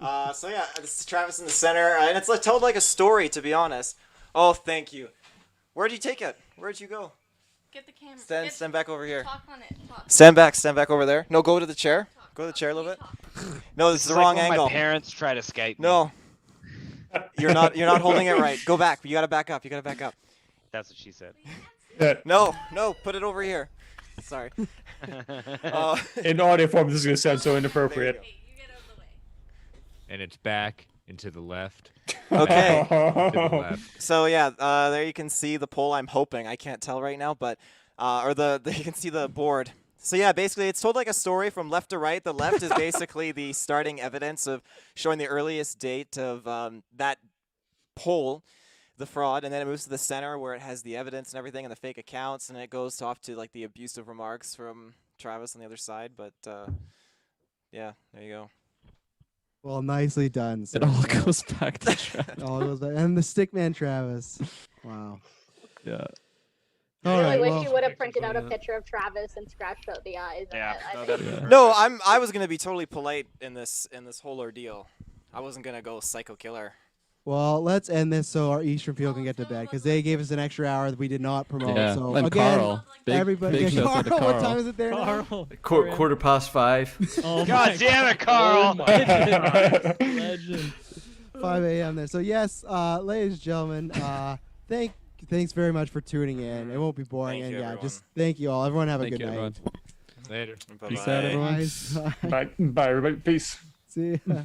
Speaker 2: So yeah, this is Travis in the center, and it's told like a story, to be honest. Oh, thank you. Where'd you take it? Where'd you go?
Speaker 13: Get the camera.
Speaker 2: Stand back over here.
Speaker 13: Talk on it. Talk.
Speaker 2: Stand back over there. No, go to the chair. Go to the chair a little bit. No, this is the
Speaker 9: like
Speaker 2: wrong
Speaker 9: when
Speaker 2: angle.
Speaker 9: My parents try to Skype.
Speaker 2: No. You're not holding it right. Go back. You gotta back up.
Speaker 9: That's what she said.
Speaker 2: No, put it over here. Sorry.
Speaker 8: In audio form, this is going to sound so inappropriate.
Speaker 10: and it's back and to the left.
Speaker 2: Okay.
Speaker 10: To the left.
Speaker 2: So yeah, there you can see the poll. I'm hoping, I can't tell right now, but or you can see the board. So yeah, basically it's told like a story from left to right. The left is basically the starting evidence of showing the earliest date of that poll, the fraud, and then it moves to the center where it has the evidence and everything and the fake accounts, and it goes off to like the abusive remarks from Travis on the other side. But yeah, there you go.
Speaker 1: Well, nicely done.
Speaker 3: It all goes back to Travis.
Speaker 1: It all goes back. And the stickman Travis. Wow.
Speaker 3: Yeah.
Speaker 16: I
Speaker 1: All
Speaker 16: really
Speaker 1: right.
Speaker 16: wish
Speaker 1: Well,
Speaker 16: you would have printed out a picture of Travis and scratched out the eyes.
Speaker 9: Yeah.
Speaker 2: No, I was gonna be totally polite in this whole ordeal. I wasn't gonna go psycho killer.
Speaker 1: well, let's end this so our Eastern field can get to bed because they gave us an extra hour that we did not promote.
Speaker 3: Yeah.
Speaker 1: So
Speaker 3: And
Speaker 1: again,
Speaker 3: Carl. Big,
Speaker 1: everybody,
Speaker 3: big shout out to
Speaker 1: Carl, what
Speaker 3: Carl.
Speaker 1: time is it there now?
Speaker 4: Carl.
Speaker 6: 5:15.
Speaker 4: Oh
Speaker 9: God
Speaker 4: my
Speaker 9: damn it, Carl!
Speaker 4: Oh my God. Legend.
Speaker 1: 5 a.m. there. So yes, ladies and gentlemen, thanks very much for tuning in. It won't be boring,
Speaker 2: Thank
Speaker 1: and
Speaker 2: you,
Speaker 1: yeah,
Speaker 2: everyone.
Speaker 1: just thank you all. Everyone have a
Speaker 3: Thank
Speaker 1: good
Speaker 3: you,
Speaker 1: night.
Speaker 3: everyone.
Speaker 10: Later.
Speaker 3: Peace out, everyone.
Speaker 1: Guys,
Speaker 8: Bye, everybody. Peace.
Speaker 1: See ya.